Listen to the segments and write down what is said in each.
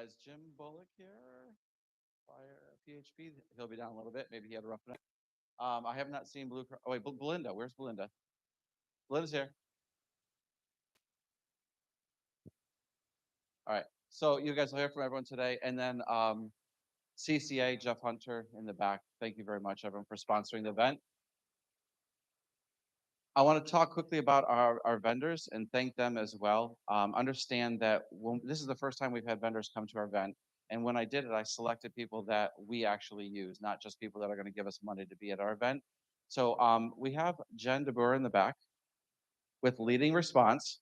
As Jim Bullock here, Fire PHP, he'll be down a little bit. Maybe he had a rough night. I have not seen Blue. Oh wait, Belinda. Where's Belinda? Belinda's here. All right. So you guys will hear from everyone today, and then CCA Jeff Hunter in the back. Thank you very much, everyone, for sponsoring the event. I want to talk quickly about our vendors and thank them as well. Understand that this is the first time we've had vendors come to our event. And when I did it, I selected people that we actually use, not just people that are going to give us money to be at our event. So we have Jen DeBoer in the back with leading response.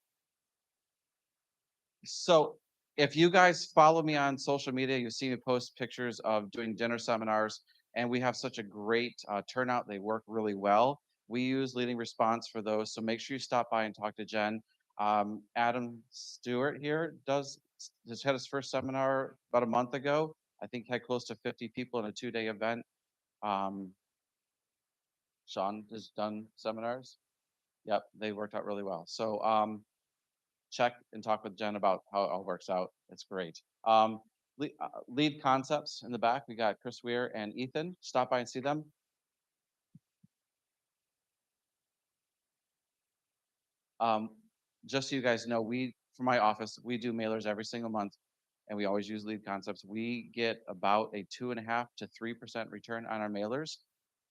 So if you guys follow me on social media, you see me post pictures of doing dinner seminars, and we have such a great turnout. They work really well. We use leading response for those, so make sure you stop by and talk to Jen. Adam Stewart here just had his first seminar about a month ago. I think had close to 50 people in a 2-day event. Um, Sean has done seminars. Yep, they worked out really well. So check and talk with Jen about how it all works out. It's great. Lead concepts in the back. We got Chris Weir and Ethan. Stop by and see them. Just so you guys know, from my office, we do mailers every single month, and we always use lead concepts. We get about a 2.5% to 3% return on our mailers.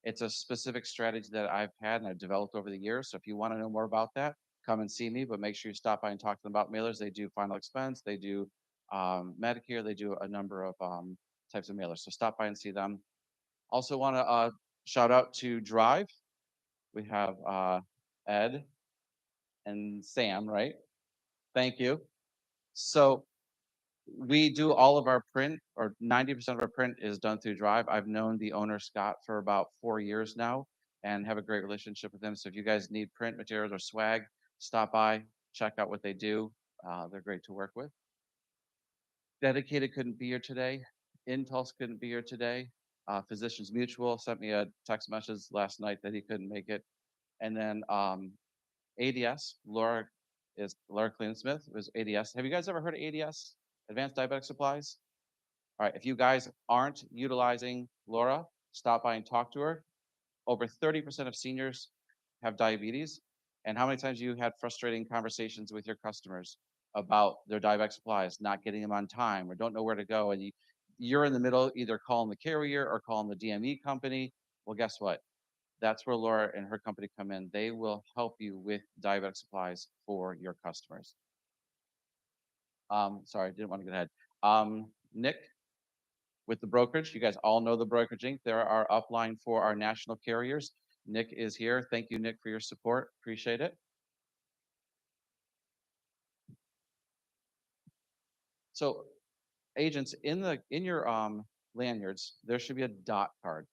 It's a specific strategy that I've had and I've developed over the years. So if you want to know more about that, come and see me, but make sure you stop by and talk to them about mailers. They do final expense, they do Medicare, they do a number of types of mailers. So stop by and see them. Also want to shout out to Drive. We have Ed and Sam, right? Thank you. So we do all of our print, or 90% of our print is done through Drive. I've known the owner, Scott, for about 4 years now and have a great relationship with him. So if you guys need print materials or swag, stop by, check out what they do. They're great to work with. Dedicated couldn't be here today. Intulse couldn't be here today. Physicians Mutual sent me a text message last night that he couldn't make it. And then ADS, Laura Cleansmith was ADS. Have you guys ever heard of ADS? Advanced Diabetic Supplies? All right, if you guys aren't utilizing Laura, stop by and talk to her. Over 30% of seniors have diabetes. And how many times you had frustrating conversations with your customers about their diabetic supplies, not getting them on time, or don't know where to go, and you're in the middle, either calling the carrier or calling the DME company? Well, guess what? That's where Laura and her company come in. They will help you with diabetic supplies for your customers. Sorry, I didn't want to get ahead. Nick, with the brokerage, you guys all know the brokerage Inc. They're our upline for our national carriers. Nick is here. Thank you, Nick, for your support. Appreciate it. So, agents, in your lanyards, there should be a dot card.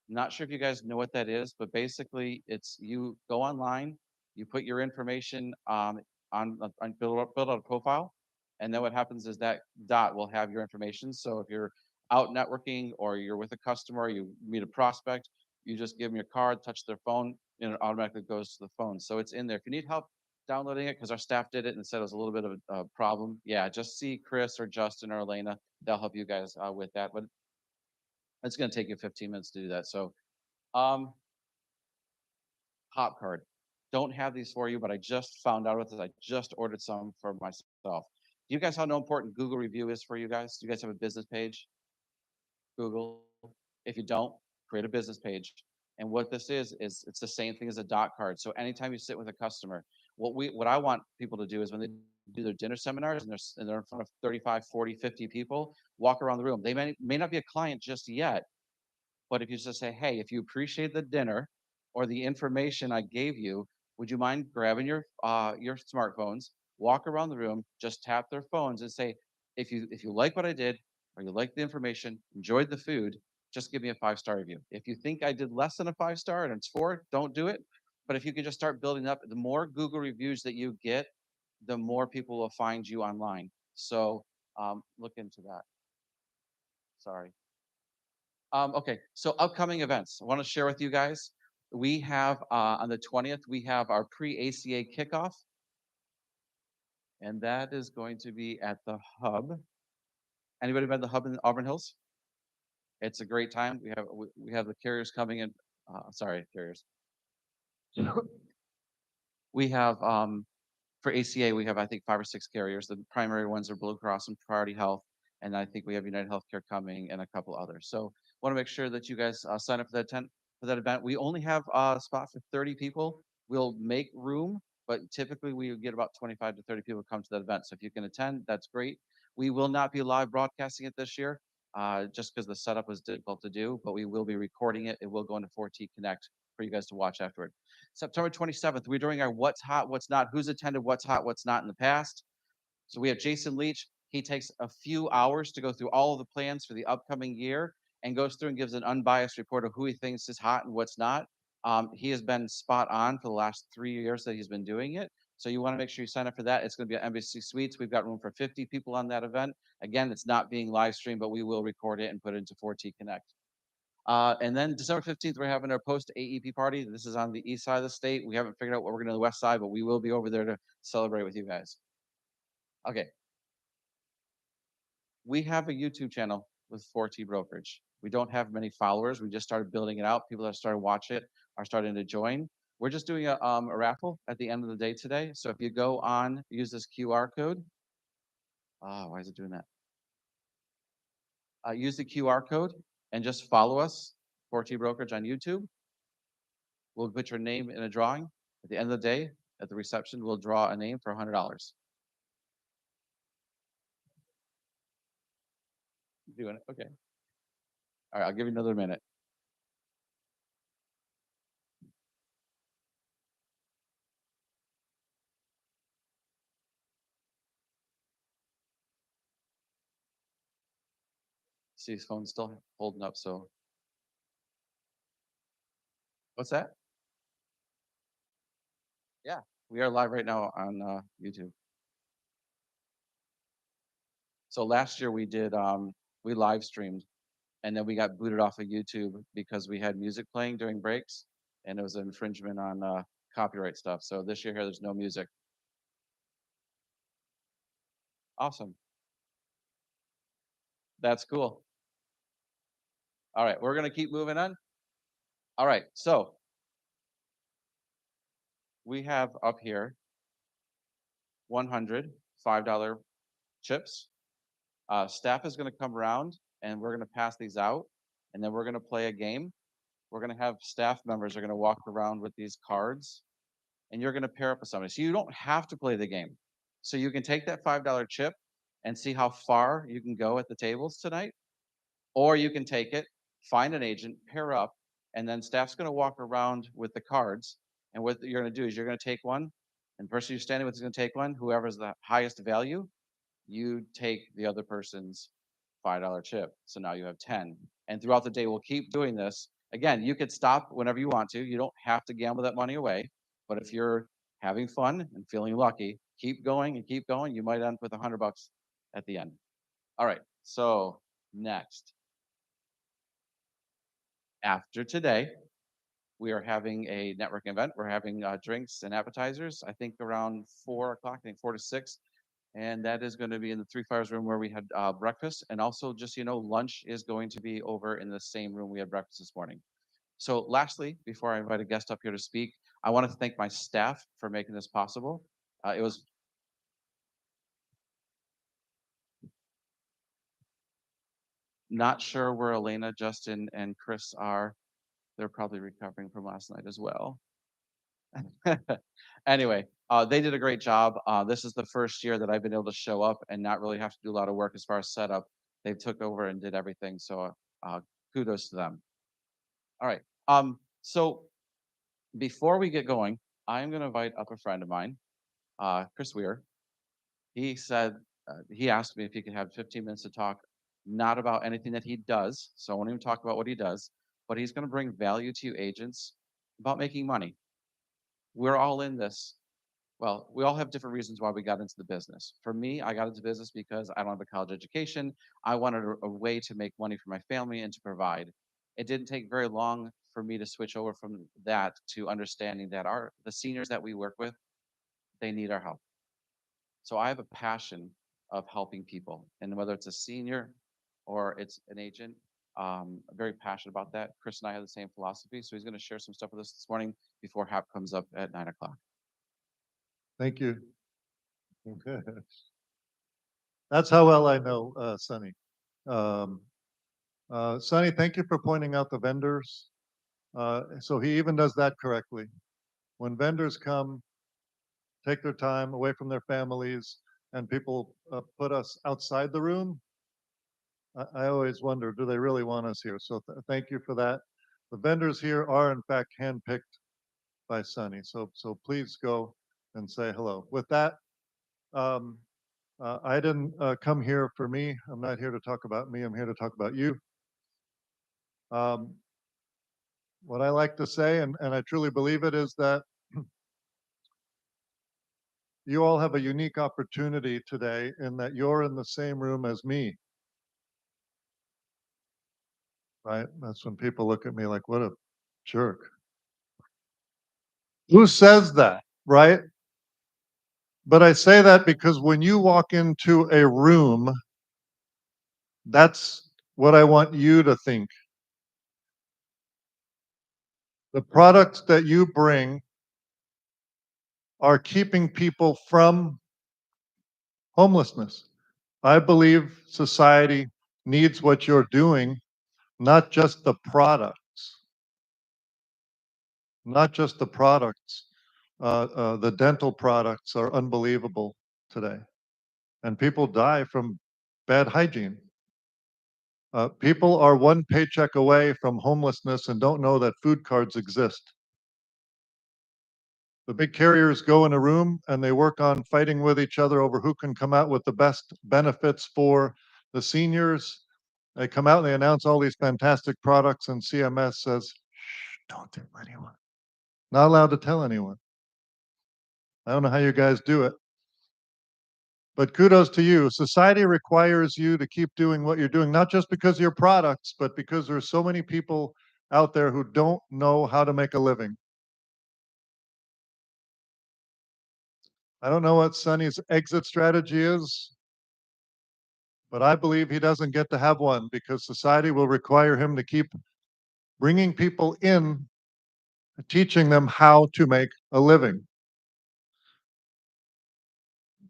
Not sure if you guys know what that is, but basically, it's you go online, you put your information on build out a profile, and then what happens is that dot will have your information. So if you're out networking or you're with a customer, you meet a prospect, you just give them your card, touch their phone, and it automatically goes to the phone. So it's in there. If you need help downloading it, because our staff did it and said it was a little bit of a problem, yeah, just see Chris or Justin or Elena. They'll help you guys with that. But it's going to take you 15 minutes to do that. So, Hop card. Don't have these for you, but I just found out with this. I just ordered some for myself. Do you guys know how important Google review is for you guys? Do you guys have a business page? Google. If you don't, create a business page. And what this is it's the same thing as a dot card. So anytime you sit with a customer, what I want people to do is when they do their dinner seminars and they're in front of 35, 40, 50 people, walk around the room. They may not be a client just yet, but if you just say, hey, if you appreciate the dinner or the information I gave you, would you mind grabbing your smartphones, walk around the room, just tap their phones and say, if you like what I did or you like the information, enjoyed the food, just give me a 5-star review. If you think I did less than a 5-star and it's 4, don't do it. But if you could just start building up, the more Google reviews that you get, the more people will find you online. So look into that. Sorry. Okay, so upcoming events. I want to share with you guys. We have on the 20th, we have our pre-ACA kickoff, and that is going to be at the Hub. Anybody been to the hub in Auburn Hills? It's a great time. We have the carriers coming in. Sorry, carriers. We have for ACA, we have I think 5 or 6 carriers. The primary ones are Blue Cross and Priority Health, and I think we have United Healthcare coming and a couple others. So want to make sure that you guys sign up for that event. We only have a spot for 30 people. We'll make room, but typically we get about 25 to 30 people come to that event. So if you can attend, that's great. We will not be live broadcasting it this year, just because the setup was difficult to do, but we will be recording it. It will go into 4T Connect for you guys to watch afterward. September 27th, we're doing our what's hot, what's not, who's attended what's hot, what's not in the past. So we have Jason Leach. He takes a few hours to go through all of the plans for the upcoming year and goes through and gives an unbiased report of who he thinks is hot and what's not. He has been spot on for the last 3 years that he's been doing it. So you want to make sure you sign up for that. It's going to be at Embassy Suites. We've got room for 50 people on that event. Again, it's not being live streamed, but we will record it and put it into 4T Connect. And then December 15th, we're having our post AEP party. This is on the east side of the state. We haven't figured out what we're going to do on the west side, but we will be over there to celebrate with you guys. Okay. We have a YouTube channel with 4TBrokerage. We don't have many followers. We just started building it out. People that started watching it are starting to join. We're just doing a raffle at the end of the day today. So if you go on, use this QR code. Why is it doing that? Use the QR code and just follow us, 4TBrokerage on YouTube. We'll put your name in a drawing. At the end of the day, at the reception, we'll draw a name for $100. Doing it? Okay. All right, I'll give you another minute. See, his phone's still holding up, so. What's that? Yeah, we are live right now on YouTube. So last year we did, we live streamed, and then we got booted off of YouTube because we had music playing during breaks, and it was an infringement on copyright stuff. So this year here, there's no music. Awesome. That's cool. All right, we're gonna keep moving on. All right, so we have up here 100 $5 chips. Staff is going to come around and we're going to pass these out, and then we're going to play a game. We're going to have staff members are going to walk around with these cards, and you're going to pair up with somebody. So you don't have to play the game. So you can take that $5 chip and see how far you can go at the tables tonight, or you can take it, find an agent, pair up, and then staff's going to walk around with the cards. And what you're going to do is you're going to take one, and the person you're standing with is going to take one. Whoever's the highest value, you take the other person's $5 chip. So now you have 10. And throughout the day, we'll keep doing this. Again, you could stop whenever you want to. You don't have to gamble that money away. But if you're having fun and feeling lucky, keep going and keep going. You might end up with $100 at the end. All right. So next, after today, we are having a networking event. We're having drinks and appetizers. I think around 4 o'clock. I think 4 to 6. And that is going to be in the Three Fires room where we had breakfast. And also, just so you know, lunch is going to be over in the same room we had breakfast this morning. So lastly, before I invite a guest up here to speak, I want to thank my staff for making this possible. It was not sure where Elena, Justin, and Chris are. They're probably recovering from last night as well. Anyway, they did a great job. This is the first year that I've been able to show up and not really have to do a lot of work as far as setup. They took over and did everything. So kudos to them. All right. So before we get going, I'm going to invite up a friend of mine, Chris Weir. He said, he asked me if he could have 15 minutes to talk, not about anything that he does. So I won't even talk about what he does, but he's going to bring value to you agents about making money. We're all in this. Well, we all have different reasons why we got into the business. For me, I got into business because I don't have a college education. I wanted a way to make money for my family and to provide. It didn't take very long for me to switch over from that to understanding that the seniors that we work with, they need our help. So I have a passion of helping people. And whether it's a senior or it's an agent, very passionate about that. Chris and I have the same philosophy. So he's going to share some stuff with us this morning before HAP comes up at 9 o'clock. Thank you. That's how well I know Sonny. Sonny, thank you for pointing out the vendors. So he even does that correctly. When vendors come, take their time away from their families, and people put us outside the room, I always wonder, do they really want us here? So thank you for that. The vendors here are in fact handpicked by Sonny. So please go and say hello. With that, I didn't come here for me. I'm not here to talk about me. I'm here to talk about you. What I like to say, and I truly believe it, is that you all have a unique opportunity today in that you're in the same room as me. Right? That's when people look at me like, what a jerk. Who says that? Right? But I say that because when you walk into a room, that's what I want you to think. The products that you bring are keeping people from homelessness. I believe society needs what you're doing, not just the products. Not just the products. The dental products are unbelievable today. And people die from bad hygiene. People are one paycheck away from homelessness and don't know that food cards exist. The big carriers go in a room and they work on fighting with each other over who can come out with the best benefits for the seniors. They come out and they announce all these fantastic products, and CMS says, shh, don't tell anyone. Not allowed to tell anyone. I don't know how you guys do it. But kudos to you. Society requires you to keep doing what you're doing, not just because of your products, but because there's so many people out there who don't know how to make a living. I don't know what Sonny's exit strategy is, but I believe he doesn't get to have one because society will require him to keep bringing people in, teaching them how to make a living.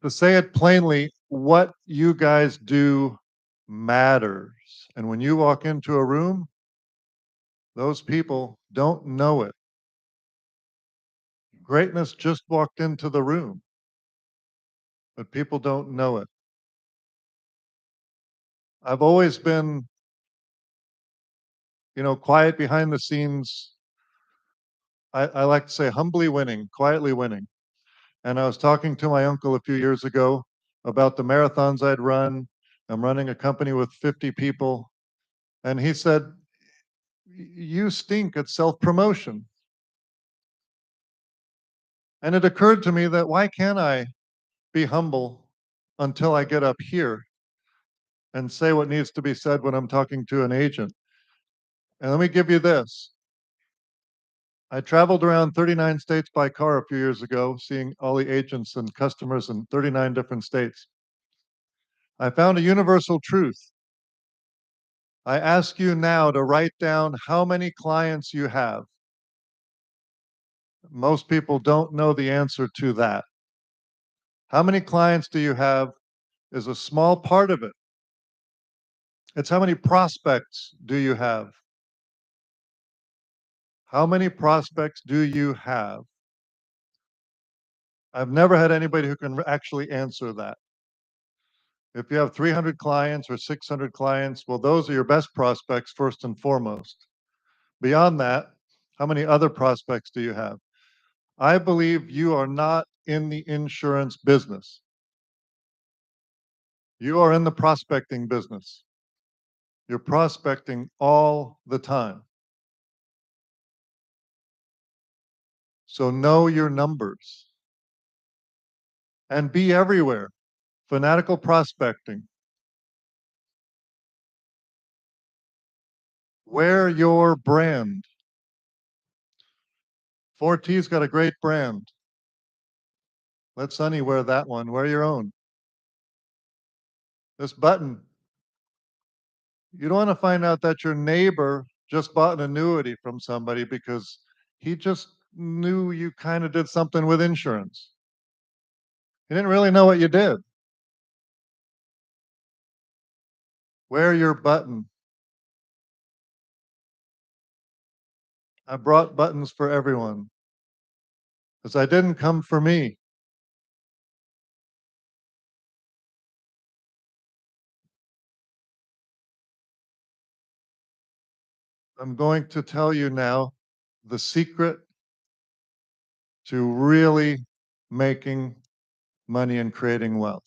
To say it plainly, what you guys do matters. And when you walk into a room, those people don't know it. Greatness just walked into the room, but people don't know it. I've always been, quiet behind the scenes. I like to say humbly winning, quietly winning. And I was talking to my uncle a few years ago about the marathons I'd run. I'm running a company with 50 people. And he said, you stink at self-promotion. And it occurred to me that why can't I be humble until I get up here and say what needs to be said when I'm talking to an agent? And let me give you this. I traveled around 39 states by car a few years ago, seeing all the agents and customers in 39 different states. I found a universal truth. I ask you now to write down how many clients you have. Most people don't know the answer to that. How many clients do you have is a small part of it. It's how many prospects do you have? How many prospects do you have? I've never had anybody who can actually answer that. If you have 300 clients or 600 clients, well, those are your best prospects first and foremost. Beyond that, how many other prospects do you have? I believe you are not in the insurance business. You are in the prospecting business. You're prospecting all the time. So know your numbers and be everywhere. Fanatical prospecting. Wear your brand. 4T's got a great brand. Let Sonny wear that one. Wear your own. This button, you don't want to find out that your neighbor just bought an annuity from somebody because he just knew you kind of did something with insurance. He didn't really know what you did. Wear your button. I brought buttons for everyone because I didn't come for me. I'm going to tell you now the secret to really making money and creating wealth.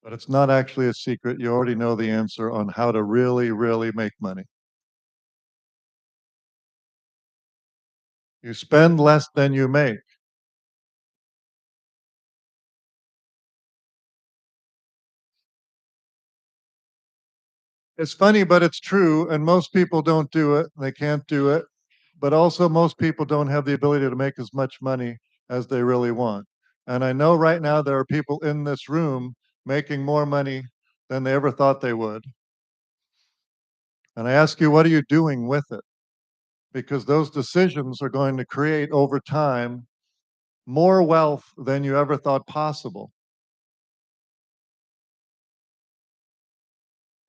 But it's not actually a secret. You already know the answer on how to really, really make money. You spend less than you make. It's funny, but it's true. And most people don't do it. They can't do it. But also, most people don't have the ability to make as much money as they really want. And I know right now there are people in this room making more money than they ever thought they would. And I ask you, what are you doing with it? Because those decisions are going to create over time more wealth than you ever thought possible.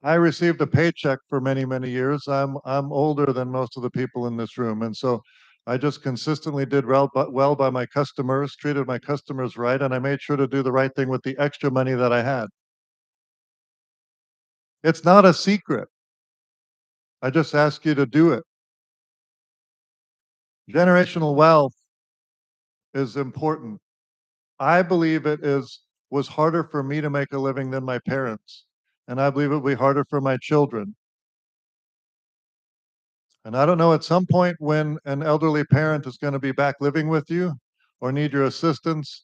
I received a paycheck for many, many years. I'm older than most of the people in this room, and so I just consistently did well by my customers, treated my customers right, and I made sure to do the right thing with the extra money that I had. It's not a secret. I just ask you to do it. Generational wealth is important. I believe it is was harder for me to make a living than my parents, and I believe it will be harder for my children. And I don't know at some point when an elderly parent is going to be back living with you or need your assistance,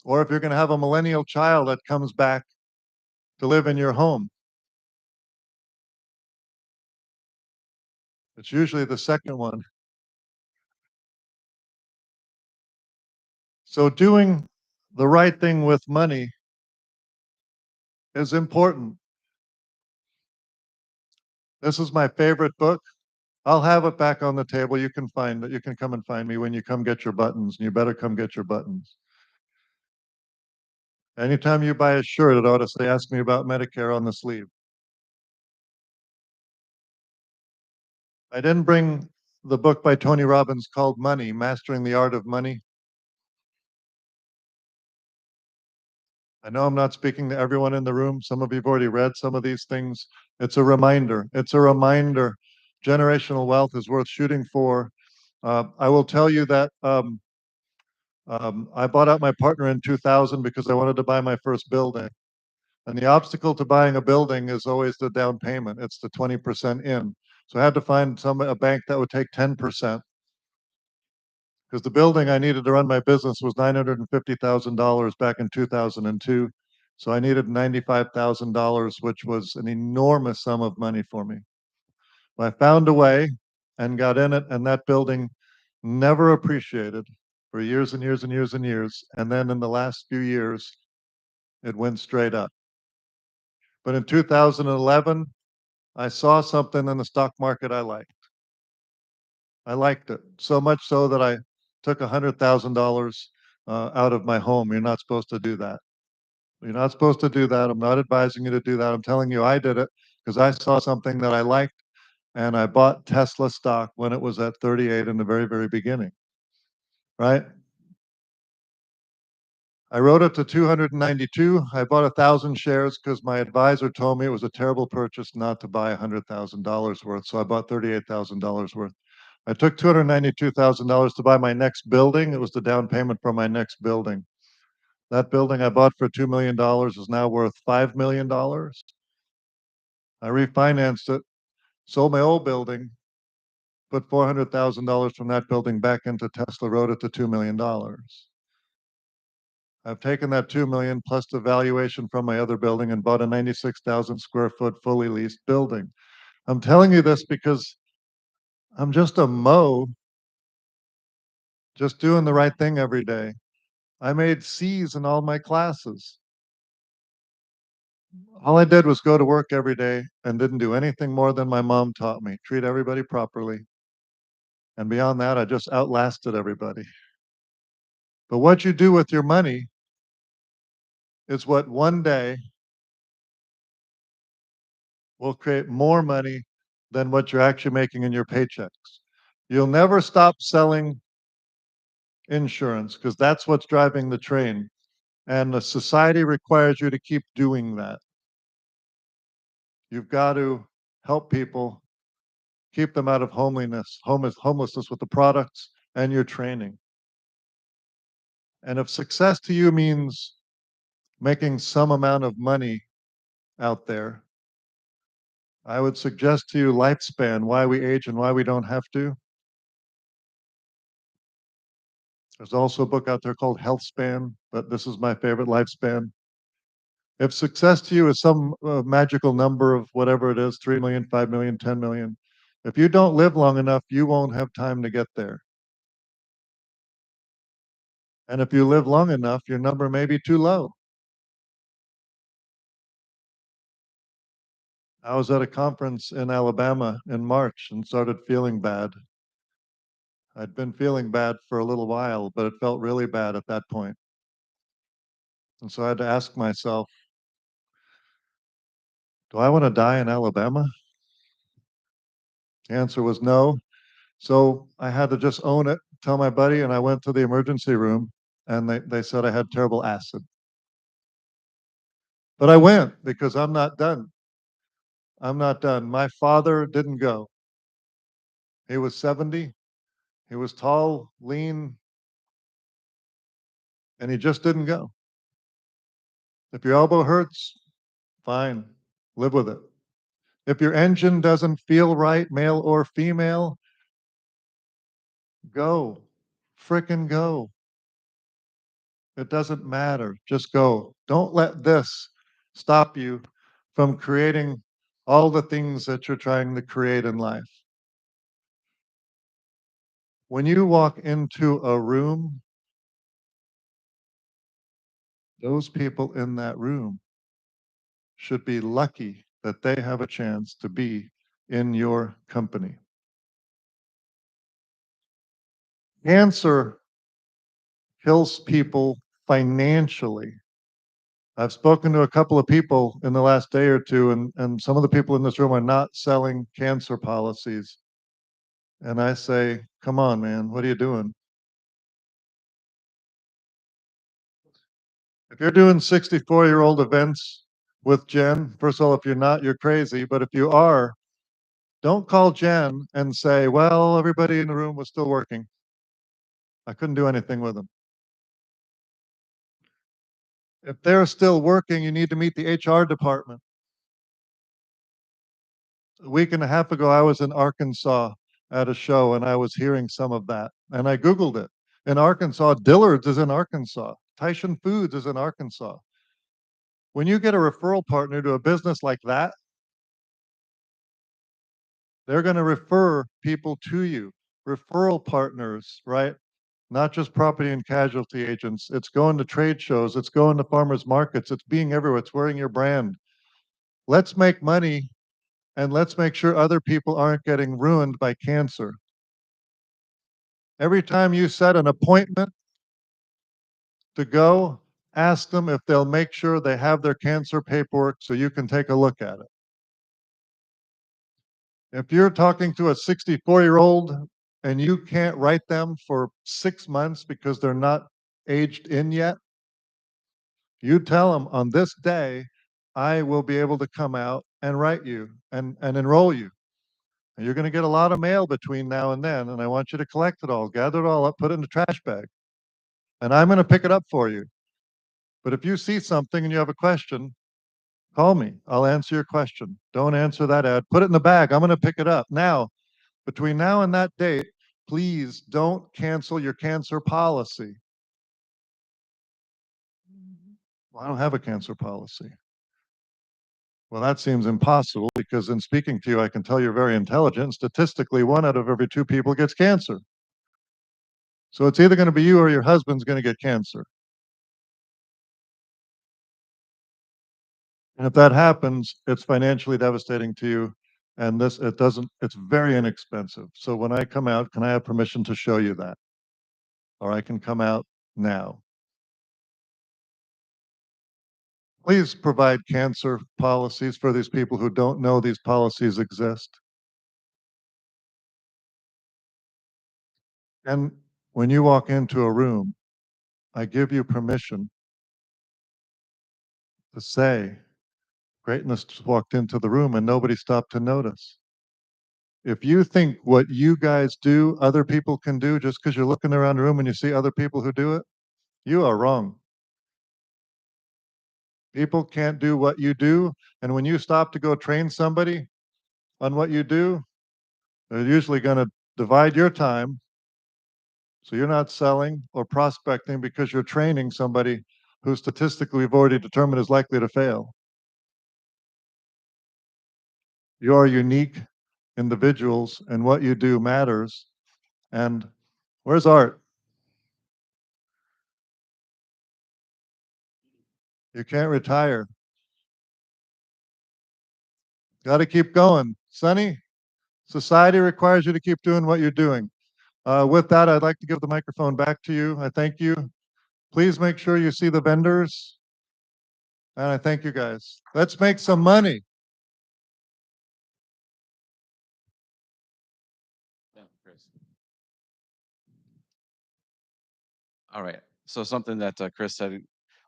or if you're going to have a millennial child that comes back to live in your home. It's usually the second one. So doing the right thing with money is important. This is my favorite book. I'll have it back on the table. You can find it. You can come and find me when you come get your buttons, and you better come get your buttons. Anytime you buy a shirt, it ought to say, ask me about Medicare on the sleeve. I didn't bring the book by Tony Robbins called Money, Mastering the Art of Money. I know I'm not speaking to everyone in the room. Some of you have already read some of these things. It's a reminder. It's a reminder. Generational wealth is worth shooting for. I will tell you that I bought out my partner in 2000 because I wanted to buy my first building. And the obstacle to buying a building is always the down payment. It's the 20% in. So I had to find a bank that would take 10% because the building I needed to run my business was $950,000 back in 2002. So I needed $95,000, which was an enormous sum of money for me. I found a way and got in it, and that building never appreciated for years and years and years and years. And then in the last few years, it went straight up. But in 2011, I saw something in the stock market I liked. I liked it so much so that I took $100,000 out of my home. You're not supposed to do that. You're not supposed to do that. I'm not advising you to do that. I'm telling you I did it because I saw something that I liked and I bought Tesla stock when it was at 38 in the very, very beginning, right? I wrote it to 292. I bought 1,000 shares because my advisor told me it was a terrible purchase not to buy $100,000 worth. So I bought $38,000 worth. I took $292,000 to buy my next building. It was the down payment for my next building. That building I bought for $2 million is now worth $5 million. I refinanced it, sold my old building, put $400,000 from that building back into Tesla, wrote it to $2 million. I've taken that 2 million plus the valuation from my other building and bought a 96,000 square foot fully leased building. I'm telling you this because I'm just a Mo, just doing the right thing every day. I made C's in all my classes. All I did was go to work every day and didn't do anything more than my mom taught me. Treat everybody properly. And beyond that, I just outlasted everybody. But what you do with your money is what one day will create more money than what you're actually making in your paychecks. You'll never stop selling insurance because that's what's driving the train. And the society requires you to keep doing that. You've got to help people, keep them out of homelessness with the products and your training. And if success to you means making some amount of money out there, I would suggest to you lifespan, why we age and why we don't have to. There's also a book out there called Health Span, but this is my favorite, Lifespan. If success to you is some magical number of whatever it is, 3 million, 5 million, 10 million, if you don't live long enough, you won't have time to get there. And if you live long enough, your number may be too low. I was at a conference in Alabama in March and started feeling bad. I'd been feeling bad for a little while, but it felt really bad at that point. And so I had to ask myself, do I want to die in Alabama? The answer was no. So I had to just own it, tell my buddy, and I went to the emergency room and they said I had terrible acid. But I went because I'm not done. I'm not done. My father didn't go. He was 70. He was tall, lean, and he just didn't go. If your elbow hurts, fine, live with it. If your engine doesn't feel right, male or female, go. Frickin' go. It doesn't matter. Just go. Don't let this stop you from creating all the things that you're trying to create in life. When you walk into a room, those people in that room should be lucky that they have a chance to be in your company. Cancer kills people financially. I've spoken to a couple of people in the last day or two, and some of the people in this room are not selling cancer policies. And I say, come on, man, what are you doing? If you're doing 64-year-old events with Jen, first of all, if you're not, you're crazy. But if you are, don't call Jen and say, well, everybody in the room was still working. I couldn't do anything with them. If they're still working, you need to meet the HR department. A week and a half ago, I was in Arkansas at a show and I was hearing some of that. And I Googled it. In Arkansas, Dillard's is in Arkansas. Tyson Foods is in Arkansas. When you get a referral partner to a business like that, they're going to refer people to you. Referral partners, right? Not just property and casualty agents. It's going to trade shows. It's going to farmers markets. It's being everywhere. It's wearing your brand. Let's make money and let's make sure other people aren't getting ruined by cancer. Every time you set an appointment to go, ask them if they'll make sure they have their cancer paperwork so you can take a look at it. If you're talking to a 64-year-old and you can't write them for 6 months because they're not aged in yet, you tell them on this day, I will be able to come out and write you and enroll you. And you're going to get a lot of mail between now and then, and I want you to collect it all, gather it all up, put it in the trash bag, and I'm going to pick it up for you. But if you see something and you have a question, call me. I'll answer your question. Don't answer that ad. Put it in the bag. I'm going to pick it up. Now, between now and that date, please don't cancel your cancer policy. Well, I don't have a cancer policy. Well, that seems impossible because in speaking to you, I can tell you're very intelligent. Statistically, 1 out of every 2 people gets cancer. So it's either going to be you or your husband's going to get cancer. And if that happens, it's financially devastating to you. And it's very inexpensive. So when I come out, can I have permission to show you that? Or I can come out now. Please provide cancer policies for these people who don't know these policies exist. And when you walk into a room, I give you permission to say, greatness just walked into the room and nobody stopped to notice. If you think what you guys do, other people can do just because you're looking around the room and you see other people who do it, you are wrong. People can't do what you do. And when you stop to go train somebody on what you do, they're usually going to divide your time. So you're not selling or prospecting because you're training somebody who statistically we've already determined is likely to fail. You are unique individuals and what you do matters. And where's Art? You can't retire. Got to keep going. Sonny, society requires you to keep doing what you're doing. With that, I'd like to give the microphone back to you. I thank you. Please make sure you see the vendors. And I thank you guys. Let's make some money. Yeah, Chris. All right. So something that Chris said,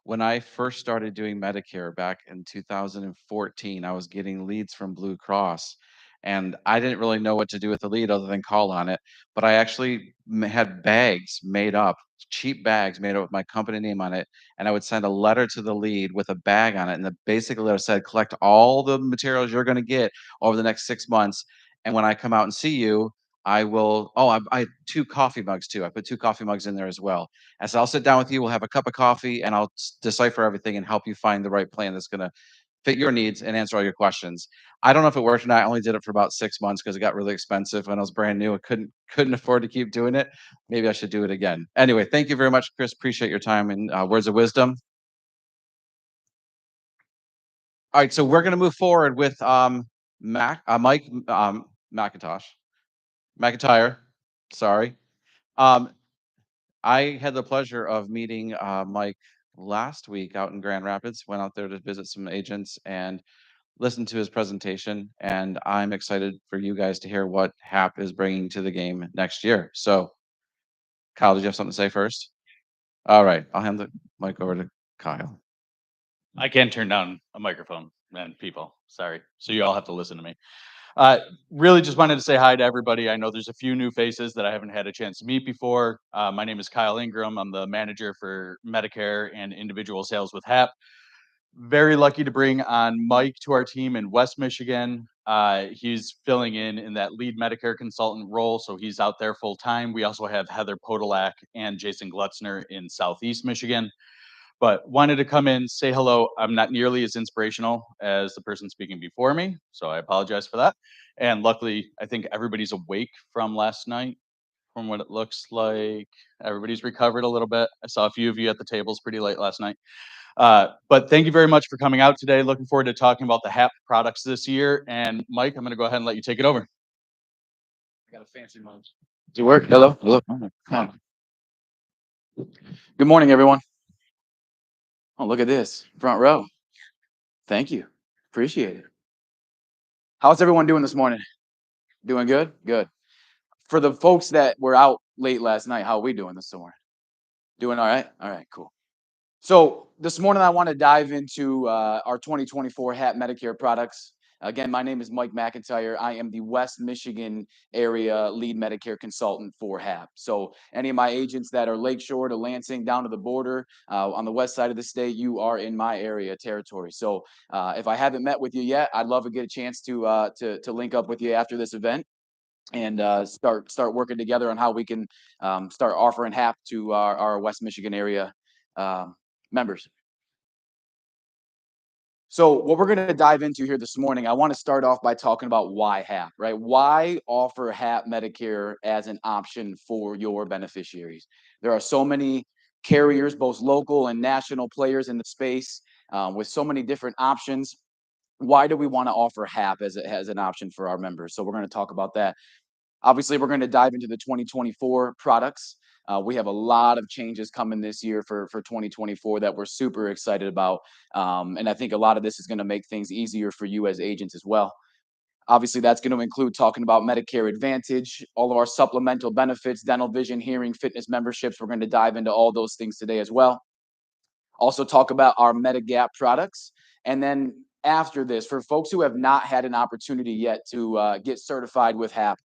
when I first started doing Medicare back in 2014, I was getting leads from Blue Cross, and I didn't really know what to do with the lead other than call on it. But I actually had bags made up, cheap bags made up with my company name on it, and I would send a letter to the lead with a bag on it, and the basic letter said, "Collect all the materials you're going to get over the next 6 months, and when I come out and see you." I will. Oh, I had 2 coffee mugs too. I put 2 coffee mugs in there as well. I said, I'll sit down with you. We'll have a cup of coffee and I'll decipher everything and help you find the right plan that's going to fit your needs and answer all your questions. I don't know if it worked or not. I only did it for about 6 months because it got really expensive when I was brand new. I couldn't afford to keep doing it. Maybe I should do it again. Anyway, thank you very much, Chris. Appreciate your time and words of wisdom. All right, so we're going to move forward with Mike McIntosh, McIntyre. Sorry. Um, I had the pleasure of meeting Mike last week out in Grand Rapids. Went out there to visit some agents and listened to his presentation. And I'm excited for you guys to hear what HAP is bringing to the game next year. So, Kyle, did you have something to say first? All right, I'll hand the mic over to Kyle. I can't turn down a microphone, man, people. Sorry. So you all have to listen to me. Really just wanted to say hi to everybody. I know there's a few new faces that I haven't had a chance to meet before. My name is Kyle Ingram. I'm the manager for Medicare and individual sales with HAP. Very lucky to bring on Mike to our team in West Michigan. He's filling in that lead Medicare consultant role, so he's out there full time. We also have Heather Podolak and Jason Glutzner in Southeast Michigan. But wanted to come in, say hello. I'm not nearly as inspirational as the person speaking before me, so I apologize for that. And luckily, I think everybody's awake from last night, from what it looks like. Everybody's recovered a little bit. I saw a few of you at the tables pretty late last night. But thank you very much for coming out today. Looking forward to talking about the HAP products this year. And Mike, I'm going to go ahead and let you take it over. I got a fancy mug. Does it work? Hello? Hello? Come on. Good morning, everyone. Oh, look at this. Front row. Thank you. Appreciate it. How's everyone doing this morning? Doing good? Good. For the folks that were out late last night, how are we doing this morning? Doing all right? All right, cool. So this morning, I want to dive into our 2024 HAP Medicare products. Again, my name is Mike McIntyre. I am the West Michigan area lead Medicare consultant for HAP. So any of my agents that are Lakeshore to Lansing, down to the border, on the west side of the state, you are in my area territory. So if I haven't met with you yet, I'd love to get a chance to link up with you after this event and start working together on how we can start offering HAP to our West Michigan area members. So what we're going to dive into here this morning, I want to start off by talking about why HAP, right? Why offer HAP Medicare as an option for your beneficiaries? There are so many carriers, both local and national players in the space. with so many different options. Why do we want to offer HAP as an option for our members? So we're going to talk about that. Obviously, we're going to dive into the 2024 products. We have a lot of changes coming this year for 2024 that we're super excited about. And I think a lot of this is going to make things easier for you as agents as well. Obviously, that's going to include talking about Medicare Advantage, all of our supplemental benefits, dental, vision, hearing, fitness memberships. We're going to dive into all those things today as well. Also talk about our Medigap products. And then after this, for folks who have not had an opportunity yet to get certified with HAP,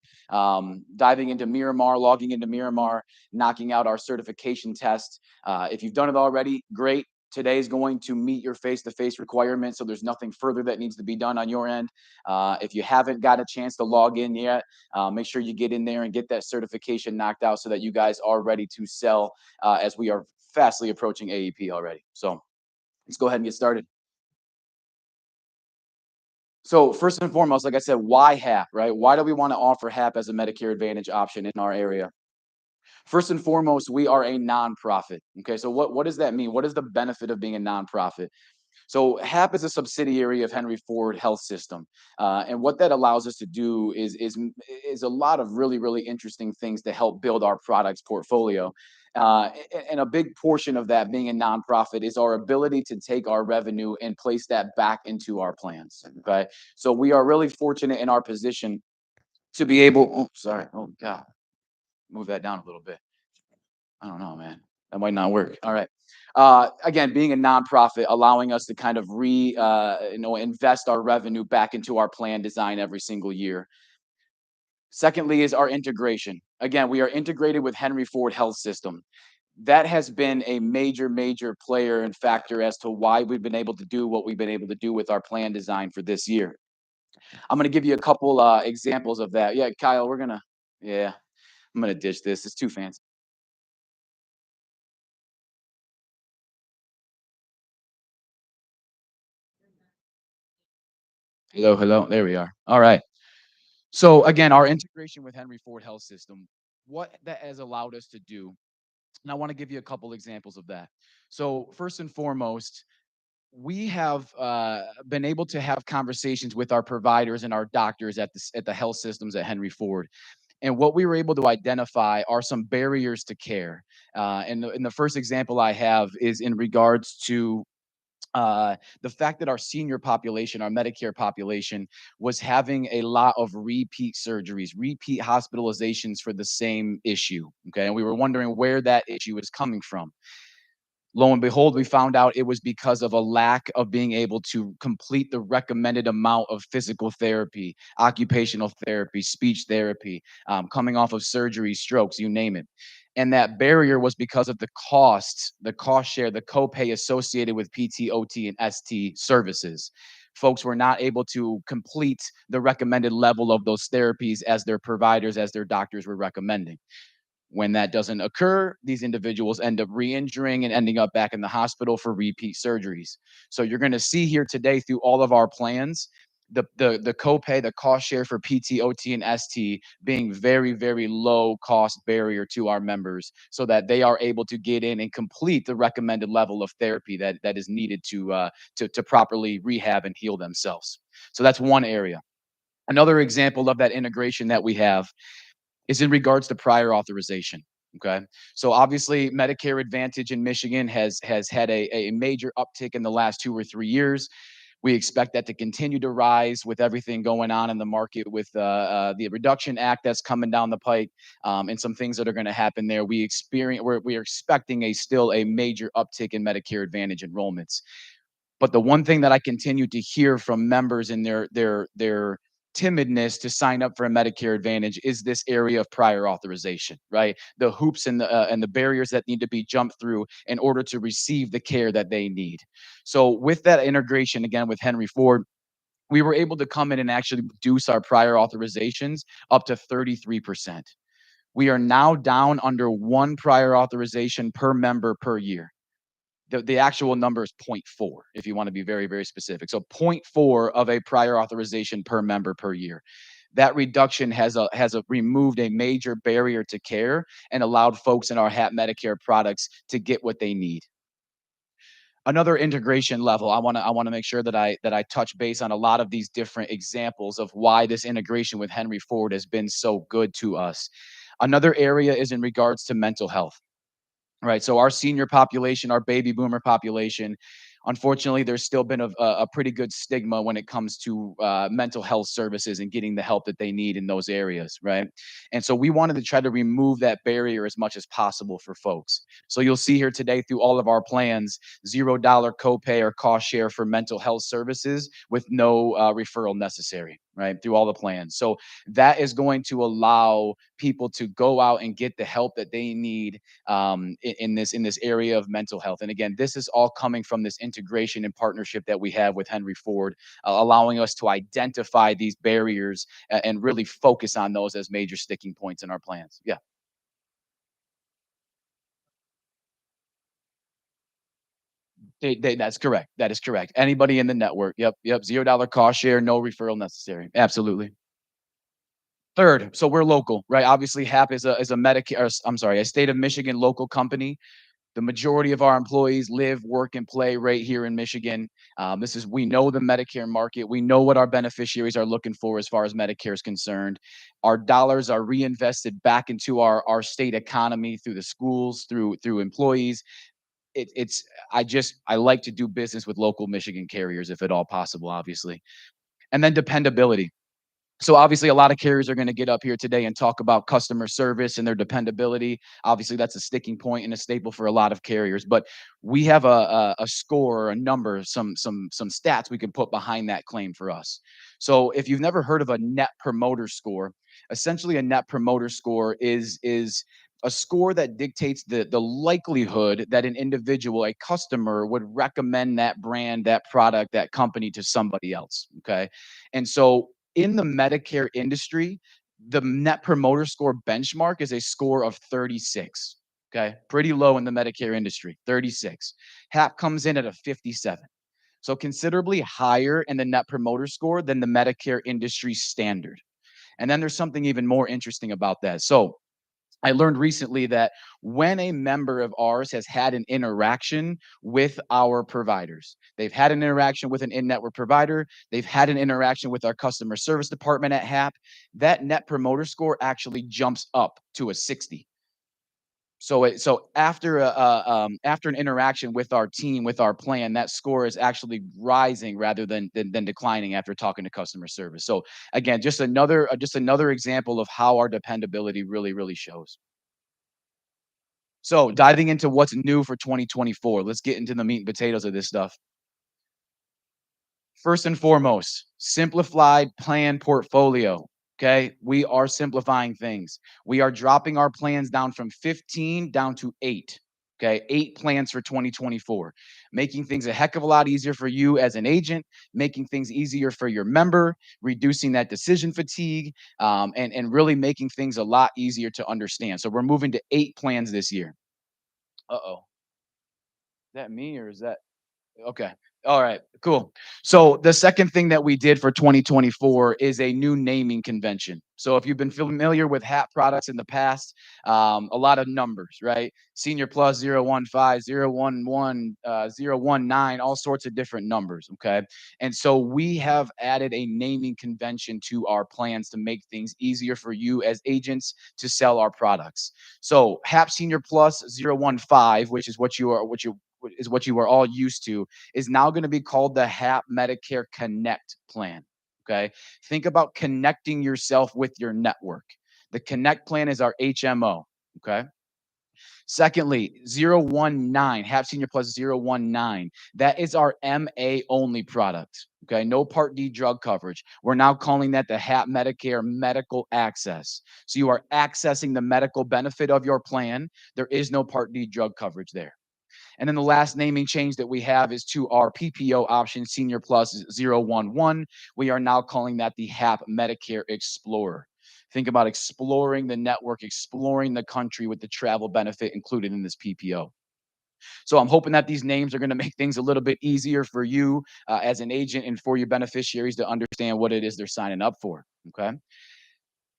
diving into Miramar, logging into Miramar, knocking out our certification test. If you've done it already, great. Today is going to meet your face-to-face requirements, so there's nothing further that needs to be done on your end. If you haven't got a chance to log in yet, make sure you get in there and get that certification knocked out so that you guys are ready to sell as we are fastly approaching AEP already. So let's go ahead and get started. So first and foremost, like I said, why HAP, right? Why do we want to offer HAP as a Medicare Advantage option in our area? First and foremost, we are a nonprofit. Okay, so what does that mean? What is the benefit of being a nonprofit? So HAP is a subsidiary of Henry Ford Health System, and what that allows us to do is a lot of really interesting things to help build our products portfolio. And a big portion of that being a nonprofit is our ability to take our revenue and place that back into our plans. Okay, so we are really fortunate in our position to be able. Oh, sorry. Oh God, move that down a little bit. I don't know, man. That might not work. All right. Again, being a nonprofit, allowing us to kind of invest our revenue back into our plan design every single year. Secondly, is our integration. Again, we are integrated with Henry Ford Health System. That has been a major player and factor as to why we've been able to do what we've been able to do with our plan design for this year. I'm going to give you a couple examples of that. Yeah, Kyle, I'm going to ditch this. It's too fancy. Hello. There we are. All right. So again, our integration with Henry Ford Health System, what that has allowed us to do, and I want to give you a couple examples of that. So first and foremost, we have been able to have conversations with our providers and our doctors at the health systems at Henry Ford. And what we were able to identify are some barriers to care. And the first example I have is in regards to the fact that our senior population, our Medicare population, was having a lot of repeat surgeries, repeat hospitalizations for the same issue. Okay. And we were wondering where that issue is coming from. Lo and behold, we found out it was because of a lack of being able to complete the recommended amount of physical therapy, occupational therapy, speech therapy, coming off of surgery, strokes, you name it. And that barrier was because of the cost share, the copay associated with PT, OT, and ST services. Folks were not able to complete the recommended level of those therapies as their providers, as their doctors were recommending. When that doesn't occur, these individuals end up re-injuring and ending up back in the hospital for repeat surgeries. So you're going to see here today through all of our plans, the copay, the cost share for PT, OT, and ST being very low cost barrier to our members so that they are able to get in and complete the recommended level of therapy that is needed to properly rehab and heal themselves. So that's one area. Another example of that integration that we have is in regards to prior authorization. Okay. So obviously Medicare Advantage in Michigan has had a major uptick in the last 2 or 3 years. We expect that to continue to rise with everything going on in the market with the Reduction Act that's coming down the pike, and some things that are going to happen there. We are expecting still a major uptick in Medicare Advantage enrollments. But the one thing that I continue to hear from members in their timidness to sign up for a Medicare Advantage is this area of prior authorization, right? The hoops and the barriers that need to be jumped through in order to receive the care that they need. So with that integration again with Henry Ford, we were able to come in and actually reduce our prior authorizations up to 33%. We are now down under one prior authorization per member per year. The actual number is 0.4 if you want to be very specific. So 0.4 of a prior authorization per member per year. That reduction has removed a major barrier to care and allowed folks in our HAP Medicare products to get what they need. Another integration level. I want to make sure that I touch base on a lot of these different examples of why this integration with Henry Ford has been so good to us. Another area is in regards to mental health. Right. So our senior population, our baby boomer population, unfortunately, there's still been a pretty good stigma when it comes to mental health services and getting the help that they need in those areas. Right. And so we wanted to try to remove that barrier as much as possible for folks. So you'll see here today through all of our plans, $0 copay or cost share for mental health services with no referral necessary. Right. Through all the plans. So that is going to allow people to go out and get the help that they need in this area of mental health. And again, this is all coming from this integration and partnership that we have with Henry Ford, allowing us to identify these barriers and really focus on those as major sticking points in our plans. Yeah. That's correct. That is correct. Anybody in the network. Yep. Yep. $0 cost share, no referral necessary. Absolutely. Third, so we're local, right? Obviously, HAP is a Medicare. I'm sorry, a state of Michigan local company. The majority of our employees live, work, and play right here in Michigan. We know the Medicare market. We know what our beneficiaries are looking for as far as Medicare is concerned. Our dollars are reinvested back into our state economy through the schools, through employees. I like to do business with local Michigan carriers if at all possible, obviously. And then dependability. So obviously, a lot of carriers are going to get up here today and talk about customer service and their dependability. Obviously, that's a sticking point and a staple for a lot of carriers. But we have a score, a number, some stats we can put behind that claim for us. So if you've never heard of a net promoter score, essentially a net promoter score is a score that dictates the likelihood that an individual, a customer, would recommend that brand, that product, that company to somebody else. Okay, and so in the Medicare industry, the net promoter score benchmark is a score of 36. Okay. Pretty low in the Medicare industry, 36. HAP comes in at a 57. So considerably higher in the net promoter score than the Medicare industry standard. And then there's something even more interesting about that. So I learned recently that when a member of ours has had an interaction with our providers, they've had an interaction with an in-network provider, they've had an interaction with our customer service department at HAP, that net promoter score actually jumps up to a 60. So after an interaction with our team, with our plan, that score is actually rising rather than declining after talking to customer service. So again, just another example of how our dependability really shows. So diving into what's new for 2024, let's get into the meat and potatoes of this stuff. First and foremost, simplified plan portfolio. Okay. We are simplifying things. We are dropping our plans down from 15 down to 8. Okay. 8 plans for 2024, making things a heck of a lot easier for you as an agent, making things easier for your member, reducing that decision fatigue, and really making things a lot easier to understand. So we're moving to 8 plans this year. Uh oh. Is that me or is that okay? All right, cool. So the second thing that we did for 2024 is a new naming convention. So if you've been familiar with hat products in the past, a lot of numbers, right? Senior plus 015, 011, 019, all sorts of different numbers, okay? And so we have added a naming convention to our plans to make things easier for you as agents to sell our products. So HAP Senior Plus 015, which is what you are all used to, is now going to be called the HAP Medicare Connect plan. Okay. Think about connecting yourself with your network. The Connect plan is our HMO. Okay. Secondly, 019, HAP Senior Plus 019. That is our MA only product. Okay. No Part D drug coverage. We're now calling that the HAP Medicare Medical Access. So you are accessing the medical benefit of your plan. There is no Part D drug coverage there. And then the last naming change that we have is to our PPO option, Senior Plus 011. We are now calling that the HAP Medicare Explorer. Think about exploring the network, exploring the country with the travel benefit included in this PPO. So I'm hoping that these names are going to make things a little bit easier for you as an agent and for your beneficiaries to understand what it is they're signing up for. Okay.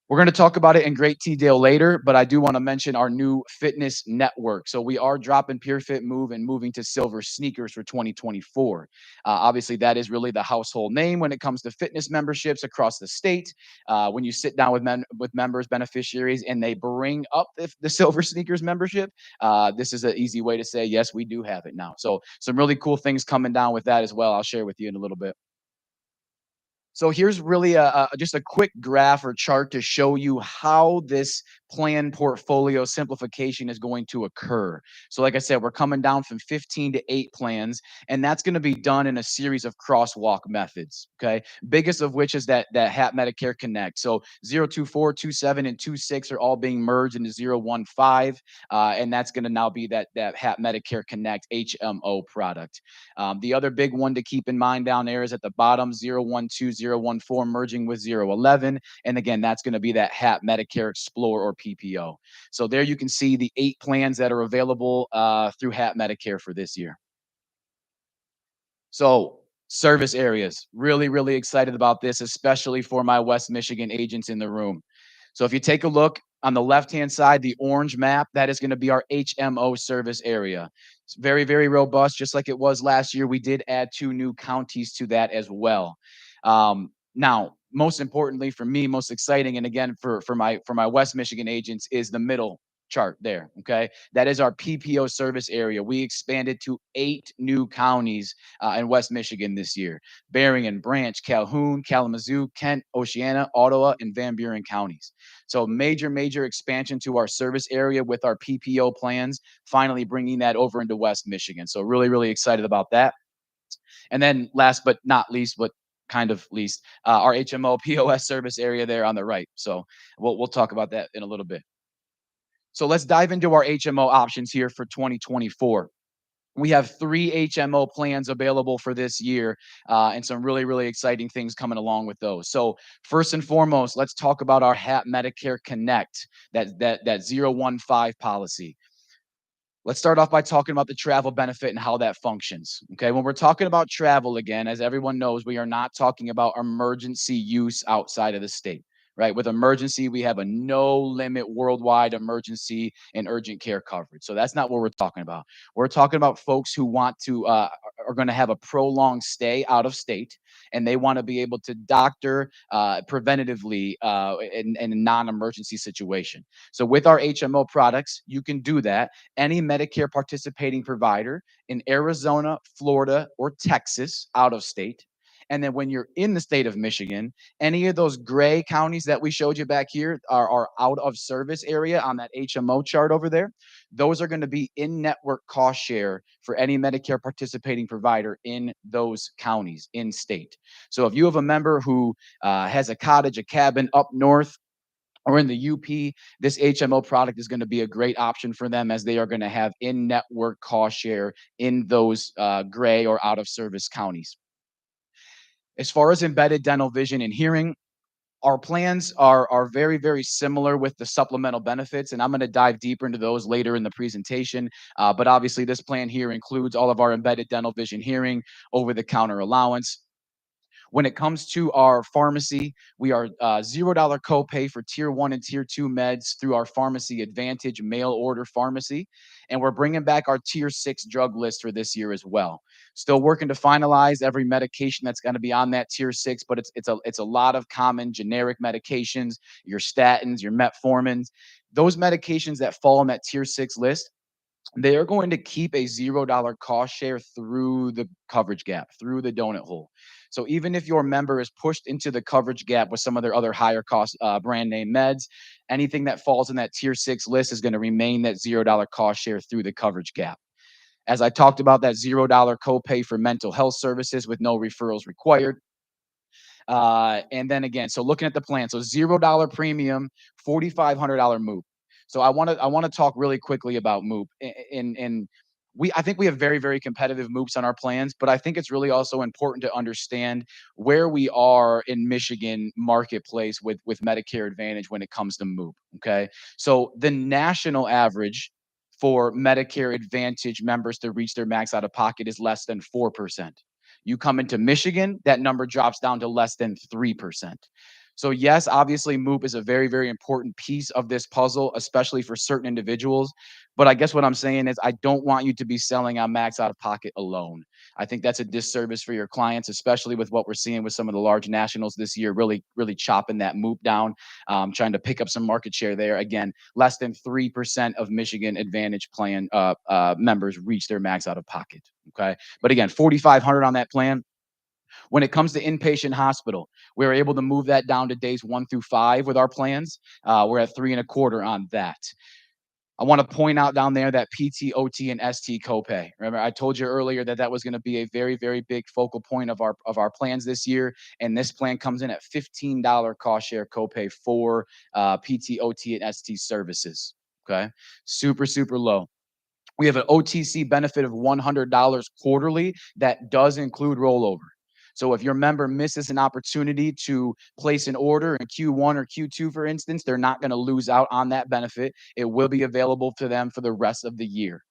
We're going to talk about it in great detail later, but I do want to mention our new fitness network. So we are dropping Pure Fit Move and moving to silver sneakers for 2024. Obviously, that is really the household name when it comes to fitness memberships across the state. When you sit down with members, beneficiaries, and they bring up the silver sneakers membership, this is an easy way to say, yes, we do have it now. So some really cool things coming down with that as well. I'll share with you in a little bit. So here's really just a quick graph or chart to show you how this plan portfolio simplification is going to occur. So like I said, we're coming down from 15 to 8 plans, and that's going to be done in a series of crosswalk methods, okay? Biggest of which is that HAP Medicare Connect. So 024, 27, and 26 are all being merged into 015, and that's going to now be that HAP Medicare Connect HMO product. The other big one to keep in mind down there is at the bottom, 012, 014 merging with 011. And again, that's going to be that HAP Medicare Explore or PPO. So there you can see the 8 plans that are available through HAP Medicare for this year. So service areas, really, really excited about this, especially for my West Michigan agents in the room. So if you take a look on the left-hand side, the orange map, that is going to be our HMO service area. It's very, very robust, just like it was last year. We did add 2 new counties to that as well. Now, most importantly for me, most exciting, and again for my West Michigan agents, is the middle chart there. Okay, that is our PPO service area. We expanded to 8 new counties in West Michigan this year: Berrien, Branch, Calhoun, Kalamazoo, Kent, Oceana, Ottawa, and Van Buren counties. So major expansion to our service area with our PPO plans, finally bringing that over into West Michigan. So really excited about that. And then last but not least, but kind of least, our HMO POS service area there on the right. So we'll talk about that in a little bit. So let's dive into our HMO options here for 2024. We have 3 HMO plans available for this year, and some really exciting things coming along with those. So first and foremost, let's talk about our HAP Medicare Connect, that 015 policy. Let's start off by talking about the travel benefit and how that functions. Okay, when we're talking about travel, again, as everyone knows, we are not talking about emergency use outside of the state, right? With emergency, we have a no limit worldwide emergency and urgent care coverage. So that's not what we're talking about. We're talking about folks who want to, are going to have a prolonged stay out of state, and they want to be able to doctor preventatively in a non emergency situation. So with our HMO products, you can do that. Any Medicare participating provider in Arizona, Florida, or Texas out of state. And then when you're in the state of Michigan, any of those gray counties that we showed you back here are out of service area on that HMO chart over there. Those are going to be in network cost share for any Medicare participating provider in those counties in state. So if you have a member who has a cottage, a cabin up north, or in the UP, this HMO product is going to be a great option for them, as they are going to have in-network cost share in those gray or out-of-service counties. As far as embedded dental, vision, and hearing, our plans are very similar with the supplemental benefits, and I'm going to dive deeper into those later in the presentation. But obviously, this plan here includes all of our embedded dental, vision, hearing, over-the-counter allowance. When it comes to our pharmacy, we are $0 copay for tier 1 and tier 2 meds through our Pharmacy Advantage mail order pharmacy. And we're bringing back our tier 6 drug list for this year as well. Still working to finalize every medication that's going to be on that tier 6, but it's a lot of common generic medications, your statins, your metformins. Those medications that fall on that tier 6 list, they are going to keep a $0 cost share through the coverage gap, through the donut hole. So even if your member is pushed into the coverage gap with some of their other higher cost brand name meds, anything that falls in that tier 6 list is going to remain that $0 cost share through the coverage gap. As I talked about, that $0 copay for mental health services with no referrals required. And then again, so looking at the plan, so $0 premium, $4,500 MOOP. So I want to talk really quickly about MOOP. And I think we have very competitive MOOPs on our plans, but I think it's really also important to understand where we are in Michigan marketplace with Medicare Advantage when it comes to MOOP. Okay, so the national average for Medicare Advantage members to reach their max out of pocket is less than 4%. You come into Michigan, that number drops down to less than 3%. So yes, obviously MOOP is a very, very important piece of this puzzle, especially for certain individuals. But I guess what I'm saying is I don't want you to be selling on max out of pocket alone. I think that's a disservice for your clients, especially with what we're seeing with some of the large nationals this year, really, really chopping that MOOP down, trying to pick up some market share there. Again, less than 3% of Michigan Advantage plan members reach their max out of pocket. Okay. But again, 4,500 on that plan. When it comes to inpatient hospital, we were able to move that down to days 1 through 5 with our plans. We're at 3.25 on that. I want to point out down there that PT, OT, and ST copay. Remember, I told you earlier that that was going to be a very, very big focal point of our plans this year. And this plan comes in at $15 cost share copay for PT, OT, and ST services. Okay, super, super low. We have an OTC benefit of $100 quarterly that does include rollover. So if your member misses an opportunity to place an order in Q1 or Q2, for instance, they're not going to lose out on that benefit. It will be available to them for the rest of the year.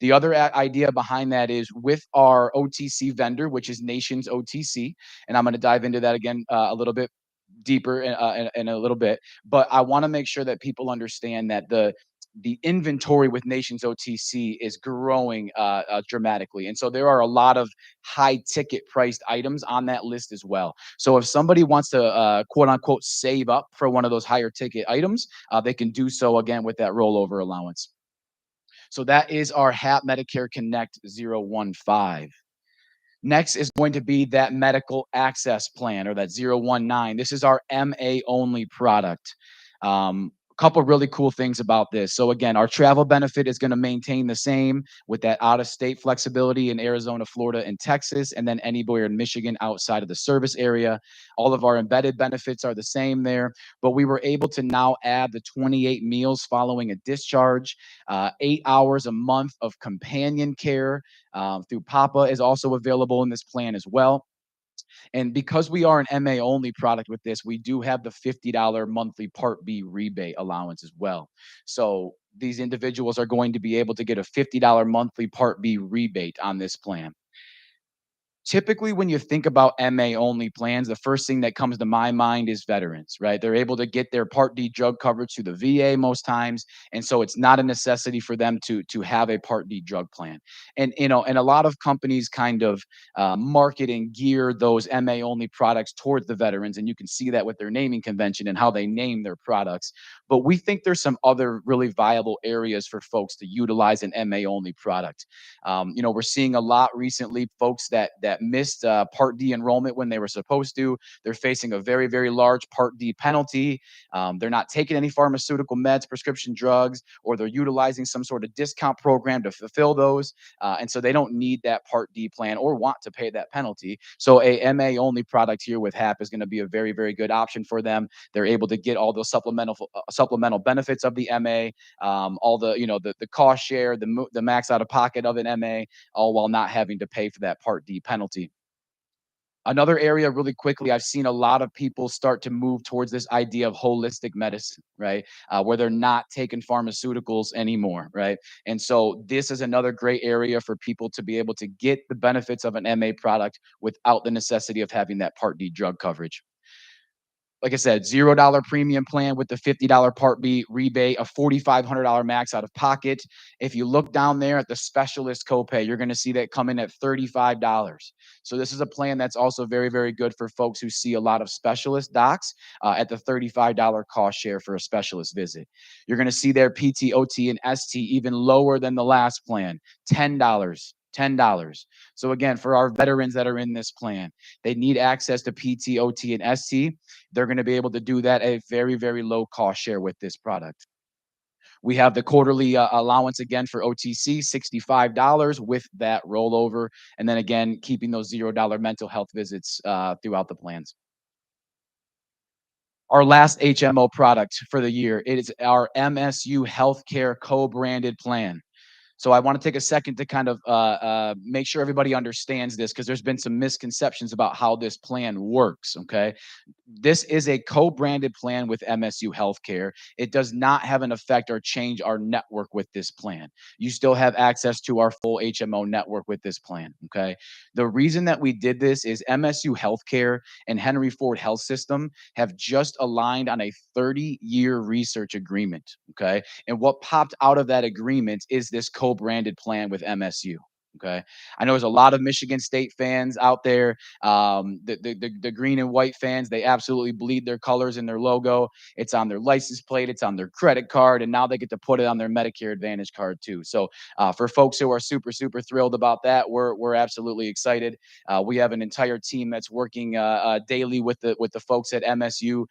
The other idea behind that is with our OTC vendor, which is Nations OTC, and I'm going to dive into that again a little bit deeper in a little bit. But I want to make sure that people understand that the inventory with Nations OTC is growing dramatically. And so there are a lot of high ticket priced items on that list as well. So if somebody wants to quote unquote save up for one of those higher ticket items, they can do so again with that rollover allowance. So that is our HAP Medicare Connect 015. Next is going to be that medical access plan or that 019. This is our MA only product. A couple really cool things about this. So again, our travel benefit is going to maintain the same with that out of state flexibility in Arizona, Florida, and Texas, and then anywhere in Michigan outside of the service area. All of our embedded benefits are the same there, but we were able to now add the 28 meals following a discharge, 8 hours a month of companion care through Papa is also available in this plan as well. And because we are an MA only product with this, we do have the $50 monthly Part B rebate allowance as well. So these individuals are going to be able to get a $50 monthly Part B rebate on this plan. Typically, when you think about MA only plans, the first thing that comes to my mind is veterans, right? They're able to get their Part D drug coverage through the VA most times, and so it's not a necessity for them to have a Part D drug plan. And and a lot of companies kind of market and gear those MA only products towards the veterans, and you can see that with their naming convention and how they name their products. But we think there's some other really viable areas for folks to utilize an MA only product. We're seeing a lot recently, folks that missed Part D enrollment when they were supposed to. They're facing a very, very large Part D penalty. They're not taking any pharmaceutical meds, prescription drugs, or they're utilizing some sort of discount program to fulfill those. And so they don't need that Part D plan or want to pay that penalty. So a MA only product here with HAP is going to be a very, very good option for them. They're able to get all those supplemental benefits of the MA, all the cost share, the max out of pocket of an MA, all while not having to pay for that Part D penalty. Another area, really quickly, I've seen a lot of people start to move towards this idea of holistic medicine, right? Where they're not taking pharmaceuticals anymore, right? And so this is another great area for people to be able to get the benefits of an MA product without the necessity of having that Part D drug coverage. Like I said, $0 premium plan with the $50 Part B rebate, a $4,500 max out of pocket. If you look down there at the specialist copay, you're going to see that come in at $35. So this is a plan that's also very, very good for folks who see a lot of specialist docs at the $35 cost share for a specialist visit. You're going to see their PT, OT, and ST even lower than the last plan, $10. $10. So again, for our veterans that are in this plan, they need access to PT, OT, and ST. They're going to be able to do that at a very, very low cost share with this product. We have the quarterly allowance again for OTC, $65 with that rollover. And then again, keeping those $0 mental health visits throughout the plans. Our last HMO product for the year, it is our MSU Healthcare co-branded plan. So I want to take a second to kind of make sure everybody understands this, because there's been some misconceptions about how this plan works. Okay. This is a co-branded plan with MSU Healthcare. It does not have an effect or change our network with this plan. You still have access to our full HMO network with this plan. Okay. The reason that we did this is MSU Healthcare and Henry Ford Health System have just aligned on a 30-year research agreement. Okay. And what popped out of that agreement is this co-branded plan with MSU. Okay. I know there's a lot of Michigan State fans out there. The green and white fans, they absolutely bleed their colors in their logo. It's on their license plate, it's on their credit card, and now they get to put it on their Medicare Advantage card too. So for folks who are super, super thrilled about that, we're absolutely excited. We have an entire team that's working daily with the folks at MSU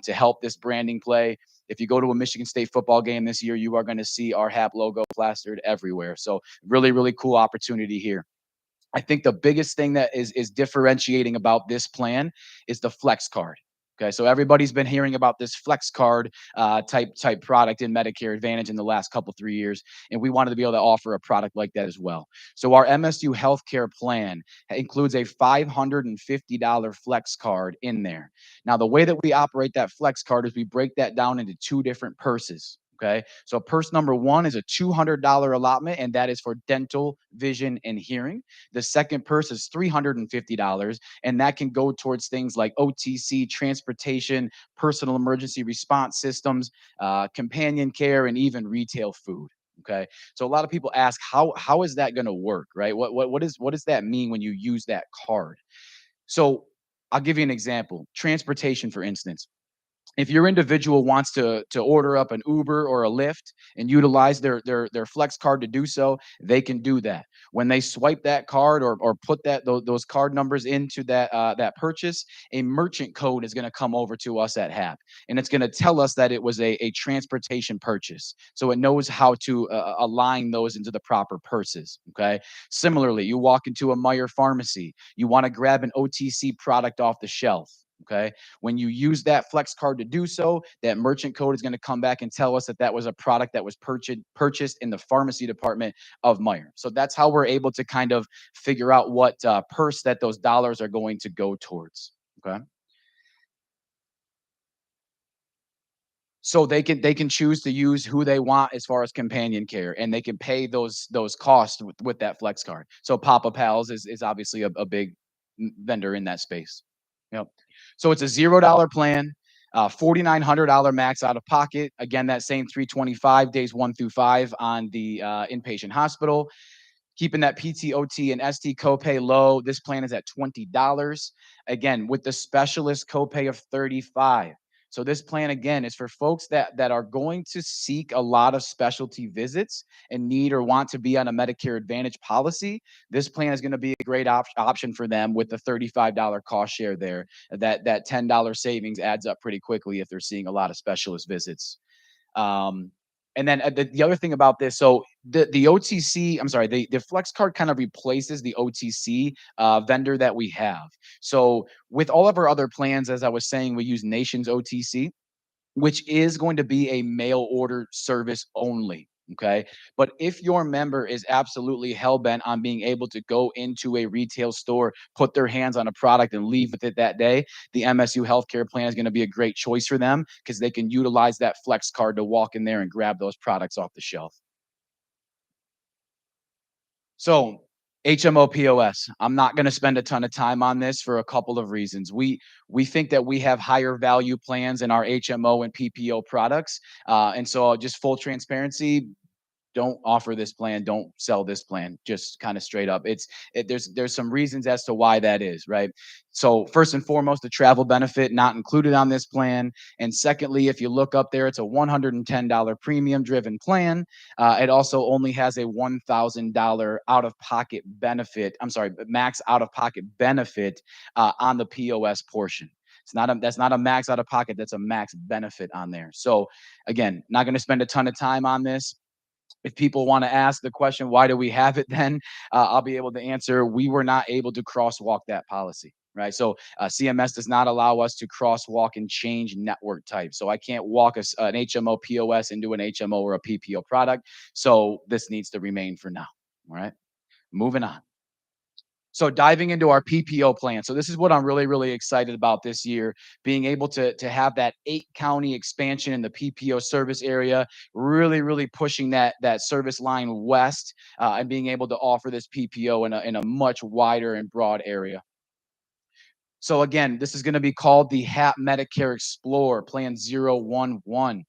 to help this branding play. If you go to a Michigan State football game this year, you are going to see our HAP logo plastered everywhere. So really, really cool opportunity here. I think the biggest thing that is differentiating about this plan is the flex card. Okay, so everybody's been hearing about this flex card type product in Medicare Advantage in the last couple 3 years, and we wanted to be able to offer a product like that as well. So our MSU healthcare plan includes a $550 flex card in there. Now, the way that we operate that flex card is we break that down into two different purses. Okay. So purse number one is a $200 allotment, and that is for dental, vision, and hearing. The second purse is $350, and that can go towards things like OTC, transportation, personal emergency response systems, companion care, and even retail food. Okay. So a lot of people ask, how is that going to work? Right. What does that mean when you use that card? So I'll give you an example. Transportation, for instance. If your individual wants to order up an Uber or a Lyft and utilize their flex card to do so, they can do that. When they swipe that card or put those card numbers into that purchase, a merchant code is going to come over to us at HAP, and it's going to tell us that it was a transportation purchase. So it knows how to align those into the proper purses. Okay. Similarly, you walk into a Meijer pharmacy, you want to grab an OTC product off the shelf. Okay. When you use that flex card to do so, that merchant code is going to come back and tell us that that was a product that was purchased in the pharmacy department of Meijer. So that's how we're able to kind of figure out what purse that those dollars are going to go towards. Okay. So they can choose to use who they want as far as companion care, and they can pay those costs with that flex card. So Papa Pals is obviously a big vendor in that space. Yep. So it's a $0 plan, $4,900 max out of pocket. Again, that same 325 days 1 through 5 on the inpatient hospital. Keeping that PT, OT, and ST copay low. This plan is at $20. Again, with the specialist copay of $35. So this plan again is for folks that are going to seek a lot of specialty visits and need or want to be on a Medicare Advantage policy. This plan is going to be a great option for them with the $35 cost share there. That $10 savings adds up pretty quickly if they're seeing a lot of specialist visits. And then the other thing about this, so the OTC, I'm sorry, the Flex card kind of replaces the OTC vendor that we have. So with all of our other plans, as I was saying, we use Nations OTC, which is going to be a mail order service only. Okay. But if your member is absolutely hell bent on being able to go into a retail store, put their hands on a product and leave with it that day, the MSU healthcare plan is going to be a great choice for them because they can utilize that flex card to walk in there and grab those products off the shelf. So HMO POS, I'm not going to spend a ton of time on this for a couple of reasons. We think that we have higher value plans in our HMO and PPO products. And so just full transparency, don't offer this plan, don't sell this plan, just kind of straight up. There's some reasons as to why that is, right? So first and foremost, the travel benefit not included on this plan. And secondly, if you look up there, it's a $110 premium driven plan. It also only has a $1,000 out of pocket benefit. I'm sorry, max out of pocket benefit on the POS portion. That's not a max out of pocket. That's a max benefit on there. So again, not going to spend a ton of time on this. If people want to ask the question, why do we have it then? I'll be able to answer. We were not able to crosswalk that policy. right? So CMS does not allow us to crosswalk and change network type. So I can't walk an HMO POS into an HMO or a PPO product. So this needs to remain for now. All right, moving on. So diving into our PPO plan. So this is what I'm really, really excited about this year, being able to have that 8-county expansion in the PPO service area, really, really pushing that service line west, and being able to offer this PPO in a much wider and broad area. So again, this is going to be called the HAP Medicare Explorer Plan 011.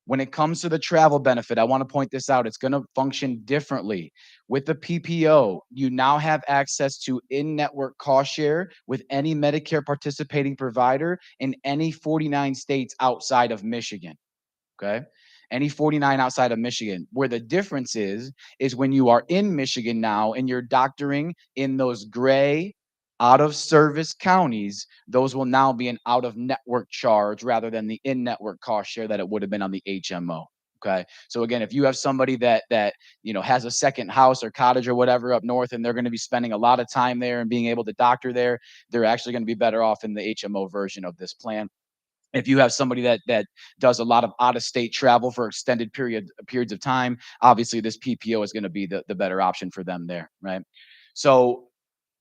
When it comes to the travel benefit, I want to point this out. It's going to function differently. With the PPO, you now have access to in-network cost share with any Medicare participating provider in any 49 states outside of Michigan. Okay. Any 49 outside of Michigan. Where the difference is when you are in Michigan now and you're doctoring in those gray out of service counties, those will now be an out of network charge rather than the in network cost share that it would have been on the HMO. Okay. So again, if you have somebody that has a second house or cottage or whatever up north and they're going to be spending a lot of time there and being able to doctor there, they're actually going to be better off in the HMO version of this plan. If you have somebody that does a lot of out of state travel for extended periods of time, obviously this PPO is going to be the better option for them there, right? So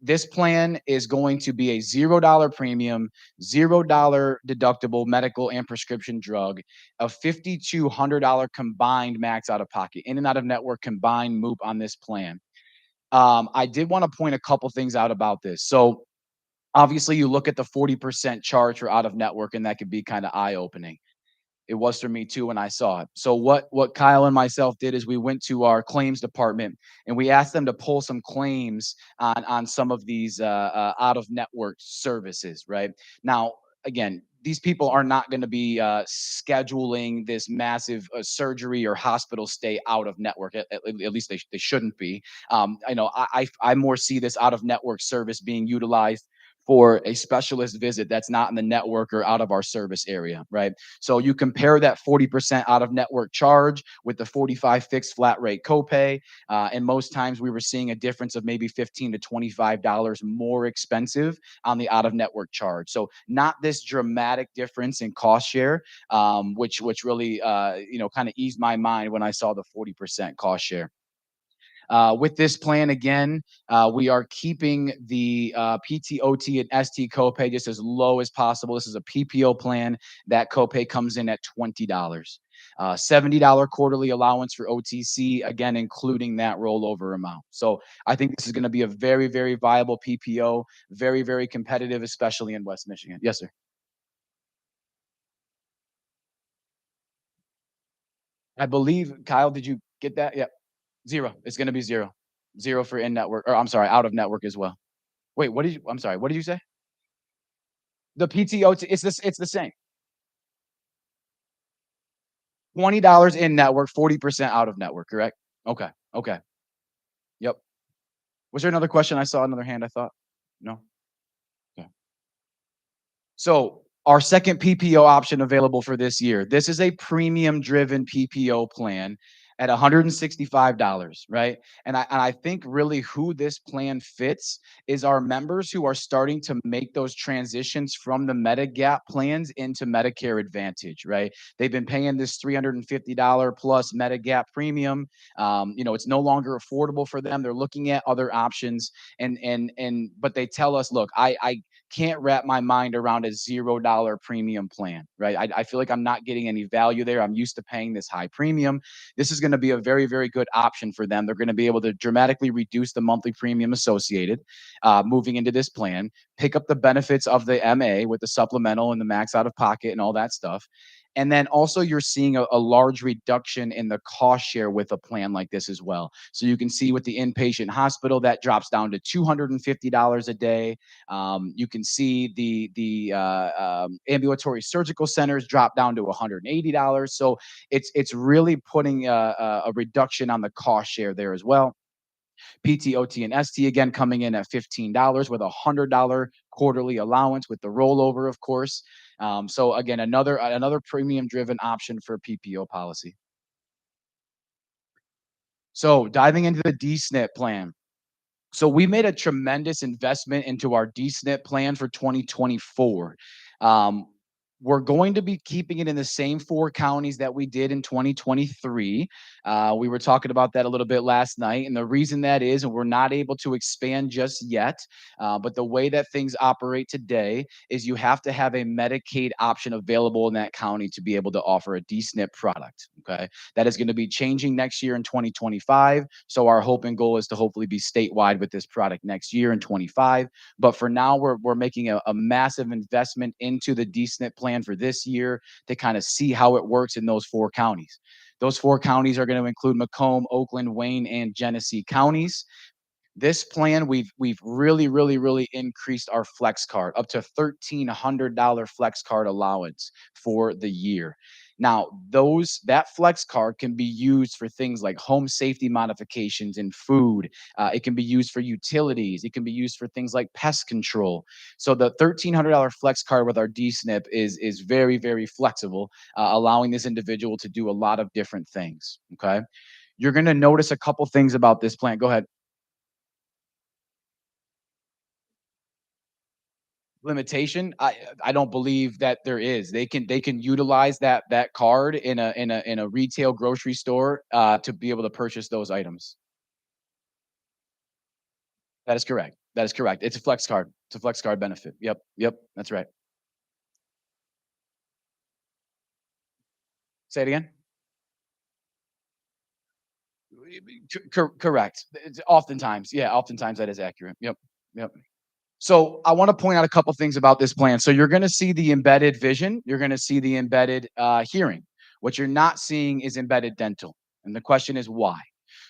this plan is going to be a $0 premium, $0 deductible medical and prescription drug, a $5,200 combined max out of pocket, in and out of network combined MOOP on this plan. I did want to point a couple things out about this. So obviously, you look at the 40% charge for out of network, and that could be kind of eye opening. It was for me too when I saw it. So what Kyle and myself did is we went to our claims department and we asked them to pull some claims on some of these out of network services. Right now, again, these people are not going to be scheduling this massive surgery or hospital stay out of network. At least they shouldn't be. I more see this out of network service being utilized for a specialist visit that's not in the network or out of our service area, right? So you compare that 40% out of network charge with the 45 fixed flat rate copay, and most times we were seeing a difference of maybe $15 to $25 more expensive on the out of network charge. So not this dramatic difference in cost share, which really kind of eased my mind when I saw the 40% cost share. With this plan, again, we are keeping the PT, OT, and ST copay just as low as possible. This is a PPO plan. That copay comes in at $20. $70 quarterly allowance for OTC, again, including that rollover amount. So I think this is going to be a very, very viable PPO, very, very competitive, especially in West Michigan. Yes, sir. I believe, Kyle, did you get that? Yep. Zero. It's going to be zero. Zero for in network, or I'm sorry, out of network as well. Wait, I'm sorry, what did you say? The PTO, it's the same. $20 in network, 40% out of network, correct? Okay. Okay. Yep. Was there another question? I saw another hand, I thought. No? Okay. So our second PPO option available for this year. This is a premium driven PPO plan at $165, right? And I think really who this plan fits is our members who are starting to make those transitions from the Medigap plans into Medicare Advantage, right? They've been paying this $350 plus Medigap premium. It's no longer affordable for them. They're looking at other options, but they tell us, look, I can't wrap my mind around a $0 premium plan, right? I feel like I'm not getting any value there. I'm used to paying this high premium. This is going to be a very, very good option for them. They're going to be able to dramatically reduce the monthly premium associated moving into this plan, pick up the benefits of the MA with the supplemental and the max out of pocket and all that stuff. And then also you're seeing a large reduction in the cost share with a plan like this as well. So you can see with the inpatient hospital, that drops down to $250 a day. You can see the ambulatory surgical centers drop down to $180. So it's really putting a reduction on the cost share there as well. PT, OT, and ST again coming in at $15 with a $100 quarterly allowance with the rollover, of course. So again, another premium driven option for PPO policy. So diving into the DSNP plan. So we made a tremendous investment into our DSNP plan for 2024. Um, we're going to be keeping it in the same 4 counties that we did in 2023. We were talking about that a little bit last night. And the reason that is, and we're not able to expand just yet, but the way that things operate today is you have to have a Medicaid option available in that county to be able to offer a DSNP product. Okay. That is going to be changing next year in 2025. So our hope and goal is to hopefully be statewide with this product next year in 25. But for now, we're making a massive investment into the DSNP plan for this year to kind of see how it works in those 4 counties. Those 4 counties are going to include Macomb, Oakland, Wayne, and Genesee counties. This plan, we've really increased our flex card up to $1,300 flex card allowance for the year. Now, that flex card can be used for things like home safety modifications and food. It can be used for utilities. It can be used for things like pest control. So the $1,300 flex card with our DSNP is very flexible, allowing this individual to do a lot of different things. Okay, you're going to notice a couple things about this plan. Go ahead. Limitation, I don't believe that there is. They can utilize that card in a retail grocery store to be able to purchase those items. That is correct. That is correct. It's a flex card. It's a flex card benefit. Yep, that's right. Say it again. Correct. Oftentimes, yeah, oftentimes that is accurate. Yep. So I want to point out a couple things about this plan. So you're going to see the embedded vision. You're going to see the embedded hearing. What you're not seeing is embedded dental. And the question is why?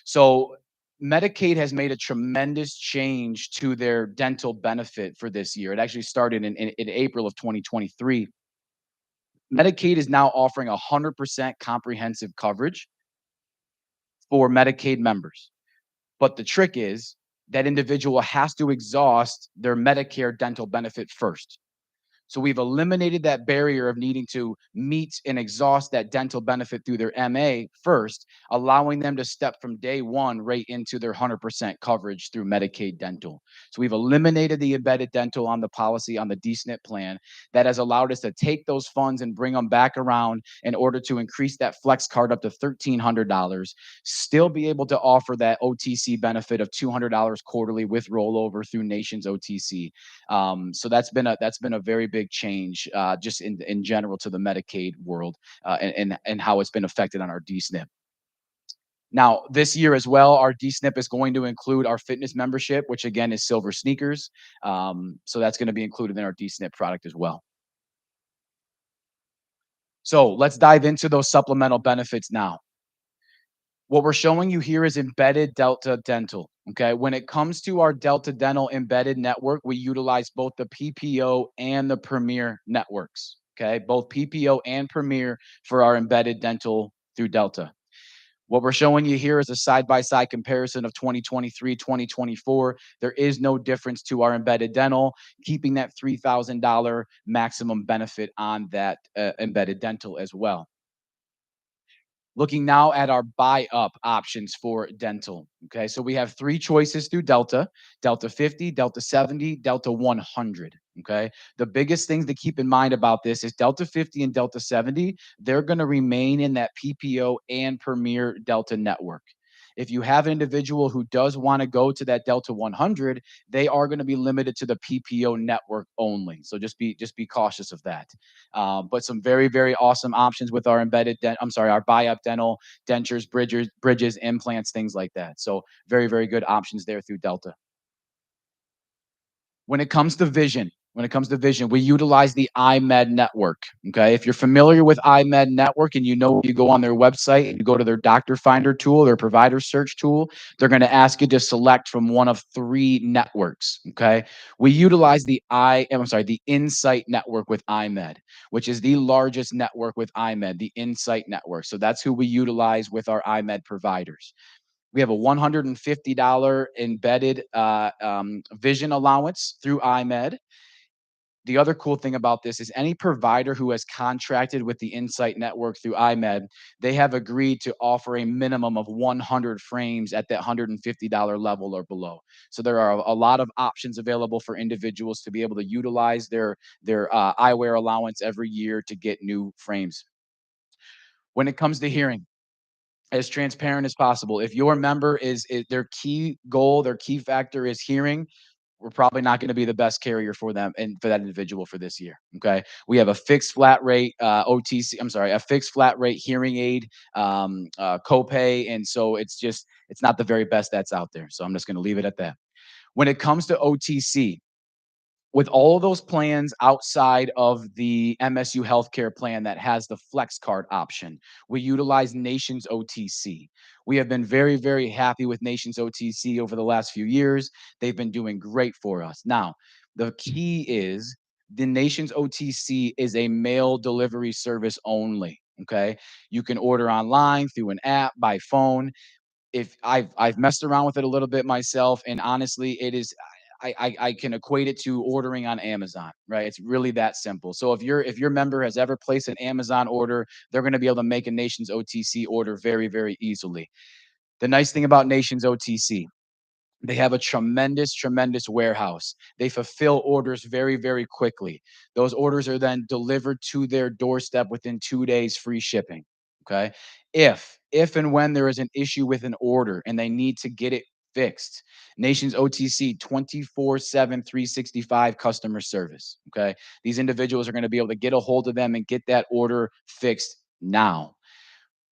So Medicaid has made a tremendous change to their dental benefit for this year. It actually started in April of 2023. Medicaid is now offering 100% comprehensive coverage for Medicaid members. But the trick is that individual has to exhaust their Medicare dental benefit first. So we've eliminated that barrier of needing to meet and exhaust that dental benefit through their MA first, allowing them to step from day one right into their 100% coverage through Medicaid dental. So we've eliminated the embedded dental on the policy on the DSNP plan. That has allowed us to take those funds and bring them back around in order to increase that flex card up to $1,300, still be able to offer that OTC benefit of $200 quarterly with rollover through Nations OTC. So that's been a very big change just in general to the Medicaid world and how it's been affected on our DSNP. Now, this year as well, our DSNP is going to include our fitness membership, which again is Silver Sneakers. So that's going to be included in our DSNP product as well. So let's dive into those supplemental benefits now. What we're showing you here is embedded Delta Dental. Okay. When it comes to our Delta Dental embedded network, we utilize both the PPO and the Premier networks. Okay. Both PPO and Premier for our embedded dental through Delta. What we're showing you here is a side-by-side comparison of 2023, 2024. There is no difference to our embedded dental, keeping that $3,000 maximum benefit on that embedded dental as well. Looking now at our buy up options for dental. Okay, so we have 3 choices through Delta: Delta 50, Delta 70, Delta 100. Okay, the biggest things to keep in mind about this is Delta 50 and Delta 70, they're going to remain in that PPO and Premier Delta network. If you have an individual who does want to go to that Delta 100, they are going to be limited to the PPO network only. So just be cautious of that. But some very awesome options with our our buy-up dental, dentures, bridges, implants, things like that. So very good options there through Delta. When it comes to vision, we utilize the iMed network. Okay. If you're familiar with iMed network and you go on their website and you go to their doctor finder tool, their provider search tool, they're going to ask you to select from one of 3 networks. Okay. We utilize the Insight network with iMed, which is the largest network with iMed, the Insight network. So that's who we utilize with our iMed providers. We have a $150 embedded vision allowance through iMed. The other cool thing about this is any provider who has contracted with the Insight Network through IMED, they have agreed to offer a minimum of 100 frames at that $150 level or below. So there are a lot of options available for individuals to be able to utilize their eyewear allowance every year to get new frames. When it comes to hearing, as transparent as possible. If your member is their key goal, their key factor is hearing, we're probably not going to be the best carrier for them and for that individual for this year. Okay. We have a fixed flat rate OTC, I'm sorry, a fixed flat rate hearing aid copay. And so it's not the very best that's out there. So I'm just going to leave it at that. When it comes to OTC, with all those plans outside of the MSU healthcare plan that has the flex card option, we utilize Nations OTC. We have been very, very happy with Nations OTC over the last few years. They've been doing great for us. Now, the key is the Nations OTC is a mail delivery service only. Okay. You can order online through an app, by phone. If I've messed around with it a little bit myself, and honestly, it is I can equate it to ordering on Amazon, right? It's really that simple. So if your member has ever placed an Amazon order, they're going to be able to make a Nations OTC order very, very easily. The nice thing about Nations OTC, they have a tremendous, tremendous warehouse. They fulfill orders very, very quickly. Those orders are then delivered to their doorstep within 2 days, free shipping. Okay. If and when there is an issue with an order and they need to get it fixed, Nations OTC 24/7, 365 customer service. Okay. These individuals are going to be able to get a hold of them and get that order fixed now.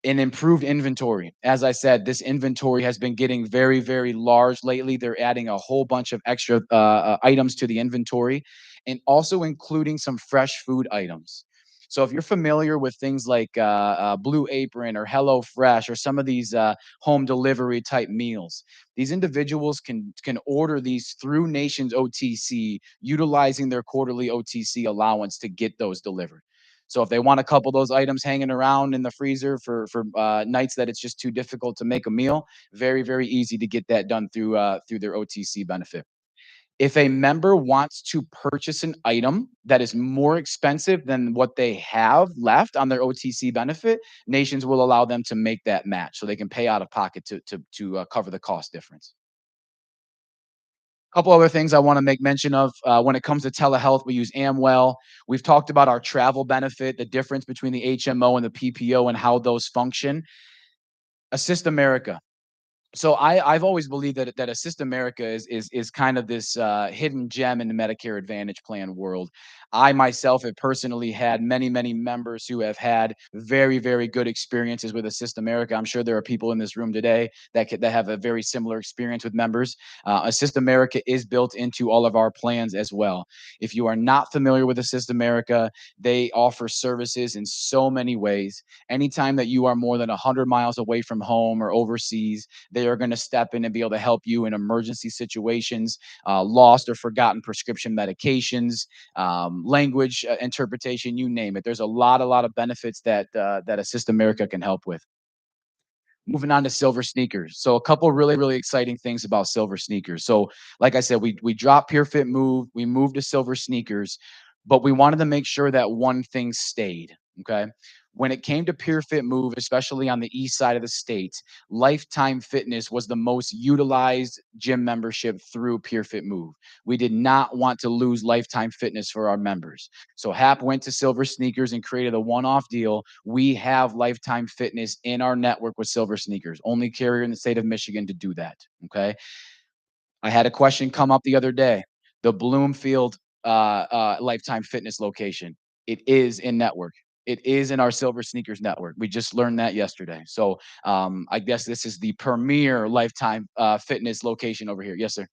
An improved inventory. As I said, this inventory has been getting very, very large lately. They're adding a whole bunch of extra items to the inventory and also including some fresh food items. So if you're familiar with things like Blue Apron or Hello Fresh or some of these home delivery type meals, these individuals can order these through Nations OTC, utilizing their quarterly OTC allowance to get those delivered. So if they want a couple of those items hanging around in the freezer for nights that it's just too difficult to make a meal, very, very easy to get that done through their OTC benefit. If a member wants to purchase an item that is more expensive than what they have left on their OTC benefit, Nations will allow them to make that match, so they can pay out of pocket to cover the cost difference. Couple other things I want to make mention of when it comes to telehealth, we use Amwell. We've talked about our travel benefit, the difference between the HMO and the PPO and how those function. Assist America. So I've always believed that Assist America is kind of this hidden gem in the Medicare Advantage plan world. I myself have personally had many members who have had very, very good experiences with Assist America. I'm sure there are people in this room today that have a very similar experience with members. Assist America is built into all of our plans as well. If you are not familiar with Assist America, they offer services in so many ways. Anytime that you are more than 100 miles away from home or overseas, they are going to step in and be able to help you in emergency situations, lost or forgotten prescription medications, language interpretation, you name it. There's a lot of benefits that Assist America can help with. Moving on to silver sneakers. So a couple really, really exciting things about silver sneakers. So like I said, we dropped Pure Fit Move, we moved to silver sneakers, but we wanted to make sure that one thing stayed. Okay. When it came to Pure Fit Move, especially on the east side of the state, Lifetime Fitness was the most utilized gym membership through Pure Fit Move. We did not want to lose Lifetime Fitness for our members. So Hap went to Silver Sneakers and created a one-off deal. We have Lifetime Fitness in our network with Silver Sneakers, only carrier in the state of Michigan to do that. Okay. I had a question come up the other day. The Bloomfield Lifetime Fitness location. It is in network. It is in our Silver Sneakers network. We just learned that yesterday. So I guess this is the premier Lifetime Fitness location over here. Yes, sir.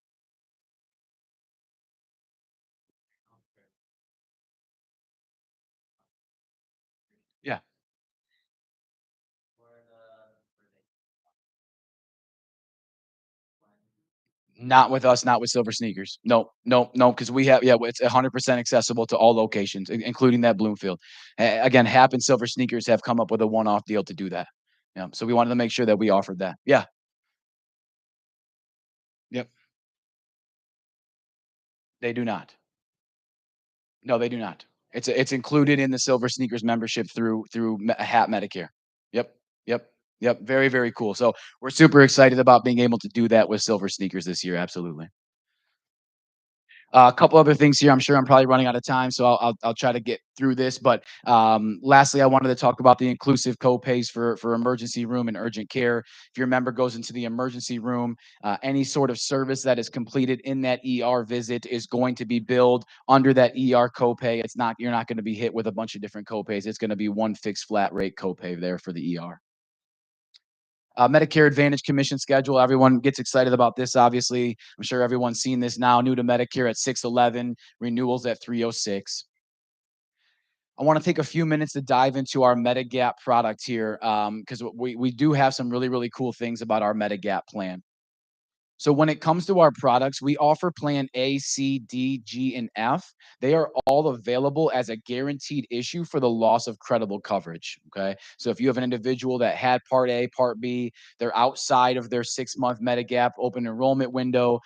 Yeah. Not with us, not with Silver Sneakers. No, no, no, because we have, yeah, it's 100% accessible to all locations, including that Bloomfield. Again, Hap and Silver Sneakers have come up with a one-off deal to do that. Yeah, so we wanted to make sure that we offered that. Yeah. Yep. They do not. No, they do not. It's included in the Silver Sneakers membership through Hat Medicare. Yep, yep, yep. Very, very cool. So we're super excited about being able to do that with Silver Sneakers this year. Absolutely. A couple other things here. I'm sure I'm probably running out of time, so I'll try to get through this. But lastly, I wanted to talk about the inclusive copays for emergency room and urgent care. If your member goes into the emergency room, any sort of service that is completed in that ER visit is going to be billed under that ER copay. You're not going to be hit with a bunch of different copays. It's going to be one fixed flat rate copay there for the ER. Medicare Advantage commission schedule. Everyone gets excited about this. Obviously, I'm sure everyone's seen this now. New to Medicare at 611, renewals at 306. I want to take a few minutes to dive into our Medigap product here because we do have some really, really cool things about our Medigap plan. So when it comes to our products, we offer plan A, C, D, G, and F. They are all available as a guaranteed issue for the loss of credible coverage. Okay. So if you have an individual that had part A, part B, they're outside of their 6-month Medigap open enrollment window,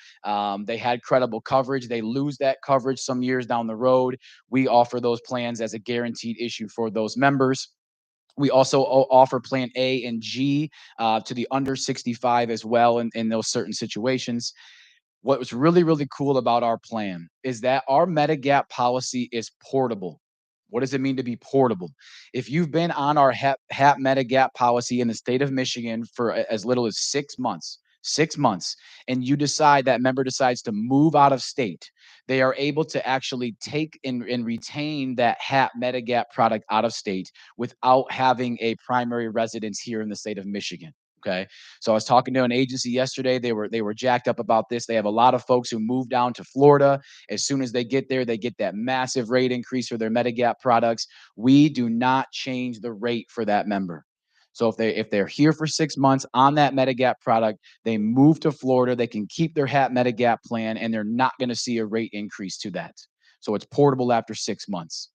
they had credible coverage, they lose that coverage some years down the road. We offer those plans as a guaranteed issue for those members. We also offer plan A and G to the under 65 as well in those certain situations. What was really, really cool about our plan is that our Medigap policy is portable. What does it mean to be portable? If you've been on our HAP Medigap policy in the state of Michigan for as little as 6 months, and you decide that member decides to move out of state, they are able to actually take and retain that HAP Medigap product out of state without having a primary residence here in the state of Michigan. Okay. So I was talking to an agency yesterday. They were jacked up about this. They have a lot of folks who move down to Florida. As soon as they get there, they get that massive rate increase for their Medigap products. We do not change the rate for that member. So if they're here for 6 months on that Medigap product, they move to Florida, they can keep their HAP Medigap plan, and they're not going to see a rate increase to that. So it's portable after 6 months.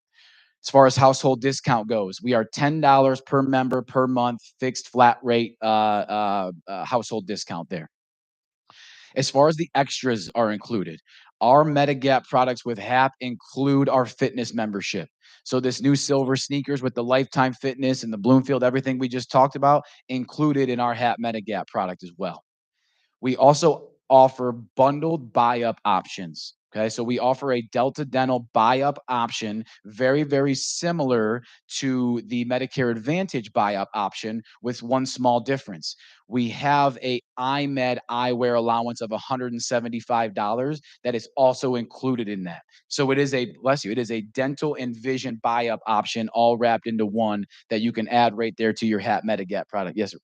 As far as household discount goes, we are $10 per member per month, fixed flat rate household discount there. As far as the extras are included, our Medigap products with HAP include our fitness membership. So this new silver sneakers with the lifetime fitness and the Bloomfield, everything we just talked about, included in our HAP Medigap product as well. We also offer bundled buy-up options. Okay, so we offer a Delta Dental buy-up option, very, very similar to the Medicare Advantage buy-up option, with one small difference. We have a iMed eyewear allowance of $175 that is also included in that. So it is it is a dental and vision buy-up option all wrapped into one that you can add right there to your HAP Medigap product. Yes, sir.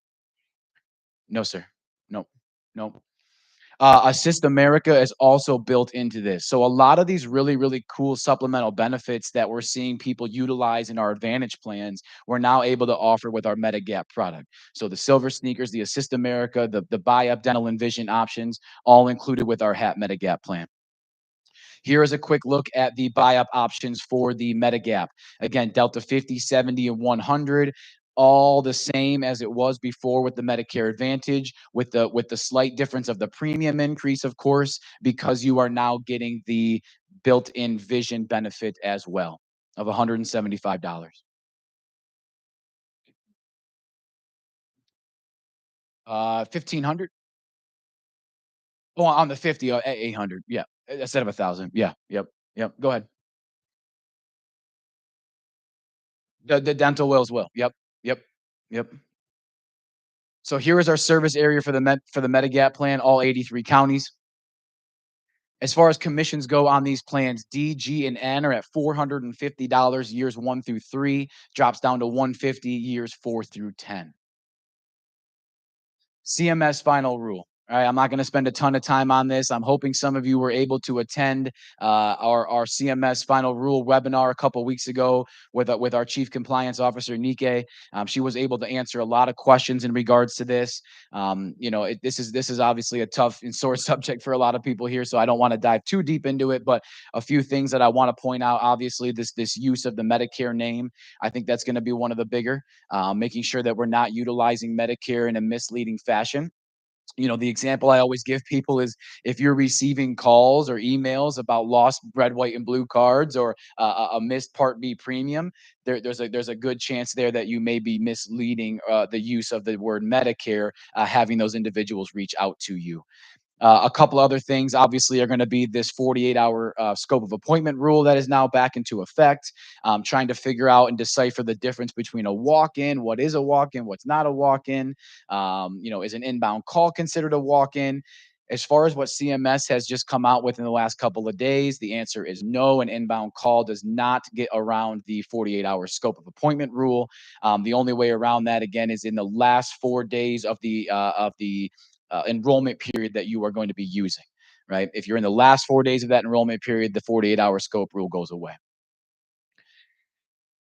No, sir. No, no. Assist America is also built into this. So a lot of these really, really cool supplemental benefits that we're seeing people utilize in our Advantage plans, we're now able to offer with our Medigap product. So the silver sneakers, the Assist America, the buy-up dental and vision options, all included with our HAP Medigap plan. Here is a quick look at the buy-up options for the Medigap. Again, Delta 50, 70, and 100, all the same as it was before with the Medicare Advantage, with the slight difference of the premium increase, of course, because you are now getting the built-in vision benefit as well of $175. 1,500. Oh, on the 50, 800. Yeah, instead of 1,000. Yeah, yep, yep. Go ahead. The dental will as well. Yep, yep, yep. So here is our service area for the Medigap plan, all 83 counties. As far as commissions go on these plans, D, G, and N are at $450 years 1 through 3, drops down to $150 years 4 through 10. CMS final rule. All right, I'm not going to spend a ton of time on this. I'm hoping some of you were able to attend our CMS final rule webinar a couple weeks ago with our Chief Compliance Officer, Nike. She was able to answer a lot of questions in regards to this. This is obviously a tough and sore subject for a lot of people here, so I don't want to dive too deep into it. But a few things that I want to point out, obviously, this use of the Medicare name, I think that's going to be one of the bigger, making sure that we're not utilizing Medicare in a misleading fashion. The example I always give people is if you're receiving calls or emails about lost red, white, and blue cards or a missed Part B premium, there's a good chance there that you may be misleading the use of the word Medicare, having those individuals reach out to you. A couple other things obviously are going to be this 48-hour scope of appointment rule that is now back into effect. Trying to figure out and decipher the difference between a walk-in, what is a walk-in, what's not a walk-in. Is an inbound call considered a walk-in? As far as what CMS has just come out with in the last couple of days, the answer is no. An inbound call does not get around the 48-hour scope of appointment rule. The only way around that, again, is in the last 4 days of the enrollment period that you are going to be using, right? If you're in the last 4 days of that enrollment period, the 48-hour scope rule goes away.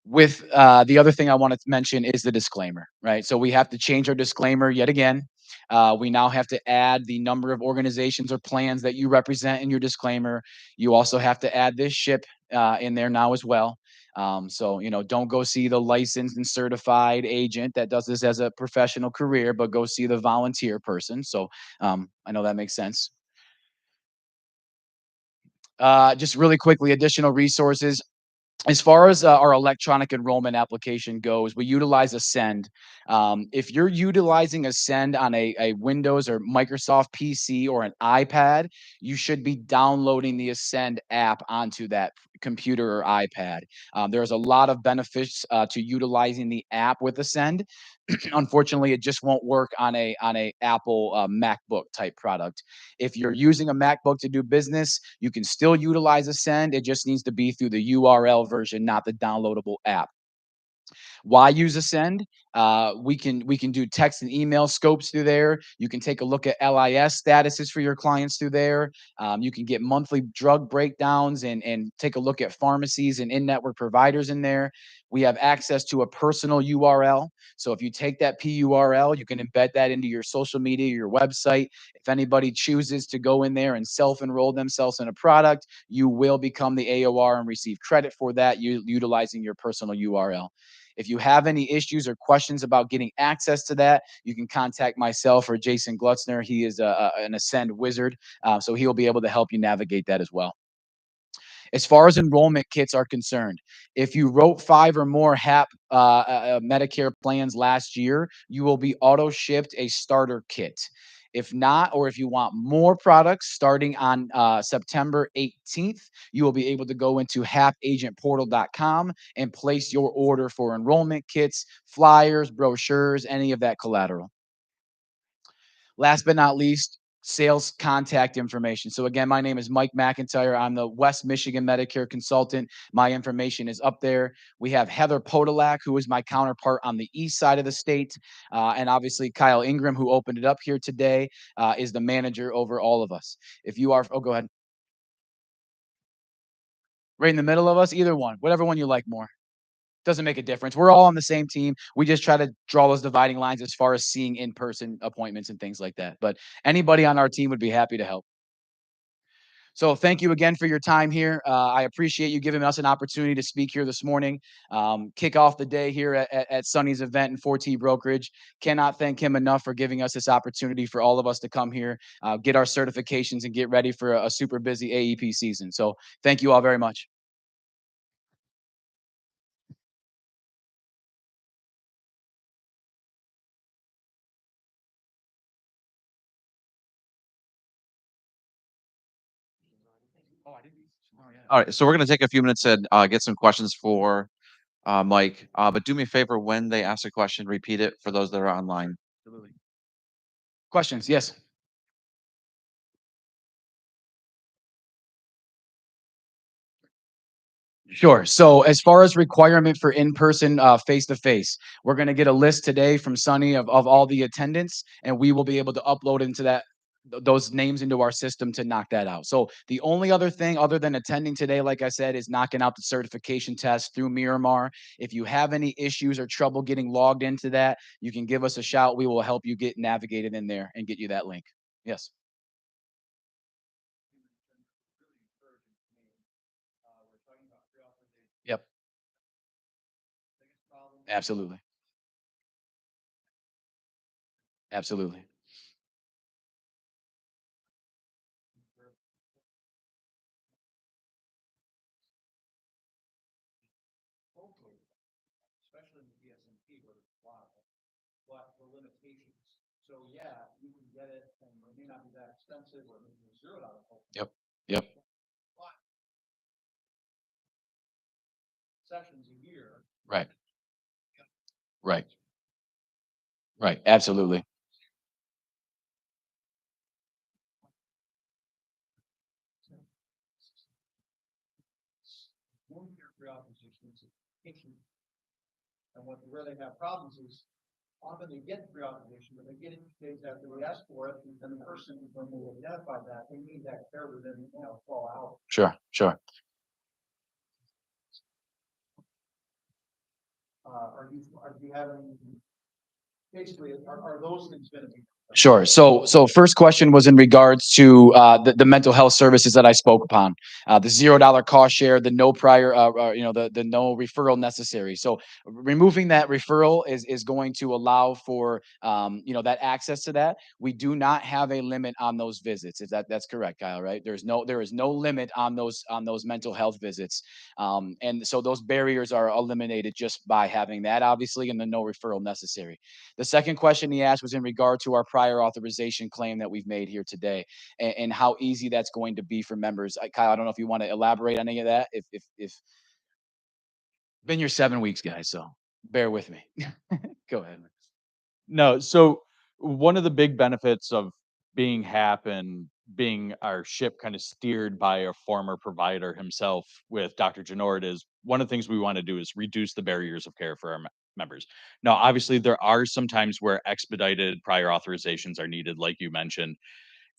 With the other thing I wanted to mention is the disclaimer, right? So we have to change our disclaimer yet again. We now have to add the number of organizations or plans that you represent in your disclaimer. You also have to add this SHIP in there now as well. So, don't go see the licensed and certified agent that does this as a professional career, but go see the volunteer person. So I know that makes sense. Just really quickly, additional resources. As far as our electronic enrollment application goes, we utilize Ascend. If you're utilizing Ascend on a Windows or Microsoft PC or an iPad, you should be downloading the Ascend app onto that computer or iPad. There's a lot of benefits to utilizing the app with Ascend. Unfortunately, it just won't work on a Apple MacBook type product. If you're using a MacBook to do business, you can still utilize Ascend. It just needs to be through the URL version, not the downloadable app. Why use Ascend? We can do text and email scopes through there. You can take a look at LIS statuses for your clients through there. You can get monthly drug breakdowns and take a look at pharmacies and in-network providers in there. We have access to a personal URL. So if you take that PURL, you can embed that into your social media, your website. If anybody chooses to go in there and self-enroll themselves in a product, you will become the AOR and receive credit for that utilizing your personal URL. If you have any issues or questions about getting access to that, you can contact myself or Jason Glutzner. He is an Ascend wizard, so he'll be able to help you navigate that as well. As far as enrollment kits are concerned, if you wrote 5 or more HAP Medicare plans last year, you will be auto shipped a starter kit. If not, or if you want more products starting on September 18th, you will be able to go into hapagentportal.com and place your order for enrollment kits, flyers, brochures, any of that collateral. Last but not least, sales contact information. So again, my name is Mike McIntyre. I'm the West Michigan Medicare consultant. My information is up there. We have Heather Podolak, who is my counterpart on the east side of the state. And obviously Kyle Ingram, who opened it up here today, is the manager over all of us. If you are, go ahead. Right in the middle of us, either one, whatever one you like more. Doesn't make a difference. We're all on the same team. We just try to draw those dividing lines as far as seeing in-person appointments and things like that. But anybody on our team would be happy to help. So thank you again for your time here. I appreciate you giving us an opportunity to speak here this morning. Kick off the day here at Sonny's event in 4TBrokerage. Cannot thank him enough for giving us this opportunity for all of us to come here, get our certifications, and get ready for a super busy AEP season. So thank you all very much. All right, so we're going to take a few minutes and get some questions for Mike. But do me a favor, when they ask a question, repeat it for those that are online. Absolutely. Questions? Yes. Sure. So as far as requirement for in-person face-to-face, we're going to get a list today from Sunny of all the attendance, and we will be able to upload into those names into our system to knock that out. So the only other thing other than attending today, like I said, is knocking out the certification test through Miramar. If you have any issues or trouble getting logged into that, you can give us a shout. We will help you get navigated in there and get you that link. Yes. Yep. Absolutely. Absolutely. but the limitations. So yeah, you can get it and it may not be that expensive or maybe $0. Yep. Yep. Sessions a year. Right. Right. Right. Absolutely. One year pre-authorization is issue. And where they have problems is often they get pre-authorization, but they get it 2 days after they ask for it, and the person, when they identify that, they need that care within, 12 hours. Sure. Sure. Are you having, basically, are those things gonna be? Sure. So first question was in regards to the mental health services that I spoke upon, the $0 cost share, the no prior, the no referral necessary. So removing that referral is going to allow for that access to that. We do not have a limit on those visits. Is that's correct, Kyle? Right? There is no limit on those mental health visits, and so those barriers are eliminated just by having that, obviously, and the no referral necessary. The second question he asked was in regard to our prior authorization claim that we've made here today, and how easy that's going to be for members. Kyle, I don't know if you want to elaborate on any of that. If been here 7 weeks, guys, so bear with me. Go ahead. No, so one of the big benefits of being HAP and being our ship kind of steered by a former provider himself with Dr. Janord is one of the things we want to do is reduce the barriers of care for our members. Now, obviously, there are some times where expedited prior authorizations are needed, like you mentioned.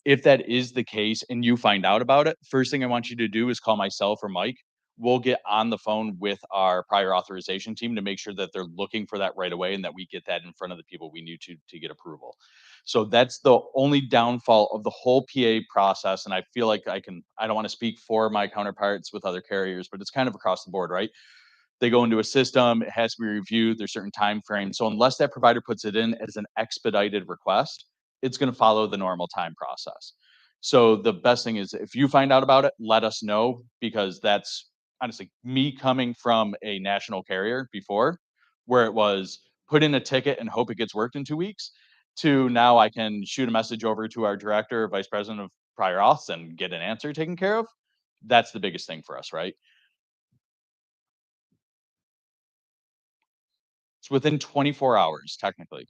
If that is the case and you find out about it, first thing I want you to do is call myself or Mike. We'll get on the phone with our prior authorization team to make sure that they're looking for that right away and that we get that in front of the people we need to get approval. So that's the only downfall of the whole PA process. And I feel like I don't want to speak for my counterparts with other carriers, but it's kind of across the board, right? They go into a system, it has to be reviewed, there's certain time frames. So unless that provider puts it in as an expedited request, it's going to follow the normal time process. So the best thing is if you find out about it, let us know, because that's honestly me coming from a national carrier before, where it was put in a ticket and hope it gets worked in 2 weeks, to now I can shoot a message over to our director, vice president of prior auths, and get an answer taken care of. That's the biggest thing for us, right? It's within 24 hours, technically.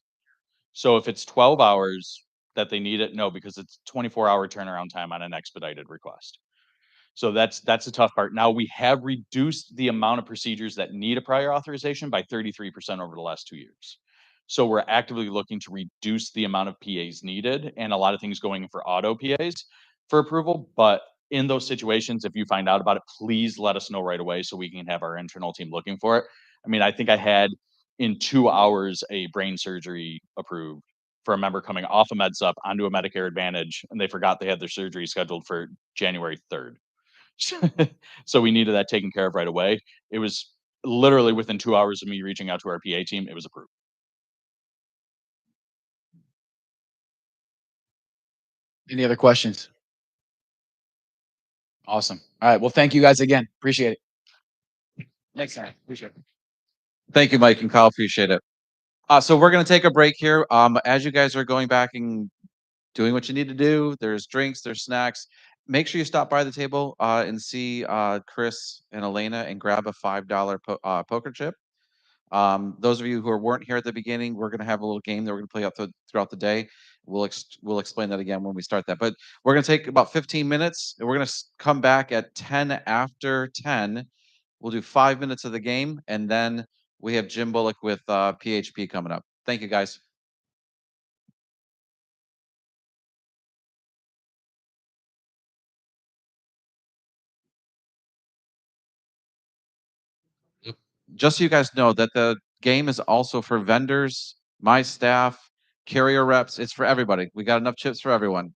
So if it's 12 hours that they need it, no, because it's 24-hour turnaround time on an expedited request. So that's the tough part. Now we have reduced the amount of procedures that need a prior authorization by 33% over the last 2 years. So we're actively looking to reduce the amount of PAs needed and a lot of things going for auto PAs for approval. But in those situations, if you find out about it, please let us know right away so we can have our internal team looking for it. I mean, I think I had in 2 hours a brain surgery approved for a member coming off a MedSup onto a Medicare Advantage, and they forgot they had their surgery scheduled for January 3rd. So we needed that taken care of right away. It was literally within 2 hours of me reaching out to our PA team, it was approved. Any other questions? Awesome. All right. Well, thank you guys again. Appreciate it. Next time. Appreciate it. Thank you, Mike and Kyle. Appreciate it. So we're going to take a break here. As you guys are going back and doing what you need to do, there's drinks, there's snacks. Make sure you stop by the table and see Chris and Elena and grab a $5 poker chip. Those of you who weren't here at the beginning, we're going to have a little game that we're going to play throughout the day. We'll explain that again when we start that. But we're going to take about 15 minutes, and we're going to come back at 10 after 10. We'll do 5 minutes of the game, and then we have Jim Bullock with PHP coming up. Thank you, guys. Just so you guys know that the game is also for vendors, my staff, carrier reps. It's for everybody. We got enough chips for everyone.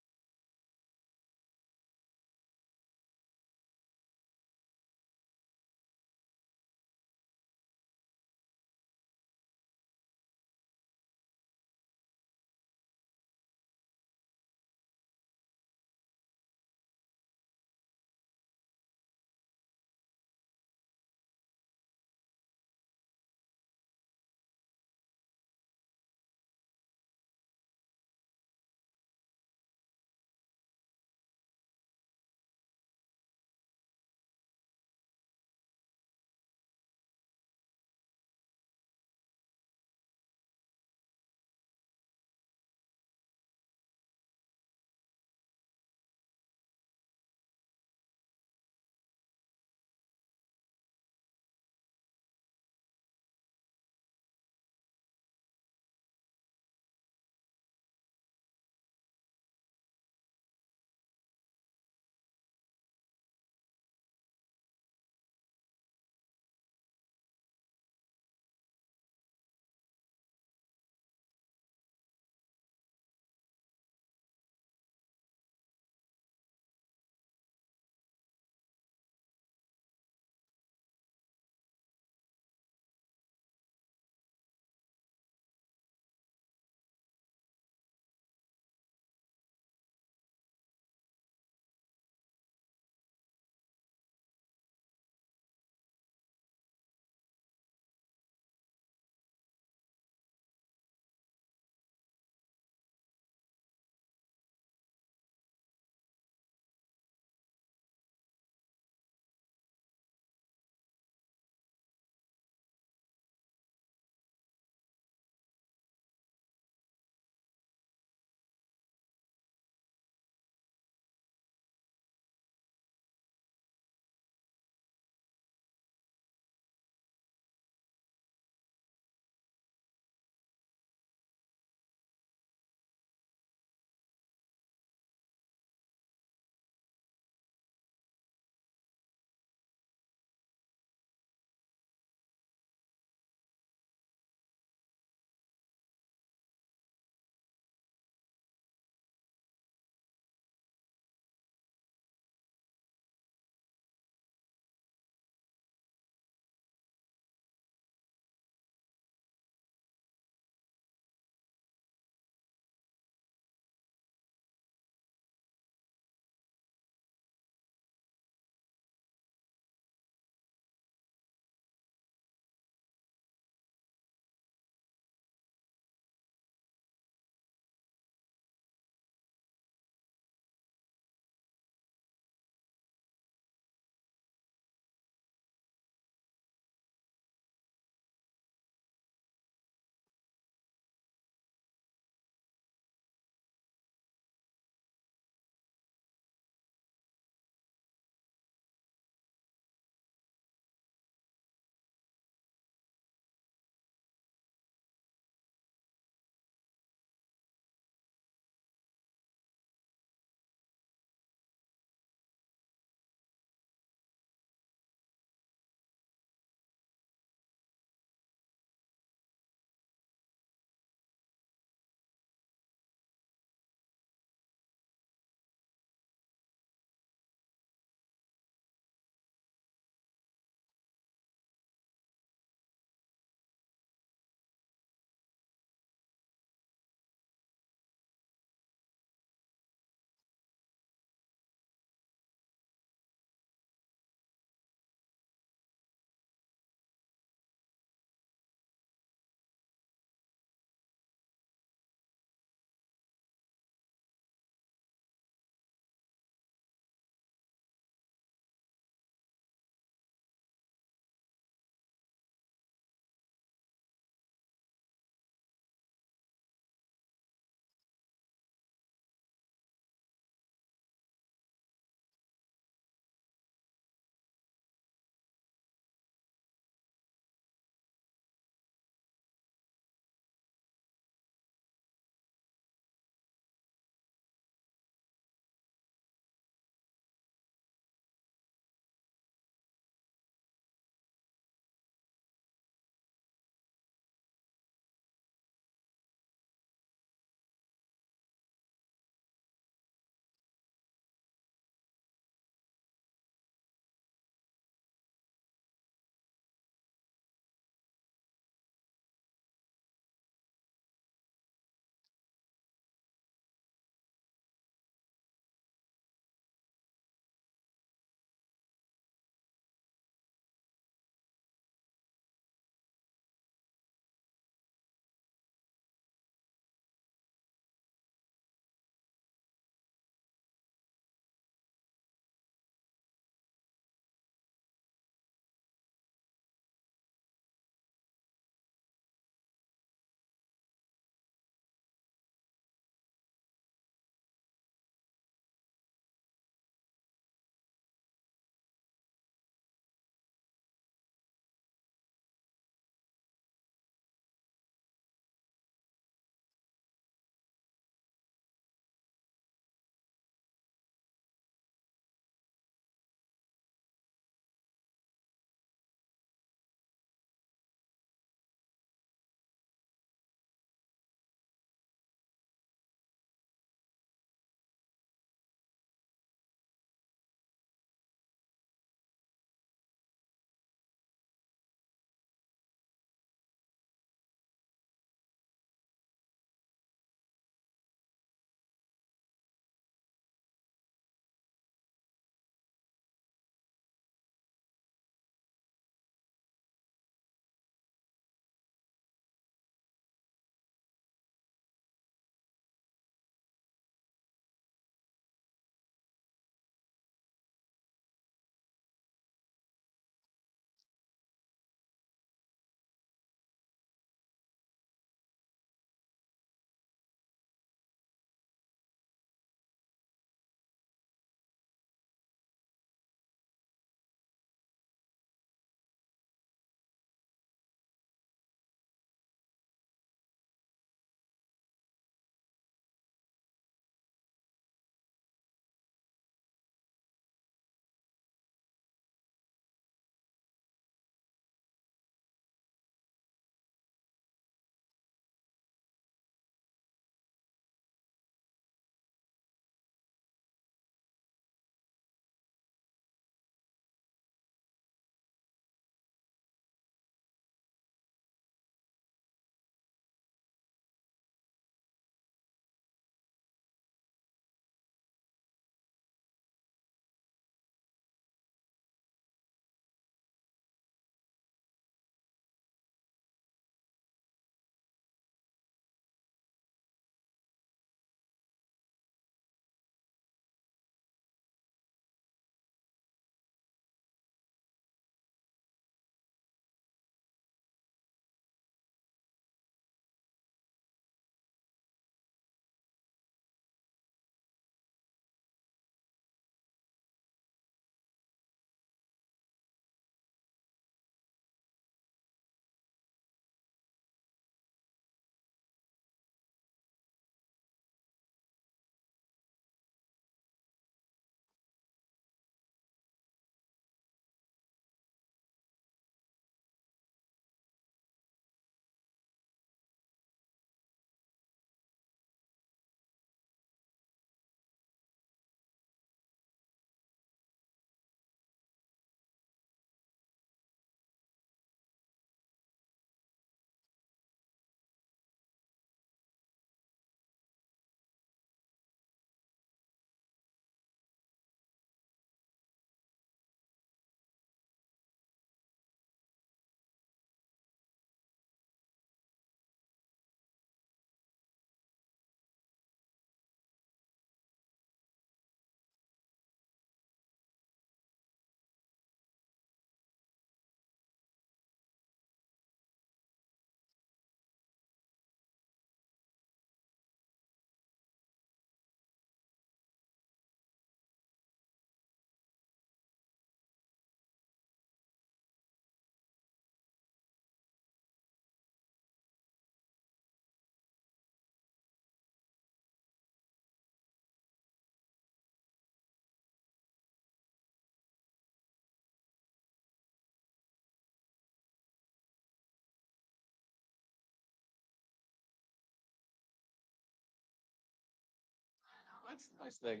Nice thing.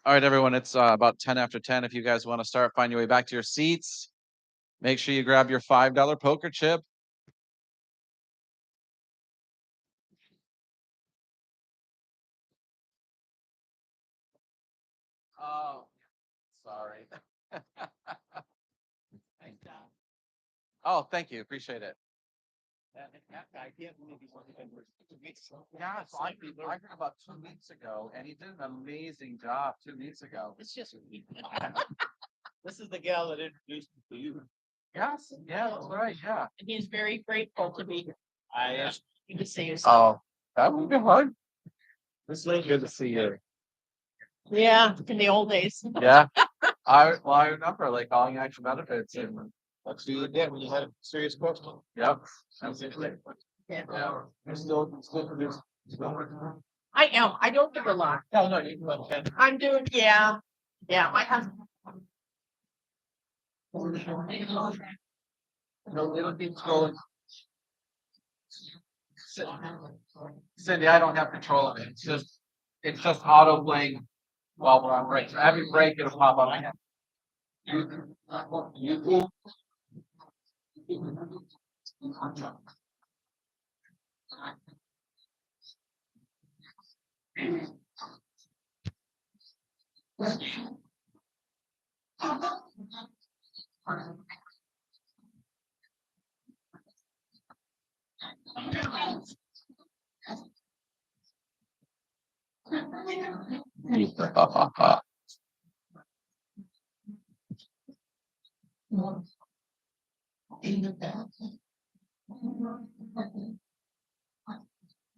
All right, everyone, it's about 10 after 10. If you guys want to start, find your way back to your seats. Make sure you grab your $5 poker chip. Oh, sorry. Oh, thank you. Appreciate it. Yeah, so I heard about 2 weeks ago, and he did an amazing job 2 weeks ago. It's just. This is the gal that introduced me to you. Yes, yeah, that's right. Yeah. And he's very grateful to be here. I asked. You to see us. Oh, that would be hard. This lady. Good to see you. Yeah, in the old days. Yeah. I remember like calling extra benefits and That's what you did when you had a serious question. yep. Absolutely. Yeah. Yeah. You're still producing. I am. I don't give a lot. No, you can let Ken. I'm doing, yeah. Yeah, my husband. No, it'll be scrolling. Cindy, I don't have control of it. It's just auto playing while we're on break. So every break it'll pop up. You.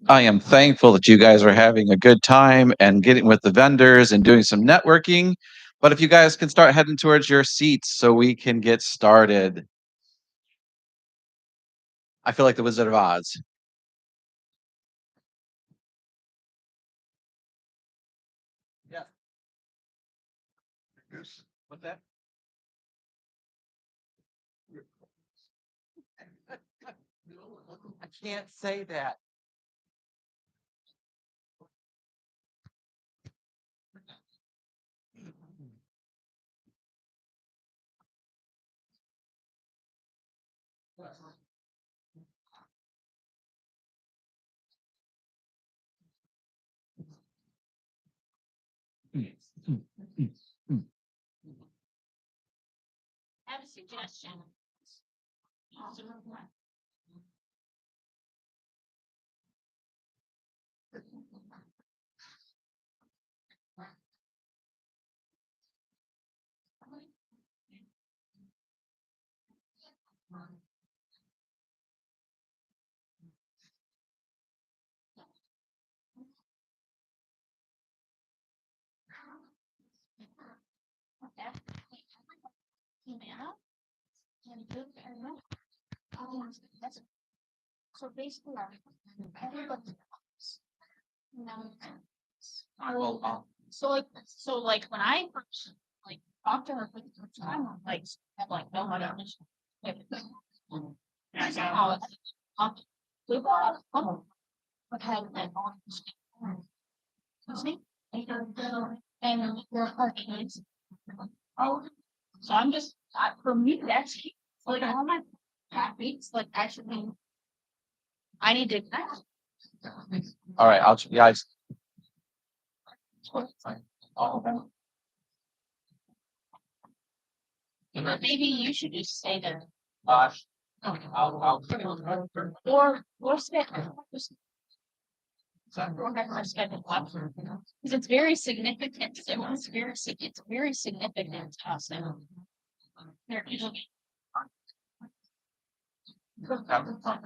I am thankful that you guys are having a good time and getting with the vendors and doing some networking. But if you guys can start heading towards your seats so we can get started. I feel like the Wizard of Oz. Yeah. What's that? I can't say that. I have a suggestion. So basically, everybody. I will. So like when I first like talked to her for the first time, I'm like, have like no money. And I said, oh, we bought what had that on. See? And your parking. Oh, so I'm just for me that's like all my beats like actually I need to All right, I'll guys. but maybe you should just say that I'll or spend because it's very significant. It's very significant to us. And they're usually something like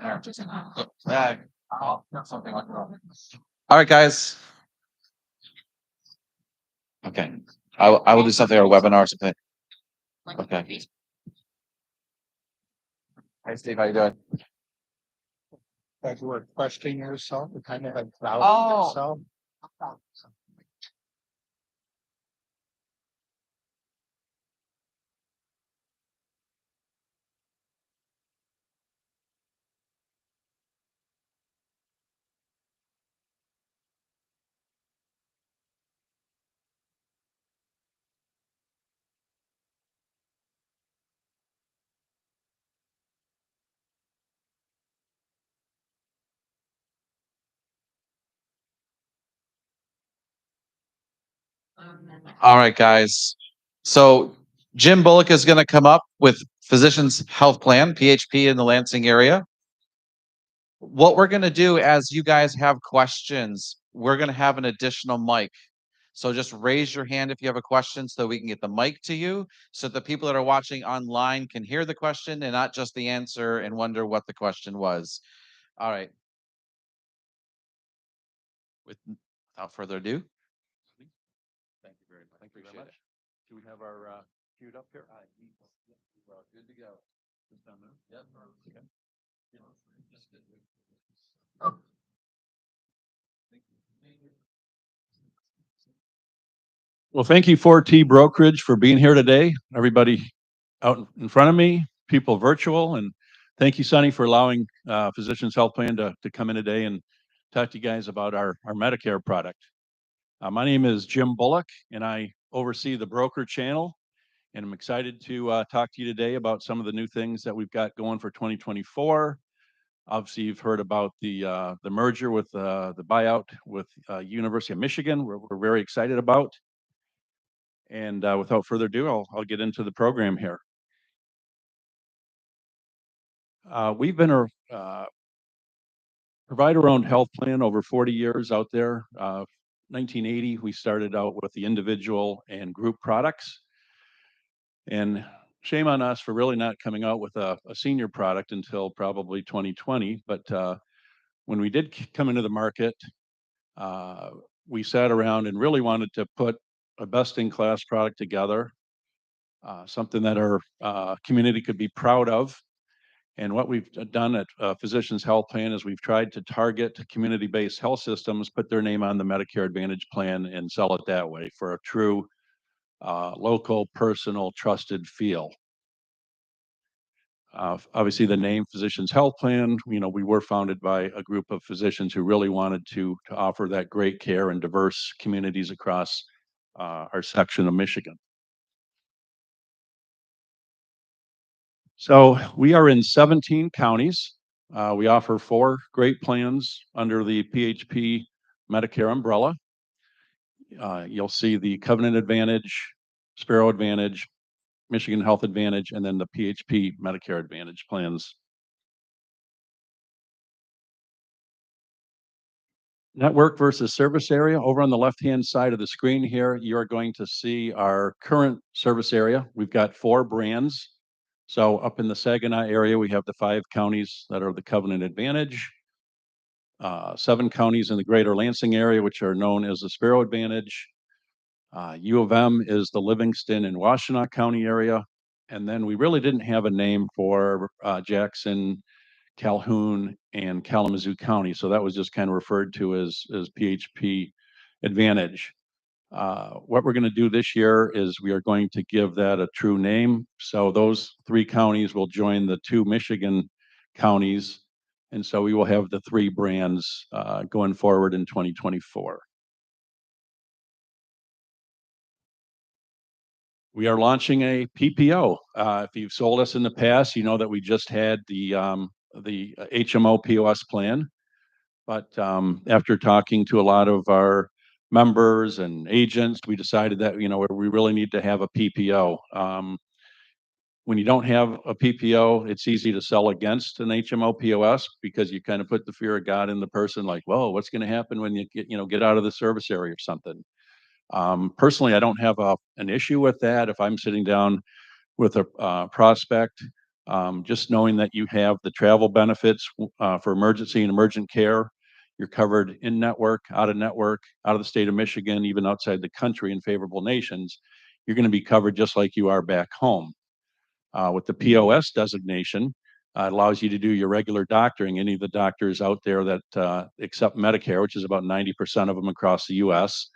that. All right, guys. Okay, I will do something or a webinar or something. like Okay. Hey, Steve, how you doing? Like you were questioning yourself, and kind of like Oh. doubting yourself. All right, guys. So Jim Bullock is going to come up with Physicians Health Plan, PHP, in the Lansing area. What we're going to do, as you guys have questions, we're going to have an additional mic. So just raise your hand if you have a question so we can get the mic to you, so the people that are watching online can hear the question and not just the answer and wonder what the question was. All right. Without further ado. Thank you very much. Appreciate it. Do we have our queued up here? Well, good to go. Just down there? Yep. Okay. Well, thank you 4TBrokerage for being here today. Everybody out in front of me, people virtual, and thank you, Sonny, for allowing Physicians Health Plan to come in today and talk to you guys about our Medicare product. My name is Jim Bullock, and I oversee the broker channel, and I'm excited to talk to you today about some of the new things that we've got going for 2024. Obviously, you've heard about the merger with the buyout with University of Michigan. We're very excited about. And without further ado, I'll get into the program here. We've been a provider-owned health plan over 40 years out there. 1980, we started out with the individual and group products. And shame on us for really not coming out with a senior product until probably 2020. But when we did come into the market, we sat around and really wanted to put a best-in-class product together, something that our community could be proud of. And what we've done at Physicians Health Plan is we've tried to target community-based health systems, put their name on the Medicare Advantage plan, and sell it that way for a true local, personal, trusted feel. Obviously, the name Physicians Health Plan, we were founded by a group of physicians who really wanted to offer that great care in diverse communities across our section of Michigan. So we are in 17 counties. We offer 4 great plans under the PHP Medicare umbrella. You'll see the Covenant Advantage, Sparrow Advantage, Michigan Health Advantage, and then the PHP Medicare Advantage plans. Network versus service area. Over on the left-hand side of the screen here, you're going to see our current service area. We've got 4 brands. So up in the Saginaw area, we have the 5 counties that are the Covenant Advantage, 7 counties in the greater Lansing area, which are known as the Sparrow Advantage. U of M is the Livingston and Washtenaw County area. And then we really didn't have a name for Jackson, Calhoun, and Kalamazoo County. So that was just kind of referred to as PHP Advantage. What we're going to do this year is we are going to give that a true name. So those 3 counties will join the 2 Michigan counties. And so we will have the 3 brands going forward in 2024. We are launching a PPO. If you've sold us in the past, you know that we just had the HMO POS plan. But after talking to a lot of our members and agents, we decided that we really need to have a PPO. When you don't have a PPO, it's easy to sell against an HMO POS because you kind of put the fear of God in the person, like, whoa, what's going to happen when you get out of the service area or something. Personally, I don't have an issue with that. If I'm sitting down with a prospect, just knowing that you have the travel benefits for emergency and emergent care, you're covered in network, out of the state of Michigan, even outside the country in favorable nations, you're going to be covered just like you are back home. With the POS designation, it allows you to do your regular doctoring. Any of the doctors out there that accept Medicare, which is about 90% of them across the U.S.,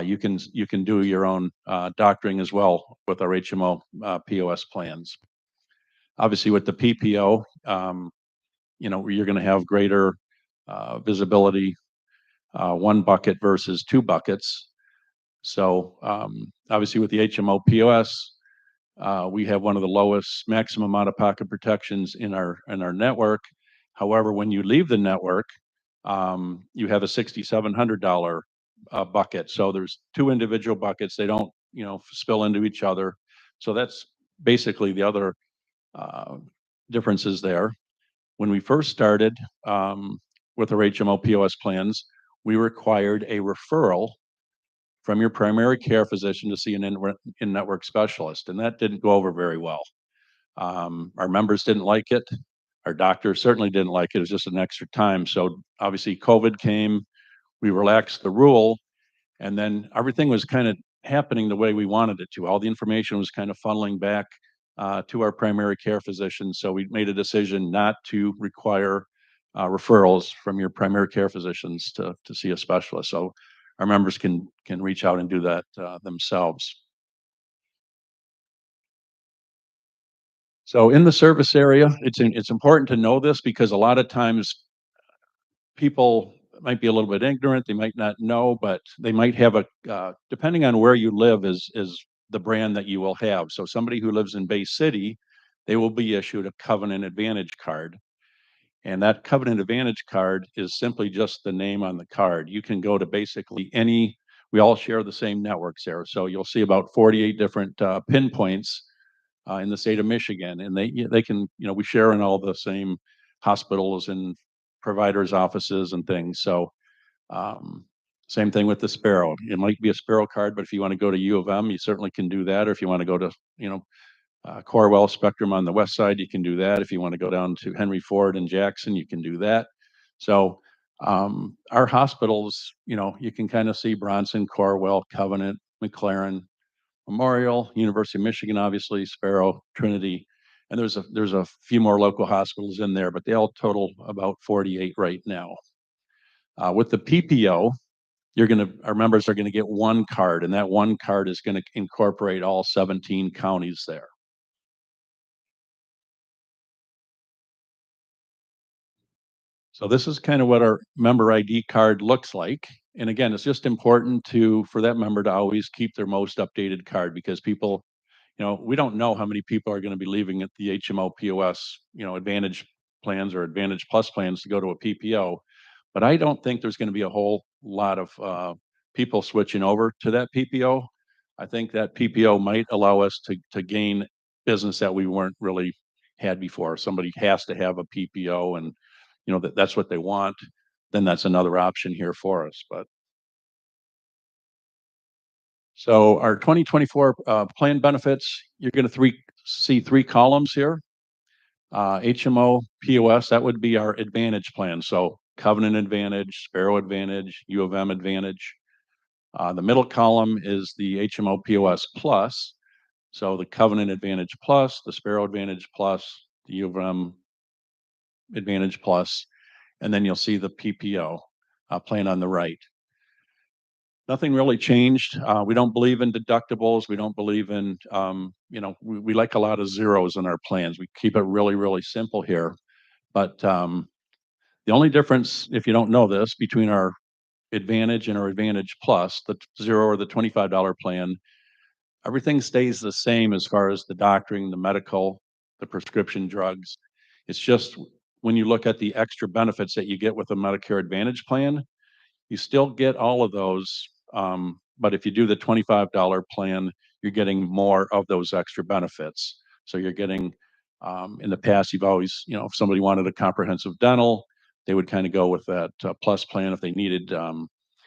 you can do your own doctoring as well with our HMO POS plans. Obviously, with the PPO, you're going to have greater visibility, 1 bucket versus 2 buckets. So obviously, with the HMO POS, we have one of the lowest maximum out-of-pocket protections in our network. However, when you leave the network, you have a $6,700 bucket. So there's two individual buckets. They don't, spill into each other. So that's basically the other differences there. When we first started with our HMO POS plans, we required a referral from your primary care physician to see an in-network specialist, and that didn't go over very well. Our members didn't like it. Our doctors certainly didn't like it. It was just an extra time. So obviously COVID came, we relaxed the rule, and then everything was kind of happening the way we wanted it to. All the information was kind of funneling back to our primary care physician. So we made a decision not to require referrals from your primary care physicians to see a specialist. So our members can reach out and do that themselves. So in the service area, it's important to know this because a lot of times people might be a little bit ignorant, they might not know, but they might have depending on where you live is the brand that you will have. So somebody who lives in Bay City, they will be issued a Covenant Advantage card. And that Covenant Advantage card is simply just the name on the card. You can go to basically we all share the same networks there. So you'll see about 48 different pinpoints in the state of Michigan, and they can, we share in all the same hospitals and providers' offices and things. So same thing with the Sparrow. It might be a Sparrow card, but if you want to go to U of M, you certainly can do that. Or if you want to go to, Corewell Spectrum on the west side, you can do that. If you want to go down to Henry Ford and Jackson, you can do that. So our hospitals, you can kind of see Bronson, Corewell, Covenant, McLaren, Memorial, University of Michigan, obviously, Sparrow, Trinity, and there's a few more local hospitals in there, but they all total about 48 right now. With the PPO, our members are going to get one card, and that one card is going to incorporate all 17 counties there. So this is kind of what our member ID card looks like. And again, it's just important for that member to always keep their most updated card because people, we don't know how many people are going to be leaving at the HMO POS, Advantage plans or Advantage Plus plans to go to a PPO. But I don't think there's going to be a whole lot of people switching over to that PPO. I think that PPO might allow us to gain business that we weren't really had before. Somebody has to have a PPO and that's what they want, then that's another option here for us. But so our 2024 plan benefits, you're going to see three columns here. HMO POS, that would be our Advantage plan. So Covenant Advantage, Sparrow Advantage, U of M Advantage. The middle column is the HMO POS Plus. So the Covenant Advantage Plus, the Sparrow Advantage Plus, the U of M Advantage Plus, and then you'll see the PPO plan on the right. Nothing really changed. We don't believe in deductibles. We don't believe in, we like a lot of zeros in our plans. We keep it really, really simple here. But the only difference, if you don't know this, between our Advantage and our Advantage Plus, the $0 or the $25 plan, everything stays the same as far as the doctoring, the medical, the prescription drugs. It's just when you look at the extra benefits that you get with a Medicare Advantage plan, you still get all of those. But if you do the $25 plan, you're getting more of those extra benefits. So you're getting, in the past, you've always, if somebody wanted a comprehensive dental, they would kind of go with that plus plan. If they needed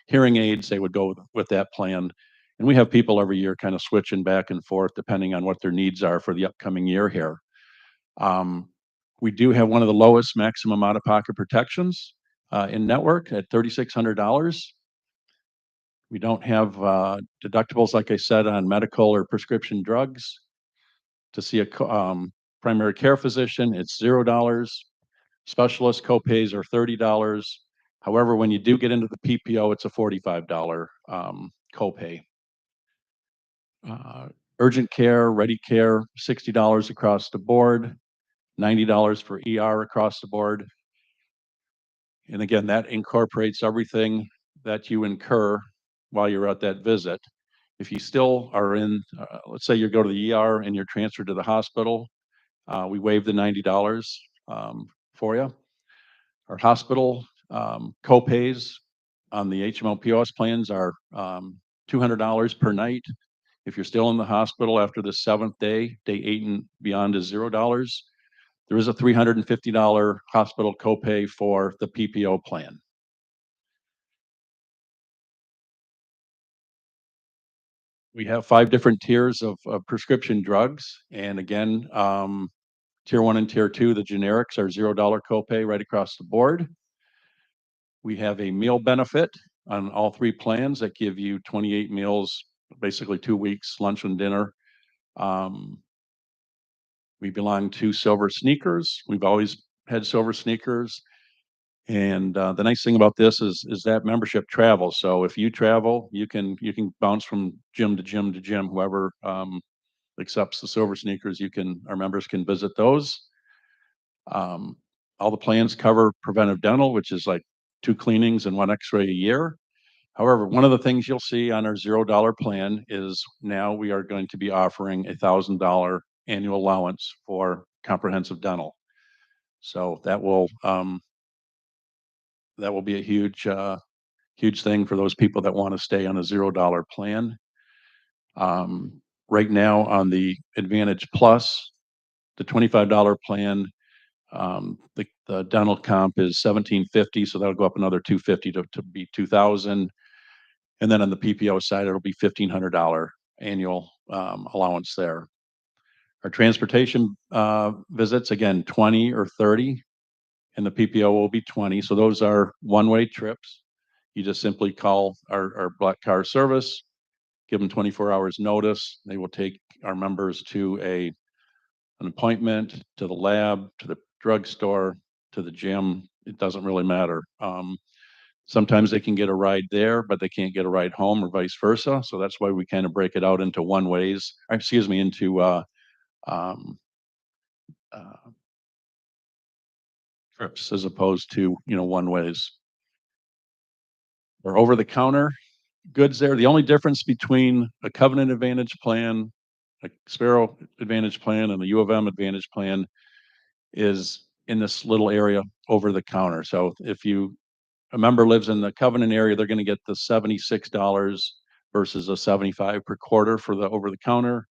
hearing aids, they would go with that plan. And we have people every year kind of switching back and forth depending on what their needs are for the upcoming year here. We do have one of the lowest maximum out-of-pocket protections in network at $3,600. We don't have deductibles, like I said, on medical or prescription drugs. To see a primary care physician, it's $0. Specialist copays are $30. However, when you do get into the PPO, it's a $45 copay. Urgent care, ready care, $60 across the board, $90 for ER across the board. And again, that incorporates everything that you incur while you're at that visit. If you still are in, let's say you go to the ER and you're transferred to the hospital, we waive the $90 for you. Our hospital copays, on the HMO POS plans are $200 per night. If you're still in the hospital after the 7th day, day 8 and beyond is $0. There is a $350 hospital copay for the PPO plan. We have 5 different tiers of prescription drugs. And again, tier 1 and tier 2, the generics are $0 copay right across the board. We have a meal benefit on all 3 plans that give you 28 meals, basically 2 weeks, lunch and dinner. We belong to Silver Sneakers. We've always had Silver Sneakers. And the nice thing about this is that membership travels. So if you travel, you can bounce from gym to gym to gym. Whoever accepts the Silver Sneakers, our members can visit those. All the plans cover preventive dental, which is like 2 cleanings and 1 X-ray a year. However, one of the things you'll see on our $0 plan is now we are going to be offering a $1,000 annual allowance for comprehensive dental. So that will be a huge thing for those people that want to stay on a $0 plan. Right now on the Advantage Plus, the $25 plan, the dental comp is $1,750, so that'll go up another $250 to be $2,000. And then on the PPO side, it'll be $1,500 annual allowance there. Our transportation visits, again, 20 or 30, and the PPO will be 20. So those are one-way trips. You just simply call our Black Car service, give them 24 hours notice. They will take our members to an appointment, to the lab, to the drugstore, to the gym. It doesn't really matter. Sometimes they can get a ride there, but they can't get a ride home or vice versa. So that's why we kind of break it out into into trips as opposed to, one ways. Or over the counter goods there. The only difference between a Covenant Advantage plan, a Sparrow Advantage plan, and the U of M Advantage plan is in this little area over the counter. So if a member lives in the Covenant area, they're going to get the $76 versus a $75 per quarter for the over the counter,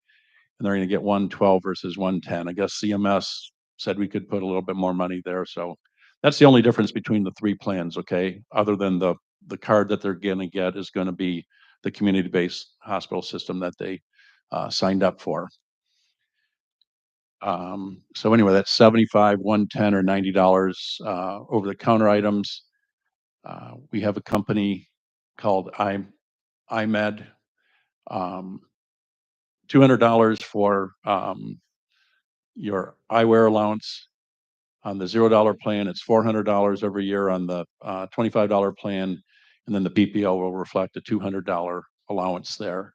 and they're going to get $112 versus $110. I guess CMS said we could put a little bit more money there. So that's the only difference between the 3 plans, okay? Other than the card that they're going to get is going to be the community-based hospital system that they signed up for. So anyway, that's $75, $110, or $90 over-the-counter items. We have a company called iMed. $200 for your eyewear allowance. On the $0 plan, it's $400 every year on the $25 plan, and then the PPO will reflect a $200 allowance there.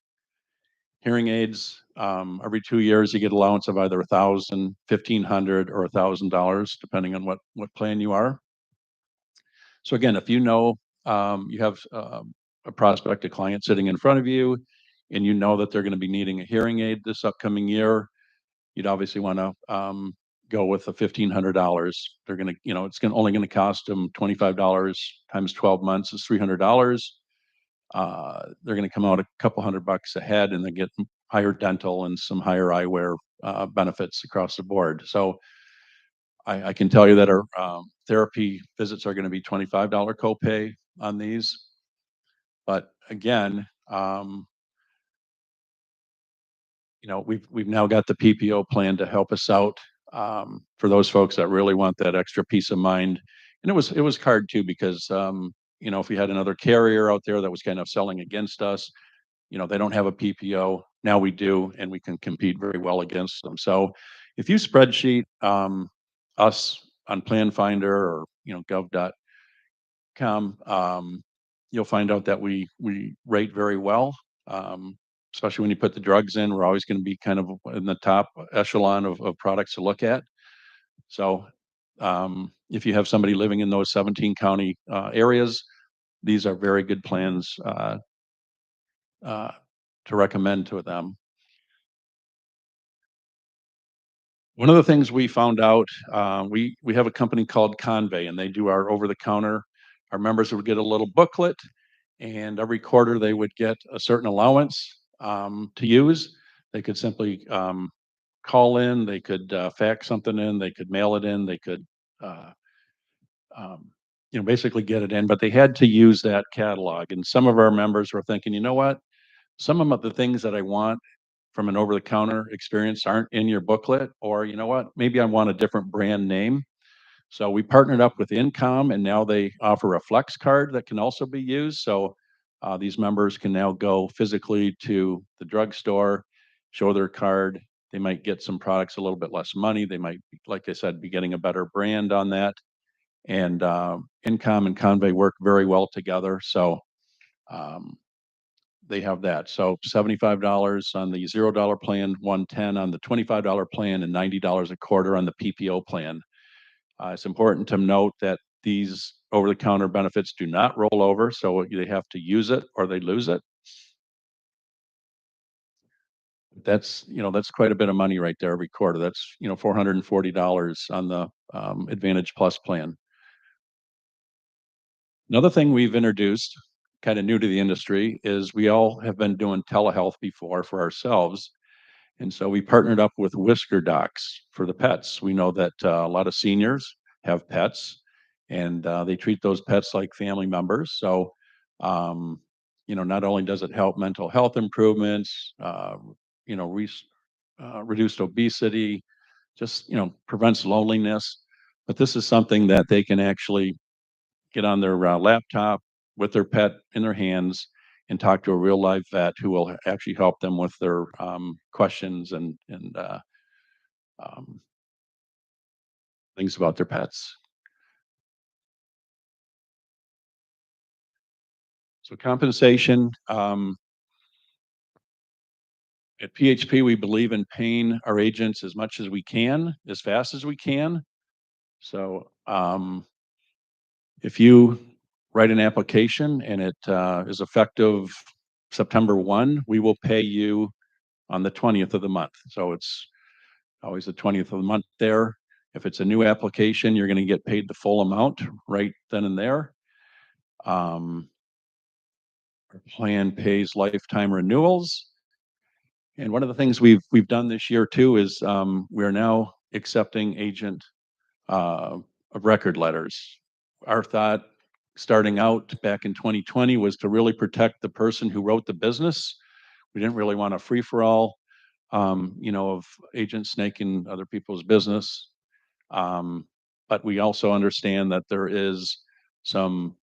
Hearing aids, every 2 years you get allowance of either $1,000, $1,500, or $1,000, depending on what plan you are. So again, if you know you have a prospect, a client sitting in front of you, and you know that they're going to be needing a hearing aid this upcoming year, you'd obviously want to go with the $1,500. They're going to, it's only going to cost them $25 times 12 months is $300. They're going to come out a couple $100 ahead, and they get higher dental and some higher eyewear benefits across the board. So I can tell you that our therapy visits are going to be $25 copay on these. But again, we've now got the PPO plan to help us out for those folks that really want that extra peace of mind. And it was hard too, because if we had another carrier out there that was kind of selling against us, they don't have a PPO. Now we do, and we can compete very well against them. So if you spreadsheet us on Plan Finder or gov.com, you'll find out that we rate very well. Especially when you put the drugs in, we're always going to be kind of in the top echelon of products to look at. So if you have somebody living in those 17 county areas, these are very good plans to recommend to them. One of the things we found out, we have a company called Convey, and they do our over-the-counter. our members would get a little booklet, and every quarter they would get a certain allowance to use. They could simply call in, they could fax something in, they could mail it in, they could uh, basically get it in, but they had to use that catalog. And some of our members were thinking, you know what? Some of the things that I want from an over-the-counter experience aren't in your booklet, or you know what? Maybe I want a different brand name. So we partnered up with Incom, and now they offer a Flex card that can also be used. So these members can now go physically to the drugstore, show their card. They might get some products a little bit less money. They might, like I said, be getting a better brand on that. And Incom and Convey work very well together. So um, they have that. So $75 on the $0 plan, $110 on the $25 plan, and $90 a quarter on the PPO plan. It's important to note that these over-the-counter benefits do not roll over, so they have to use it or they lose it. That's quite a bit of money right there every quarter. That's $440 on the Advantage Plus plan. Another thing we've introduced, kind of new to the industry, is we all have been doing telehealth before for ourselves. And so we partnered up with Whisker Docs for the pets. We know that a lot of seniors have pets, and they treat those pets like family members. So, not only does it help mental health improvements, reduced obesity, just prevents loneliness, but this is something that they can actually get on their laptop with their pet in their hands and talk to a real live vet who will actually help them with their questions and um, things about their pets. So compensation, at PHP, we believe in paying our agents as much as we can, as fast as we can. So if you write an application and it is effective September 1, we will pay you on the 20th of the month. So it's always the 20th of the month there. If it's a new application, you're going to get paid the full amount right then and there. Our plan pays lifetime renewals. And one of the things we've done this year too is we are now accepting agent of record letters. Our thought starting out back in 2020 was to really protect the person who wrote the business. We didn't really want a free-for-all, of agents snaking other people's business. But we also understand that there is some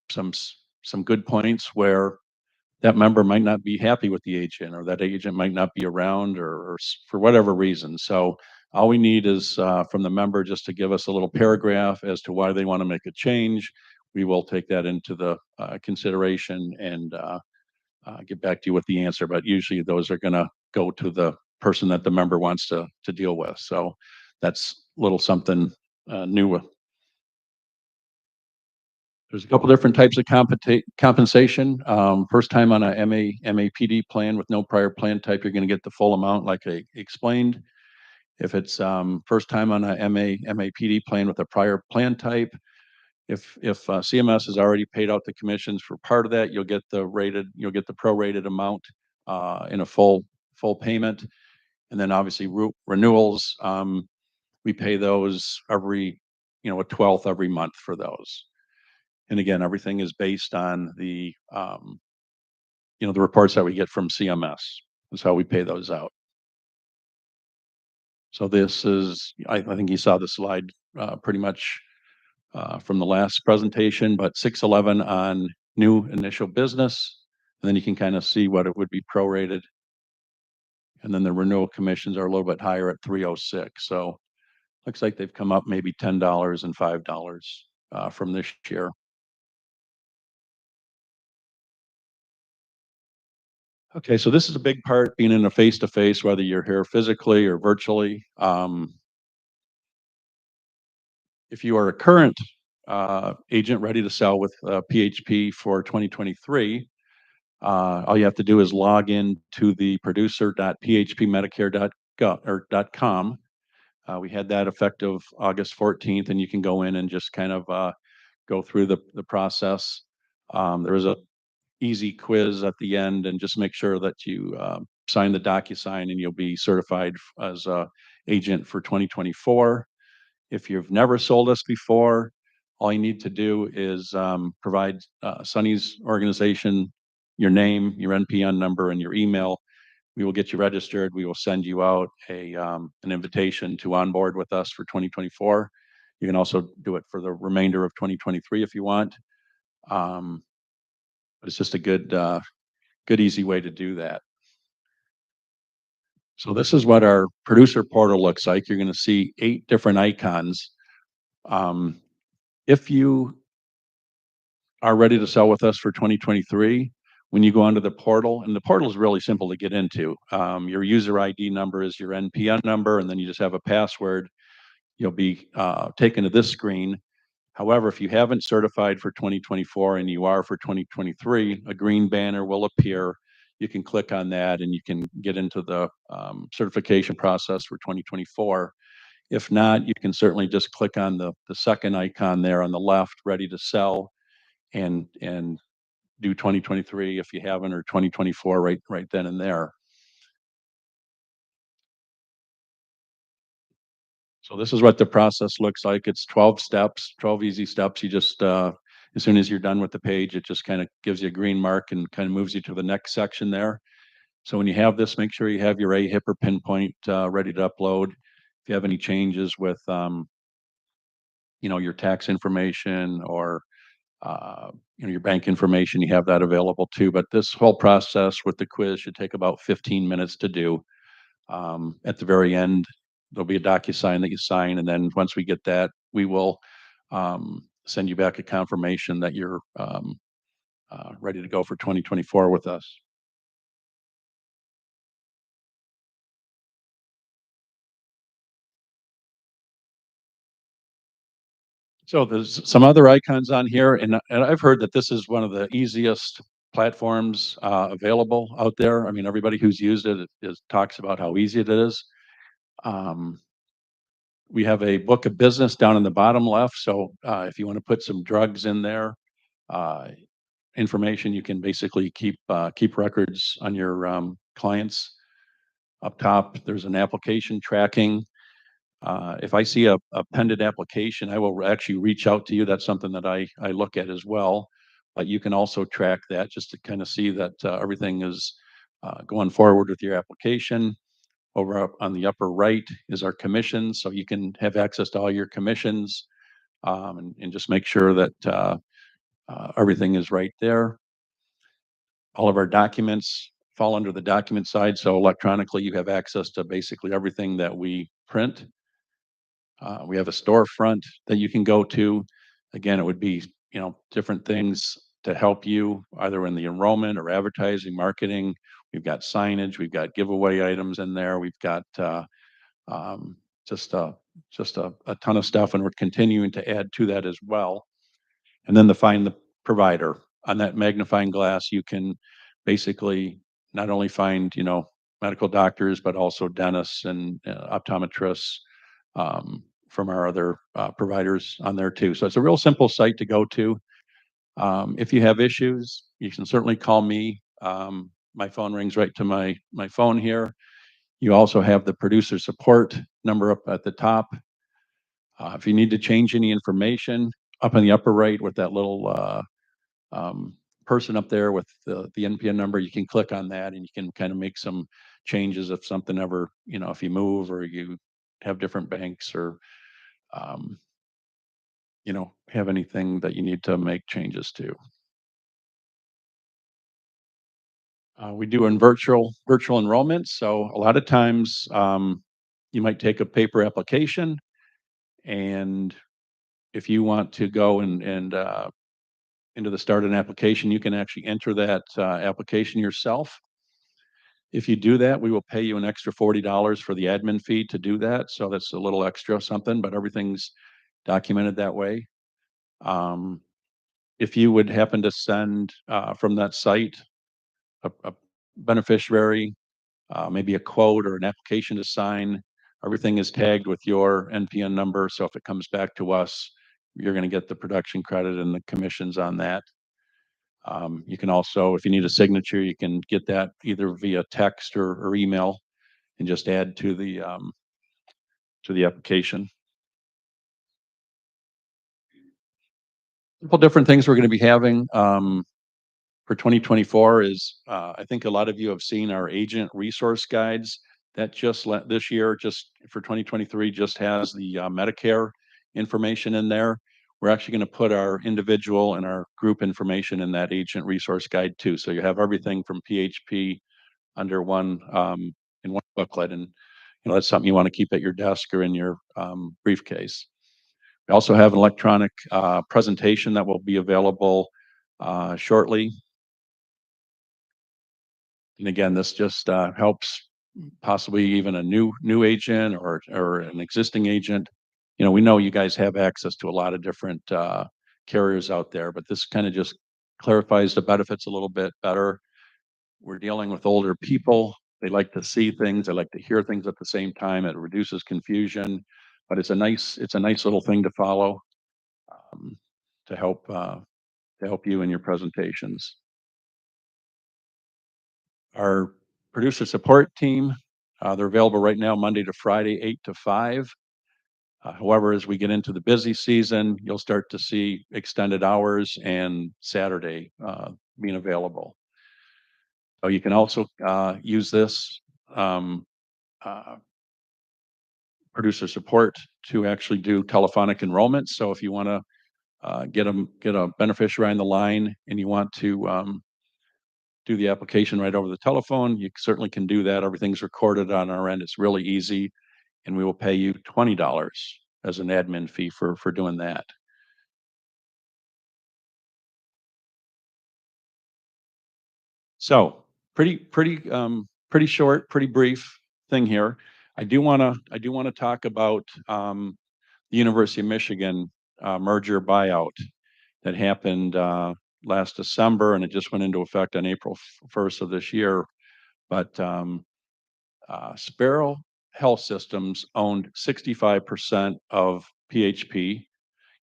good points where that member might not be happy with the agent, or that agent might not be around, or for whatever reason. So all we need is from the member just to give us a little paragraph as to why they want to make a change. We will take that into the consideration and get back to you with the answer. But usually those are going to go to the person that the member wants to deal with. So that's a little something new. There's a couple different types of compensation. First time on a MAPD plan with no prior plan type, you're going to get the full amount like I explained. If it's first time on a MAPD plan with a prior plan type, if CMS has already paid out the commissions for part of that, you'll get the prorated amount in a full payment. And then obviously renewals, we pay those every, a 12th every month for those. And again, everything is based on the reports that we get from CMS. That's how we pay those out. So this is, I think you saw the slide pretty much from the last presentation, but 611 on new initial business. And then you can kind of see what it would be prorated. And then the renewal commissions are a little bit higher at 306. So looks like they've come up maybe $10 and $5 from this year. Okay, so this is a big part, being in a face-to-face, whether you're here physically or virtually. If you are a current agent ready to sell with PHP for 2023, all you have to do is log in to the producer.phpmedicare.com. We had that effective August 14th, and you can go in and just kind of go through the process. There is a easy quiz at the end, and just make sure that you sign the DocuSign, and you'll be certified as a agent for 2024. If you've never sold us before, all you need to do is provide Sunny's organization, your name, your NPN number, and your email. We will get you registered. We will send you out an invitation to onboard with us for 2024. You can also do it for the remainder of 2023 if you want. But it's just a good, easy way to do that. So this is what our producer portal looks like. You're going to see 8 different icons. If you are ready to sell with us for 2023, when you go onto the portal, and the portal is really simple to get into. Your user ID number is your NPN number, and then you just have a password. You'll be taken to this screen. However, if you haven't certified for 2024 and you are for 2023, a green banner will appear. You can click on that and you can get into the certification process for 2024. If not, you can certainly just click on the second icon there on the left, ready to sell, and do 2023 if you haven't, or 2024 right then and there. So this is what the process looks like. It's 12 steps, 12 easy steps. You just, as soon as you're done with the page, it just kind of gives you a green mark and kind of moves you to the next section there. So when you have this, make sure you have your AHIP or pinpoint ready to upload. If you have any changes with, your tax information or, your bank information, you have that available too. But this whole process with the quiz should take about 15 minutes to do. At the very end, there'll be a DocuSign that you sign, and then once we get that, we will send you back a confirmation that you're ready to go for 2024 with us. So there's some other icons on here, and I've heard that this is one of the easiest platforms available out there. I mean, everybody who's used it talks about how easy it is. We have a book of business down in the bottom left. So if you want to put some drugs in there, information, you can basically keep records on your clients. Up top, there's an application tracking. If I see a pending application, I will actually reach out to you. That's something that I look at as well. But you can also track that just to kind of see that everything is going forward with your application. Over up on the upper right is our commissions, so you can have access to all your commissions, and just make sure that everything is right there. All of our documents fall under the document side, so electronically you have access to basically everything that we print. We have a storefront that you can go to. Again, it would be different things to help you either in the enrollment or advertising, marketing. We've got signage, we've got giveaway items in there, we've got just a ton of stuff, and we're continuing to add to that as well. And then to find the provider on that magnifying glass, you can basically not only find medical doctors, but also dentists and optometrists from our other providers on there too. So it's a real simple site to go to. If you have issues, you can certainly call me. My phone rings right to my phone here. You also have the producer support number up at the top. If you need to change any information, up in the upper right with that little person up there with the NPN number, you can click on that and you can kind of make some changes if something ever, if you move or you have different banks or, have anything that you need to make changes to. We do in virtual enrollment. So a lot of times you might take a paper application, and if you want to go and into the start an application, you can actually enter that application yourself. If you do that, we will pay you an extra $40 for the admin fee to do that. So that's a little extra something, but everything's documented that way. If you would happen to send from that site a beneficiary, maybe a quote or an application to sign, everything is tagged with your NPN number. So if it comes back to us, you're going to get the production credit and the commissions on that. You can also, if you need a signature, you can get that either via text or email and just add to the application. A couple different things we're going to be having for 2024 is I think a lot of you have seen our agent resource guides that this year, just for 2023, just has the Medicare information in there. We're actually going to put our individual and our group information in that agent resource guide too. So you have everything from PHP under one in one booklet, and that's something you want to keep at your desk or in your briefcase. We also have an electronic presentation that will be available shortly. And again, this just helps possibly even a new agent or an existing agent. We know you guys have access to a lot of different carriers out there, but this kind of just clarifies the benefits a little bit better. We're dealing with older people. They like to see things. They like to hear things at the same time. It reduces confusion, but it's a nice little thing to follow to help you in your presentations. Our producer support team, they're available right now Monday to Friday, 8 to 5. However, as we get into the busy season, you'll start to see extended hours and Saturday being available. So you can also use this producer support to actually do telephonic enrollments. So if you want to get a beneficiary on the line and you want to do the application right over the telephone, you certainly can do that. Everything's recorded on our end. It's really easy, and we will pay you $20 as an admin fee for doing that. So pretty short, pretty brief thing here. I do want to talk about the University of Michigan merger buyout that happened last December, and it just went into effect on April 1st of this year. But Sparrow Health Systems owned 65% of PHP.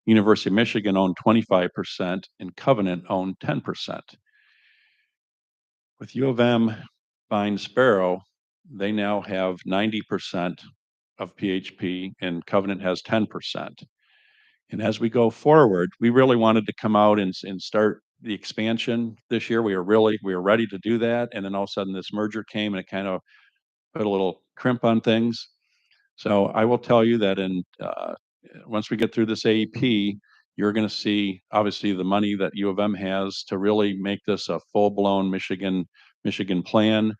University of Michigan owned 25%, and Covenant owned 10%. With U of M buying Sparrow, they now have 90% of PHP, and Covenant has 10%. And as we go forward, we really wanted to come out and start the expansion this year. We were ready to do that, and then all of a sudden this merger came and it kind of put a little crimp on things. So I will tell you that once we get through this AEP, you're going to see obviously the money that U of M has to really make this a full-blown Michigan plan.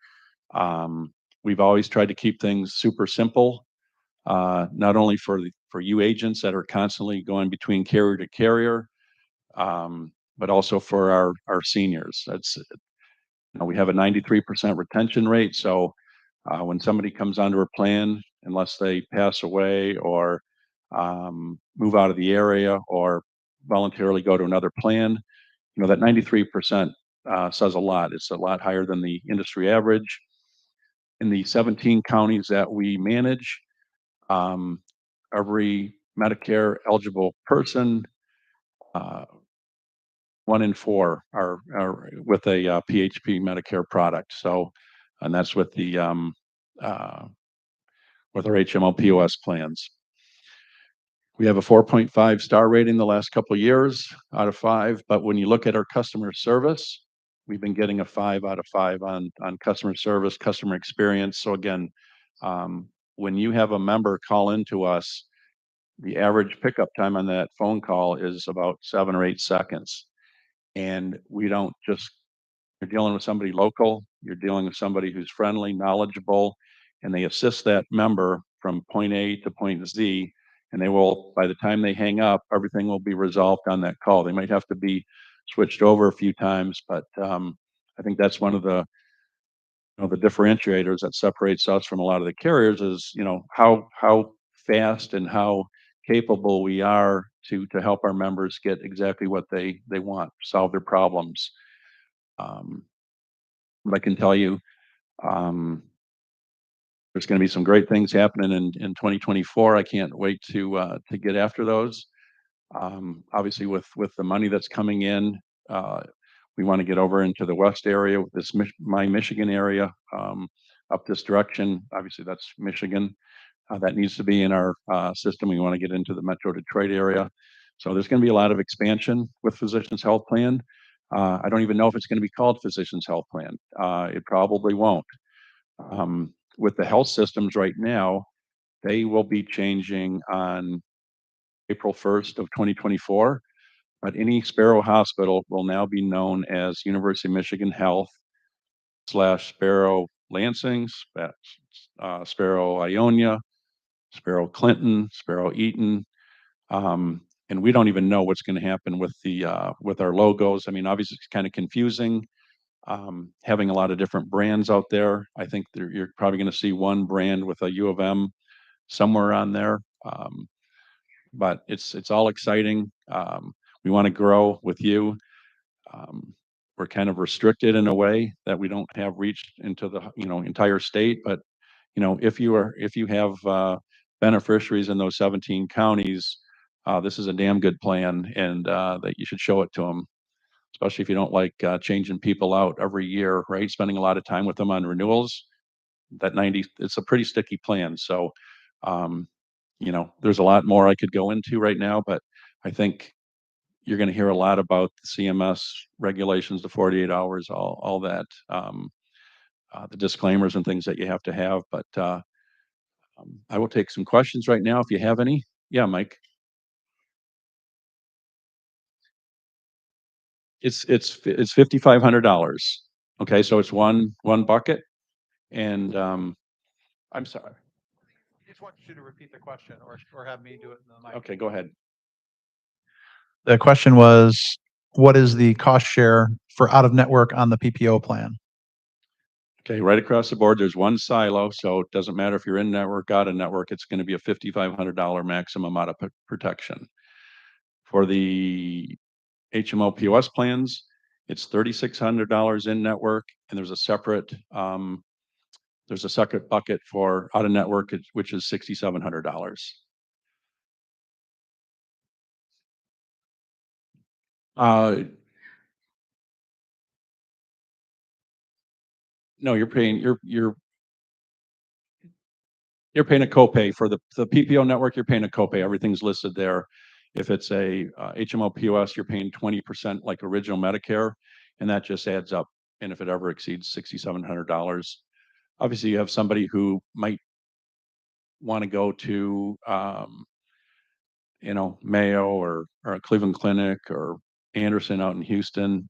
We've always tried to keep things super simple, not only for you agents that are constantly going between carrier to carrier, but also for our seniors. We have a 93% retention rate, so when somebody comes onto our plan, unless they pass away or move out of the area or voluntarily go to another plan, that 93% says a lot. It's a lot higher than the industry average. In the 17 counties that we manage, every Medicare eligible person, 1 in 4 are with a PHP Medicare product. So, and that's with our HMO POS plans. We have a 4.5 star rating the last couple of years out of 5, but when you look at our customer service, we've been getting a 5 out of 5 on customer service, customer experience. So again, when you have a member call into us, the average pickup time on that phone call is about 7 or 8 seconds. And we don't just, you're dealing with somebody local, you're dealing with somebody who's friendly, knowledgeable, and they assist that member from point A to point Z. And they will, by the time they hang up, everything will be resolved on that call. They might have to be switched over a few times, but I think that's one of the the differentiators that separates us from a lot of the carriers is how fast and how capable we are to help our members get exactly what they want, solve their problems. But I can tell you, there's going to be some great things happening in 2024. I can't wait to get after those. Obviously, with the money that's coming in, we want to get over into the west area, this my Michigan area, up this direction. Obviously, that's Michigan. That needs to be in our system. We want to get into the Metro Detroit area. So there's going to be a lot of expansion with Physicians Health Plan. I don't even know if it's going to be called Physicians Health Plan. It probably won't. With the health systems right now, they will be changing on April 1st of 2024. But any Sparrow Hospital will now be known as University of Michigan Health / Sparrow Lansing, Sparrow Ionia, Sparrow Clinton, Sparrow Eaton. And we don't even know what's going to happen with with our logos. I mean, obviously it's kind of confusing. Having a lot of different brands out there. I think you're probably going to see one brand with a U of M somewhere on there. But it's all exciting. We want to grow with you. We're kind of restricted in a way that we don't have reached into the entire state. But if you have beneficiaries in those 17 counties, this is a damn good plan, and that you should show it to them, especially if you don't like changing people out every year, right? Spending a lot of time with them on renewals. It's a pretty sticky plan. So, there's a lot more I could go into right now, but I think you're going to hear a lot about the CMS regulations, the 48 hours, all that, the disclaimers and things that you have to have. But I will take some questions right now if you have any. Yeah, Mike. It's $5,500. Okay, so it's one bucket, and I'm sorry. I just want you to repeat the question or have me do it in the mic. Okay, go ahead. The question was, what is the cost share for out of network on the PPO plan? Okay, right across the board, there's one silo, so it doesn't matter if you're in network, out of network, it's going to be a $5,500 maximum amount of protection. For the HMO POS plans, it's $3,600 in network, and there's a separate bucket for out of network, which is $6,700. No, you're paying a copay for the PPO network. You're paying a copay. Everything's listed there. If it's a HMO POS, you're paying 20% like original Medicare, and that just adds up. And if it ever exceeds $6,700, obviously you have somebody who might want to go to Mayo or Cleveland Clinic or Anderson out in Houston.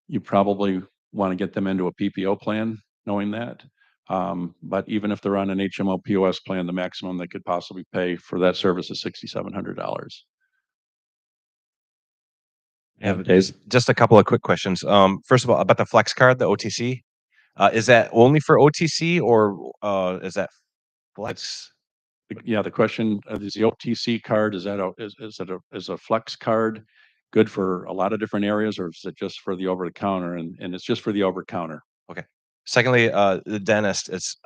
You probably want to get them into a PPO plan, knowing that. But even if they're on an HMO POS plan, the maximum they could possibly pay for that service is $6,700. Yeah, just a couple of quick questions. First of all, about the Flex card, the OTC, is that only for OTC or is that Flex? Yeah, the question is the OTC card, is a Flex card good for a lot of different areas, or is it just for the over the counter? And it's just for the over counter. Okay. Secondly, the dentist, it's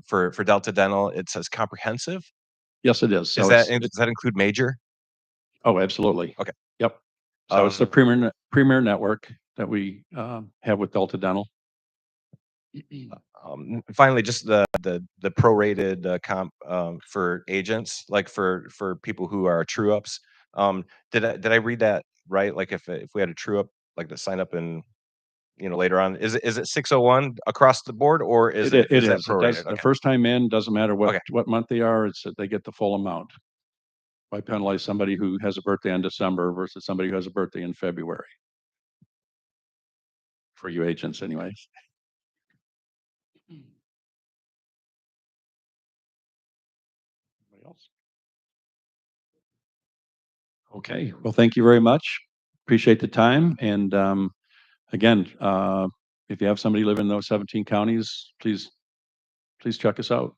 for Delta Dental, it says comprehensive. Yes, it is. So does that include major? Oh, absolutely. Okay. Yep. So it's the premier network that we have with Delta Dental. Finally, just the prorated comp for agents, like for people who are true ups. Did I read that right? Like if we had a true up like to sign up and later on, is it 601 across the board, or is it prorated? The first time in, doesn't matter what month they are, it's that they get the full amount. Why penalize somebody who has a birthday in December versus somebody who has a birthday in February? For you agents, anyways. Anybody else? Okay. Well, thank you very much. Appreciate the time. And again, if you have somebody living in those 17 counties, please check us out.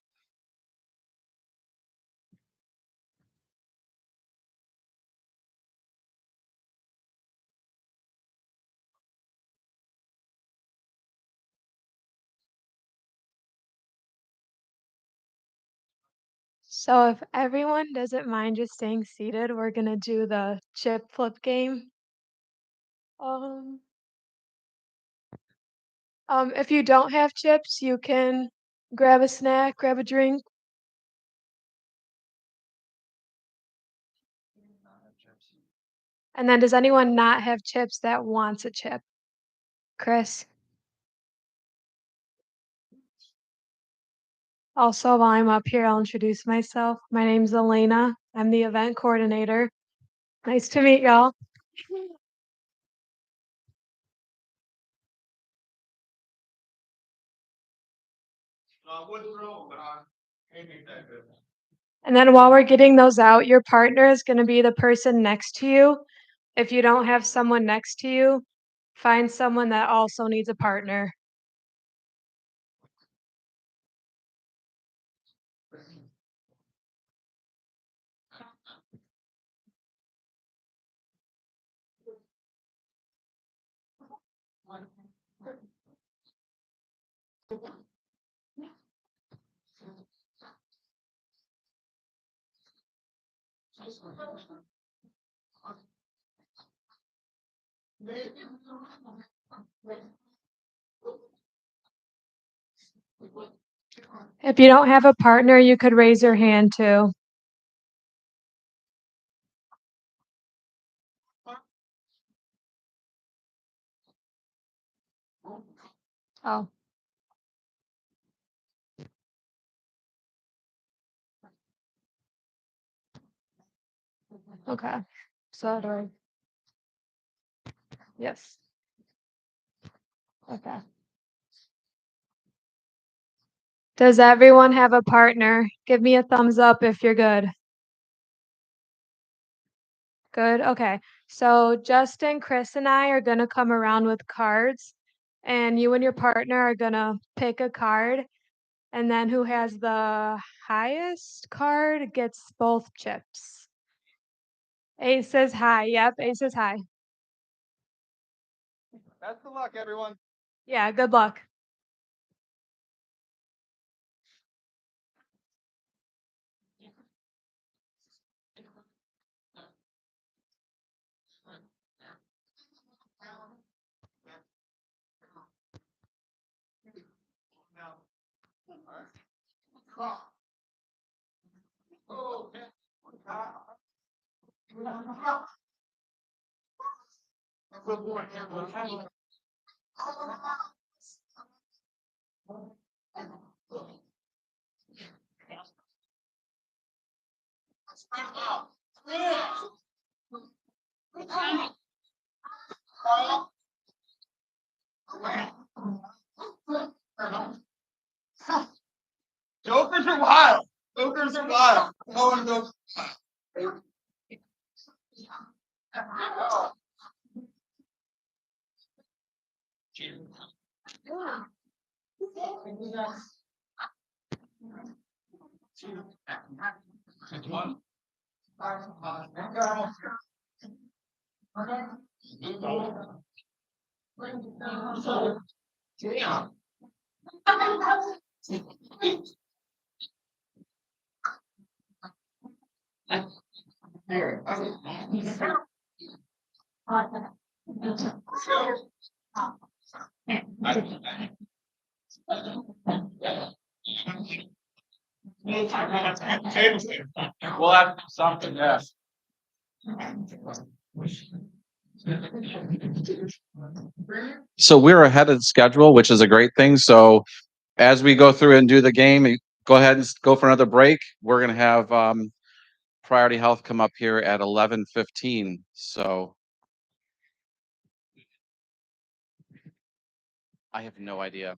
So if everyone doesn't mind just staying seated, we're gonna do the chip flip game. Um, if you don't have chips, you can grab a snack, grab a drink. And then does anyone not have chips that wants a chip? Chris? Also, while I'm up here, I'll introduce myself. My name's Elena. I'm the event coordinator. Nice to meet y'all. And then while we're getting those out, your partner is going to be the person next to you. If you don't have someone next to you, find someone that also needs a partner. If you don't have a partner, you could raise your hand too. Oh. Okay. So do I. Yes. Okay. Does everyone have a partner? Give me a thumbs up if you're good. Good. Okay. So Justin, Chris, and I are going to come around with cards, and you and your partner are going to pick a card, and then who has the highest card gets both chips. Ace is high. Yep, Ace is high. Best of luck, everyone. Yeah, good luck. Jokers are wild. Jokers are wild. No one goes. We'll have something, yes. So we're ahead of schedule, which is a great thing. So as we go through and do the game, go ahead and go for another break. We're going to have Priority Health come up here at 11:15. So I have no idea.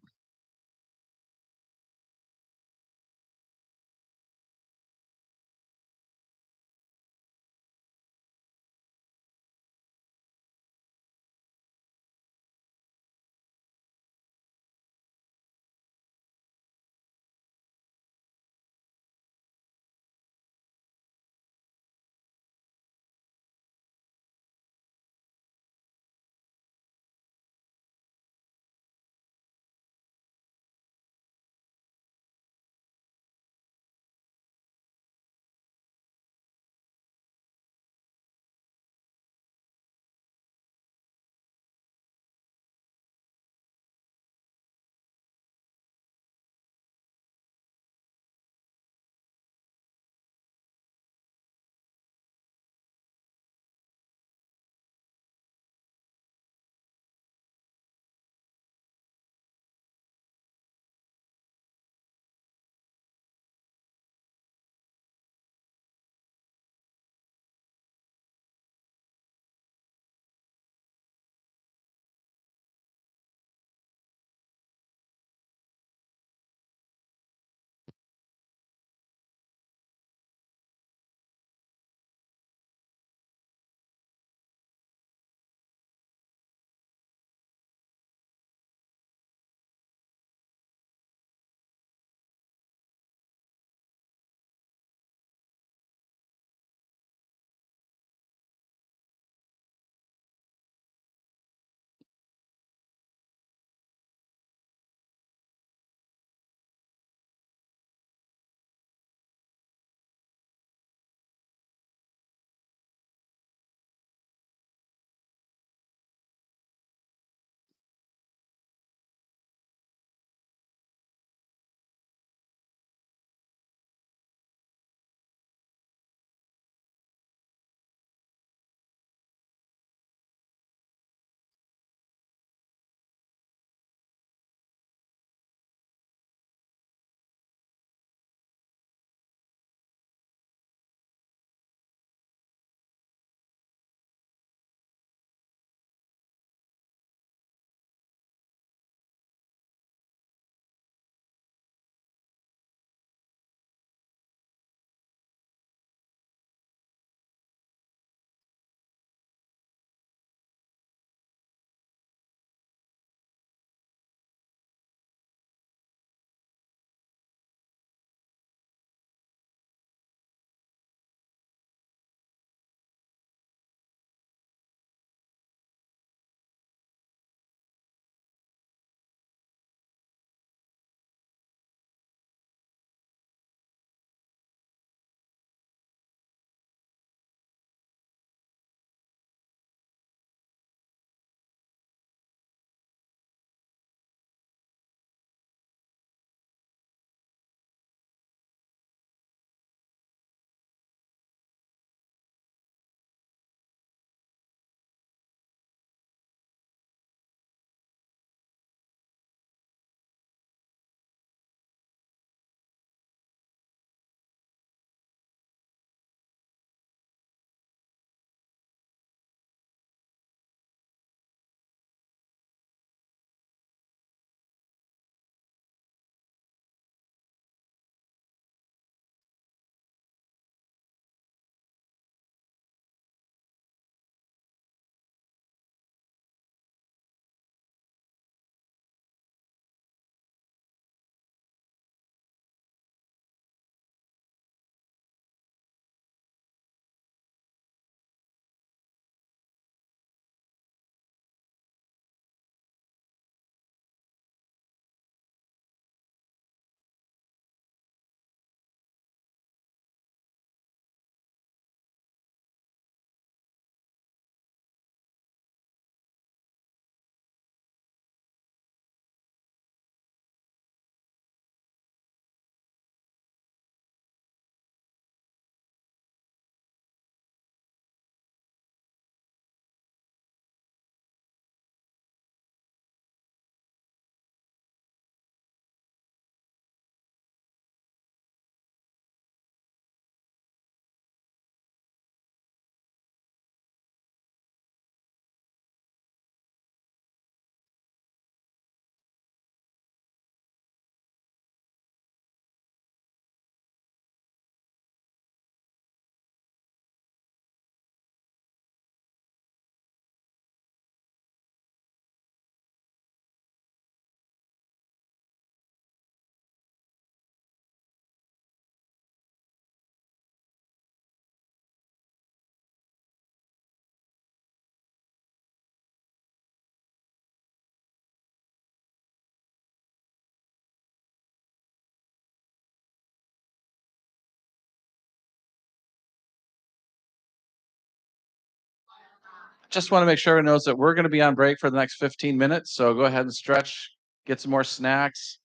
just want to make sure everyone knows that we're going to be on break for the next 15 minutes. So go ahead and stretch, get some more snacks,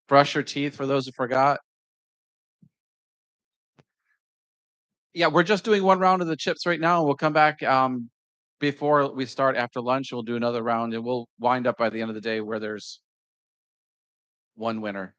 brush your teeth for those who forgot. Yeah, we're just doing one round of the chips right now. We'll come back before we start after lunch. We'll do another round and we'll wind up by the end of the day where there's one winner.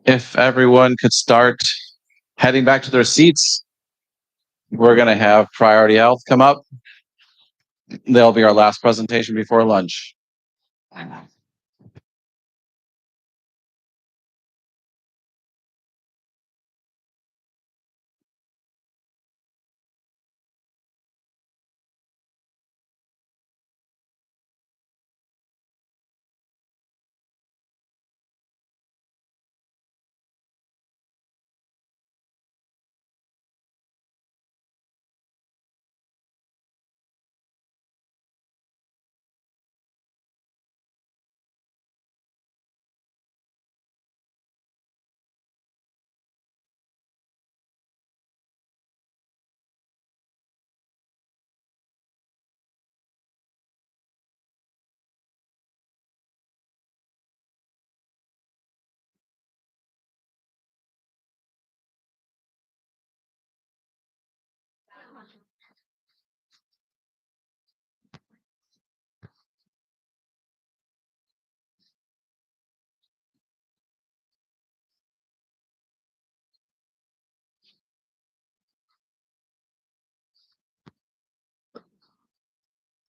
If everyone could start heading back to their seats, we're going to have Priority Health come up. They'll be our last presentation before lunch.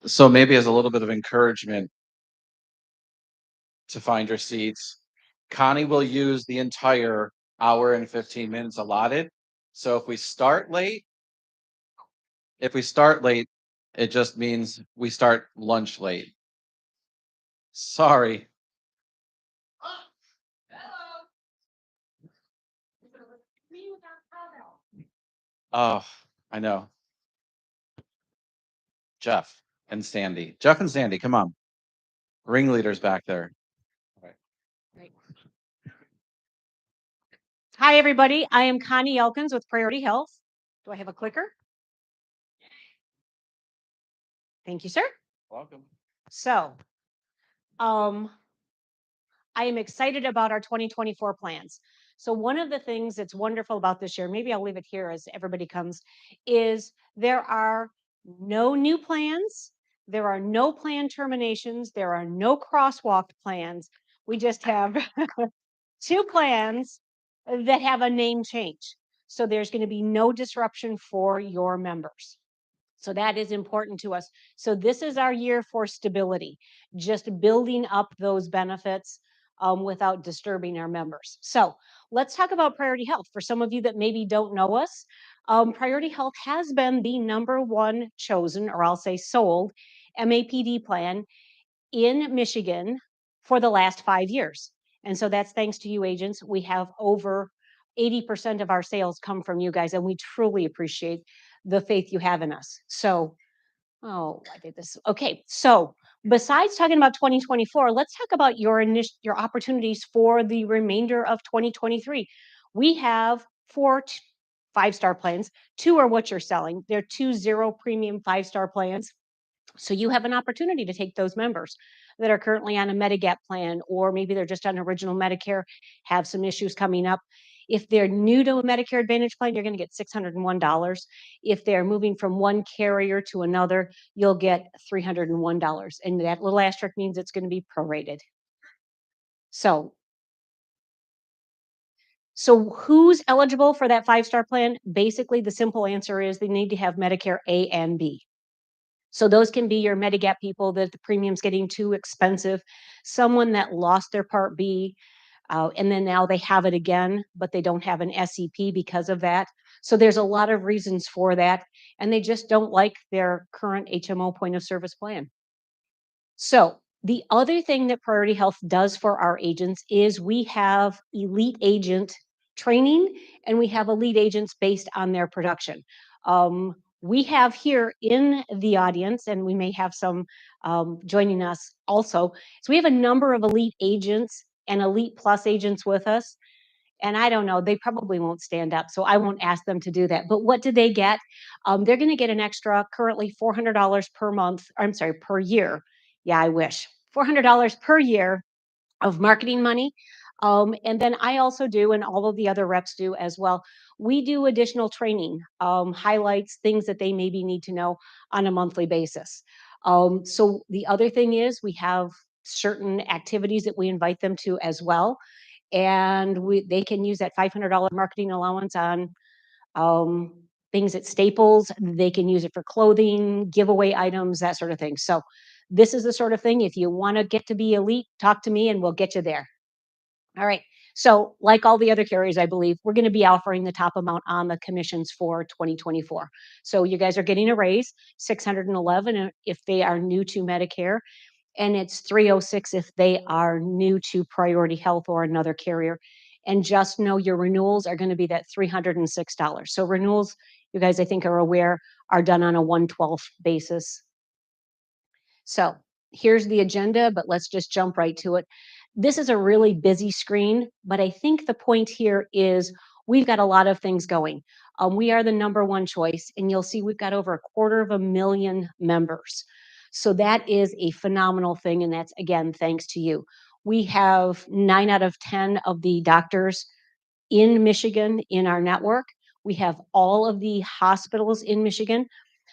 So maybe as a little bit of encouragement to find your seats, Connie will use the entire hour and 15 minutes allotted. So if we start late, it just means we start lunch late. Sorry. Oh, I know. Jeff and Sandy. Jeff and Sandy, come on. Ringleaders back there. Hi, everybody. I am Connie Elkins with Priority Health. Do I have a clicker? Thank you, sir. Welcome. So, I am excited about our 2024 plans. So one of the things that's wonderful about this year, maybe I'll leave it here as everybody comes, is there are no new plans. There are no plan terminations. There are no crosswalk plans. We just have 2 plans that have a name change. So there's going to be no disruption for your members. So that is important to us. So this is our year for stability, just building up those benefits without disturbing our members. So let's talk about Priority Health. For some of you that maybe don't know us, Priority Health has been the #1 chosen, or I'll say sold, MAPD plan in Michigan for the last 5 years. And so that's thanks to you agents. We have over 80% of our sales come from you guys, and we truly appreciate the faith you have in us. So, I did this. Okay, so besides talking about 2024, let's talk about your opportunities for the remainder of 2023. We have 4 5-star plans. 2 are what you're selling. They're 2 0 premium 5-star plans. So you have an opportunity to take those members that are currently on a Medigap plan, or maybe they're just on original Medicare, have some issues coming up. If they're new to a Medicare Advantage plan, you're going to get $601. If they're moving from one carrier to another, you'll get $301. And that little asterisk means it's going to be prorated. So who's eligible for that 5-star plan? Basically, the simple answer is they need to have Medicare A and B. So those can be your Medigap people that the premium's getting too expensive, someone that lost their Part B, and then now they have it again, but they don't have an SEP because of that. So there's a lot of reasons for that, and they just don't like their current HMO point of service plan. So the other thing that Priority Health does for our agents is we have elite agent training, and we have elite agents based on their production. We have here in the audience, and we may have some joining us also. So we have a number of elite agents and elite plus agents with us. And I don't know, they probably won't stand up, so I won't ask them to do that. But what do they get? They're going to get an extra, currently $400 per month. I'm sorry, per year. Yeah, I wish. $400 per year of marketing money. And then I also do, and all of the other reps do as well. We do additional training, highlights, things that they maybe need to know on a monthly basis. So the other thing is we have certain activities that we invite them to as well. And they can use that $500 marketing allowance on things at Staples. They can use it for clothing, giveaway items, that sort of thing. So this is the sort of thing, if you want to get to be elite, talk to me and we'll get you there. All right. So like all the other carriers, I believe, we're going to be offering the top amount on the commissions for 2024. So you guys are getting a raise, $611 if they are new to Medicare, and it's $306 if they are new to Priority Health or another carrier. And just know your renewals are going to be that $306. So renewals, you guys, I think, are aware, are done on a 1/12 basis. So here's the agenda, but let's just jump right to it. This is a really busy screen, but I think the point here is we've got a lot of things going. We are the #1 choice, and you'll see we've got over 250,000 members. So that is a phenomenal thing, and that's, again, thanks to you. We have 9 out of 10 of the doctors in Michigan in our network. We have all of the hospitals in Michigan.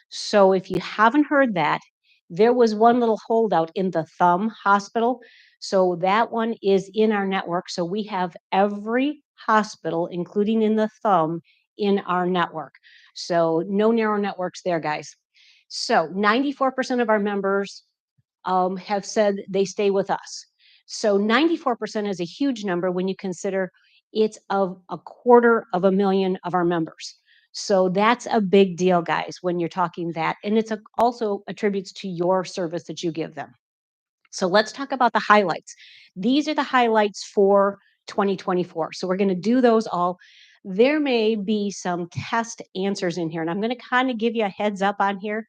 So if you haven't heard that, there was one little holdout in the Thumb Hospital. So that one is in our network. So we have every hospital, including in the Thumb, in our network. So no narrow networks there, guys. So 94% of our members have said they stay with us. So 94% is a huge number when you consider it's of 250,000 of our members. So that's a big deal, guys, when you're talking that. And it's also attributes to your service that you give them. So let's talk about the highlights. These are the highlights for 2024. So we're going to do those all. There may be some test answers in here, and I'm going to kind of give you a heads up on here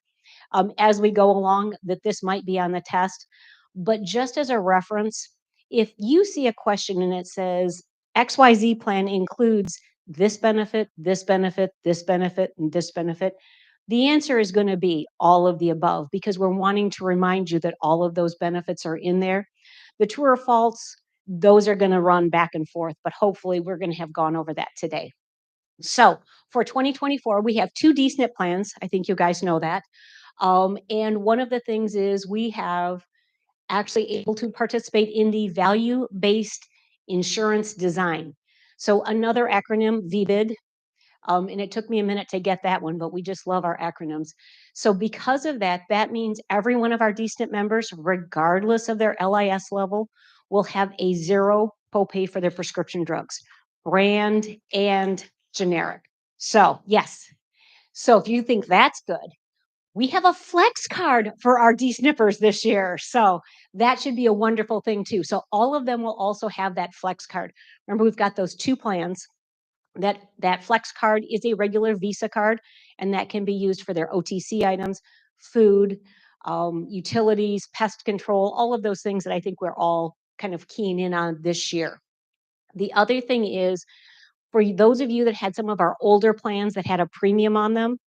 as we go along that this might be on the test. But just as a reference, if you see a question and it says XYZ plan includes this benefit, this benefit, this benefit, and this benefit, the answer is going to be all of the above because we're wanting to remind you that all of those benefits are in there. The true or false, those are going to run back and forth, but hopefully we're going to have gone over that today. So for 2024, we have 2 DSNP plans. I think you guys know that. And one of the things is we have actually able to participate in the value-based insurance design. So another acronym, VBID, and it took me a minute to get that one, but we just love our acronyms. So because of that, that means every one of our DSNP members, regardless of their LIS level, will have a 0 copay for their prescription drugs, brand and generic. So yes. So if you think that's good, we have a flex card for our DSNPers this year. So that should be a wonderful thing too. So all of them will also have that flex card. Remember, we've got those 2 plans. That flex card is a regular Visa card, and that can be used for their OTC items, food, utilities, pest control, all of those things that I think we're all kind of keying in on this year. The other thing is, for those of you that had some of our older plans that had a premium on them,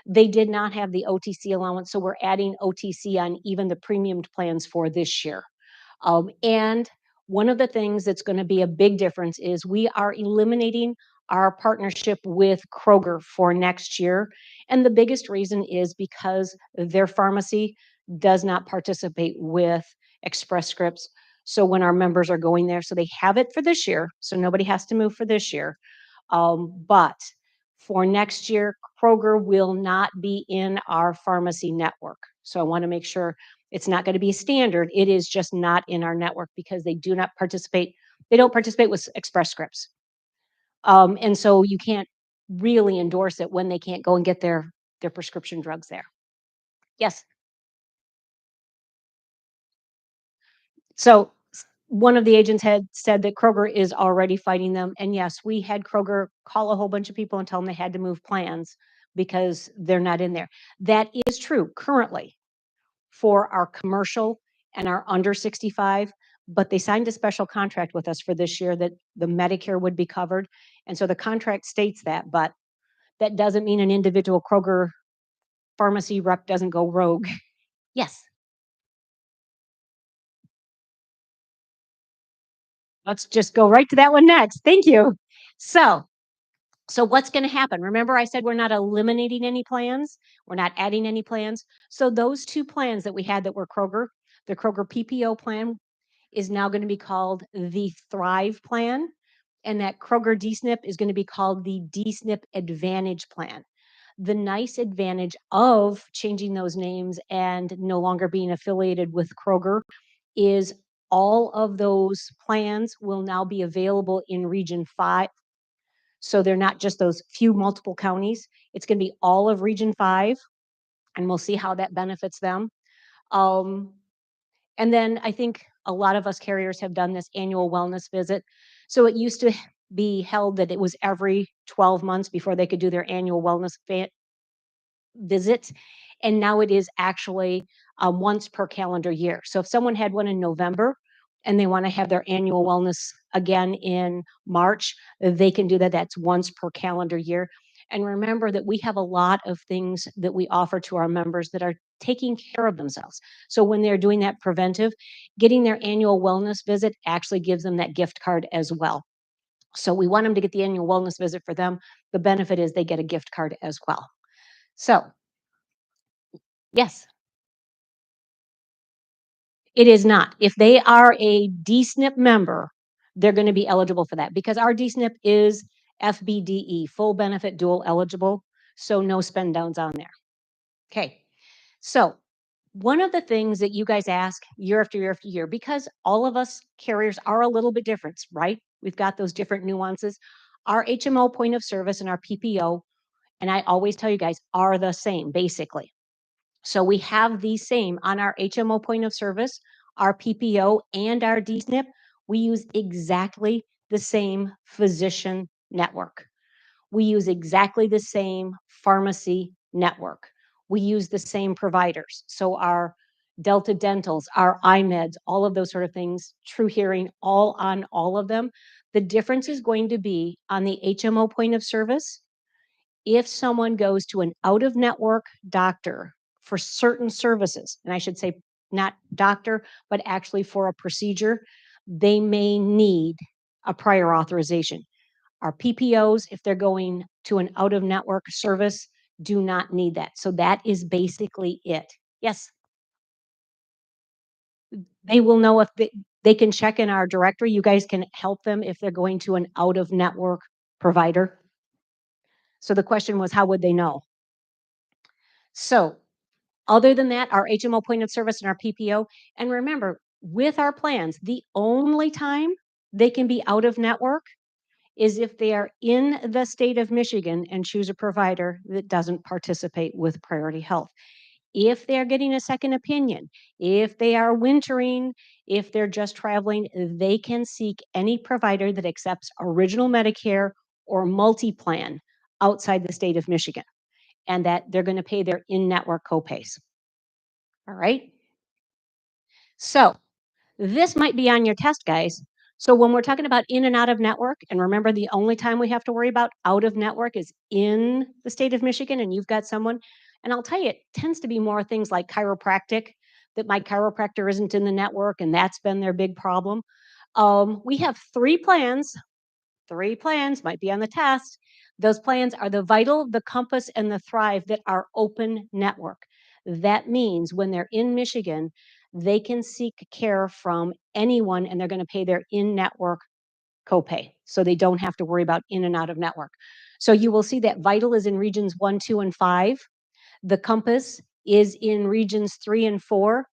they did not have the OTC allowance, so we're adding OTC on even the premiumed plans for this year. And one of the things that's going to be a big difference is we are eliminating our partnership with Kroger for next year. And the biggest reason is because their pharmacy does not participate with Express Scripts. So when our members are going there, so they have it for this year, so nobody has to move for this year. But for next year, Kroger will not be in our pharmacy network. So I want to make sure it's not going to be standard. It is just not in our network because they do not participate. They don't participate with Express Scripts. And so you can't really endorse it when they can't go and get their prescription drugs there. Yes. So one of the agents had said that Kroger is already fighting them. And yes, we had Kroger call a whole bunch of people and tell them they had to move plans because they're not in there. That is true currently for our commercial and our under 65, but they signed a special contract with us for this year that the Medicare would be covered. And so the contract states that, but that doesn't mean an individual Kroger pharmacy rep doesn't go rogue. Yes. Let's just go right to that one next. Thank you. So what's going to happen? Remember I said we're not eliminating any plans. We're not adding any plans. So those 2 plans that we had that were Kroger, the Kroger PPO plan is now going to be called the Thrive plan. And that Kroger DSNP is going to be called the DSNP Advantage plan. The nice advantage of changing those names and no longer being affiliated with Kroger is all of those plans will now be available in Region 5. So they're not just those few multiple counties. It's going to be all of Region 5, and we'll see how that benefits them. And then I think a lot of us carriers have done this annual wellness visit. So it used to be held that it was every 12 months before they could do their annual wellness visit. And now it is actually once per calendar year. So if someone had one in November and they want to have their annual wellness again in March, they can do that. That's once per calendar year. And remember that we have a lot of things that we offer to our members that are taking care of themselves. So when they're doing that preventive, getting their annual wellness visit actually gives them that gift card as well. So we want them to get the annual wellness visit for them. The benefit is they get a gift card as well. So, yes. It is not. If they are a DSNP member, they're going to be eligible for that because our DSNP is FBDE, full benefit dual eligible. So no spend downs on there. Okay. So one of the things that you guys ask year after year after year, because all of us carriers are a little bit different, right? We've got those different nuances. Our HMO point of service and our PPO, and I always tell you guys, are the same basically. So we have the same on our HMO point of service, our PPO, and our DSNP. We use exactly the same physician network. We use exactly the same pharmacy network. We use the same providers. So our Delta Dentals, our iMeds, all of those sort of things, True Hearing, all on all of them. The difference is going to be on the HMO point of service. If someone goes to an out-of-network doctor for certain services, and I should say not doctor, but actually for a procedure, they may need a prior authorization. Our PPOs, if they're going to an out-of-network service, do not need that. So that is basically it. Yes. They will know if they can check in our directory. You guys can help them if they're going to an out-of-network provider. So the question was, how would they know? So other than that, our HMO point of service and our PPO, and remember, with our plans, the only time they can be out of network is if they are in the state of Michigan and choose a provider that doesn't participate with Priority Health. If they're getting a second opinion, if they are wintering, if they're just traveling, they can seek any provider that accepts original Medicare or multi-plan outside the state of Michigan, and that they're going to pay their in-network copays. All right. So this might be on your test, guys. So when we're talking about in and out of network, and remember, the only time we have to worry about out of network is in the state of Michigan, and you've got someone, and I'll tell you, it tends to be more things like chiropractic, that my chiropractor isn't in the network, and that's been their big problem. We have three plans, might be on the test. Those plans are the Vital, the Compass, and the Thrive that are open network. That means when they're in Michigan, they can seek care from anyone and they're going to pay their in-network copay. So they don't have to worry about in and out of network. So you will see that Vital is in regions 1, 2, and 5. The Compass is in regions 3 and 4.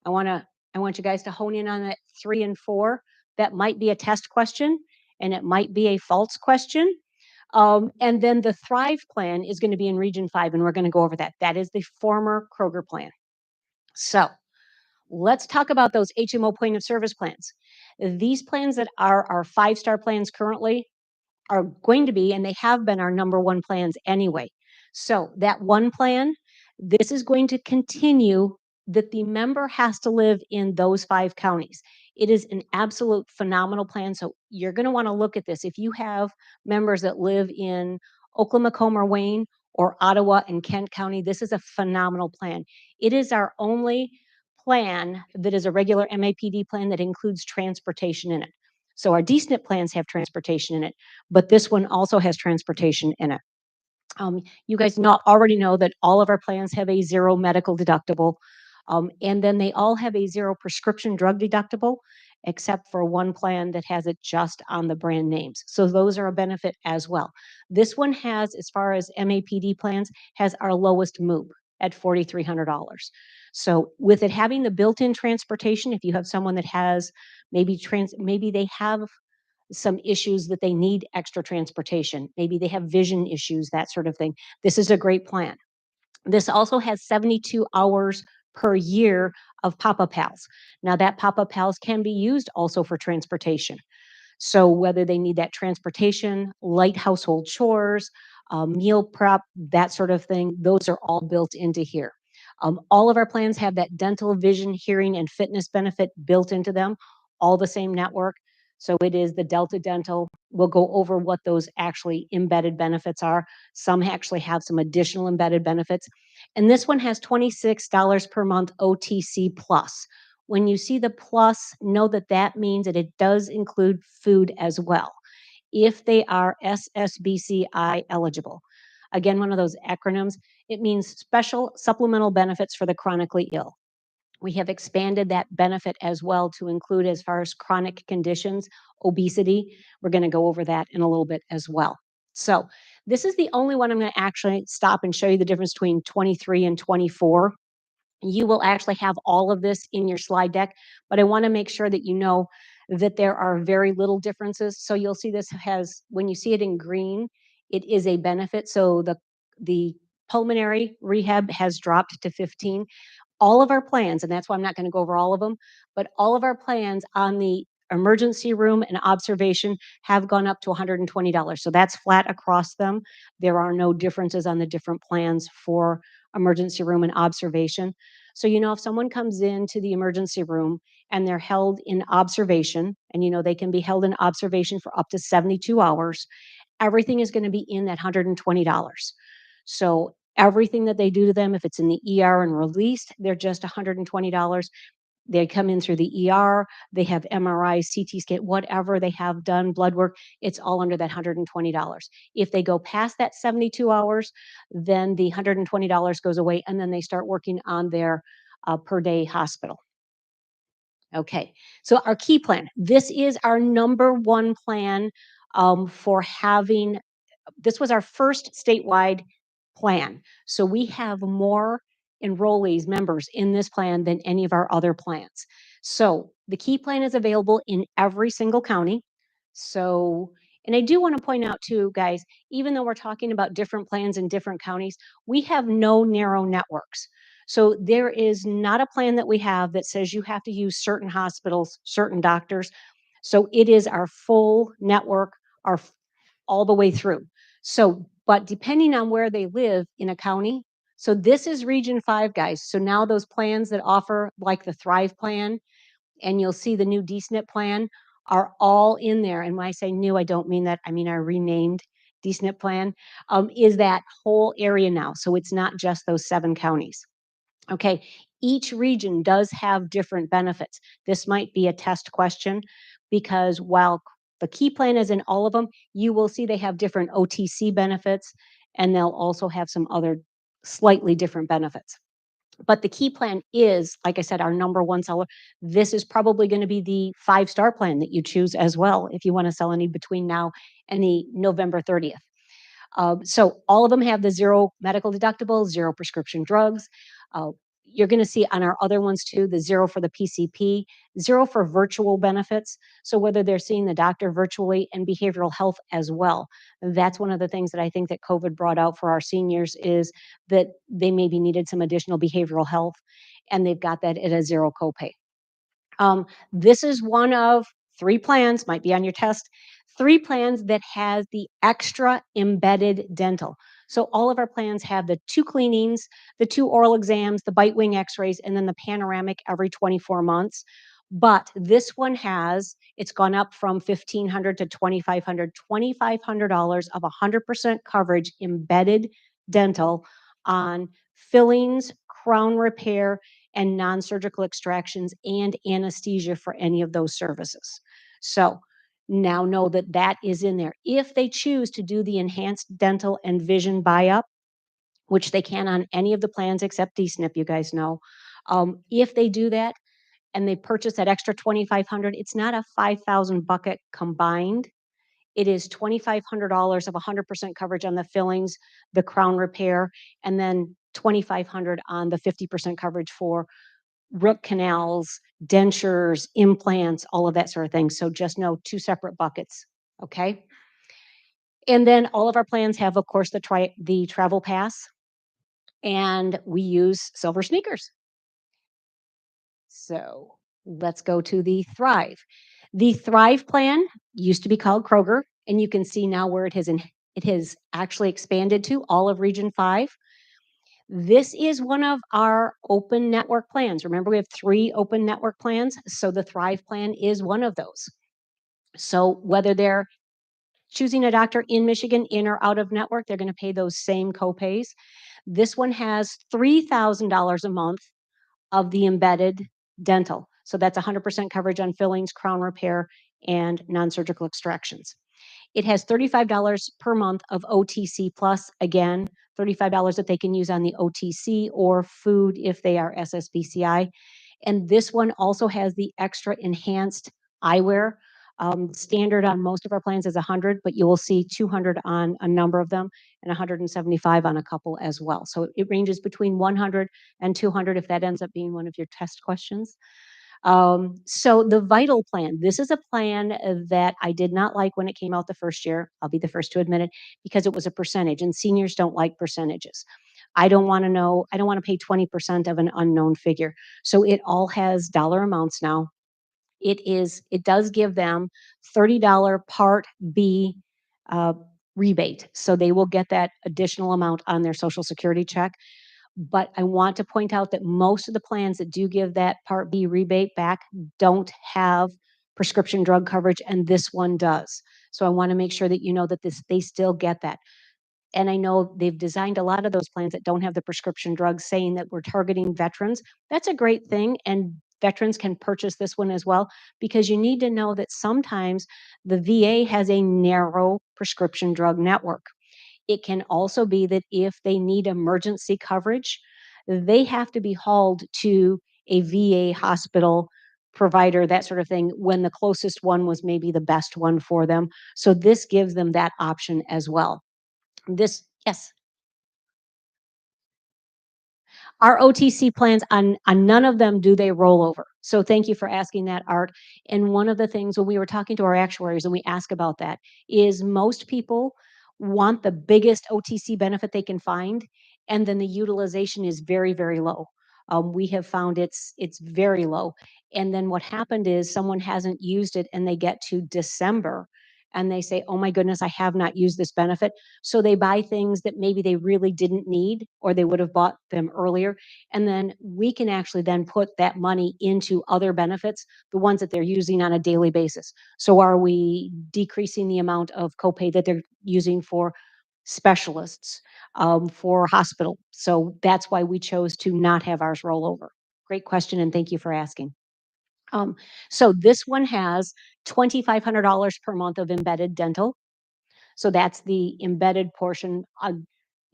I want you guys to hone in on that 3 and 4. That might be a test question and it might be a false question. And then the Thrive plan is going to be in region 5, and we're going to go over that. That is the former Kroger plan. So let's talk about those HMO point of service plans. These plans that are our 5-star plans currently are going to be, and they have been, our number one plans anyway. So that one plan, this is going to continue, that the member has to live in those 5 counties. It is an absolute phenomenal plan. So you're going to want to look at this. If you have members that live in Oklahoma, Wayne, or Ottawa and Kent County, this is a phenomenal plan. It is our only plan that is a regular MAPD plan that includes transportation in it. So our DSNP plans have transportation in it, but this one also has transportation in it. You guys already know that all of our plans have a 0 medical deductible, and then they all have a 0 prescription drug deductible, except for one plan that has it just on the brand names. So those are a benefit as well. This one has, as far as MAPD plans, has our lowest MOOP at $4,300. So with it having the built-in transportation, if you have someone that has maybe they have some issues that they need extra transportation, maybe they have vision issues, that sort of thing, this is a great plan. This also has 72 hours per year of Papa Pals. Now that Papa Pals can be used also for transportation. So whether they need that transportation, light household chores, meal prep, that sort of thing, those are all built into here. All of our plans have that dental, vision, hearing, and fitness benefit built into them, all the same network. So it is the Delta Dental. We'll go over what those actually embedded benefits are. Some actually have some additional embedded benefits. And this one has $26 per month OTC plus. When you see the plus, know that that means that it does include food as well, if they are SSBCI eligible. Again, one of those acronyms, it means special supplemental benefits for the chronically ill. We have expanded that benefit as well to include, as far as chronic conditions, obesity. We're going to go over that in a little bit as well. So this is the only one I'm going to actually stop and show you the difference between 23 and 24. You will actually have all of this in your slide deck, but I want to make sure that you know that there are very little differences. So you'll see this has, when you see it in green, it is a benefit. So the pulmonary rehab has dropped to 15. All of our plans, and that's why I'm not going to go over all of them, but all of our plans on the emergency room and observation have gone up to $120. So that's flat across them. There are no differences on the different plans for emergency room and observation. So, if someone comes into the emergency room and they're held in observation, and they can be held in observation for up to 72 hours, everything is going to be in that $120. So everything that they do to them, if it's in the ER and released, they're just $120. They come in through the ER, they have MRI, CT scan, whatever they have done, blood work, it's all under that $120. If they go past that 72 hours, then the $120 goes away, and then they start working on their per day hospital. Okay, so our key plan. This is our number one plan for having, this was our first statewide plan. So we have more enrollees, members in this plan than any of our other plans. So the key plan is available in every single county. So, and I do want to point out too, guys, even though we're talking about different plans in different counties, we have no narrow networks. So there is not a plan that we have that says you have to use certain hospitals, certain doctors. So it is our full network, all the way through. So, but depending on where they live in a county, so this is Region 5, guys. So now those plans that offer like the Thrive plan, and you'll see the new DSNP plan are all in there. And when I say new, I don't mean that. I mean our renamed DSNP plan is that whole area now. So it's not just those 7 counties. Okay, each region does have different benefits. This might be a test question because while the key plan is in all of them, you will see they have different OTC benefits, and they'll also have some other slightly different benefits. But the key plan is, like I said, our number one seller. This is probably going to be the 5-star plan that you choose as well if you want to sell any between now and the November 30th. So all of them have the 0 medical deductible, 0 prescription drugs. You're going to see on our other ones too, the 0 for the PCP, 0 for virtual benefits. So whether they're seeing the doctor virtually and behavioral health as well. That's one of the things that I think that COVID brought out for our seniors is that they maybe needed some additional behavioral health, and they've got that at a 0 copay. This is one of 3 plans, might be on your test, 3 plans that has the extra embedded dental. So all of our plans have the 2 cleanings, the 2 oral exams, the bite wing x-rays, and then the panoramic every 24 months. But this one has, it's gone up from $1,500 to $2,500, $2,500 of 100% coverage embedded dental on fillings, crown repair, and non-surgical extractions and anesthesia for any of those services. So now know that that is in there. If they choose to do the enhanced dental and vision buy-up, which they can on any of the plans except DSNP, you guys know, if they do that and they purchase that extra $2,500, it's not a $5,000 bucket combined. It is $2,500 of 100% coverage on the fillings, the crown repair, and then $2,500 on the 50% coverage for root canals, dentures, implants, all of that sort of thing. So just know 2 separate buckets, okay? And then all of our plans have, of course, the travel pass, and we use silver sneakers. So let's go to the Thrive. The Thrive plan used to be called Kroger, and you can see now where it has actually expanded to all of Region 5. This is one of our open network plans. Remember, we have 3 open network plans. So the Thrive plan is one of those. So whether they're choosing a doctor in Michigan, in or out of network, they're going to pay those same copays. This one has $3,000 a month of the embedded dental. So that's 100% coverage on fillings, crown repair, and non-surgical extractions. It has $35 per month of OTC plus, again, $35 that they can use on the OTC or food if they are SSBCI. And this one also has the extra enhanced eyewear. Standard on most of our plans is 100, but you will see 200 on a number of them and 175 on a couple as well. So it ranges between 100 and 200 if that ends up being one of your test questions. So the Vital plan, this is a plan that I did not like when it came out the first year. I'll be the first to admit it, because it was a percentage, and seniors don't like percentages. I don't want to pay 20% of an unknown figure. So it all has dollar amounts now. It does give them $30 Part B rebate. So they will get that additional amount on their Social Security check. But I want to point out that most of the plans that do give that Part B rebate back don't have prescription drug coverage, and this one does. So I want to make sure that you know that they still get that. And I know they've designed a lot of those plans that don't have the prescription drugs, saying that we're targeting veterans. That's a great thing, and veterans can purchase this one as well, because you need to know that sometimes the VA has a narrow prescription drug network. It can also be that if they need emergency coverage, they have to be hauled to a VA hospital provider, that sort of thing, when the closest one was maybe the best one for them. So this gives them that option as well. Yes. Our OTC plans, on none of them do they roll over. So thank you for asking that, Art. And one of the things when we were talking to our actuaries and we ask about that is most people want the biggest OTC benefit they can find, and then the utilization is very, very low. We have found it's very low. And then what happened is someone hasn't used it and they get to December and they say, oh my goodness, I have not used this benefit. So they buy things that maybe they really didn't need, or they would have bought them earlier. And then we can actually then put that money into other benefits, the ones that they're using on a daily basis. So are we decreasing the amount of copay that they're using for specialists, for hospital? So that's why we chose to not have ours roll over. Great question, and thank you for asking. So this one has $2,500 per month of embedded dental. So that's the embedded portion,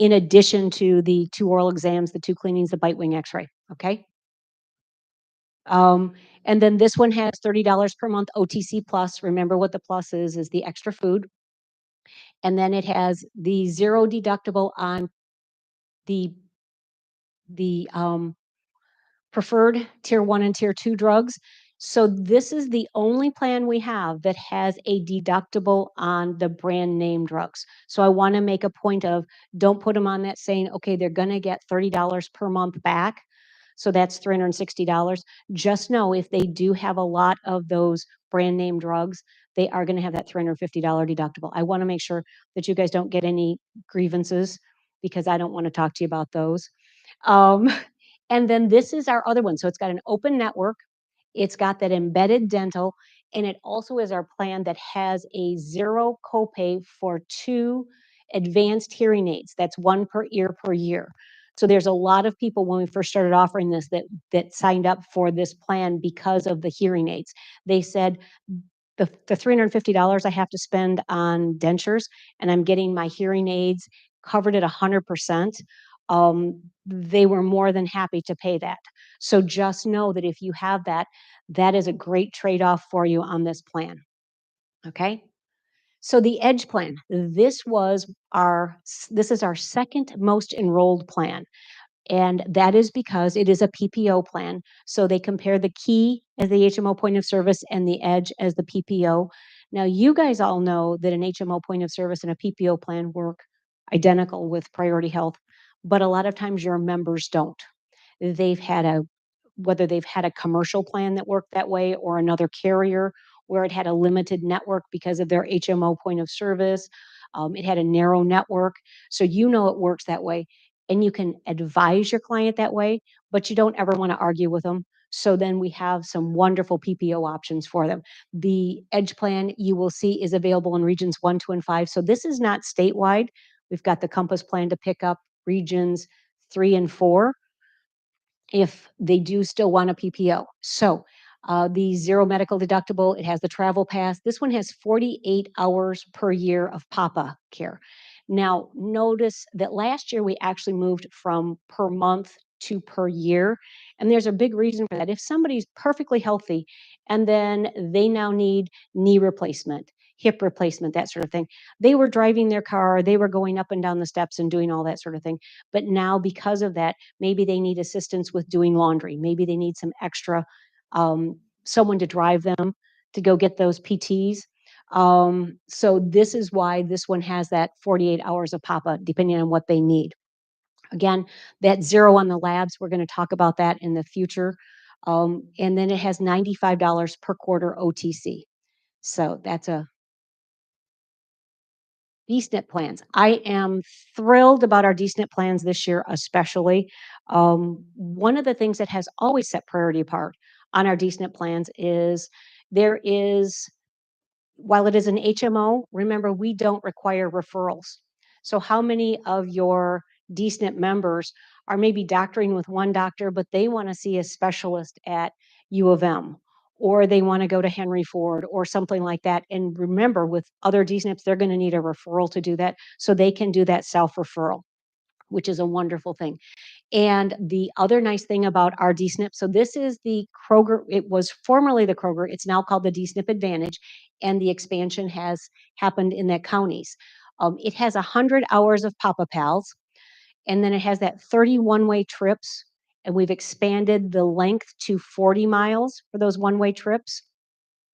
in addition to the 2 oral exams, the 2 cleanings, the bite wing x-ray, okay? And then this one has $30 per month OTC plus. Remember what the plus is the extra food. And then it has the 0 deductible on the preferred tier 1 and tier 2 drugs. So this is the only plan we have that has a deductible on the brand name drugs. So I want to make a point of, don't put them on that saying, okay, they're going to get $30 per month back. So that's $360. Just know if they do have a lot of those brand name drugs, they are going to have that $350 deductible. I want to make sure that you guys don't get any grievances, because I don't want to talk to you about those. And then this is our other one. So it's got an open network. It's got that embedded dental, and it also is our plan that has a 0 copay for 2 advanced hearing aids. That's 1 per ear per year. So there's a lot of people when we first started offering this that signed up for this plan because of the hearing aids. They said, the $350 I have to spend on dentures, and I'm getting my hearing aids covered at 100%. They were more than happy to pay that. So just know that if you have that, that is a great trade-off for you on this plan. Okay? So the Edge plan, this is our second most enrolled plan. And that is because it is a PPO plan. So they compare the Key as the HMO point of service and the Edge as the PPO. Now, you guys all know that an HMO point of service and a PPO plan work identical with Priority Health, but a lot of times your members don't. Whether they've had a commercial plan that worked that way, or another carrier where it had a limited network because of their HMO point of service. It had a narrow network. So you know it works that way. And you can advise your client that way, but you don't ever want to argue with them. So then we have some wonderful PPO options for them. The Edge plan you will see is available in regions 1, 2, and 5. So this is not statewide. We've got the Compass plan to pick up regions 3 and 4 if they do still want a PPO. So the 0 medical deductible, it has the travel pass. This one has 48 hours per year of PAPA care. Now, notice that last year we actually moved from per month to per year. And there's a big reason for that. If somebody's perfectly healthy and then they now need knee replacement, hip replacement, that sort of thing, they were driving their car, they were going up and down the steps and doing all that sort of thing. But now, because of that, maybe they need assistance with doing laundry. Maybe they need some extra someone to drive them to go get those PTs. So this is why this one has that 48 hours of PAPA, depending on what they need. Again, that zero on the labs, we're going to talk about that in the future. And then it has $95 per quarter OTC. So that's a DSNP plans. I am thrilled about our DSNP plans this year, especially. One of the things that has always set priority apart on our DSNP plans is there is, while it is an HMO, remember, we don't require referrals. So how many of your DSNP members are maybe doctoring with one doctor, but they want to see a specialist at U of M, or they want to go to Henry Ford or something like that? And remember, with other DSNPs, they're going to need a referral to do that. So they can do that self-referral, which is a wonderful thing. And the other nice thing about our DSNP, so this is the Kroger, it was formerly the Kroger, it's now called the DSNP Advantage, and the expansion has happened in the counties. It has 100 hours of Papa Pals, and then it has that 30 one-way trips, and we've expanded the length to 40 miles for those one-way trips.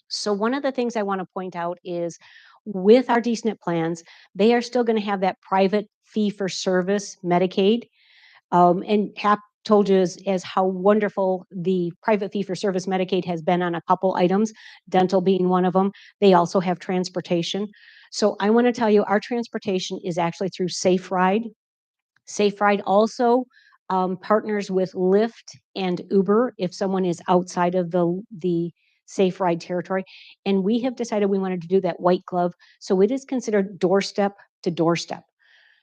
So one of the things I want to point out is with our DSNP plans, they are still going to have that private fee-for-service Medicaid. And Hap told you as how wonderful the private fee-for-service Medicaid has been on a couple items, dental being one of them. They also have transportation. So I want to tell you, our transportation is actually through Safe Ride. Safe Ride also partners with Lyft and Uber if someone is outside of the Safe Ride territory. And we have decided we wanted to do that white glove. So it is considered doorstep to doorstep.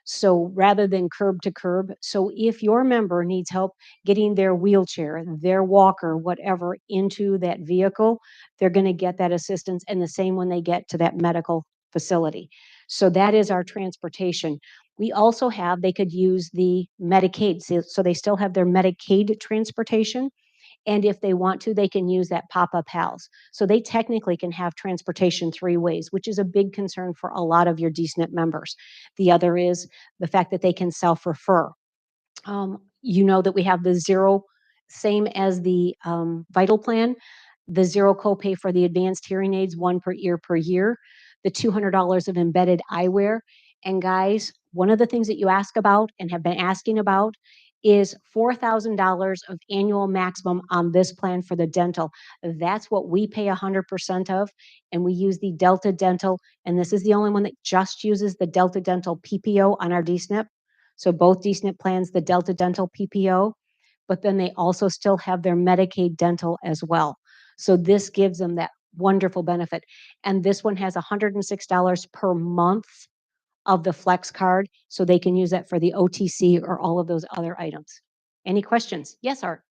So rather than curb to curb. So if your member needs help getting their wheelchair, their walker, whatever, into that vehicle, they're going to get that assistance, and the same when they get to that medical facility. So that is our transportation. We also have, they could use the Medicaid. So they still have their Medicaid transportation. And if they want to, they can use that Pop-Up Pals. So they technically can have transportation 3 ways, which is a big concern for a lot of your DSNP members. The other is the fact that they can self-refer. You know that we have the zero, same as the Vital Plan, the zero copay for the advanced hearing aids, 1 per ear per year, the $200 of embedded eyewear. And guys, one of the things that you ask about and have been asking about is $4,000 of annual maximum on this plan for the dental. That's what we pay 100% of, and we use the Delta Dental, and this is the only one that just uses the Delta Dental PPO on our DSNP. So both DSNP plans, the Delta Dental PPO, but then they also still have their Medicaid dental as well. So this gives them that wonderful benefit. And this one has $106 per month of the Flex card, so they can use that for the OTC or all of those other items. Any questions? Yes, Art.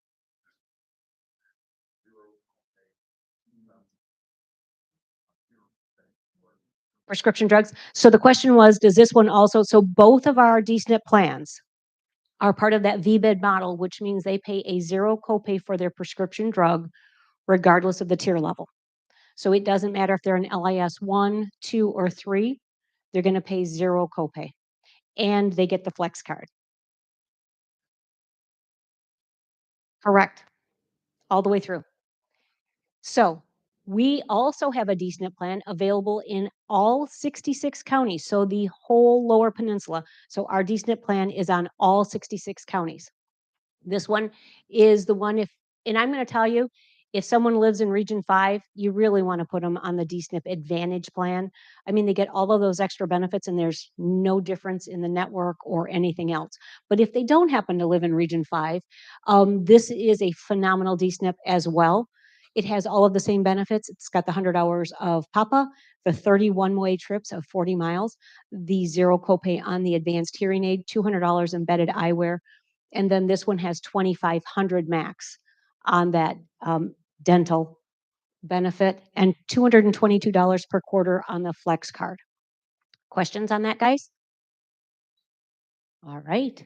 Prescription drugs. So the question was, does this one also, so both of our DSNP plans are part of that VBID model, which means they pay a zero copay for their prescription drug, regardless of the tier level. So it doesn't matter if they're an LIS 1, 2, or 3, they're going to pay zero copay. And they get the Flex card. Correct. All the way through. So we also have a DSNP plan available in all 66 counties, so the whole Lower Peninsula. So our DSNP plan is on all 66 counties. This one is the one and I'm going to tell you, if someone lives in Region 5, you really want to put them on the DSNP Advantage plan. I mean, they get all of those extra benefits, and there's no difference in the network or anything else. But if they don't happen to live in Region 5, this is a phenomenal DSNP as well. It has all of the same benefits. It's got the 100 hours of PAPA, the 30 one-way trips of 40 miles, the zero copay on the advanced hearing aid, $200 embedded eyewear, and then this one has 2,500 max on that dental benefit, and $222 per quarter on the Flex card. Questions on that, guys? All right.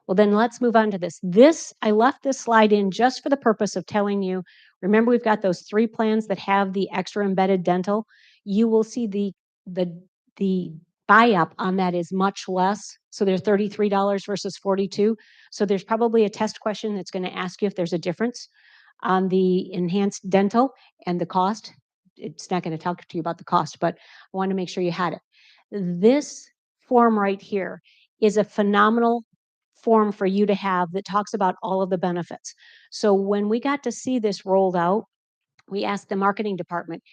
Well, then let's move on to this. I left this slide in just for the purpose of telling you, remember, we've got those 3 plans that have the extra embedded dental. You will see the buy-up on that is much less. So they're $33 versus $42. So there's probably a test question that's gonna ask you if there's a difference on the enhanced dental and the cost. It's not gonna talk to you about the cost, but I wanna make sure you had it. This form right here is a phenomenal form for you to have that talks about all of the benefits. So when we got to see this rolled out, we asked the marketing department,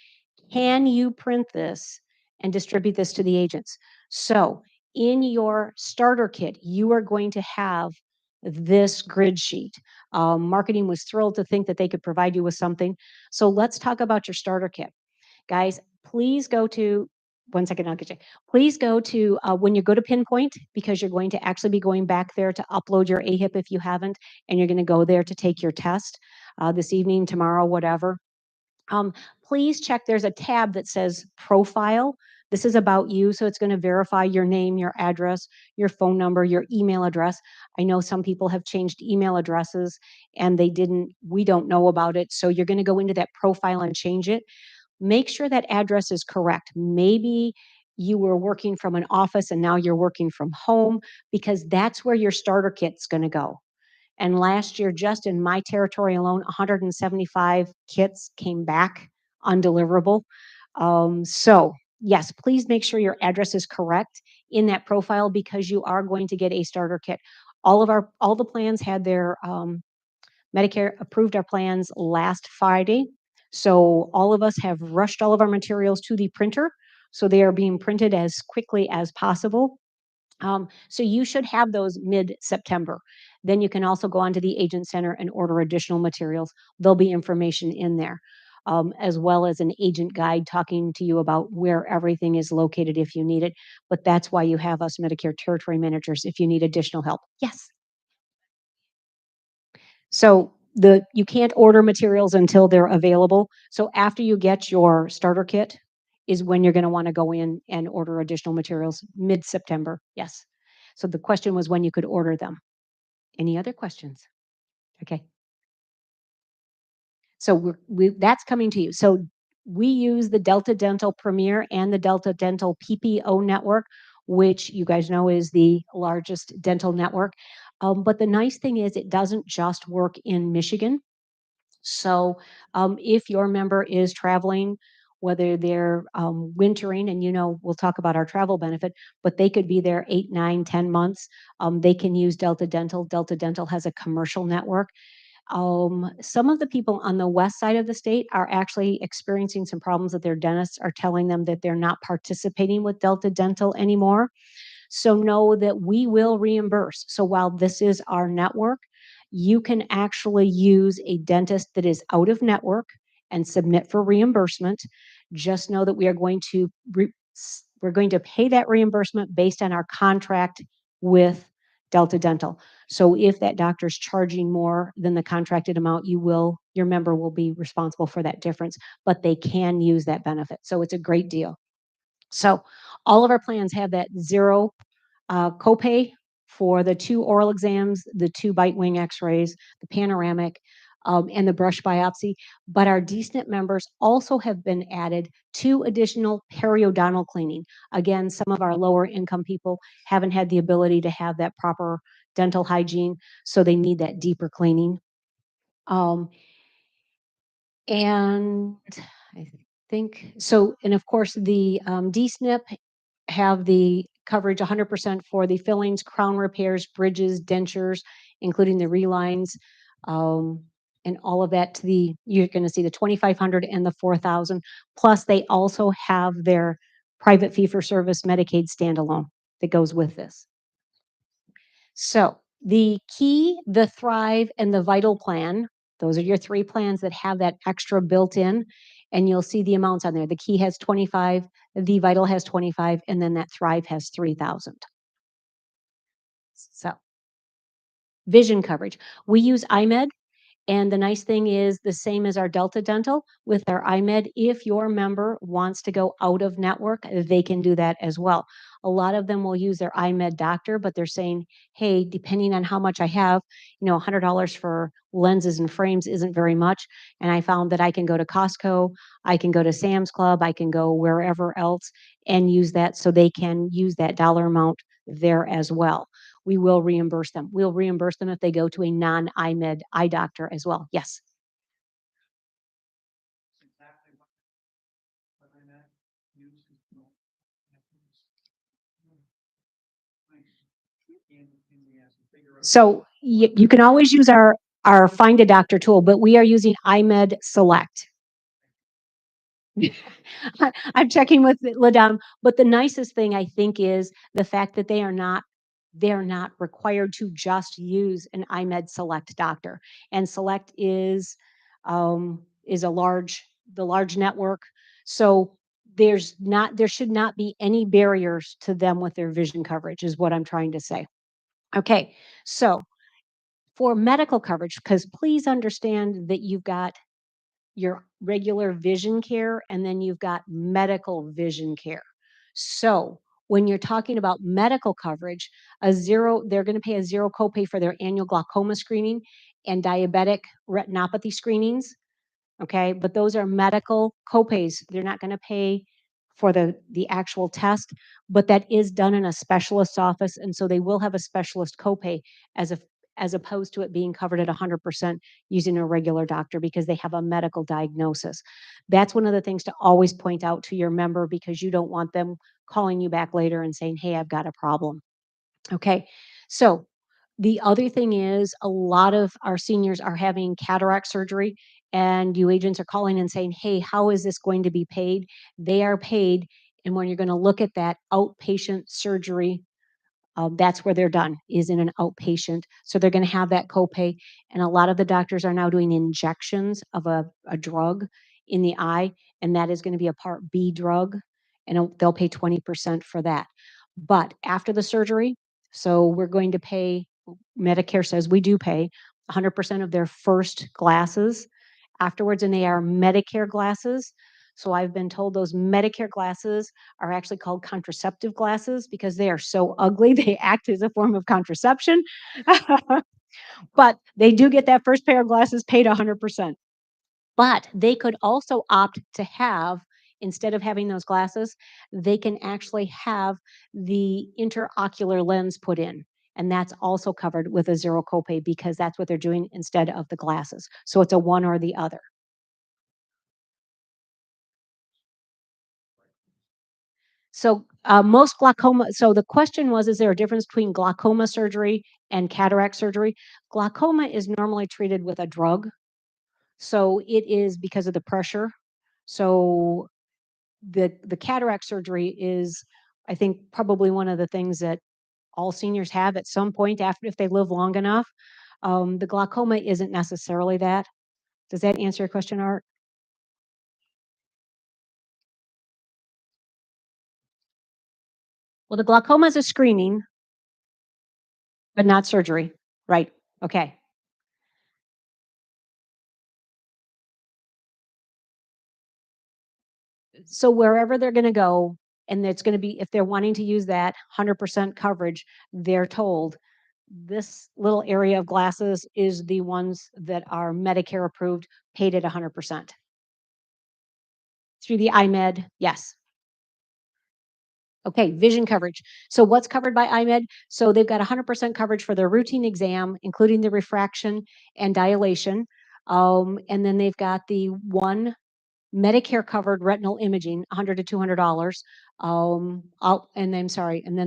can you print this and distribute this to the agents? So in your starter kit, you are going to have this grid sheet. Marketing was thrilled to think that they could provide you with something. So let's talk about your starter kit. Guys, please go to, one second, I'll get you. Please go to, when you go to Pinpoint, because you're going to actually be going back there to upload your AHIP if you haven't, and you're gonna go there to take your test this evening, tomorrow, whatever. Please check, there's a tab that says Profile. This is about you, so it's gonna verify your name, your address, your phone number, your email address. I know some people have changed email addresses and we don't know about it, so you're gonna go into that profile and change it. Make sure that address is correct. Maybe you were working from an office and now you're working from home, because that's where your starter kit's gonna go. And last year, just in my territory alone, 175 kits came back undeliverable. So yes, please make sure your address is correct in that profile, because you are going to get a starter kit. All the plans had their Medicare approved our plans last Friday. So all of us have rushed all of our materials to the printer. So they are being printed as quickly as possible. So you should have those mid-September. Then you can also go onto the Agent Center and order additional materials. There'll be information in there, as well as an agent guide talking to you about where everything is located if you need it. But that's why you have us Medicare territory managers if you need additional help. Yes. So you can't order materials until they're available. So after you get your starter kit is when you're gonna wanna go in and order additional materials, mid-September, yes. So the question was when you could order them. Any other questions? Okay. So that's coming to you. So we use the Delta Dental Premier and the Delta Dental PPO network, which you guys know is the largest dental network. But the nice thing is it doesn't just work in Michigan. So if your member is traveling, whether they're wintering, and we'll talk about our travel benefit, but they could be there 8, 9, 10 months. They can use Delta Dental. Delta Dental has a commercial network. Some of the people on the west side of the state are actually experiencing some problems that their dentists are telling them that they're not participating with Delta Dental anymore. So know that we will reimburse. So while this is our network, you can actually use a dentist that is out of network and submit for reimbursement. Just know that we are going to we're going to pay that reimbursement based on our contract with Delta Dental. So if that doctor's charging more than the contracted amount, your member will be responsible for that difference, but they can use that benefit. So it's a great deal. So all of our plans have that zero copay for the 2 oral exams, the 2 bite wing x-rays, the panoramic, and the brush biopsy. But our DSNP members also have been added 2 additional periodontal cleaning. Again, some of our lower income people haven't had the ability to have that proper dental hygiene, so they need that deeper cleaning. And I think so, and of course, the DSNP have the coverage 100% for the fillings, crown repairs, bridges, dentures, including the relines, and all of that you're gonna see the 2,500 and the 4,000. Plus, they also have their private fee-for-service Medicaid standalone that goes with this. So the Key, the Thrive, and the Vital plan, those are your 3 plans that have that extra built in, and you'll see the amounts on there. The Key has 25, the Vital has 25, and then that Thrive has 3,000. So vision coverage. We use iMed, And the nice thing is the same as our Delta Dental with our iMed. If your member wants to go out of network, they can do that as well. A lot of them will use their iMed doctor, but they're saying, hey, depending on how much I have, $100 for lenses and frames isn't very much. And I found that I can go to Costco, I can go to Sam's Club, I can go wherever else and use that, so they can use that dollar amount there as well. We will reimburse them. We'll reimburse them if they go to a non-iMed eye doctor as well. Yes. So you can always use our Find a Doctor tool, but we are using iMed Select. I'm checking with Ladam, but the nicest thing I think is the fact that they're not required to just use an iMed Select doctor. And Select is the large network. So there should not be any barriers to them with their vision coverage, is what I'm trying to say. Okay, so for medical coverage, because please understand that you've got your regular vision care and then you've got medical vision care. So when you're talking about medical coverage, they're going to pay a zero copay for their annual glaucoma screening and diabetic retinopathy screenings. Okay, but those are medical copays. They're not going to pay for the actual test, but that is done in a specialist's office, and so they will have a specialist copay as opposed to it being covered at 100% using a regular doctor because they have a medical diagnosis. That's one of the things to always point out to your member, because you don't want them calling you back later and saying, hey, I've got a problem. Okay, so the other thing is a lot of our seniors are having cataract surgery, and you agents are calling and saying, hey, how is this going to be paid? They are paid. And when you're going to look at that outpatient surgery, that's where they're done, is in an outpatient. So they're going to have that copay. And a lot of the doctors are now doing injections of a drug in the eye, and that is going to be a Part B drug, and they'll pay 20% for that. But after the surgery, so we're going to pay, Medicare says we do pay 100% of their first glasses afterwards, and they are Medicare glasses. So I've been told those Medicare glasses are actually called contraceptive glasses because they are so ugly. They act as a form of contraception. But they do get that first pair of glasses paid 100%. But they could also opt to have, instead of having those glasses, they can actually have the interocular lens put in. And that's also covered with a zero copay because that's what they're doing instead of the glasses. So it's a one or the other. So most glaucoma, so the question was, is there a difference between glaucoma surgery and cataract surgery? Glaucoma is normally treated with a drug. So it is because of the pressure. So the cataract surgery is, I think, probably one of the things that all seniors have at some point after, if they live long enough. The glaucoma isn't necessarily that. Does that answer your question, Art? Well, the glaucoma is a screening, but not surgery. Right. Okay. So wherever they're going to go, and it's going to be, if they're wanting to use that 100% coverage, they're told this little area of glasses is the ones that are Medicare approved, paid at 100%. Through the iMed, yes. Okay, vision coverage. So what's covered by iMed? So they've got 100% coverage for their routine exam, including the refraction and dilation. And then they've got the one Medicare covered retinal imaging, $100 to $200. And then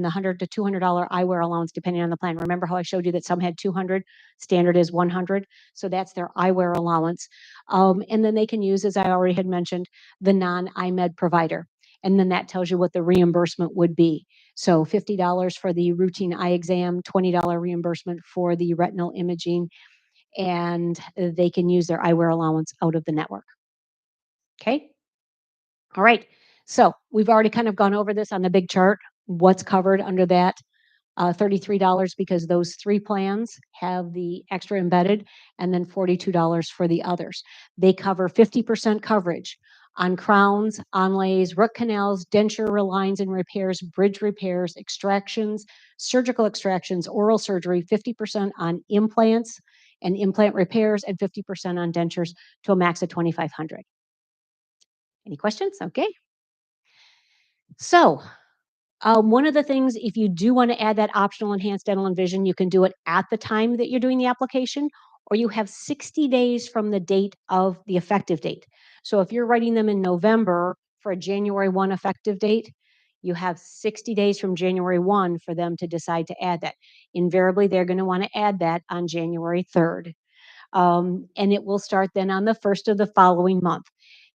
the $100 to $200 eyewear allowance, depending on the plan. Remember how I showed you that some had 200, standard is 100. So that's their eyewear allowance. And then they can use, as I already had mentioned, the non-iMed provider. And then that tells you what the reimbursement would be. So $50 for the routine eye exam, $20 reimbursement for the retinal imaging, and they can use their eyewear allowance out of the network. Okay. All right. So we've already kind of gone over this on the big chart, what's covered under that. $33 because those 3 plans have the extra embedded, and then $42 for the others. They cover 50% coverage on crowns, onlays, root canals, denture relines and repairs, bridge repairs, extractions, surgical extractions, oral surgery, 50% on implants and implant repairs, and 50% on dentures to a max of $2,500. Any questions? Okay. So one of the things, if you do want to add that optional enhanced dental and vision, you can do it at the time that you're doing the application, or you have 60 days from the date of the effective date. So if you're writing them in November for a January 1 effective date, you have 60 days from January 1 for them to decide to add that. Invariably, they're going to want to add that on January 3rd. And it will start then on the 1st of the following month.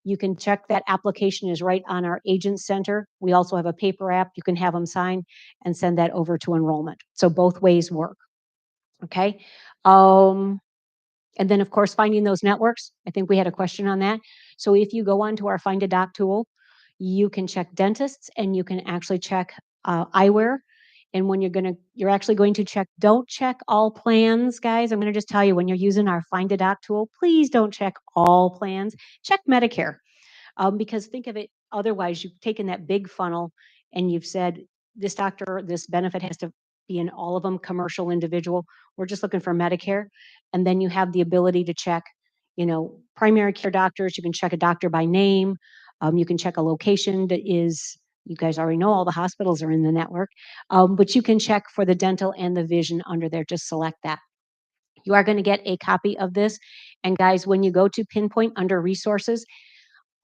You can check that application is right on our agent center. We also have a paper app. You can have them sign and send that over to enrollment. So both ways work. Okay. And then of course, finding those networks. I think we had a question on that. So if you go onto our Find a Doc tool, you can check dentists and you can actually check eyewear. And when you're actually going to check, don't check all plans, guys. I'm going to just tell you, when you're using our Find a Doc tool, please don't check all plans. Check Medicare. Because think of it, otherwise you've taken that big funnel and you've said, this doctor, this benefit has to be in all of them, commercial, individual. We're just looking for Medicare. And then you have the ability to check, primary care doctors. You can check a doctor by name. You can check a location that is, you guys already know all the hospitals are in the network, but you can check for the dental and the vision under there. Just select that. You are going to get a copy of this. And guys, when you go to Pinpoint under resources,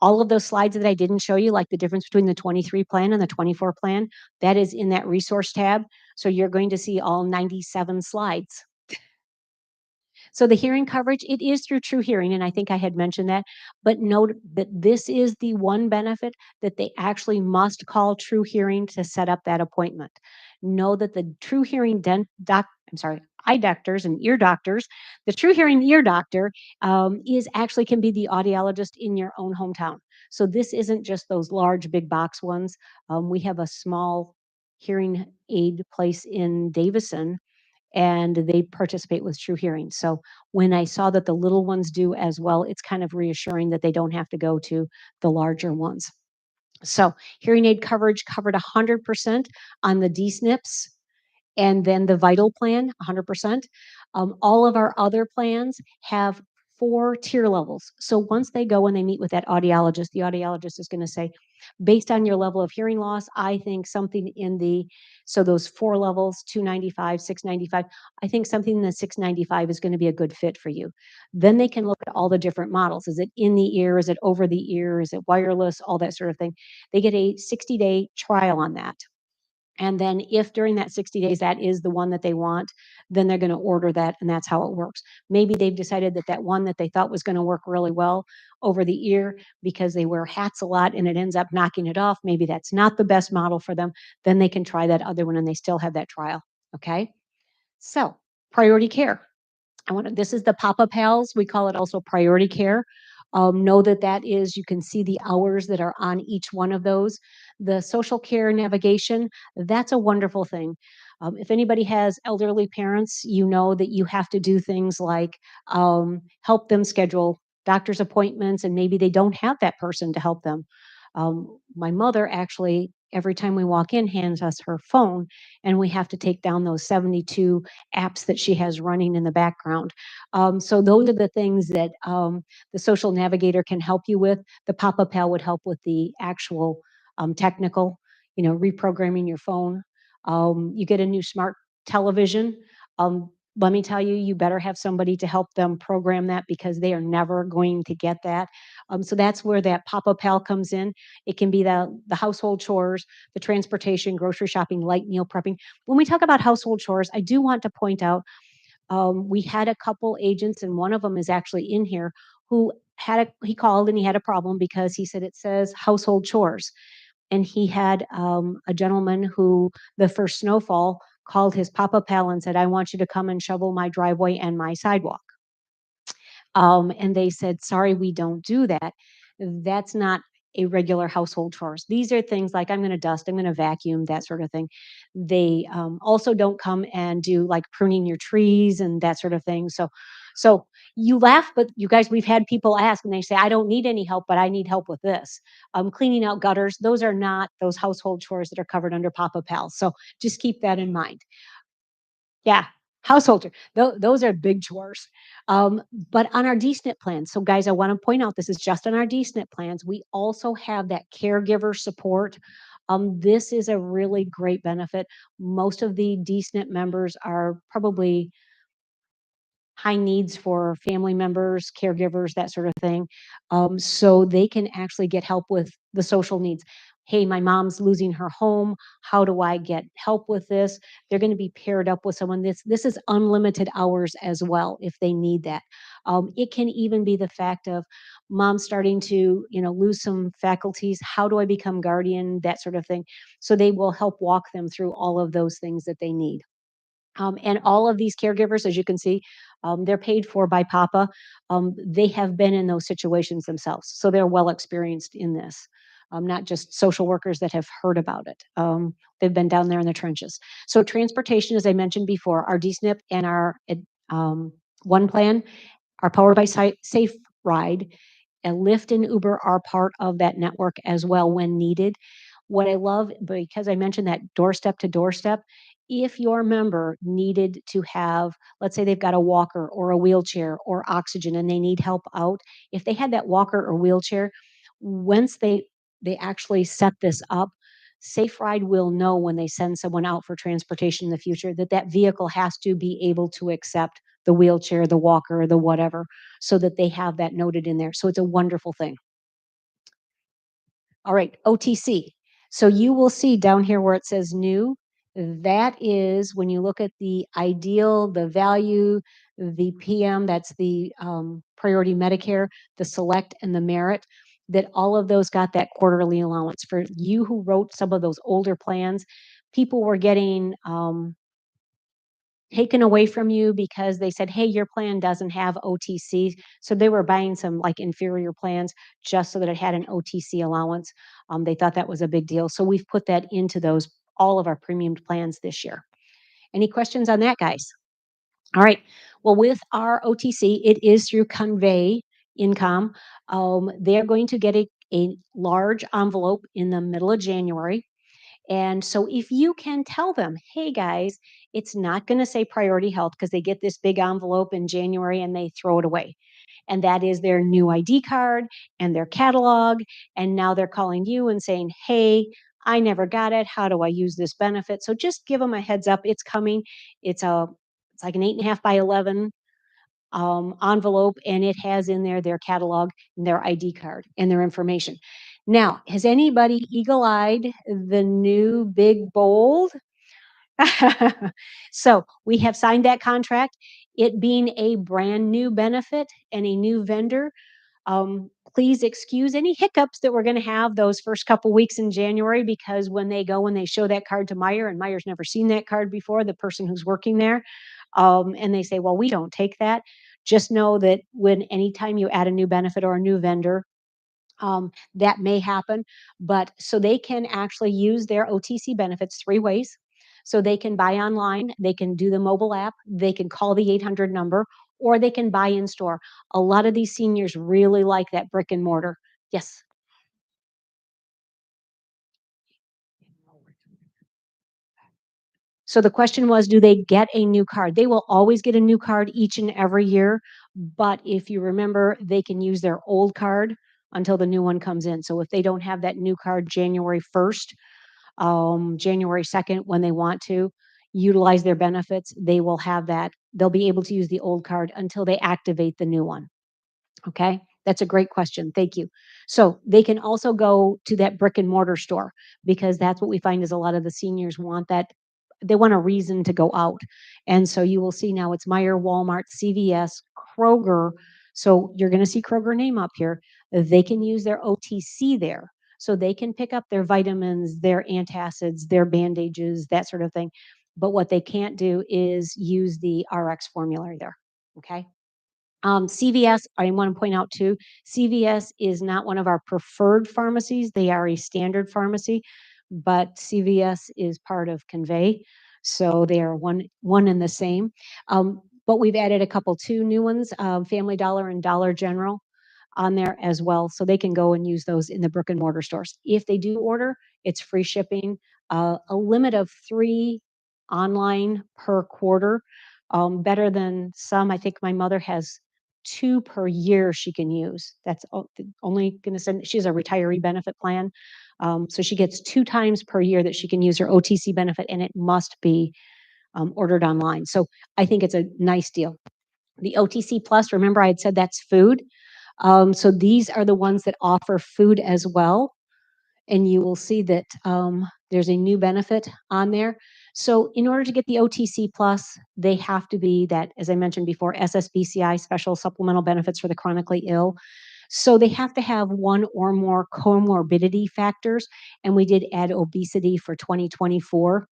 all of those slides that I didn't show you, like the difference between the 23 plan and the 24 plan, that is in that resource tab. So you're going to see all 97 slides. So the hearing coverage, it is through True Hearing, and I think I had mentioned that, but note that this is the one benefit that they actually must call True Hearing to set up that appointment. Know that the True Hearing eye doctors and ear doctors, the True Hearing ear doctor can be the audiologist in your own hometown. So this isn't just those large big box ones. We have a small hearing aid place in Davison, and they participate with True Hearing. So when I saw that the little ones do as well, it's kind of reassuring that they don't have to go to the larger ones. So hearing aid coverage covered 100% on the DSNPs, and then the Vital plan, 100%. All of our other plans have 4 tier levels. So once they go and they meet with that audiologist, the audiologist is going to say, based on your level of hearing loss, I think something so those 4 levels, 295, 695, I think something in the 695 is going to be a good fit for you. Then they can look at all the different models. Is it in the ear? Is it over the ear? Is it wireless? All that sort of thing. They get a 60-day trial on that. And then if during that 60 days, that is the one that they want, then they're going to order that, and that's how it works. Maybe they've decided that that one that they thought was going to work really well over the ear because they wear hats a lot and it ends up knocking it off. Maybe that's not the best model for them. Then they can try that other one and they still have that trial. Okay. So priority care. This is the Papa Pals. We call it also priority care. Know that is, you can see the hours that are on each one of those. The social care navigation, that's a wonderful thing. If anybody has elderly parents, you know that you have to do things like help them schedule doctor's appointments, and maybe they don't have that person to help them. My mother actually, every time we walk in, hands us her phone, and we have to take down those 72 apps that she has running in the background. So those are the things that the social navigator can help you with. The Papa Pal would help with the actual technical, reprogramming your phone. You get a new smart television. Let me tell you, you better have somebody to help them program that because they are never going to get that. So that's where that Papa Pal comes in. It can be the household chores, the transportation, grocery shopping, light meal prepping. When we talk about household chores, I do want to point out we had a couple agents, and one of them is actually in here, who he called and he had a problem because he said it says household chores. And he had a gentleman who, the first snowfall, called his Papa Pal and said, I want you to come and shovel my driveway and my sidewalk. And they said, sorry, we don't do that. That's not irregular household chores. These are things like I'm going to dust, I'm going to vacuum, that sort of thing. They also don't come and do like pruning your trees and that sort of thing. So you laugh, but you guys, we've had people ask and they say, I don't need any help, but I need help with this. Cleaning out gutters, those are not those household chores that are covered under Papa Pal. So just keep that in mind. Yeah, household chores. Those are big chores. But on our DSNP plans, so guys, I want to point out this is just on our DSNP plans. We also have that caregiver support. This is a really great benefit. Most of the DSNP members are probably high needs for family members, caregivers, that sort of thing. So they can actually get help with the social needs. Hey, my mom's losing her home. How do I get help with this? They're going to be paired up with someone. This is unlimited hours as well if they need that. It can even be the fact of mom starting to, lose some faculties. How do I become guardian? That sort of thing. So they will help walk them through all of those things that they need. And all of these caregivers, as you can see, they're paid for by Papa. They have been in those situations themselves, so they're well experienced in this. Not just social workers that have heard about it. They've been down there in the trenches. So transportation, as I mentioned before, our DSNP and our One Plan are powered by Safe Ride. And Lyft and Uber are part of that network as well when needed. What I love, because I mentioned that doorstep to doorstep, if your member needed to have, let's say they've got a walker or a wheelchair or oxygen and they need help out, if they had that walker or wheelchair, once they actually set this up, Safe Ride will know when they send someone out for transportation in the future that that vehicle has to be able to accept the wheelchair, the walker, the whatever, so that they have that noted in there. So it's a wonderful thing. All right, OTC. So you will see down here where it says new, that is when you look at the ideal, the value, the PM, that's the priority Medicare, the select and the merit, that all of those got that quarterly allowance. For you who wrote some of those older plans, people were getting taken away from you because they said, hey, your plan doesn't have OTC. So they were buying some like inferior plans just so that it had an OTC allowance. They thought that was a big deal. So we've put that into all of our premium plans this year. Any questions on that, guys? All right. Well, with our OTC, it is through Convey Income. They're going to get a large envelope in the middle of January. And so if you can tell them, hey guys, it's not going to say priority health because they get this big envelope in January and they throw it away. And that is their new ID card and their catalog. And now they're calling you and saying, hey, I never got it. How do I use this benefit? So just give them a heads up. It's coming. It's like an 8.5 by 11 envelope, and it has in there their catalog and their ID card and their information. Now, has anybody eagle-eyed the new big bold? So we have signed that contract. It being a brand new benefit and a new vendor, please excuse any hiccups that we're going to have those first couple weeks in January, because when they go and they show that card to Meyer, and Meyer's never seen that card before, the person who's working there, and they say, well, we don't take that. Just know that anytime you add a new benefit or a new vendor, that may happen. But so they can actually use their OTC benefits 3 ways. So they can buy online, they can do the mobile app, they can call the 800 number, or they can buy in store. A lot of these seniors really like that brick and mortar. Yes. So the question was, do they get a new card? They will always get a new card each and every year. But if you remember, they can use their old card until the new one comes in. So if they don't have that new card January 1st, January 2nd, when they want to utilize their benefits, they will have that. They'll be able to use the old card until they activate the new one. Okay, that's a great question. Thank you. So they can also go to that brick and mortar store, because that's what we find is a lot of the seniors want that. They want a reason to go out. And so you will see now it's Meijer, Walmart, CVS, Kroger. So you're going to see Kroger name up here. They can use their OTC there. So they can pick up their vitamins, their antacids, their bandages, that sort of thing. But what they can't do is use the RX formulary there. Okay. CVS, I want to point out too, CVS is not one of our preferred pharmacies. They are a standard pharmacy, but CVS is part of Convey, so they are one and the same. But we've added a couple, two new ones, Family Dollar and Dollar General on there as well, so they can go and use those in the brick and mortar stores. If they do order, it's free shipping, a limit of 3 online per quarter, better than some. I think my mother has 2 per year she can use. That's only gonna send. She has a retiree benefit plan, so she gets 2 times per year that she can use her OTC benefit, and it must be ordered online. So I think it's a nice deal. The OTC Plus, remember I had said that's food. So these are the ones that offer food as well. And you will see that there's a new benefit on there. So in order to get the OTC Plus, they have to be that, as I mentioned before, SSBCI, Special Supplemental Benefits for the Chronically Ill. So they have to have one or more comorbidity factors. And we did add obesity for 2024.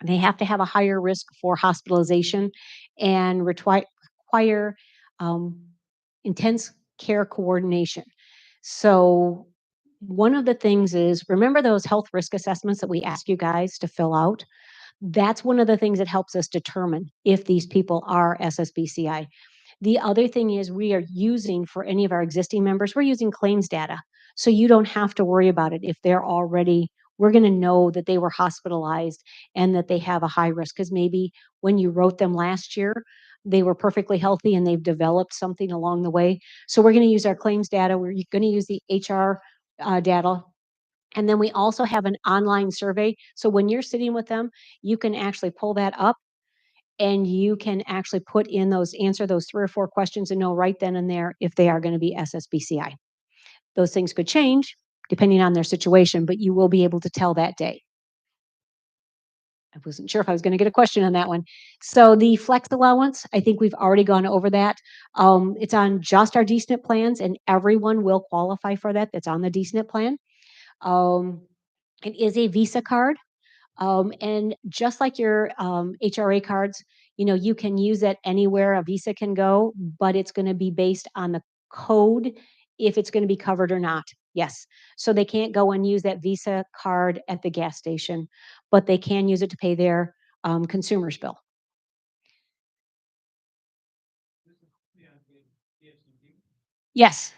They have to have a higher risk for hospitalization and require intense care coordination. So one of the things is, remember those health risk assessments that we ask you guys to fill out? That's one of the things that helps us determine if these people are SSBCI. The other thing is we are using, for any of our existing members, we're using claims data. So you don't have to worry about it if they're already, we're going to know that they were hospitalized and that they have a high risk, because maybe when you wrote them last year, they were perfectly healthy and they've developed something along the way. So we're going to use our claims data. We're going to use the HR data. And then we also have an online survey. So when you're sitting with them, you can actually pull that up and you can actually put in those, answer those 3 or 4 questions and know right then and there if they are going to be SSBCI. Those things could change depending on their situation, but you will be able to tell that day. I wasn't sure if I was going to get a question on that one. So the flex allowance, I think we've already gone over that. It's on just our DSNP plans, and everyone will qualify for that that's on the DSNP plan. It is a Visa card. And just like your HRA cards, you know, you can use it anywhere a Visa can go, but it's going to be based on the code if it's going to be covered or not. Yes. So they can't go and use that Visa card at the gas station, but they can use it to pay their consumer's bill. Yes.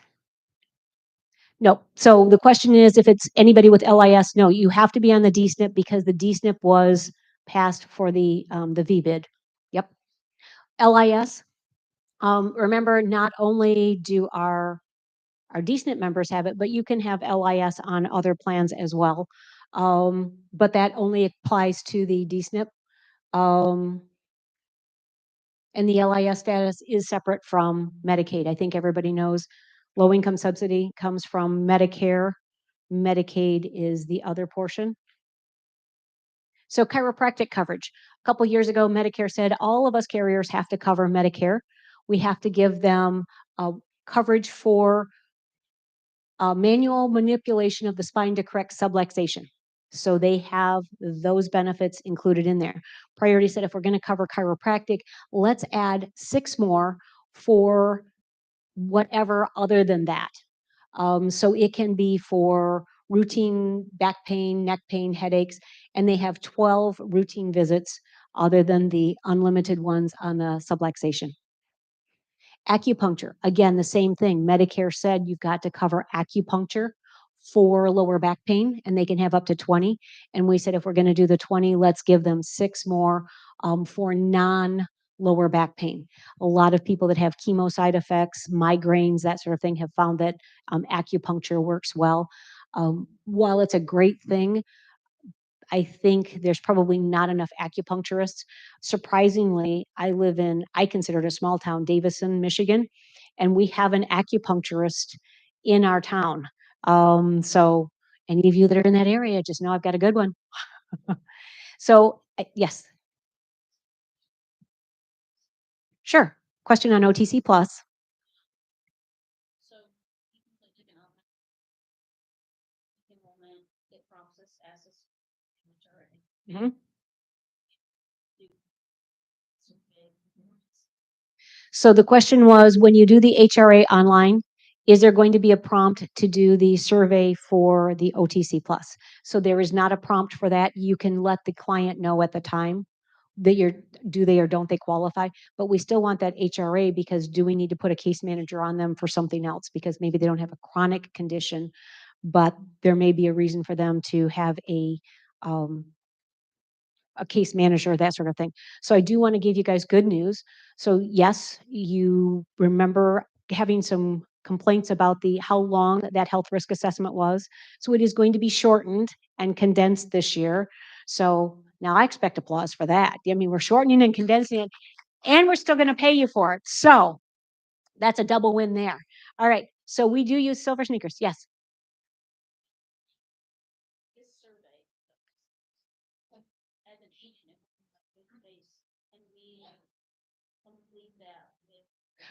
No. So the question is, if it's anybody with LIS, no, you have to be on the DSNP because the DSNP was passed for the VBID. Yep. LIS. Remember, not only do our DSNP members have it, but you can have LIS on other plans as well. But that only applies to the DSNP. And the LIS status is separate from Medicaid. I think everybody knows low income subsidy comes from Medicare. Medicaid is the other portion. So chiropractic coverage. A couple years ago, Medicare said all of us carriers have to cover Medicare. We have to give them coverage for manual manipulation of the spine to correct subluxation. So they have those benefits included in there. Priority said, if we're going to cover chiropractic, let's add 6 more for whatever other than that. So it can be for routine back pain, neck pain, headaches, and they have 12 routine visits other than the unlimited ones on the subluxation. Acupuncture, again, the same thing. Medicare said you've got to cover acupuncture for lower back pain, and they can have up to 20. And we said, if we're going to do the 20, let's give them 6 more for non-lower back pain. A lot of people that have chemo side effects, migraines, that sort of thing, have found that acupuncture works well. While it's a great thing, I think there's probably not enough acupuncturists. Surprisingly, I consider it a small town, Davison, Michigan, and we have an acupuncturist in our town. So any of you that are in that area, just know I've got a good one. So yes. Sure. Question on OTC Plus. Mm-hmm. So the question was, when you do the HRA online, is there going to be a prompt to do the survey for the OTC Plus? So there is not a prompt for that. You can let the client know at the time that do they or don't they qualify, but we still want that HRA, because do we need to put a case manager on them for something else? Because maybe they don't have a chronic condition, but there may be a reason for them to have a case manager, that sort of thing. So I do want to give you guys good news. So yes, you remember having some complaints about how long that health risk assessment was. So it is going to be shortened and condensed this year. So now I expect applause for that. I mean, we're shortening and condensing it, and we're still going to pay you for it. So that's a double win there. All right. So we do use silver sneakers. Yes.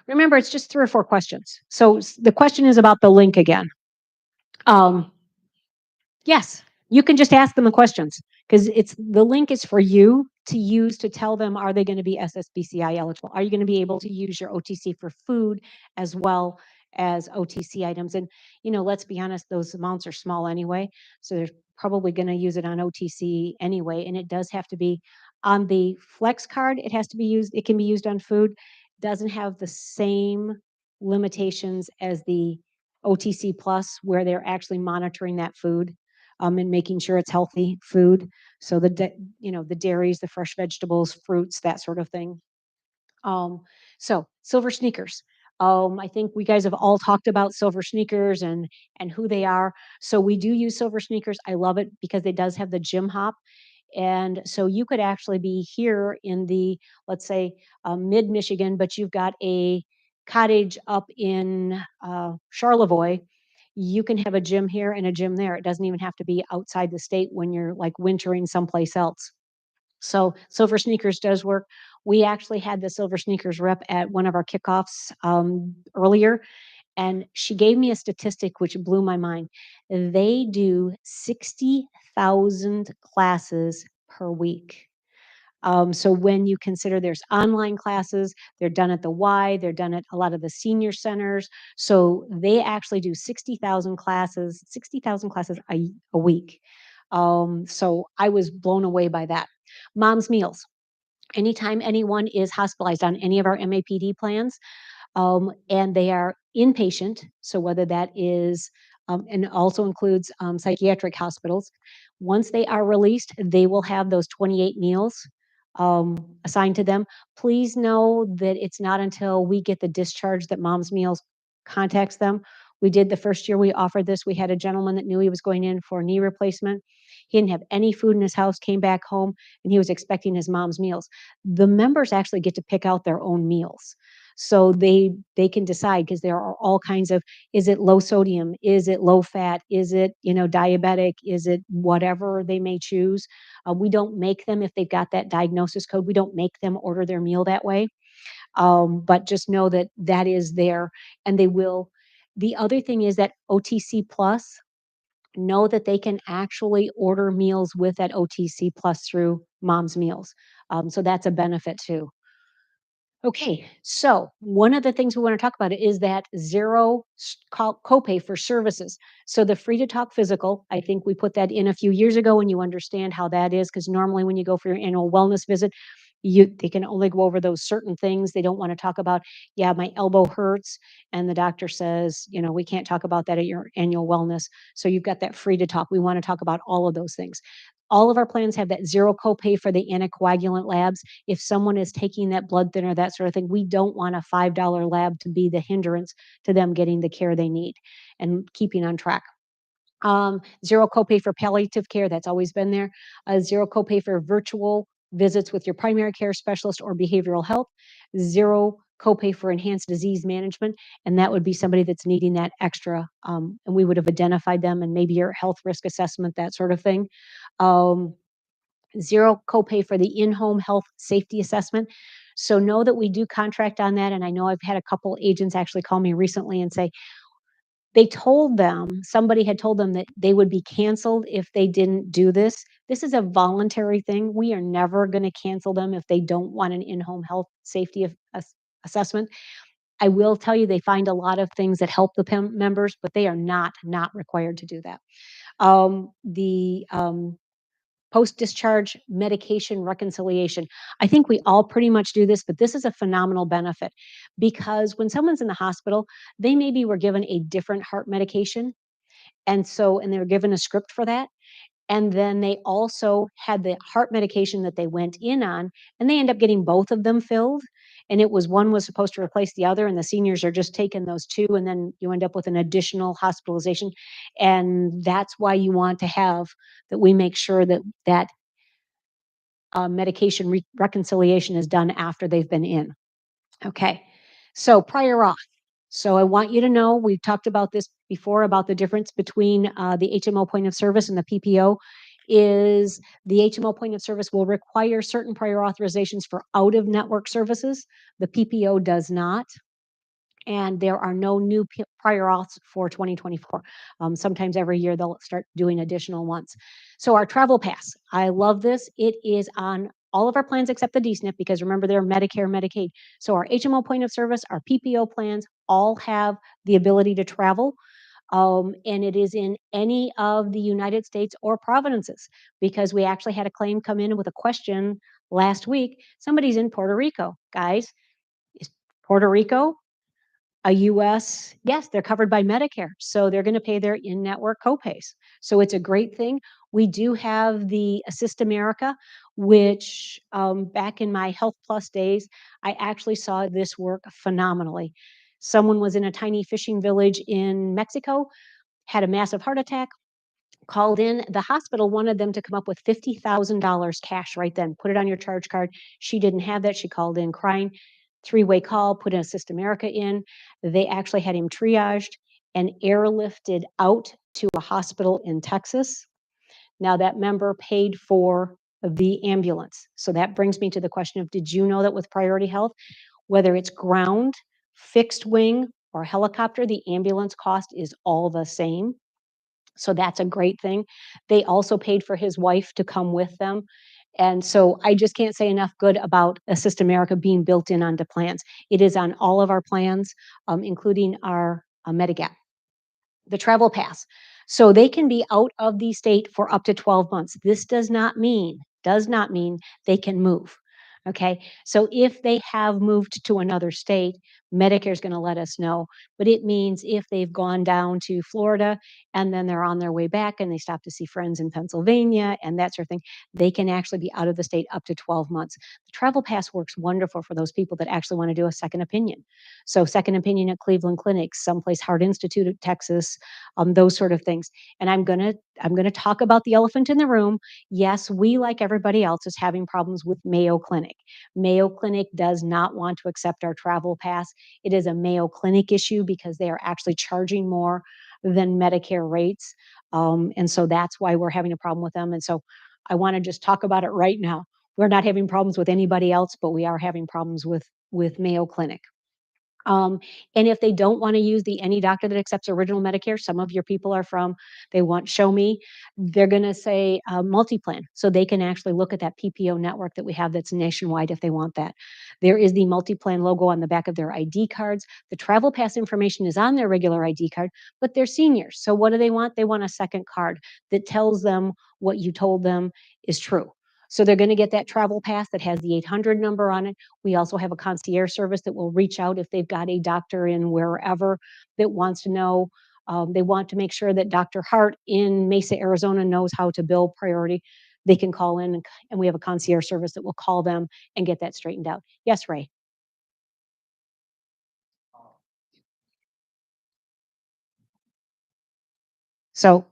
Remember, it's just 3 or 4 questions. So the question is about the link again. Yes, you can just ask them the questions, because the link is for you to use to tell them, are they going to be SSBCI eligible? Are you going to be able to use your OTC for food as well as OTC items? And, let's be honest, those amounts are small anyway. So they're probably going to use it on OTC anyway. And it does have to be on the Flex card. It can be used on food. Doesn't have the same limitations as the OTC Plus, where they're actually monitoring that food. And making sure it's healthy food. So the dairies, the fresh vegetables, fruits, that sort of thing. So silver sneakers. I think we guys have all talked about silver sneakers and who they are. So we do use silver sneakers. I love it because it does have the gym hop. And so you could actually be here in the, let's say, mid Michigan, but you've got a cottage up in Charlevoix. You can have a gym here and a gym there. It doesn't even have to be outside the state when you're like wintering someplace else. So silver sneakers does work. We actually had the silver sneakers rep at one of our kickoffs earlier, and she gave me a statistic which blew my mind. They do 60,000 classes per week. So when you consider there's online classes, they're done at the Y, they're done at a lot of the senior centers. So they actually do 60,000 classes a week. So I was blown away by that. Mom's Meals. Anytime anyone is hospitalized on any of our MAPD plans, and they are inpatient, so whether that is, and also includes psychiatric hospitals, once they are released, they will have those 28 meals assigned to them. Please know that it's not until we get the discharge that Mom's Meals contacts them. We did the first year we offered this. We had a gentleman that knew he was going in for a knee replacement. He didn't have any food in his house, came back home, and he was expecting his mom's meals. The members actually get to pick out their own meals. So they can decide, because there are all kinds of, is it low sodium? Is it low fat? Is it, diabetic? Is it whatever they may choose? We don't make them, if they've got that diagnosis code, we don't make them order their meal that way. But just know that that is there, and they will. The other thing is that OTC Plus, know that they can actually order meals with that OTC Plus through Mom's Meals. So that's a benefit too. Okay, so one of the things we want to talk about is that zero copay for services. So the Free to Talk physical, I think we put that in a few years ago, and you understand how that is, because normally when you go for your annual wellness visit, they can only go over those certain things. They don't want to talk about, yeah, my elbow hurts, and the doctor says, we can't talk about that at your annual wellness. So you've got that Free to Talk. We want to talk about all of those things. All of our plans have that zero copay for the anticoagulant labs. If someone is taking that blood thinner, that sort of thing, we don't want a $5 lab to be the hindrance to them getting the care they need and keeping on track. Zero copay for palliative care, that's always been there. Zero copay for virtual visits with your primary care specialist or behavioral health. Zero copay for enhanced disease management, and that would be somebody that's needing that extra, and we would have identified them, and maybe your health risk assessment, that sort of thing. Zero copay for the in-home health safety assessment. So know that we do contract on that, and I know I've had a couple agents actually call me recently and say, somebody had told them that they would be canceled if they didn't do this. This is a voluntary thing. We are never going to cancel them if they don't want an in-home health safety assessment. I will tell you, they find a lot of things that help the members, but they are not required to do that. The post-discharge medication reconciliation. I think we all pretty much do this, but this is a phenomenal benefit because when someone's in the hospital, they maybe were given a different heart medication. And they were given a script for that. And then they also had the heart medication that they went in on, and they end up getting both of them filled. And it was one was supposed to replace the other, and the seniors are just taking those two, and then you end up with an additional hospitalization. And that's why you want to have that we make sure that medication reconciliation is done after they've been in. Okay, so prior auth. So I want you to know, we've talked about this before about the difference between the HMO point of service and the PPO is the HMO point of service will require certain prior authorizations for out-of-network services. The PPO does not. And there are no new prior auths for 2024. Sometimes every year they'll start doing additional ones. So our travel pass, I love this. It is on all of our plans except the DSNP because remember they're Medicare, Medicaid. So our HMO point of service, our PPO plans all have the ability to travel. And it is in any of the United States or provinces because we actually had a claim come in with a question last week. Somebody's in Puerto Rico. Guys, is Puerto Rico a US, yes, they're covered by Medicare, so they're going to pay their in-network copays. So it's a great thing. We do have the Assist America, which back in my Health Plus days, I actually saw this work phenomenally. Someone was in a tiny fishing village in Mexico, had a massive heart attack, called in. The hospital wanted them to come up with $50,000 cash right then, put it on your charge card. She didn't have that. She called in crying. Three-way call, put an Assist America in. They actually had him triaged and airlifted out to a hospital in Texas. Now that member paid for the ambulance. So that brings me to the question of, did you know that with Priority Health, whether it's ground, fixed wing, or helicopter, the ambulance cost is all the same? So that's a great thing. They also paid for his wife to come with them. And so I just can't say enough good about Assist America being built in onto plans. It is on all of our plans, including our Medigap. The travel pass. So they can be out of the state for up to 12 months. This does not mean they can move. Okay, so if they have moved to another state, Medicare is going to let us know. But it means if they've gone down to Florida and then they're on their way back and they stop to see friends in Pennsylvania and that sort of thing, they can actually be out of the state up to 12 months. The travel pass works wonderful for those people that actually want to do a second opinion. So second opinion at Cleveland Clinic, someplace Heart Institute of Texas, those sort of things. And I'm gonna talk about the elephant in the room. Yes, we, like everybody else, is having problems with Mayo Clinic. Mayo Clinic does not want to accept our travel pass. It is a Mayo Clinic issue because they are actually charging more than Medicare rates. And so that's why we're having a problem with them. And so I want to just talk about it right now. We're not having problems with anybody else, but we are having problems with Mayo Clinic. And if they don't want to use any doctor that accepts original Medicare, some of your people are from, they want show me, they're going to say multi-plan. So they can actually look at that PPO network that we have that's nationwide if they want that. There is the multi-plan logo on the back of their ID cards. The travel pass information is on their regular ID card, but they're seniors. So what do they want? They want a second card that tells them what you told them is true. So they're going to get that travel pass that has the 800 number on it. We also have a concierge service that will reach out if they've got a doctor in wherever that wants to know. They want to make sure that Dr. Hart in Mesa, Arizona knows how to bill priority. They can call in and we have a concierge service that will call them and get that straightened out. Yes, Ray. So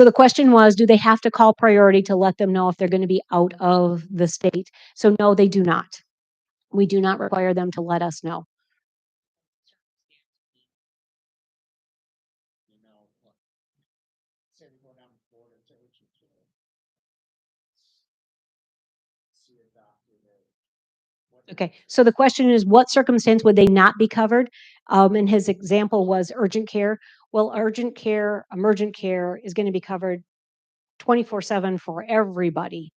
the question was, do they have to call priority to let them know if they're going to be out of the state? So no, they do not. We do not require them to let us know. Okay, so the question is, what circumstance would they not be covered? And his example was urgent care. Well, urgent care, emergent care is going to be covered 24/7 for everybody.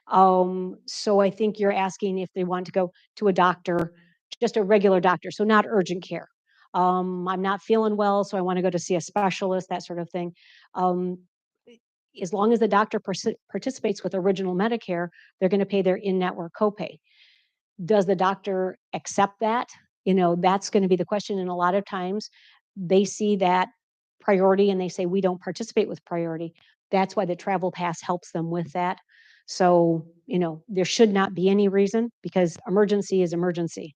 So I think you're asking if they want to go to a doctor just a regular doctor, so not urgent care. I'm not feeling well, so I want to go to see a specialist, that sort of thing. Um, as long as the doctor participates with original Medicare, they're going to pay their in-network copay. Does the doctor accept that? That's going to be the question. And a lot of times they see that priority and they say, we don't participate with priority. That's why the travel pass helps them with that. So, there should not be any reason, because emergency is emergency.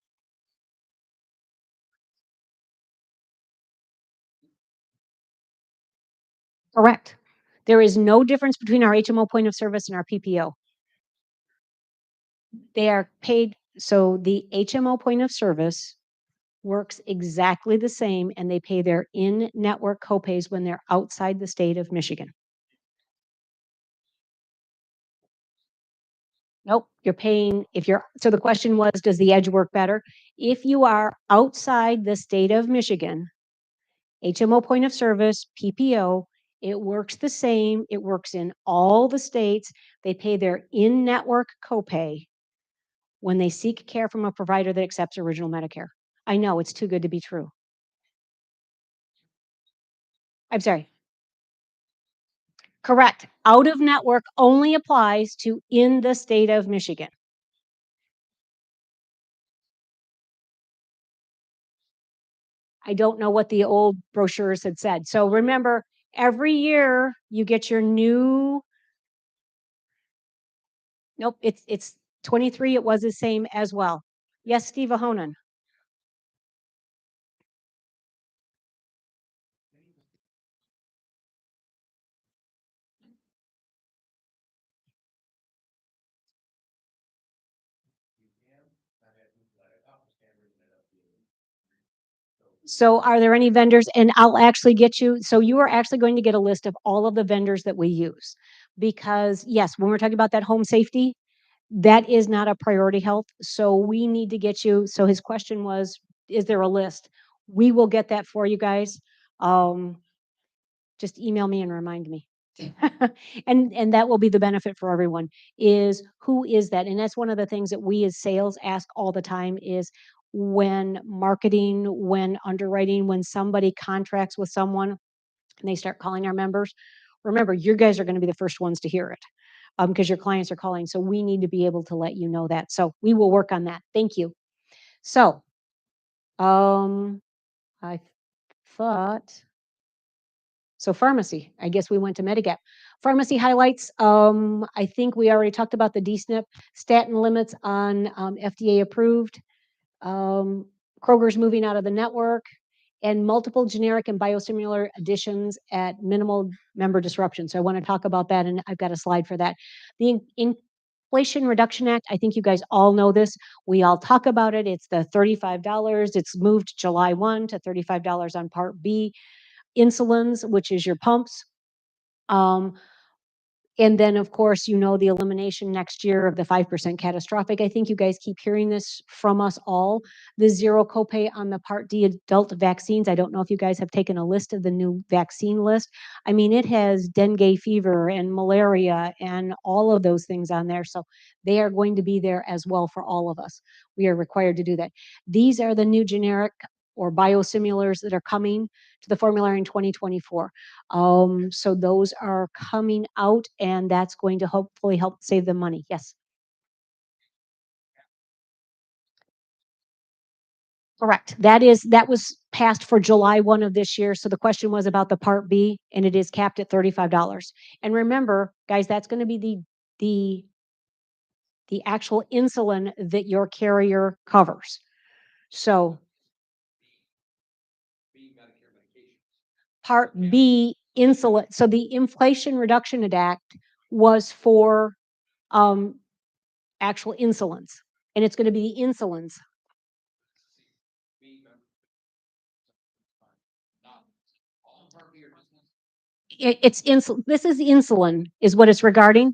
Correct. There is no difference between our HMO point of service and our PPO. They are paid. So the HMO point of service works exactly the same, and they pay their in-network copays when they're outside the state of Michigan. Nope, you're paying so the question was, does the edge work better? If you are outside the state of Michigan, HMO point of service, PPO, it works the same. It works in all the states. They pay their in-network copay when they seek care from a provider that accepts original Medicare. I know, it's too good to be true. I'm sorry. Correct. Out of network only applies to in the state of Michigan. I don't know what the old brochures had said. So remember, every year you get your new. Nope, it's 23. It was the same as well. Yes, Steve Ahonen. So are there any vendors? And I'll actually get you. So you are actually going to get a list of all of the vendors that we use. Because yes, when we're talking about that home safety, that is not a priority health. So we need to get you. So his question was, is there a list? We will get that for you guys. Just email me and remind me. and that will be the benefit for everyone, is who is that? And that's one of the things that we as sales ask all the time, is when marketing, when underwriting, when somebody contracts with someone and they start calling our members, remember, you guys are going to be the first ones to hear it, because your clients are calling. So we need to be able to let you know that. So we will work on that. Thank you. So I thought, so pharmacy, I guess we went to Medigap. Pharmacy highlights, I think we already talked about the DSNP statin limits on FDA approved. Kroger's moving out of the network, and multiple generic and biosimilar additions at minimal member disruption. So I want to talk about that, and I've got a slide for that. The Inflation Reduction Act, I think you guys all know this. We all talk about it. It's the $35. It's moved July 1 to $35 on Part B. Insulins, which is your pumps. And then, of course, the elimination next year of the 5% catastrophic. I think you guys keep hearing this from us all. The zero copay on the Part D adult vaccines. I don't know if you guys have taken a list of the new vaccine list. I mean, it has dengue fever and malaria and all of those things on there. So they are going to be there as well for all of us. We are required to do that. These are the new generic or biosimilars that are coming to the formulary in 2024. So those are coming out, and that's going to hopefully help save them money. Yes. Correct. That was passed for July 1 of this year. So the question was about the Part B, and it is capped at $35. And remember, guys, that's going to be the actual insulin that your carrier covers. So Part B insulin. So the Inflation Reduction Act was for actual insulins, and it's going to be the insulins. It's insulin. This is insulin, is what it's regarding,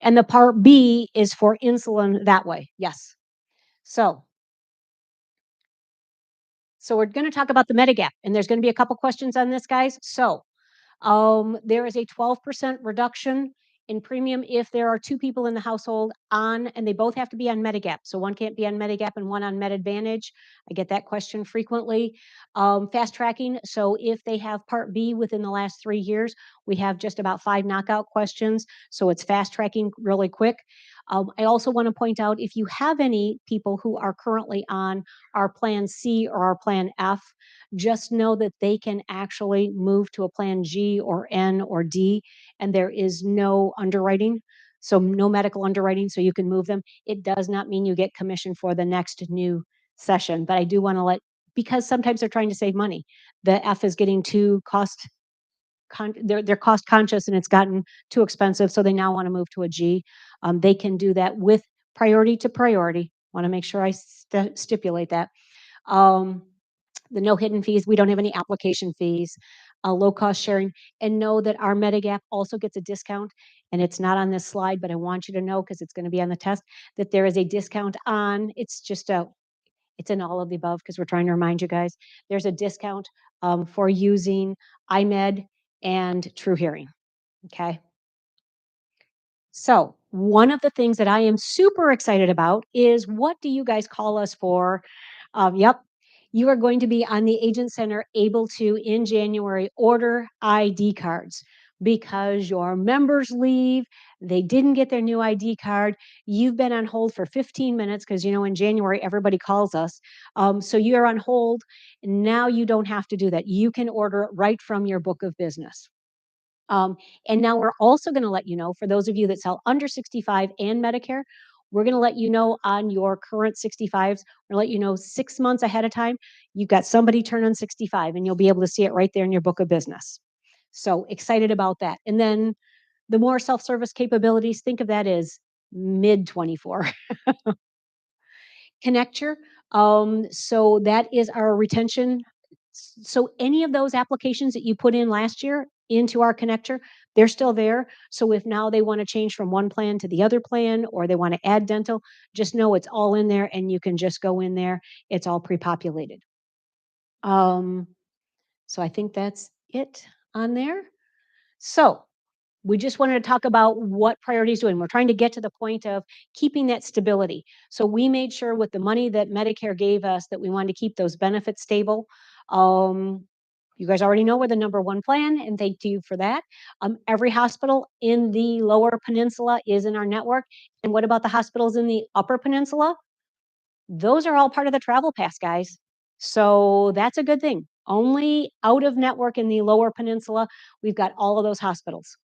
and the Part B is for insulin that way. Yes. So we're going to talk about the Medigap, and there's going to be a couple questions on this, guys. So there is a 12% reduction In premium, if there are two people in the household on, and they both have to be on Medigap, so one can't be on Medigap and one on Med Advantage. I get that question frequently. Fast tracking, so if they have Part B within the last 3 years, we have just about 5 knockout questions, so it's fast tracking really quick. I also want to point out, if you have any people who are currently on our Plan C or our Plan F, just know that they can actually move to a Plan G or N or D, and there is no underwriting, so no medical underwriting, so you can move them. It does not mean you get commission for the next new session, but I do want to because sometimes they're trying to save money. The F is getting too they're cost conscious, and it's gotten too expensive, so they now want to move to a G. They can do that with priority to priority. Want to make sure I stipulate that. The no hidden fees, we don't have any application fees, low cost sharing, and know that our Medigap also gets a discount, and it's not on this slide, but I want you to know, because it's going to be on the test, that there is a discount on, it's in all of the above, because we're trying to remind you guys, there's a discount for using iMed and True Hearing, okay? So one of the things that I am super excited about is, what do you guys call us for? Yep, you are going to be on the Agent Center able to, in January, order ID cards because your members leave, they didn't get their new ID card, you've been on hold for 15 minutes because, in January, everybody calls us. So you're on hold. Now you don't have to do that. You can order it right from your book of business. And now we're also going to let you know, for those of you that sell under 65 and Medicare, we're going to let you know on your current 65s, we're going to let you know 6 months ahead of time, you've got somebody turn on 65, and you'll be able to see it right there in your book of business. So excited about that. And then the more self-service capabilities, think of that as mid 24. Connector. So that is our retention. So any of those applications that you put in last year into our connector, they're still there. So if now they want to change from one plan to the other plan, or they want to add dental, just know it's all in there, and you can just go in there. It's all pre-populated. So I think that's it on there. So we just wanted to talk about what Priority is doing. We're trying to get to the point of keeping that stability. So we made sure, with the money that Medicare gave us, that we wanted to keep those benefits stable. You guys already know we're the #1 plan, and thank you for that. Every hospital in the Lower Peninsula is in our network. And what about the hospitals in the Upper Peninsula? Those are all part of the travel pass, guys. So that's a good thing. Only out of network in the Lower Peninsula, we've got all of those hospitals.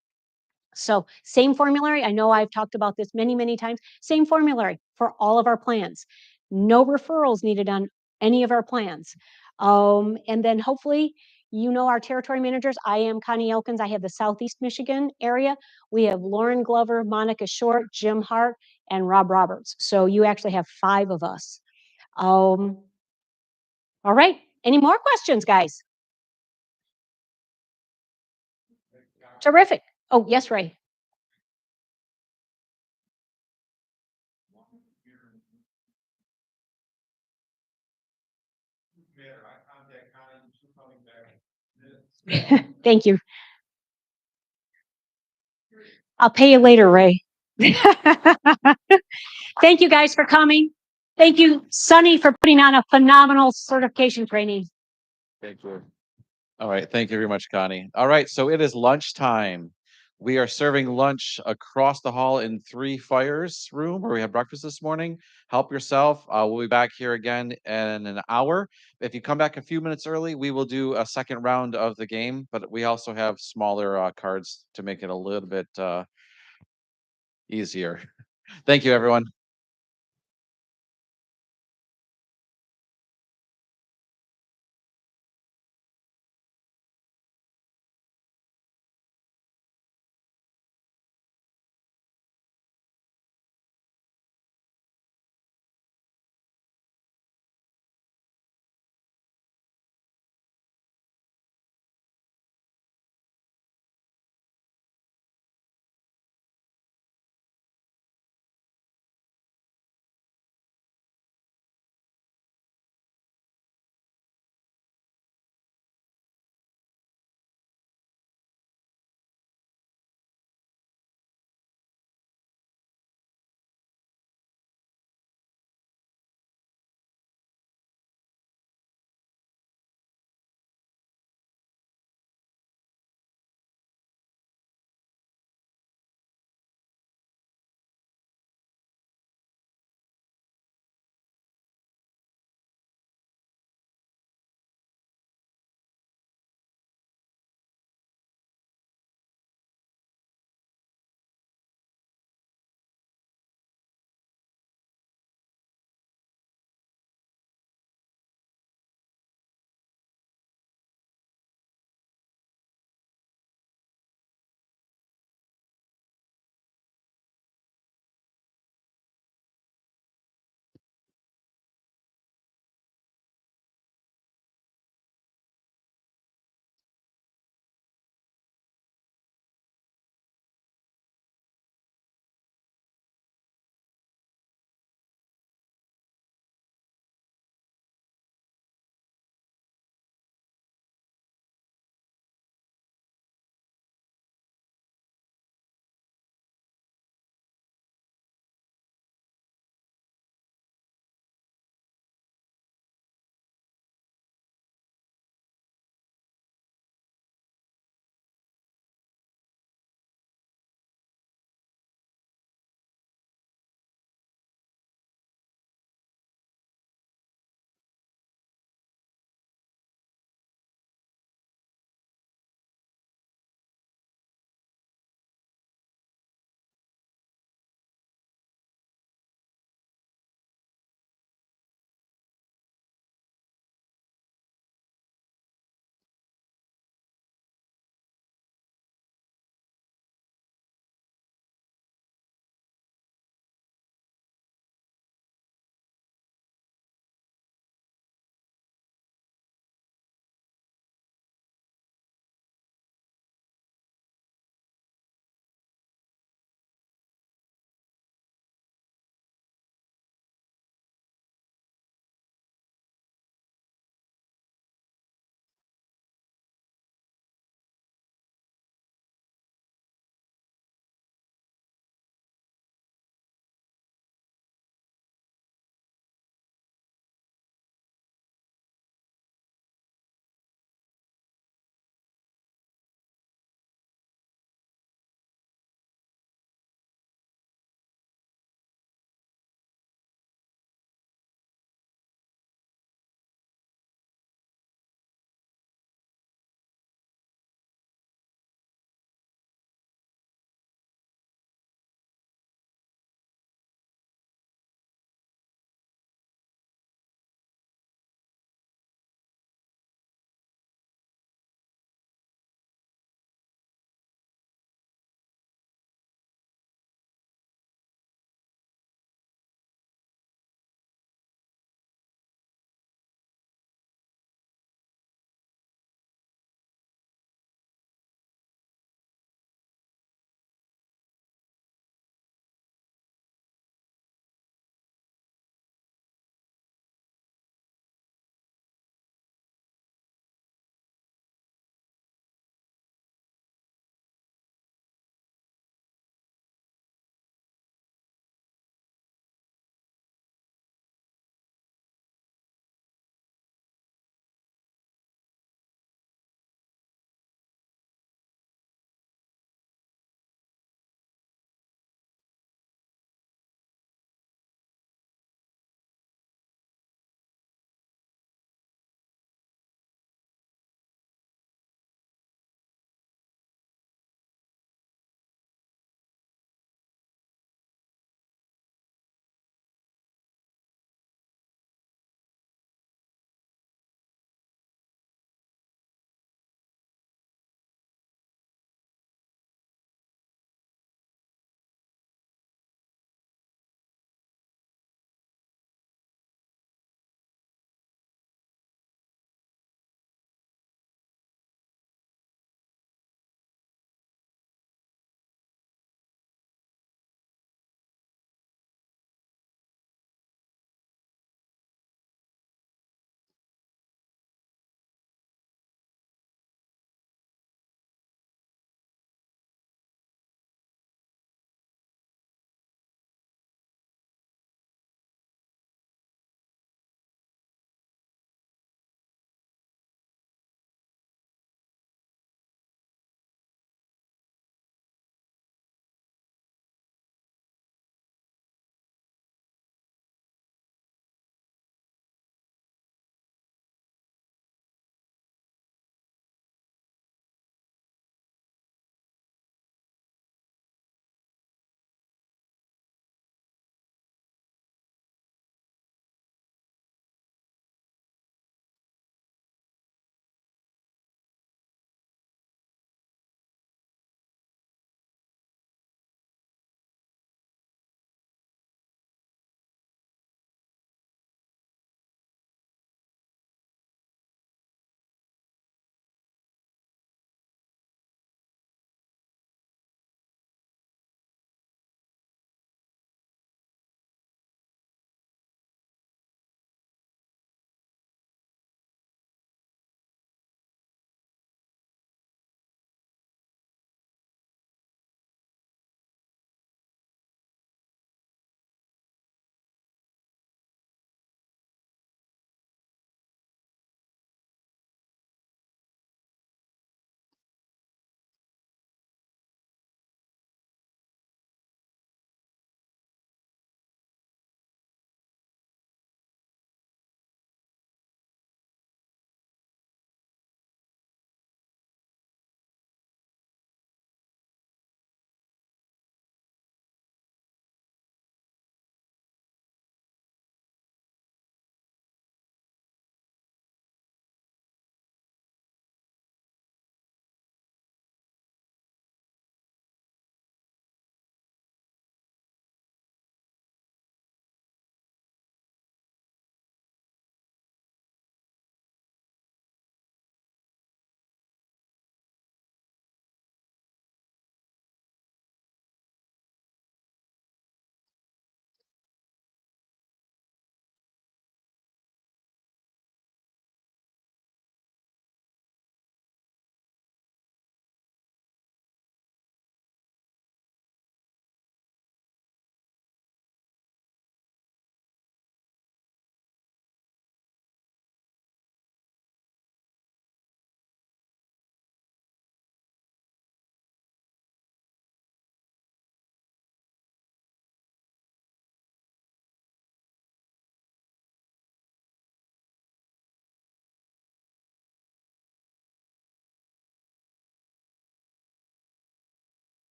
So same formulary. I know I've talked about this many, many times. Same formulary for all of our plans. No referrals needed on any of our plans. And then hopefully, our territory managers. I am Connie Elkins. I have the Southeast Michigan area. We have Lauren Glover, Monica Short, Jim Hart, and Rob Roberts. So you actually have 5 of us. All right. Any more questions, guys? Terrific. Oh, yes, Ray. Thank you. I'll pay you later, Ray. Thank you guys for coming. Thank you, Sunny, for putting on a phenomenal certification training. Thank you. All right. Thank you very much, Connie. All right. So it is lunchtime. We are serving lunch across the hall in 3 Fires room, where we have breakfast this morning. Help yourself. We'll be back here again in an hour. If you come back a few minutes early, we will do a second round of the game, but we also have smaller cards to make it a little bit easier. Thank you, everyone.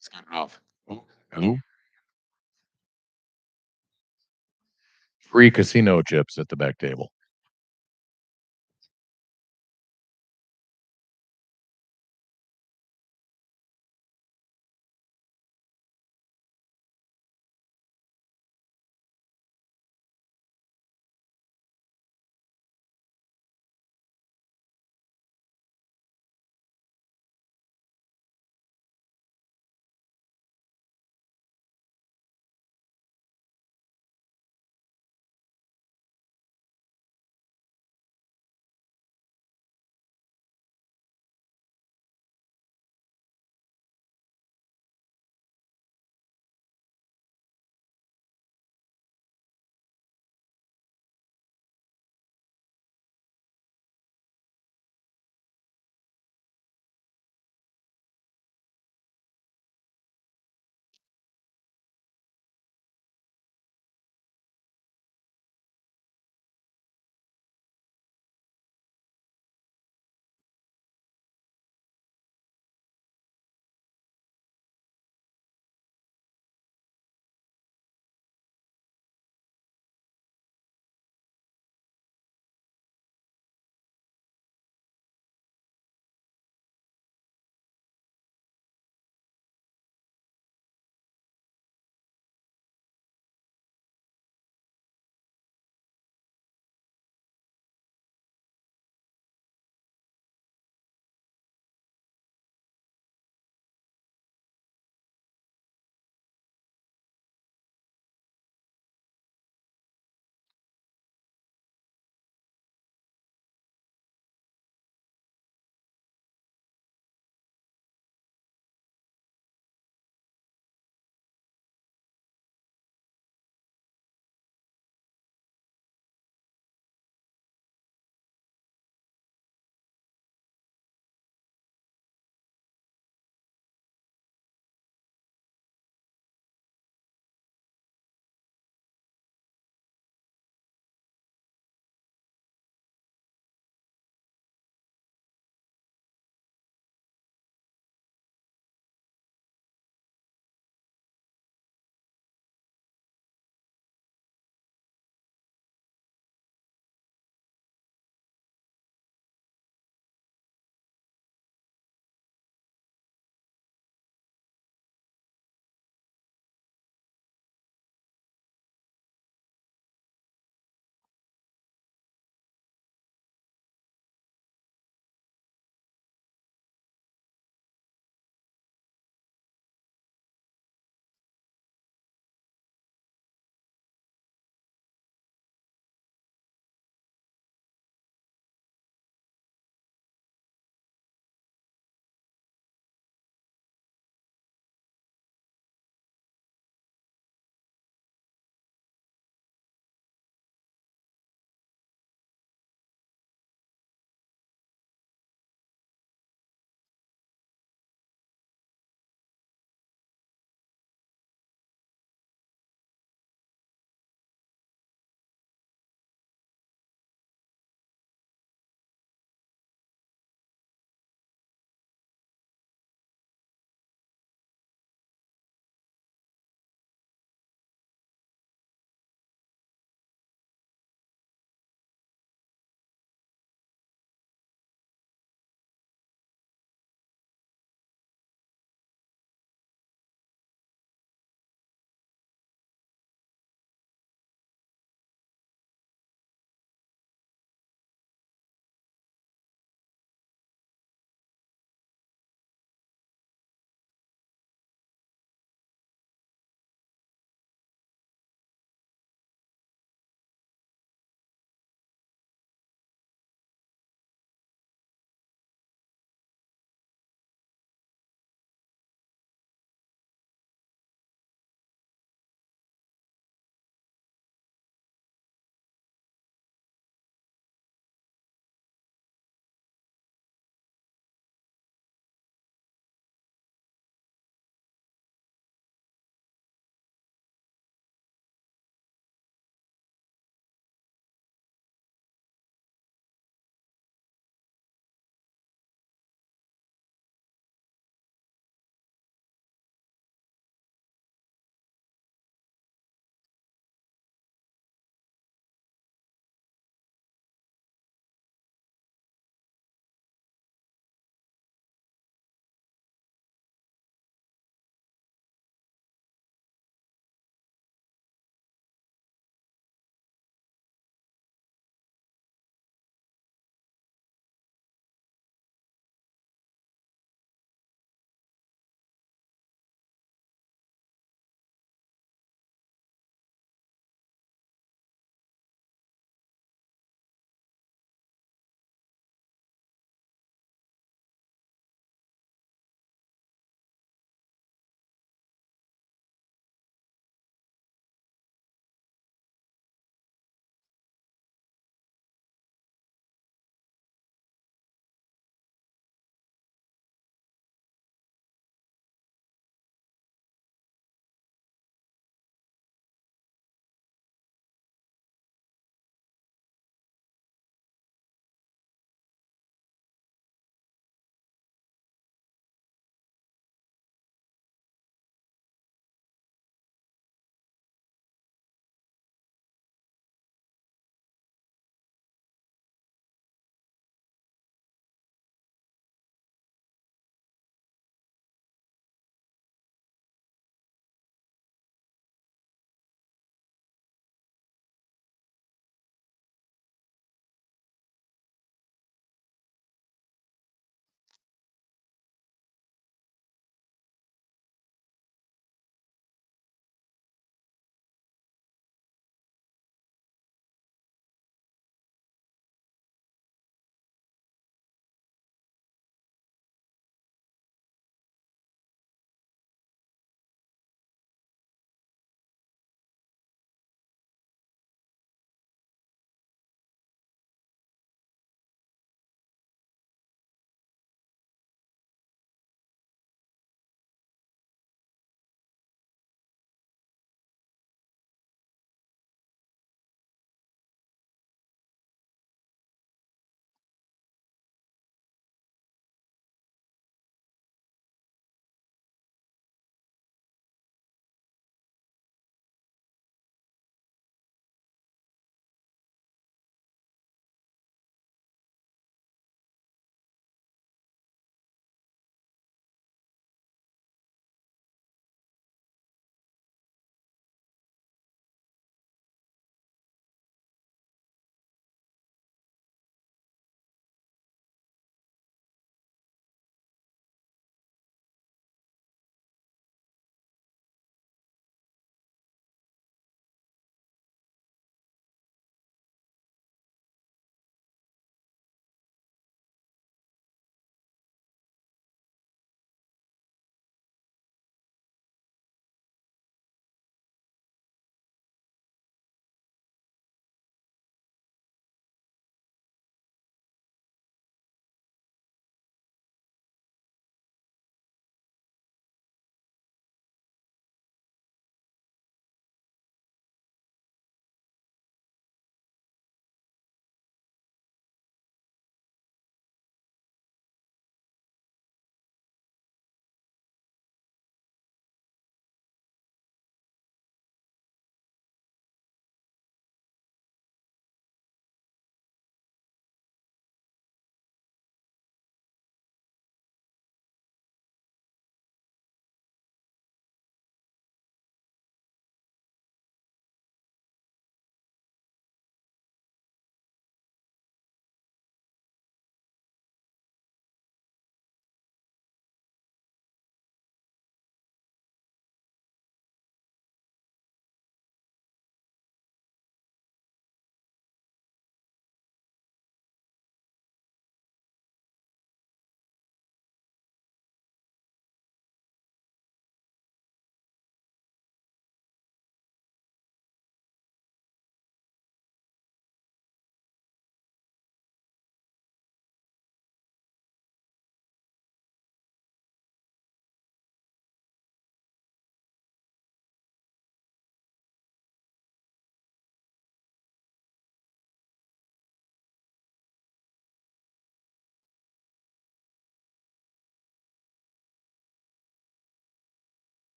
It's got off. Oh, hello? Free casino chips at the back table.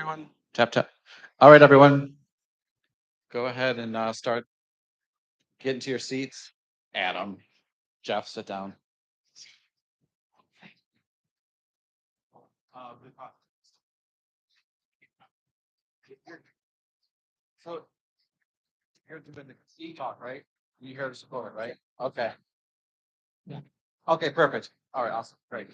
everyone. Tap, tap. All right, everyone. Go ahead and start getting to your seats. Adam, Jeff, sit down. So here's been the talk, right? You heard the support, right? Okay. Yeah. Okay, perfect. All right, awesome. Great.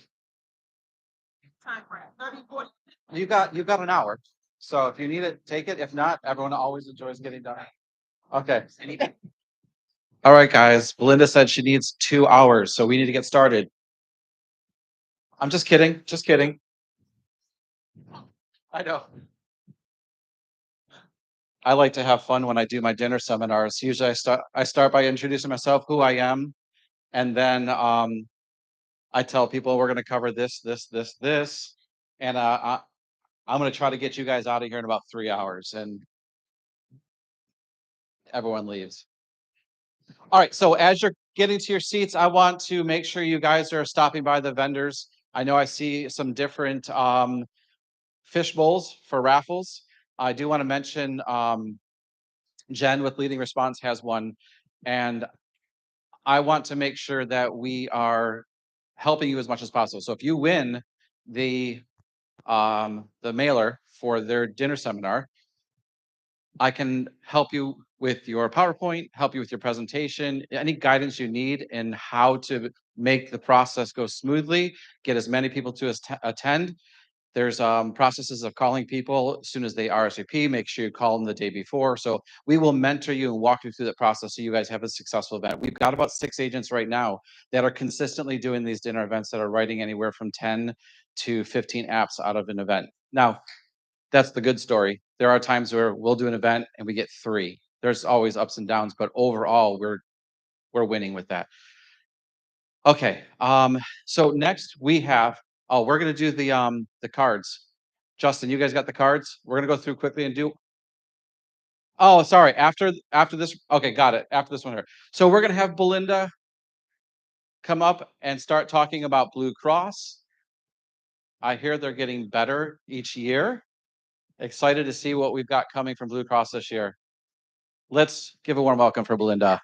Time for 30, 40. You've got an hour. So if you need it, take it. If not, everyone always enjoys getting done. Okay. All right, guys. Belinda said she needs 2 hours, so we need to get started. I'm just kidding. Just kidding. I know. I like to have fun when I do my dinner seminars. Usually I start by introducing myself, who I am, and then I tell people we're going to cover this, and I'm going to try to get you guys out of here in about 3 hours, and everyone leaves. All right, so as you're getting to your seats, I want to make sure you guys are stopping by the vendors. I know I see some different fish bowls for raffles. I do want to mention Jen with Leading Response has one, and I want to make sure that we are helping you as much as possible. So if you win the mailer for their dinner seminar, I can help you with your PowerPoint, help you with your presentation, any guidance you need in how to make the process go smoothly, get as many people to attend. There's processes of calling people as soon as they RSVP. Make sure you call them the day before. So we will mentor you and walk you through the process so you guys have a successful event. We've got about 6 agents right now that are consistently doing these dinner events that are writing anywhere from 10 to 15 apps out of an event. Now, that's the good story. There are times where we'll do an event and we get 3. There's always ups and downs, but overall, we're winning with that. Okay, so next we have, we're gonna do the cards. Justin, you guys got the cards? We're gonna go through quickly and do. Oh, sorry, after this, okay, got it, after this one here. So we're gonna have Belinda come up and start talking about Blue Cross. I hear they're getting better each year. Excited to see what we've got coming from Blue Cross this year. Let's give a warm welcome for Belinda.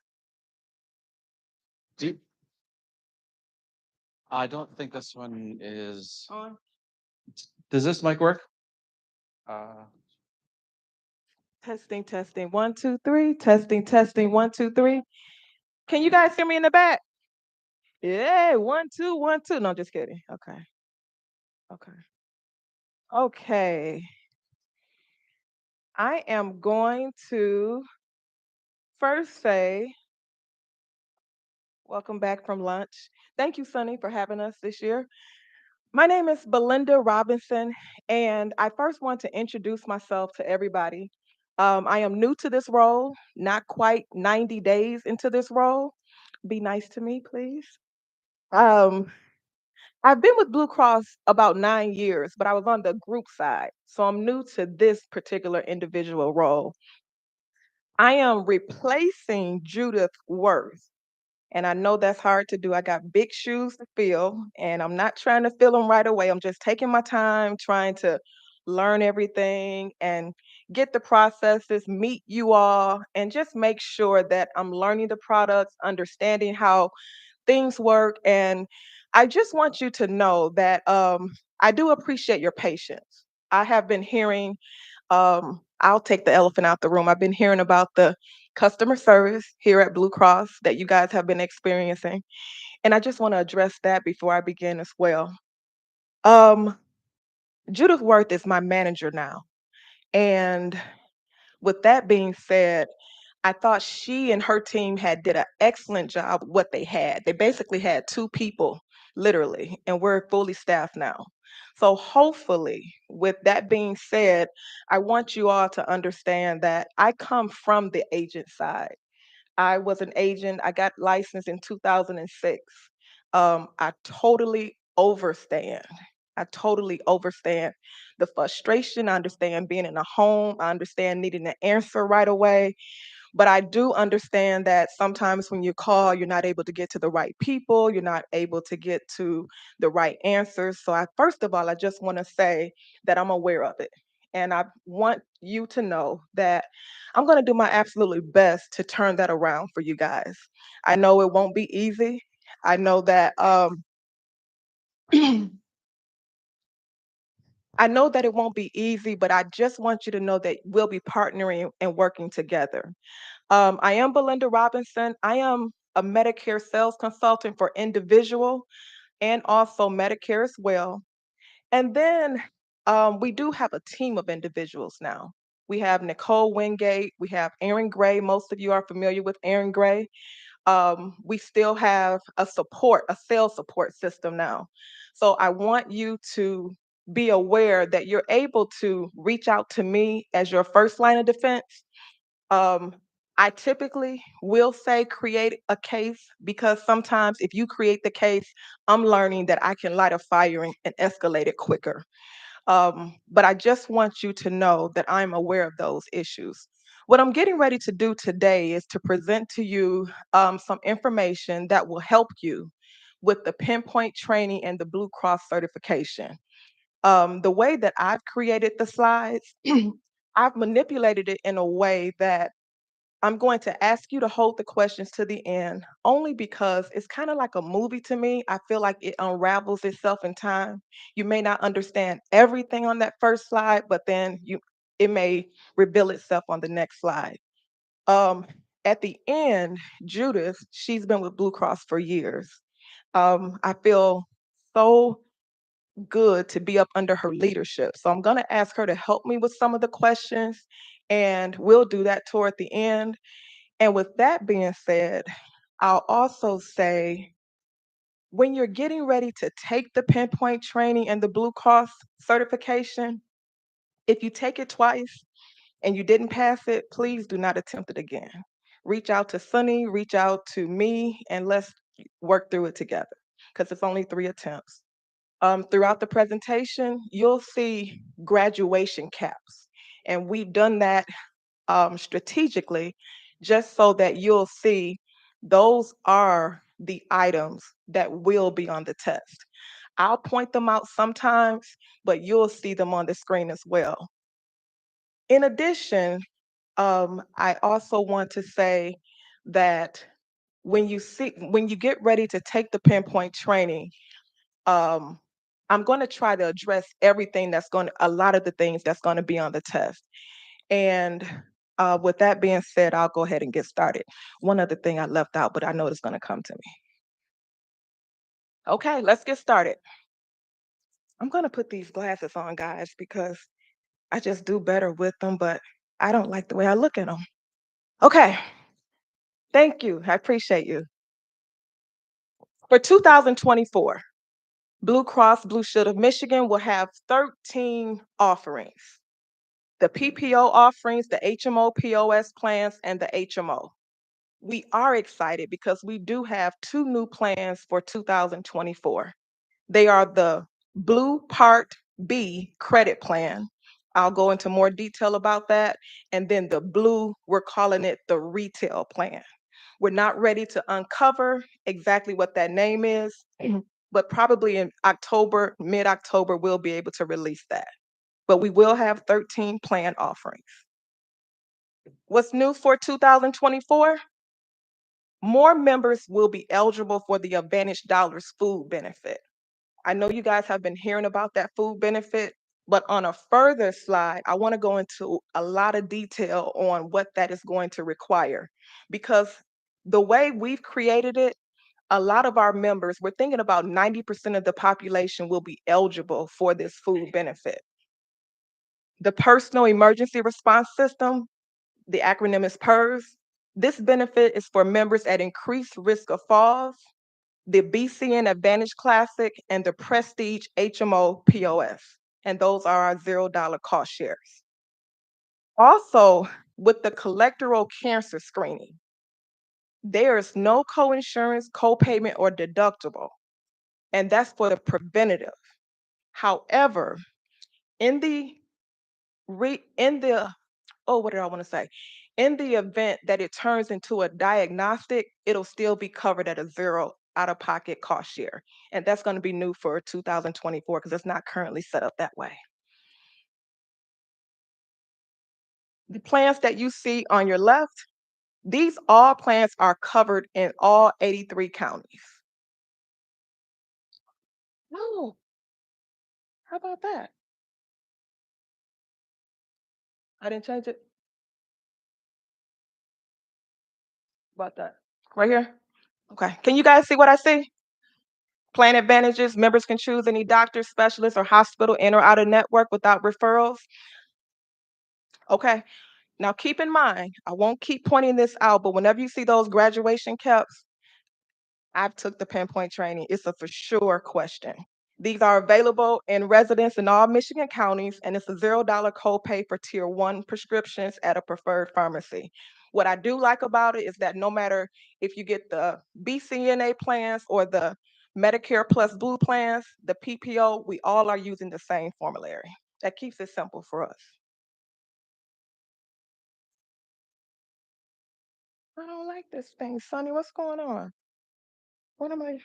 I don't think this one is on. Does this mic work? Testing, testing, 1, 2, 3. Testing, testing, 1, 2, 3. Can you guys hear me in the back? Yeah, 1, 2, 1, 2. No, just kidding. Okay. Okay. Okay. I am going to first say, welcome back from lunch. Thank you, Sunny, for having us this year. My name is Belinda Robinson, and I first want to introduce myself to everybody. I am new to this role, not quite 90 days into this role. Be nice to me, please. Um, I've been with Blue Cross about 9 years, but I was on the group side. So I'm new to this particular individual role. I am replacing Judith Worth. And I know that's hard to do. I got big shoes to fill, and I'm not trying to fill them right away. I'm just taking my time, trying to learn everything and get the processes, meet you all, and just make sure that I'm learning the products, understanding how things work. And I just want you to know that I do appreciate your patience. I have been hearing, I'll take the elephant out the room. I've been hearing about the customer service here at Blue Cross that you guys have been experiencing. And I just want to address that before I begin as well. Um, Judith Worth is my manager now. And with that being said, I thought she and her team had did an excellent job with what they had. They basically had 2 people, literally, and we're fully staffed now. So hopefully, with that being said, I want you all to understand that I come from the agent side. I was an agent. I got licensed in 2006. I totally overstand. I totally overstand the frustration. I understand being in a home. I understand needing an answer right away. But I do understand that sometimes when you call, you're not able to get to the right people. You're not able to get to the right answers. So first of all, I just want to say that I'm aware of it. And I want you to know that I'm going to do my absolutely best to turn that around for you guys. I know it won't be easy. I know that I know that it won't be easy, but I just want you to know that we'll be partnering and working together. I am Belinda Robinson. I am a Medicare sales consultant for individual and also Medicare as well. And then we do have a team of individuals now. We have Nicole Wingate, we have Aaron Gray. Most of you are familiar with Aaron Gray. We still have a sales support system now. So I want you to be aware that you're able to reach out to me as your first line of defense. um, I typically will say create a case because sometimes if you create the case, I'm learning that I can light a fire and escalate it quicker. But I just want you to know that I'm aware of those issues. What I'm getting ready to do today is to present to you some information that will help you with the pinpoint training and the Blue Cross certification. The way that I've created the slides, I've manipulated it in a way that I'm going to ask you to hold the questions to the end only because it's kind of like a movie to me. I feel like it unravels itself in time. You may not understand everything on that first slide, but then it may reveal itself on the next slide. Um, at the end, Judith, she's been with Blue Cross for years. I feel so good to be up under her leadership. So I'm going to ask her to help me with some of the questions, and we'll do that toward the end. And with that being said, I'll also say when you're getting ready to take the pinpoint training and the Blue Cross certification, if you take it twice and you didn't pass it, please do not attempt it again. Reach out to Sunny, reach out to me, and let's work through it together because it's only 3 attempts. Throughout the presentation, you'll see graduation caps. And we've done that strategically just so that you'll see those are the items that will be on the test. I'll point them out sometimes, but you'll see them on the screen as well. In addition, I also want to say that when you get ready to take the pinpoint training, um, I'm going to try to address a lot of the things that's going to be on the test. And with that being said, I'll go ahead and get started. One other thing I left out, but I know it's going to come to me. Okay, let's get started. I'm going to put these glasses on, guys, because I just do better with them, but I don't like the way I look at them. Okay, thank you. I appreciate you. For 2024, Blue Cross Blue Shield of Michigan will have 13 offerings. The PPO offerings, the HMO POS plans, and the HMO. We are excited because we do have 2 new plans for 2024. They are the Blue Part B credit plan. I'll go into more detail about that. And then the blue, we're calling it the retail plan. We're not ready to uncover exactly what that name is, but probably in October, mid-October, we'll be able to release that. But we will have 13 plan offerings. What's new for 2024? More members will be eligible for the Advantage Dollars food benefit. I know you guys have been hearing about that food benefit, but on a further slide, I want to go into a lot of detail on what that is going to require. Because the way we've created it, a lot of our members, we're thinking about 90% of the population will be eligible for this food benefit. The Personal Emergency Response System, the acronym is PERS. This benefit is for members at increased risk of falls, the BCN Advantage Classic, and the Prestige HMO POS. And those are our $0 cost shares. Also, with the cholesterol cancer screening, there is no co-insurance, co-payment, or deductible, and that's for the preventative. However, in the what did I want to say? In the event that it turns into a diagnostic, it'll still be covered at a zero out-of-pocket cost share. And that's going to be new for 2024 because it's not currently set up that way. The plans that you see on your left, these all plans are covered in all 83 counties. No. How about that? I didn't change it. About that. Right here? Okay. Can you guys see what I see? Plan advantages. Members can choose any doctor, specialist, or hospital in or out of network without referrals. Okay. Now keep in mind, I won't keep pointing this out, but whenever you see those graduation caps, I've took the pinpoint training. It's a for sure question. These are available in residents in all Michigan counties, and it's a $0 copay for tier 1 prescriptions at a preferred pharmacy. What I do like about it is that no matter if you get the BCNA plans or the Medicare Plus Blue plans, the PPO, we all are using the same formulary. That keeps it simple for us. I don't like this thing, Sonny. What's going on? What am I?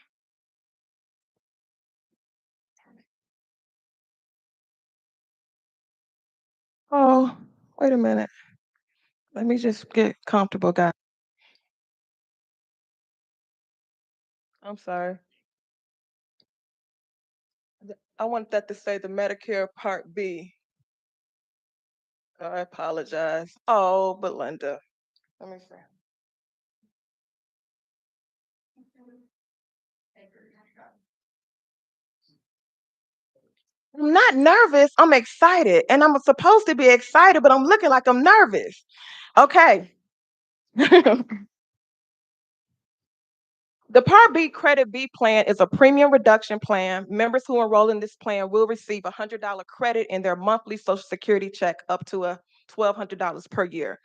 Oh, wait a minute. Let me just get comfortable, guys. I'm sorry. I want that to say the Medicare Part B. I apologize. Oh, Belinda. Let me see. I'm not nervous. I'm excited. And I'm supposed to be excited, but I'm looking like I'm nervous. Okay. The Part B Credit B plan is a premium reduction plan. Members who enroll in this plan will receive a $100 credit in their monthly Social Security check up to a $1,200 per year.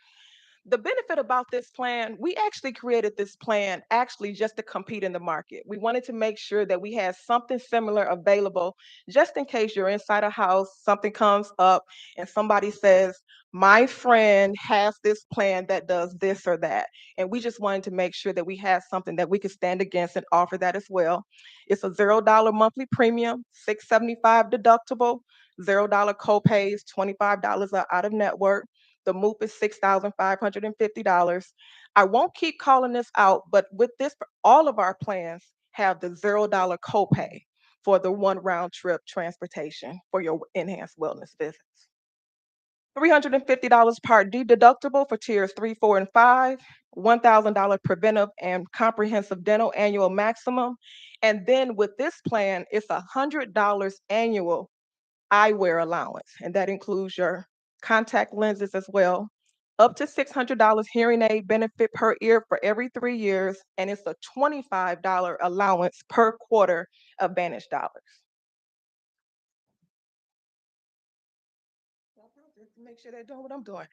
The benefit about this plan, we actually created this plan actually just to compete in the market. We wanted to make sure that we had something similar available just in case you're inside a house, something comes up, and somebody says, my friend has this plan that does this or that. And we just wanted to make sure that we had something that we could stand against and offer that as well. It's a $0 monthly premium, $675 deductible, $0 copays, $25 out of network. The MOOP is $6,550. I won't keep calling this out, but with this, all of our plans have the $0 copay for the one round trip transportation for your enhanced wellness visits. $350 Part D deductible for tiers 3, 4, and 5. $1,000 preventive and comprehensive dental annual maximum. And then with this plan, it's $100 annual eyewear allowance, and that includes your contact lenses as well. Up to $600 hearing aid benefit per ear for every 3 years, and it's a $25 allowance per quarter of Advantage dollars. Just to make sure they're doing what I'm doing.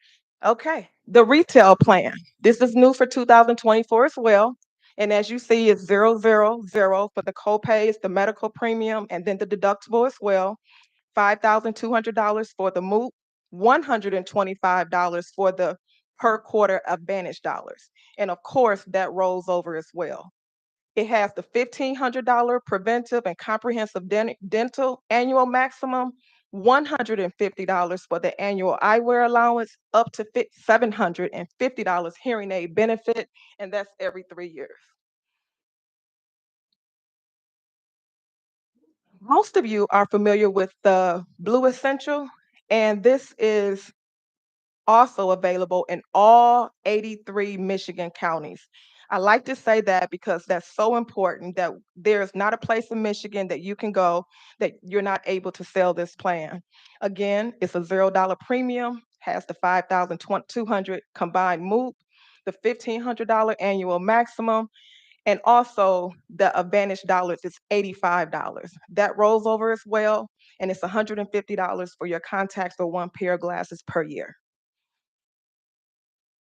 Okay, the retail plan. This is new for 2024 as well. And as you see, it's 000 for the copays, the medical premium, and then the deductible as well. $5,200 for the MOOP, $125 for the per quarter Advantage dollars. And of course, that rolls over as well. It has the $1,500 preventive and comprehensive dental annual maximum, $150 for the annual eyewear allowance, up to $750 hearing aid benefit, and that's every 3 years. Most of you are familiar with the Blue Essential, and this is also available in all 83 Michigan counties. I like to say that because that's so important that there's not a place in Michigan that you can go that you're not able to sell this plan. Again, it's a $0 premium, has the 5,200 combined MOOP, the $1,500 annual maximum, and also the Advantage dollars is $85. That rolls over as well, and it's $150 for your contacts or one pair of glasses per year.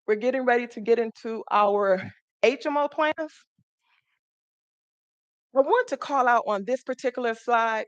We're getting ready to get into our HMO plans. I want to call out on this particular slide.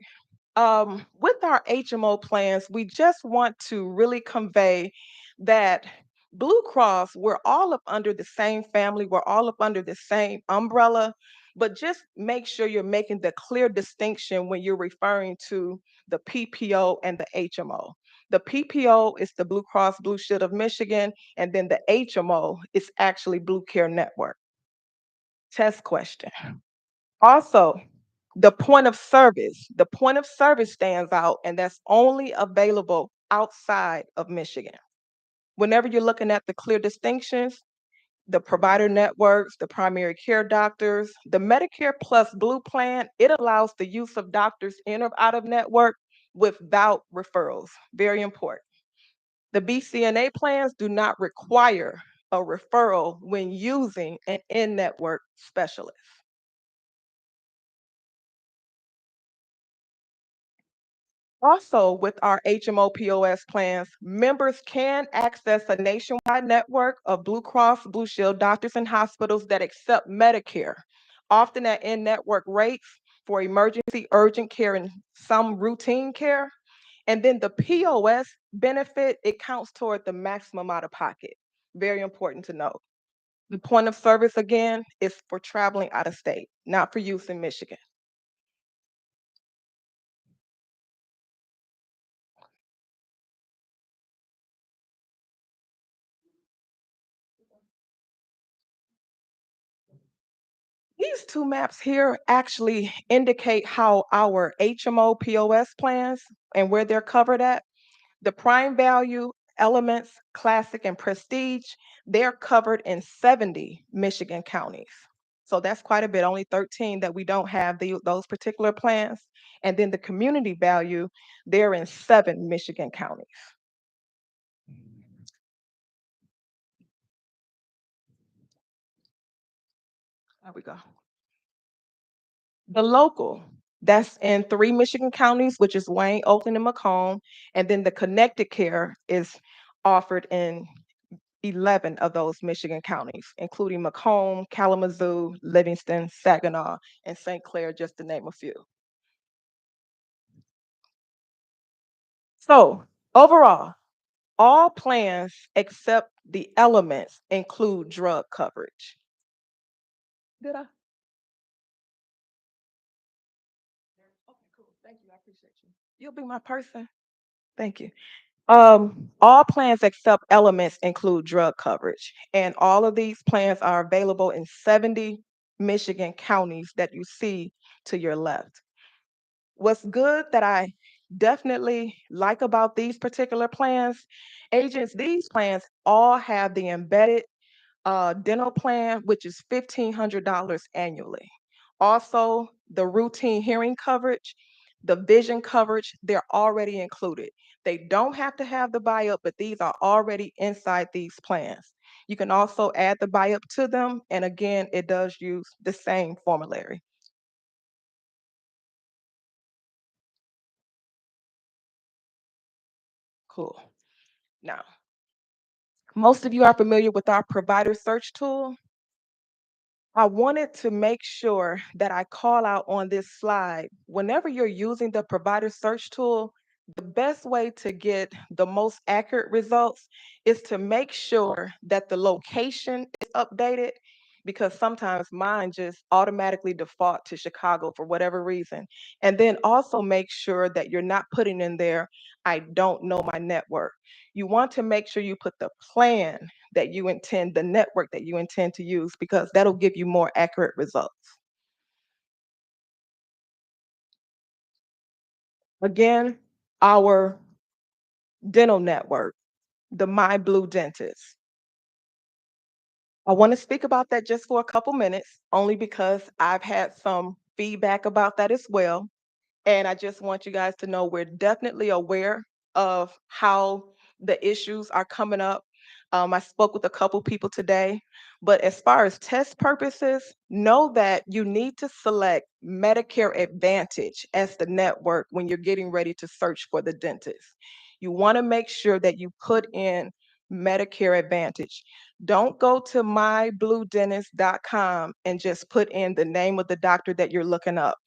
With our HMO plans, we just want to really convey that Blue Cross, we're all up under the same family, we're all up under the same umbrella, but just make sure you're making the clear distinction when you're referring to the PPO and the HMO. The PPO is the Blue Cross Blue Shield of Michigan, and then the HMO is actually Blue Care Network. Test question. Also, the point of service stands out, and that's only available outside of Michigan. Whenever you're looking at the clear distinctions, the provider networks, the primary care doctors, the Medicare Plus Blue plan, it allows the use of doctors in or out of network without referrals. Very important. The BCNA plans do not require a referral when using an in-network specialist. Also, with our HMO POS plans, members can access a nationwide network of Blue Cross Blue Shield doctors and hospitals that accept Medicare, often at in-network rates for emergency urgent care and some routine care. And then the POS benefit, it counts toward the maximum out of pocket. Very important to note. The point of service, again, is for traveling out of state, not for use in Michigan. These two maps here actually indicate how our HMO POS plans and where they're covered at. The prime value, elements, classic, and prestige, they're covered in 70 Michigan counties. So that's quite a bit, only 13 that we don't have those particular plans. And then the community value, they're in 7 Michigan counties. There we go. The local, that's in 3 Michigan counties, which is Wayne, Oakland, and Macomb. And then the connected care is offered in 11 of those Michigan counties, including Macomb, Kalamazoo, Livingston, Saginaw, and St. Clair, just to name a few. So overall, all plans except the elements include drug coverage. Did I? Okay, cool. Thank you. I appreciate you. You'll be my person. Thank you. All plans except elements include drug coverage, and all of these plans are available in 70 Michigan counties that you see to your left. What's good that I definitely like about these particular plans, agents, these plans all have the embedded dental plan, which is $1,500 annually. Also, the routine hearing coverage, the vision coverage, they're already included. They don't have to have the buy-up, but these are already inside these plans. You can also add the buy-up to them, and again, it does use the same formulary. Cool. Now, most of you are familiar with our provider search tool. I wanted to make sure that I call out on this slide, whenever you're using the provider search tool, the best way to get the most accurate results is to make sure that the location is updated, because sometimes mine just automatically default to Chicago for whatever reason. And then also make sure that you're not putting in there, I don't know my network. You want to make sure you put the plan that you intend, the network that you intend to use, because that'll give you more accurate results. Again, our dental network, the My Blue Dentist. I want to speak about that just for a couple minutes, only because I've had some feedback about that as well. And I just want you guys to know we're definitely aware of how the issues are coming up. I spoke with a couple people today, but as far as test purposes, know that you need to select Medicare Advantage as the network when you're getting ready to search for the dentist. You want to make sure that you put in Medicare Advantage. Don't go to mybluedentist.com and just put in the name of the doctor that you're looking up.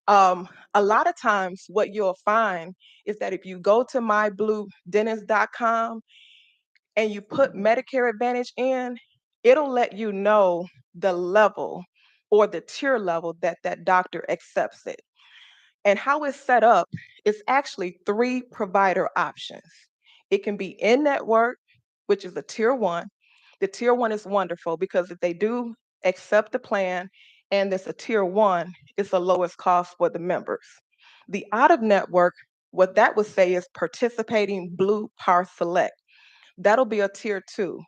A lot of times what you'll find is that if you go to mybluedentist.com and you put Medicare Advantage in, it'll let you know the level or the tier level that that doctor accepts it. And how it's set up is actually 3 provider options. It can be in network, which is a tier 1. The tier 1 is wonderful because if they do accept the plan and it's a tier 1, it's the lowest cost for the members. The out of network, what that would say is participating Blue Par Select. That'll be a tier 2.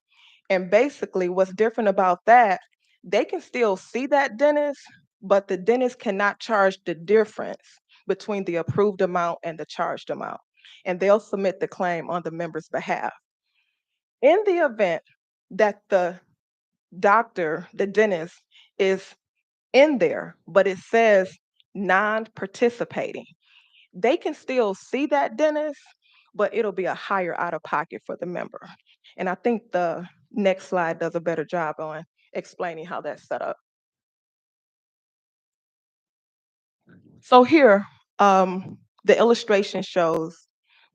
And basically, what's different about that, they can still see that dentist, but the dentist cannot charge the difference between the approved amount and the charged amount. And they'll submit the claim on the member's behalf. In the event that the doctor, the dentist, is in there, but it says non-participating, they can still see that dentist, but it'll be a higher out of pocket for the member. And I think the next slide does a better job on explaining how that's set up. So here, the illustration shows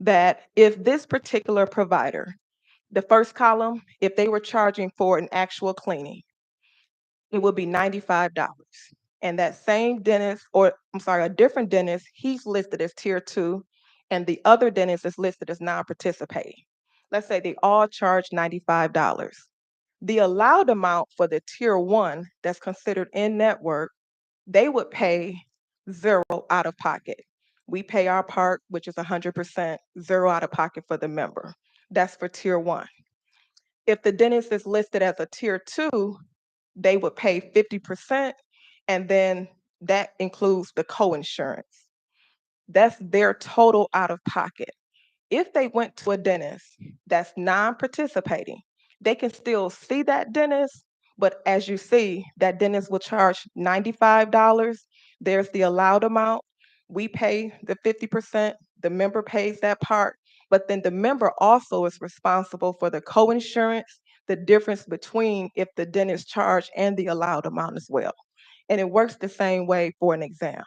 that if this particular provider, the first column, if they were charging for an actual cleaning, it would be $95. And that same dentist, or I'm sorry, a different dentist, he's listed as tier 2, and the other dentist is listed as non-participating. Let's say they all charge $95. The allowed amount for the tier 1 that's considered in network, they would pay 0 out of pocket. We pay our part, which is 100%, 0 out of pocket for the member. That's for tier 1. If the dentist is listed as a tier 2, they would pay 50%, and then that includes the co-insurance. That's their total out of pocket. If they went to a dentist that's non-participating, they can still see that dentist, but as you see, that dentist will charge $95. There's the allowed amount. We pay the 50%, the member pays that part, but then the member also is responsible for the co-insurance, the difference between if the dentist charged and the allowed amount as well. And it works the same way for an exam.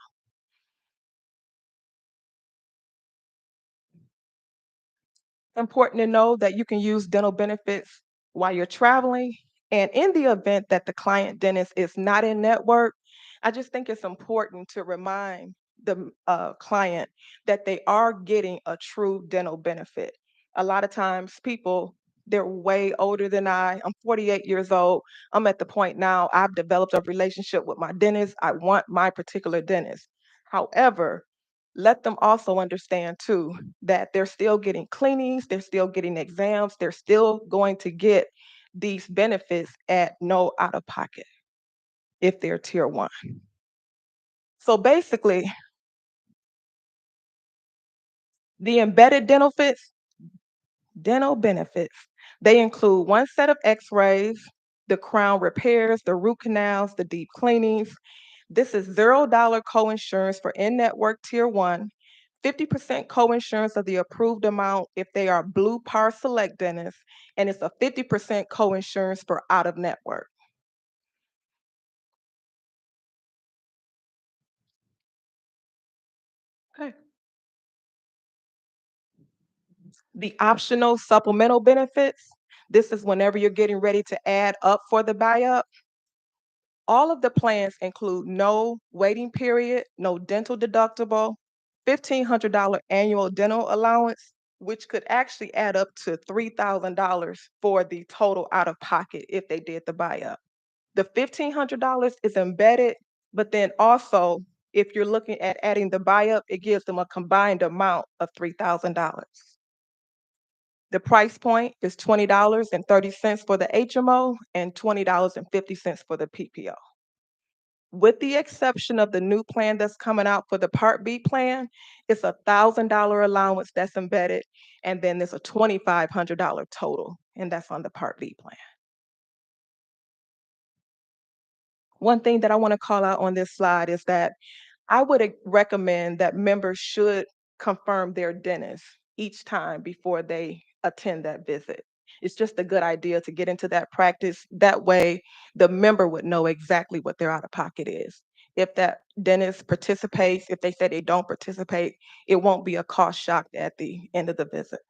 Important to know that you can use dental benefits while you're traveling. And in the event that the client dentist is not in network, I just think it's important to remind the client that they are getting a true dental benefit. A lot of times people, they're way older than I'm 48 years old. I'm at the point now I've developed a relationship with my dentist. I want my particular dentist. However, let them also understand too that they're still getting cleanings, they're still getting exams, they're still going to get these benefits at no out of pocket if they're tier 1. So basically, the embedded dental benefits, they include 1 set of x-rays, the crown repairs, the root canals, the deep cleanings. This is $0 co-insurance for in-network tier 1, 50% co-insurance of the approved amount if they are Blue Par Select dentists, and it's a 50% co-insurance for out-of-network. Okay. The optional supplemental benefits, this is whenever you're getting ready to add up for the buy-up. All of the plans include no waiting period, no dental deductible, $1,500 annual dental allowance, which could actually add up to $3,000 for the total out of pocket if they did the buy-up. The $1,500 is embedded, but then also, if you're looking at adding the buy-up, it gives them a combined amount of $3,000. The price point is $20.30 for the HMO and $20.50 for the PPO. With the exception of the new plan that's coming out for the Part B plan, it's a $1,000 allowance that's embedded, and then there's a $2,500 total, and that's on the Part B plan. One thing that I want to call out on this slide is that I would recommend that members should confirm their dentist each time before they attend that visit. It's just a good idea to get into that practice. That way, the member would know exactly what their out of pocket is. If that dentist participates, if they say they don't participate, it won't be a cost shock at the end of the visit.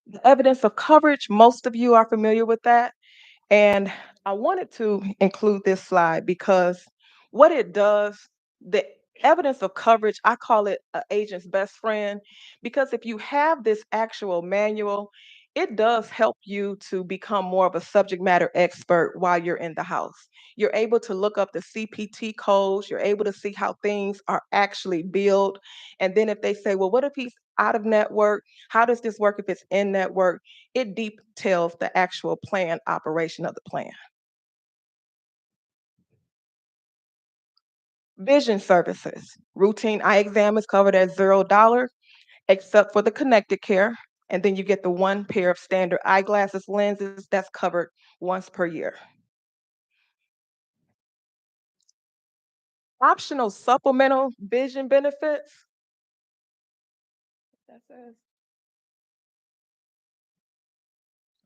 The evidence of coverage, most of you are familiar with that. And I wanted to include this slide because what it does, the evidence of coverage, I call it an agent's best friend, because if you have this actual manual, it does help you to become more of a subject matter expert while you're in the house. You're able to look up the CPT codes, you're able to see how things are actually billed. And then if they say, well, what if he's out of network? How does this work if it's in network? It details the actual plan operation of the plan. Vision services. Routine eye exam is covered at $0 except for the connected care. And then you get the one pair of standard eyeglasses lenses that's covered once per year. Optional supplemental vision benefits. That says,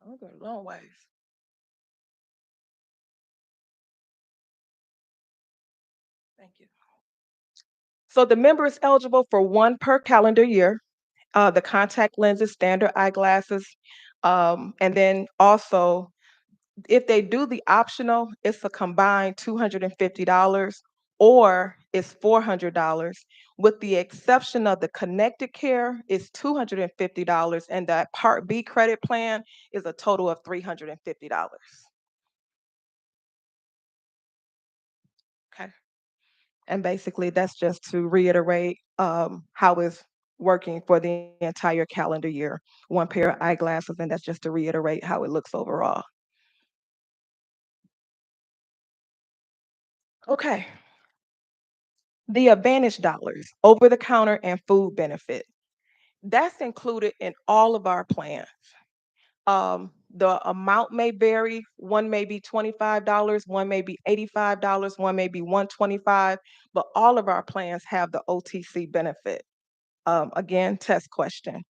I'll go a long ways. Thank you. So the member is eligible for one per calendar year. The contact lenses, standard eyeglasses, and then also if they do the optional, it's a combined $250 or it's $400. With the exception of the connected care, it's $250, and that Part B credit plan is a total of $350. Okay. And basically, that's just to reiterate how it's working for the entire calendar year. One pair of eyeglasses, and that's just to reiterate how it looks overall. Okay. The Advantage dollars, over the counter and food benefit. That's included in all of our plans. The amount may vary. One may be $25, one may be $85, one may be $125, but all of our plans have the OTC benefit. Again, test question.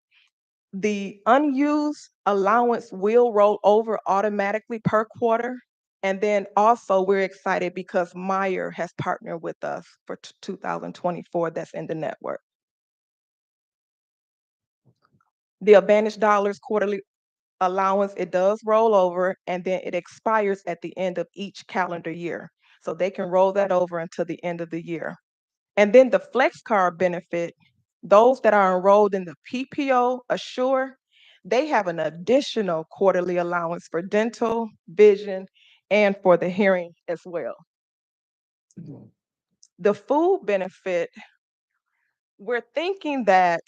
The unused allowance will roll over automatically per quarter. And then also we're excited because Meyer has partnered with us for 2024 that's in the network. The Advantage dollars quarterly allowance, it does roll over and then it expires at the end of each calendar year. So they can roll that over until the end of the year. And then the Flex Card benefit, those that are enrolled in the PPO Assure, they have an additional quarterly allowance for dental, vision, and for the hearing as well. The food benefit, we're thinking that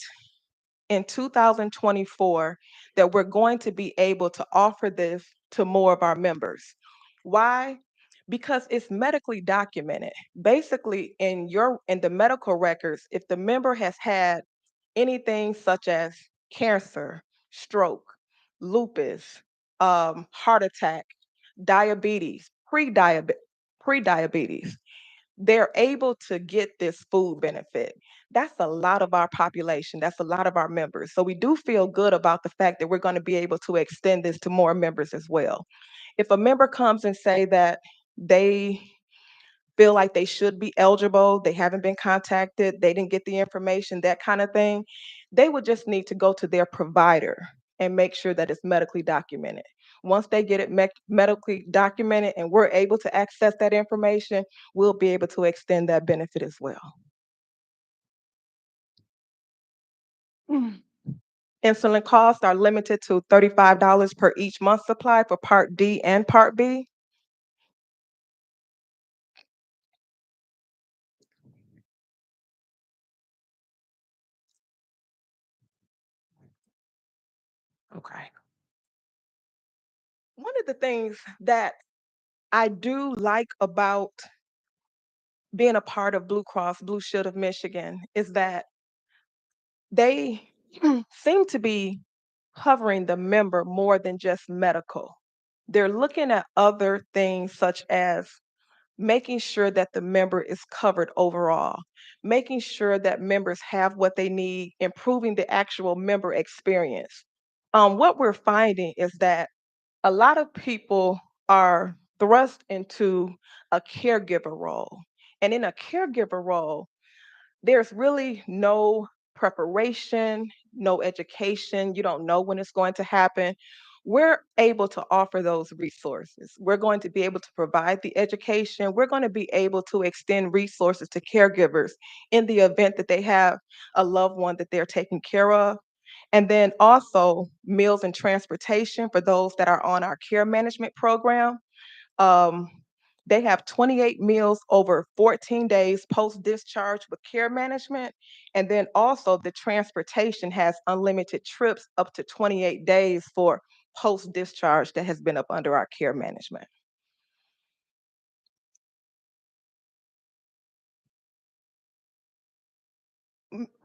in 2024 that we're going to be able to offer this to more of our members. Why? Because it's medically documented. Basically, in the medical records, if the member has had anything such as cancer, stroke, lupus, heart attack, diabetes, pre-diabetes, they're able to get this food benefit. That's a lot of our population. That's a lot of our members. So we do feel good about the fact that we're going to be able to extend this to more members as well. If a member comes and say that they feel like they should be eligible, they haven't been contacted, they didn't get the information, that kind of thing, they would just need to go to their provider and make sure that it's medically documented. Once they get it medically documented and we're able to access that information, we'll be able to extend that benefit as well. Insulin costs are limited to $35 per each month supply for Part D and Part B. Okay. One of the things that I do like about being a part of Blue Cross Blue Shield of Michigan is that they seem to be covering the member more than just medical. They're looking at other things such as making sure that the member is covered overall, making sure that members have what they need, improving the actual member experience. What we're finding is that a lot of people are thrust into a caregiver role. And in a caregiver role, there's really no preparation, no education. You don't know when it's going to happen. we're able to offer those resources. We're going to be able to provide the education. We're going to be able to extend resources to caregivers in the event that they have a loved one that they're taking care of. And then also meals and transportation for those that are on our care management program. Um, they have 28 meals over 14 days post discharge with care management. And then also the transportation has unlimited trips up to 28 days for post discharge that has been up under our care management.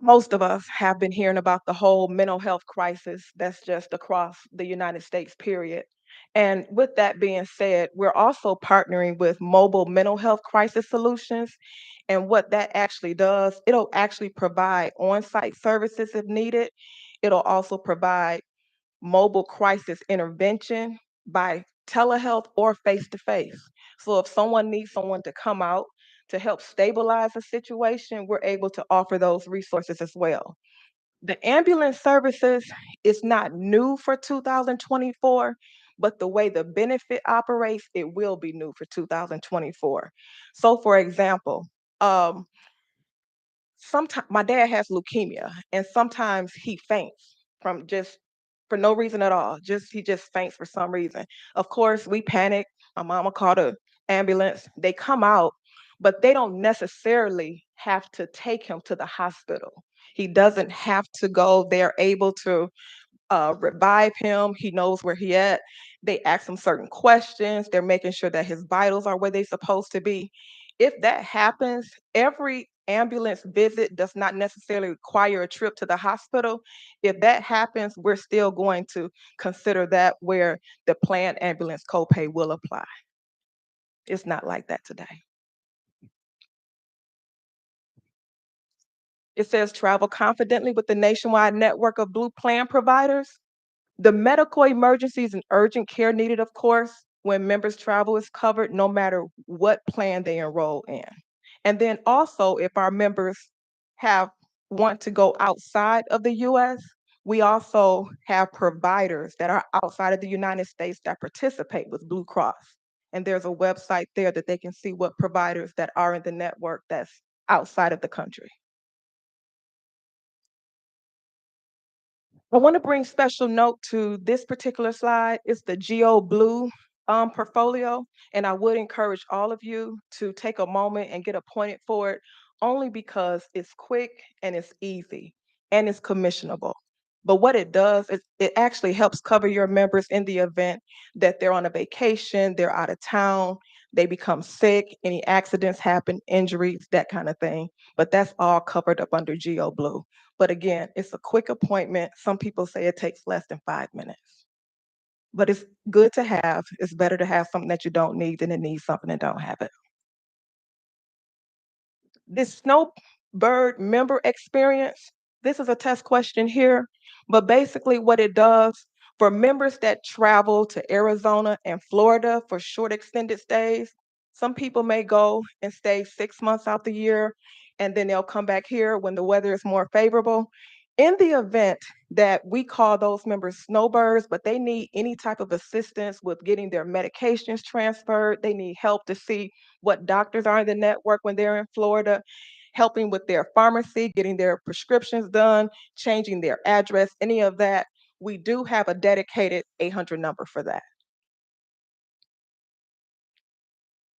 Most of us have been hearing about the whole mental health crisis that's just across the United States, period. And with that being said, we're also partnering with mobile mental health crisis solutions. And what that actually does, it'll actually provide on site services if needed. It'll also provide mobile crisis intervention by telehealth or face to face. So if someone needs someone to come out to help stabilize a situation, we're able to offer those resources as well. The ambulance services is not new for 2024, but the way the benefit operates, it will be new for 2024. So for example, um, sometimes my dad has leukemia and sometimes he faints from just for no reason at all. Just he just faints for some reason. Of course, we panic. My mama called a ambulance. They come out, but they don't necessarily have to take him to the hospital. He doesn't have to go. They're able to revive him. He knows where he at. They ask him certain questions. They're making sure that his vitals are where they're supposed to be. If that happens, every ambulance visit does not necessarily require a trip to the hospital. If that happens, we're still going to consider that where the planned ambulance copay will apply. It's not like that today. It says travel confidently with the nationwide network of Blue plan providers. The medical emergencies and urgent care needed, of course, when members' travel is covered, no matter what plan they enroll in. And then also, if our members have want to go outside of the US, we also have providers that are outside of the United States that participate with Blue Cross. And there's a website there that they can see what providers that are in the network that's outside of the country. I want to bring special note to this particular slide. It's the Geo Blue portfolio, and I would encourage all of you to take a moment and get appointed for it, only because it's quick and it's easy and it's commissionable. But what it does is it actually helps cover your members in the event that they're on a vacation, they're out of town, they become sick, any accidents happen, injuries, that kind of thing. But that's all covered up under Geo Blue. But again, it's a quick appointment. Some people say it takes less than 5 minutes. But it's good to have. It's better to have something that you don't need than to need something and don't have it. This snowbird member experience, this is a test question here, but basically what it does for members that travel to Arizona and Florida for short extended stays, some people may go and stay 6 months out the year, and then they'll come back here when the weather is more favorable. In the event that we call those members snowbirds, but they need any type of assistance with getting their medications transferred, they need help to see what doctors are in the network when they're in Florida, helping with their pharmacy, getting their prescriptions done, changing their address, any of that, we do have a dedicated 800 number for that.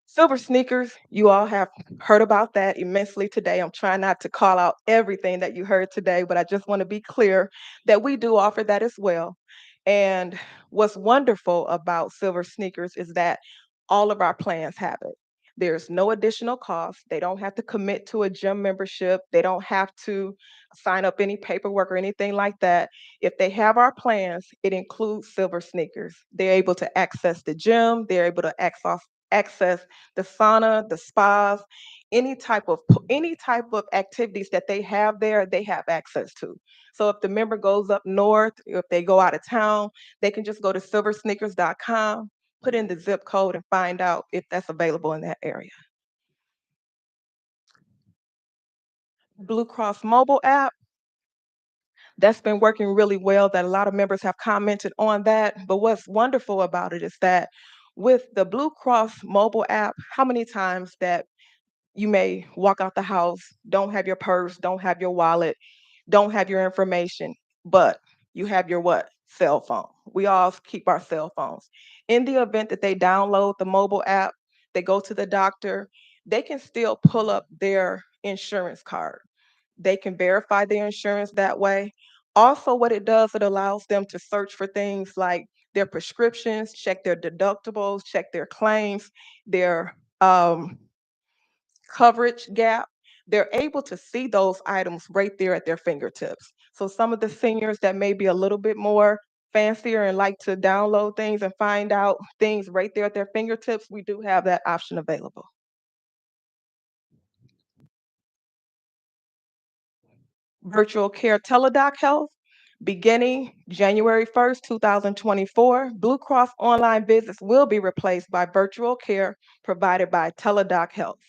Silver sneakers, you all have heard about that immensely today. I'm trying not to call out everything that you heard today, but I just want to be clear that we do offer that as well. And what's wonderful about silver sneakers is that all of our plans have it. There's no additional cost. They don't have to commit to a gym membership. They don't have to sign up any paperwork or anything like that. If they have our plans, it includes silver sneakers. They're able to access the gym. They're able to access the sauna, the spas, any type of activities that they have there, they have access to. So if the member goes up north, if they go out of town, they can just go to silversneakers.com, put in the zip code and find out if that's available in that area. Blue Cross mobile app. That's been working really well, that a lot of members have commented on that. But what's wonderful about it is that with the Blue Cross mobile app, how many times that you may walk out the house, don't have your purse, don't have your wallet, don't have your information, but you have your what? Cell phone. We all keep our cell phones. In the event that they download the mobile app, they go to the doctor, they can still pull up their insurance card. They can verify their insurance that way. Also, what it does, it allows them to search for things like their prescriptions, check their deductibles, check their claims, their coverage gap. They're able to see those items right there at their fingertips. So some of the seniors that may be a little bit more fancier and like to download things and find out things right there at their fingertips, we do have that option available. Virtual Care Teledoc Health. Beginning January 1st, 2024, Blue Cross online visits will be replaced by virtual care provided by Teledoc Health.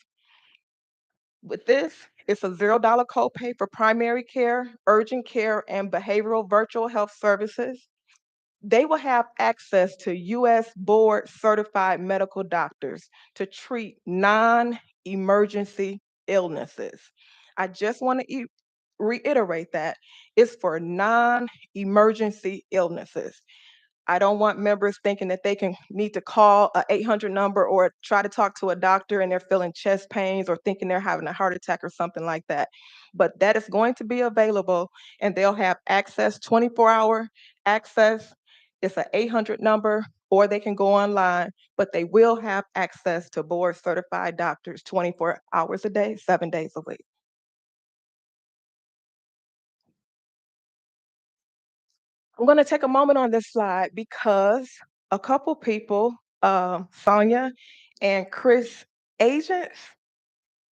With this, it's a $0 copay for primary care, urgent care, and behavioral virtual health services. They will have access to US board certified medical doctors to treat non emergency illnesses. I just want to reiterate that it's for non emergency illnesses. I don't want members thinking that they can need to call a 800 number or try to talk to a doctor and they're feeling chest pains or thinking they're having a heart attack or something like that. But that is going to be available and they'll have access, 24-hour access. It's an 800 number or they can go online, but they will have access to board certified doctors 24 hours a day, 7 days a week. I'm going to take a moment on this slide because a couple people, Sonia and Chris agents,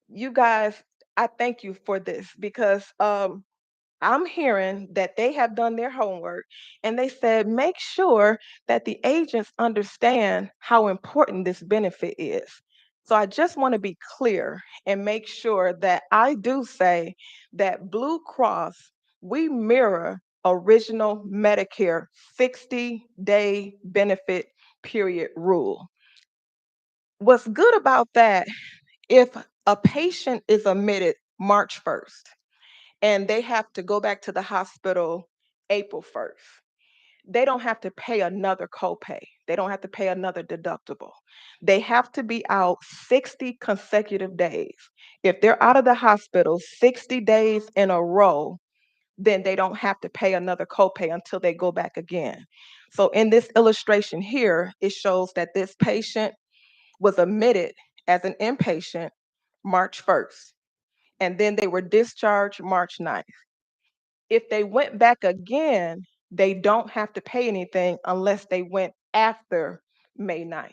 you guys, I thank you for this because I'm hearing that they have done their homework and they said, make sure that the agents understand how important this benefit is. So I just want to be clear and make sure that I do say that Blue Cross, we mirror original Medicare 60-day benefit period rule. What's good about that, if a patient is admitted March 1st, and they have to go back to the hospital April 1st. They don't have to pay another copay. They don't have to pay another deductible. They have to be out 60 consecutive days. If they're out of the hospital 60 days in a row, then they don't have to pay another copay until they go back again. So in this illustration here, it shows that this patient was admitted as an inpatient March 1st, and then they were discharged March 9th. If they went back again, they don't have to pay anything unless they went after May 9th.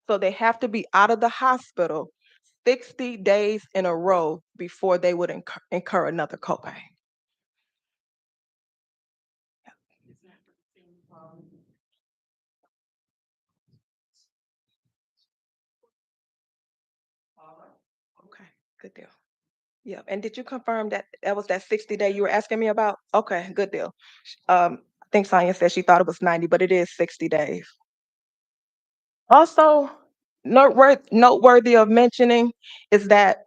So they have to be out of the hospital 60 days in a row before they would incur another copay. Okay, good deal. Yeah, and did you confirm that that was that 60-day you were asking me about? Okay, good deal. I think Sonia said she thought it was 90, but it is 60 days. Also, noteworthy of mentioning is that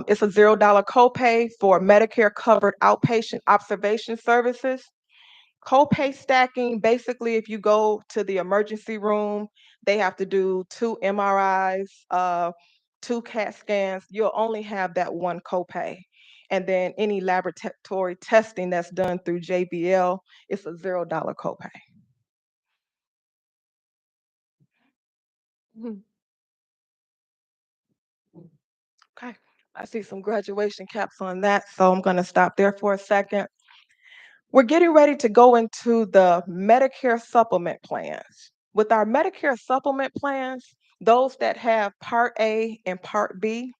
it's a $0 copay for Medicare covered outpatient observation services. Copay stacking, basically, if you go to the emergency room, they have to do 2 MRIs, 2 CAT scans. You'll only have that one copay. And then any laboratory testing that's done through JBL, it's a $0 copay. Mhm. Okay, I see some graduation caps on that, so I'm going to stop there for a second. We're getting ready to go into the Medicare supplement plans. With our Medicare supplement plans, those that have Part A and Part B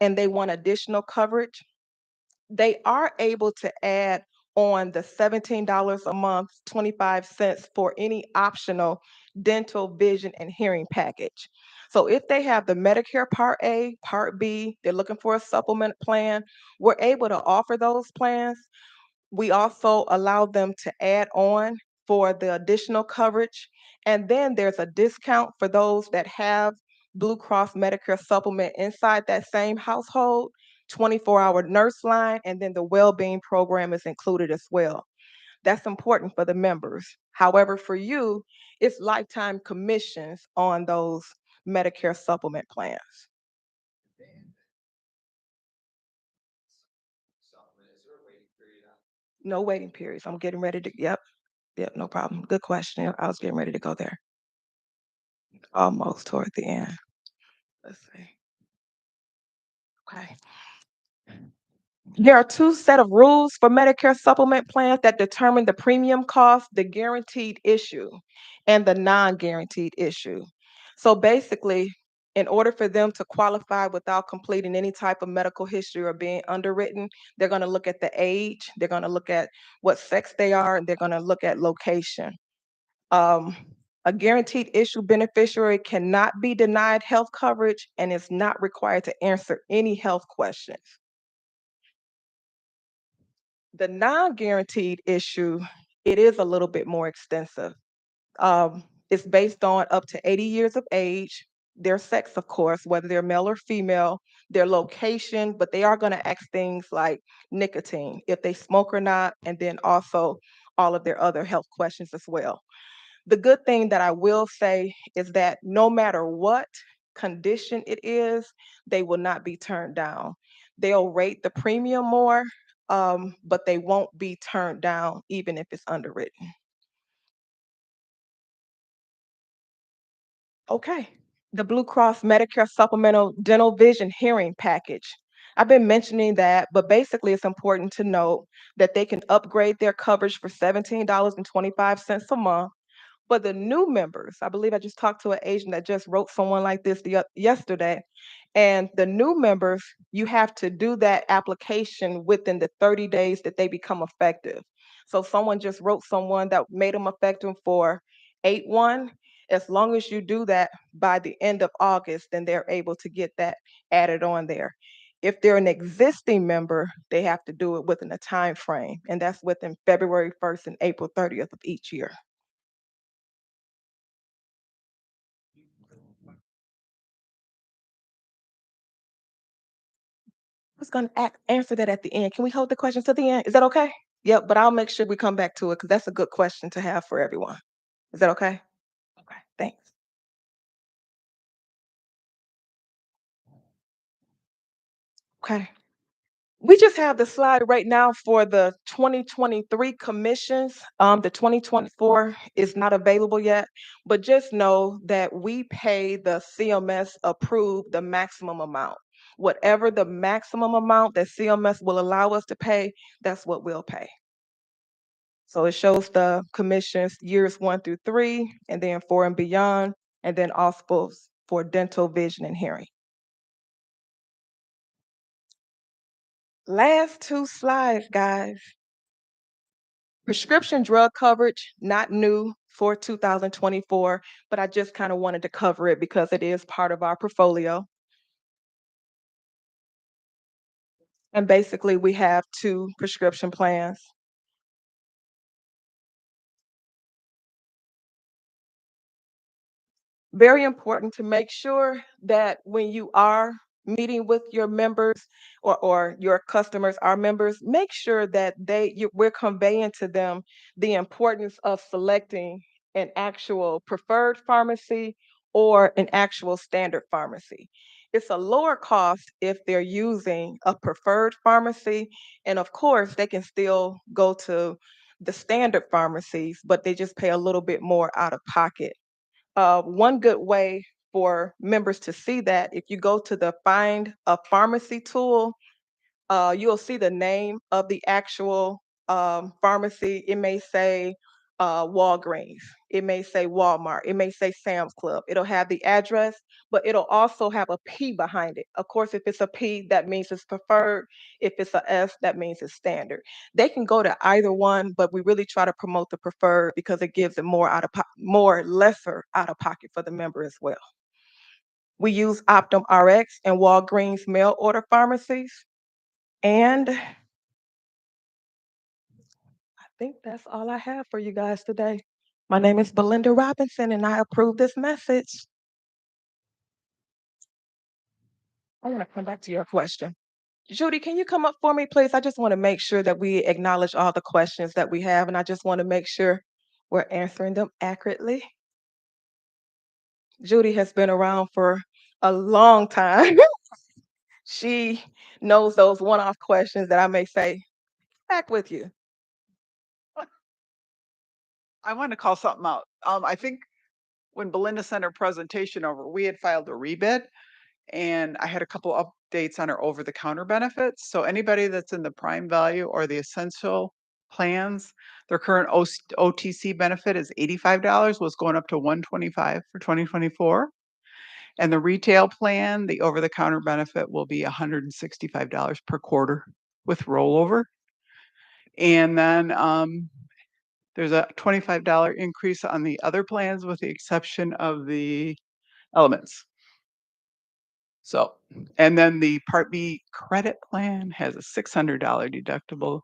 and they want additional coverage, they are able to add on the $17 a month, 25 cents for any optional dental, vision, and hearing package. So if they have the Medicare Part A, Part B, they're looking for a supplement plan, we're able to offer those plans. We also allow them to add on for the additional coverage. And then there's a discount for those that have Blue Cross Medicare supplement inside that same household, 24-hour nurse line, and then the well-being program is included as well. That's important for the members. However, for you, it's lifetime commissions on those Medicare supplement plans. No waiting periods. I'm getting ready to, yep, no problem. Good question. I was getting ready to go there. Almost toward the end. Let's see. Okay. There are two set of rules for Medicare supplement plans that determine the premium cost, the guaranteed issue and the non-guaranteed issue. So basically, in order for them to qualify without completing any type of medical history or being underwritten, they're going to look at the age, they're going to look at what sex they are, and they're going to look at location. Um, a guaranteed issue beneficiary cannot be denied health coverage and is not required to answer any health questions. The non-guaranteed issue, it is a little bit more extensive. It's based on up to 80 years of age, their sex, of course, whether they're male or female, their location, but they are going to ask things like nicotine, if they smoke or not, and then also all of their other health questions as well. The good thing that I will say is that no matter what condition it is, they will not be turned down. They'll rate the premium more, but they won't be turned down even if it's underwritten. Okay. The Blue Cross Medicare Supplemental Dental Vision Hearing Package. I've been mentioning that, but basically it's important to note that they can upgrade their coverage for $17.25 a month. For the new members, I believe I just talked to an agent that just wrote someone like this yesterday. And the new members, you have to do that application within the 30 days that they become effective. So someone just wrote someone that made them effective for 8/1. As long as you do that by the end of August, then they're able to get that added on there. If they're an existing member, they have to do it within a time frame, and that's within February 1st and April 30th of each year. I was going to answer that at the end. Can we hold the questions to the end? Is that okay? Yep, but I'll make sure we come back to it because that's a good question to have for everyone. Is that okay? Okay, thanks. Okay. We just have the slide right now for the 2023 commissions. The 2024 is not available yet, but just know that we pay the CMS approved the maximum amount. Whatever the maximum amount that CMS will allow us to pay, that's what we'll pay. So it shows the commissions years 1 through 3, and then 4 and beyond, and then also for dental, vision, and hearing. Last two slides, guys. Prescription drug coverage, not new for 2024, but I just kind of wanted to cover it because it is part of our portfolio. And basically, we have 2 prescription plans. Very important to make sure that when you are meeting with your members or your customers, our members, make sure that we're conveying to them the importance of selecting an actual preferred pharmacy or an actual standard pharmacy. It's a lower cost if they're using a preferred pharmacy, and of course, they can still go to the standard pharmacies, but they just pay a little bit more out of pocket. One good way for members to see that, if you go to the Find a Pharmacy tool, you'll see the name of the actual pharmacy. It may say Walgreens, it may say Walmart, it may say Sam's Club. It'll have the address, but it'll also have a P behind it. Of course, if it's a P, that means it's preferred. If it's a S, that means it's standard. They can go to either one, but we really try to promote the preferred because it gives them more lesser out of pocket for the member as well. We use Optum RX and Walgreens mail order pharmacies. And think that's all I have for you guys today. My name is Belinda Robinson, and I approve this message. I want to come back to your question. Judy, can you come up for me, please? I just want to make sure that we acknowledge all the questions that we have, and I just want to make sure we're answering them accurately. Judy has been around for a long time. She knows those one-off questions that I may say back with you. I want to call something out. I think when Belinda sent her presentation over, we had filed a rebid, and I had a couple updates on our over-the-counter benefits. So anybody that's in the prime value or the essential plans, their current OTC benefit is $85, was going up to $125 for 2024. And the retail plan, the over-the-counter benefit will be $165 per quarter with rollover. And then there's a $25 increase on the other plans with the exception of the elements. So, and then the Part B credit plan has a $600 deductible,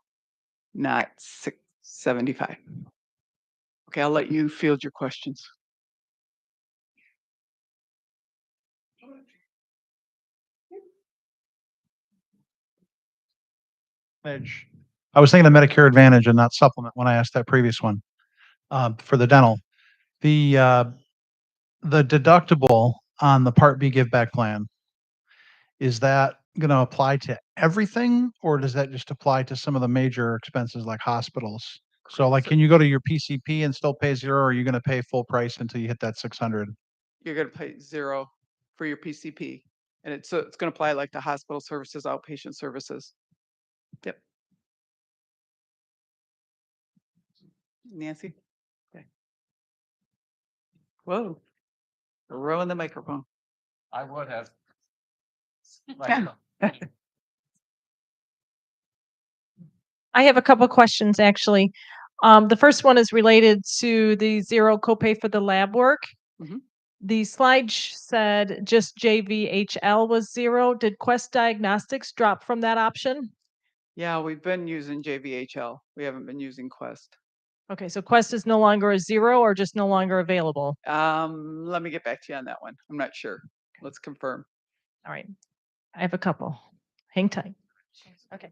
not $675. Okay, I'll let you field your questions. I was thinking of Medicare Advantage and not supplement when I asked that previous one for the dental. The deductible on the Part B Give Back plan, is that going to apply to everything, or does that just apply to some of the major expenses like hospitals? So, like, can you go to your PCP and still pay zero, or are you going to pay full price until you hit that 600? You're going to pay zero for your PCP, and it's going to apply like to hospital services, outpatient services. Yep. Nancy? Okay. Whoa. Ruin the microphone. I would have. I have a couple questions actually. The first one is related to the zero copay for the lab work. Mhm. The slide said just JVHL was zero. Did Quest Diagnostics drop from that option? Yeah, we've been using JVHL. We haven't been using Quest. Okay, so Quest is no longer a zero or just no longer available? Let me get back to you on that one. I'm not sure. Let's confirm. All right. I have a couple. Hang tight. Okay.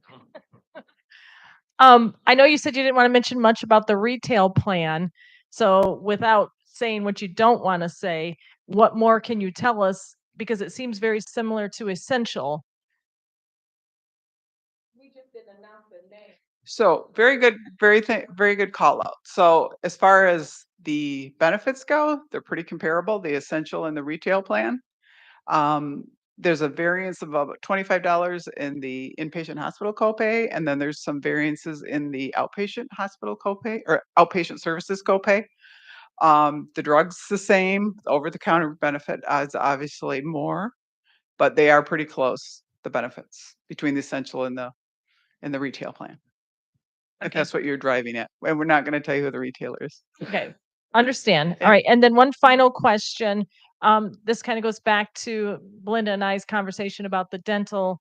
I know you said you didn't want to mention much about the retail plan. So without saying what you don't want to say, what more can you tell us? Because it seems very similar to Essential. So very good, very good call out. So as far as the benefits go, they're pretty comparable, the essential and the retail plan. There's a variance of about $25 in the inpatient hospital copay, and then there's some variances in the outpatient hospital copay or outpatient services copay. The drug's the same. Over-the-counter benefit is obviously more, but they are pretty close, the benefits between the essential and the retail plan. If Okay. that's what you're driving at. And we're not gonna tell you who the retailer is. Okay. Understand. Yeah. All right. And then one final question. This kind of goes back to Belinda and I's conversation about the dental.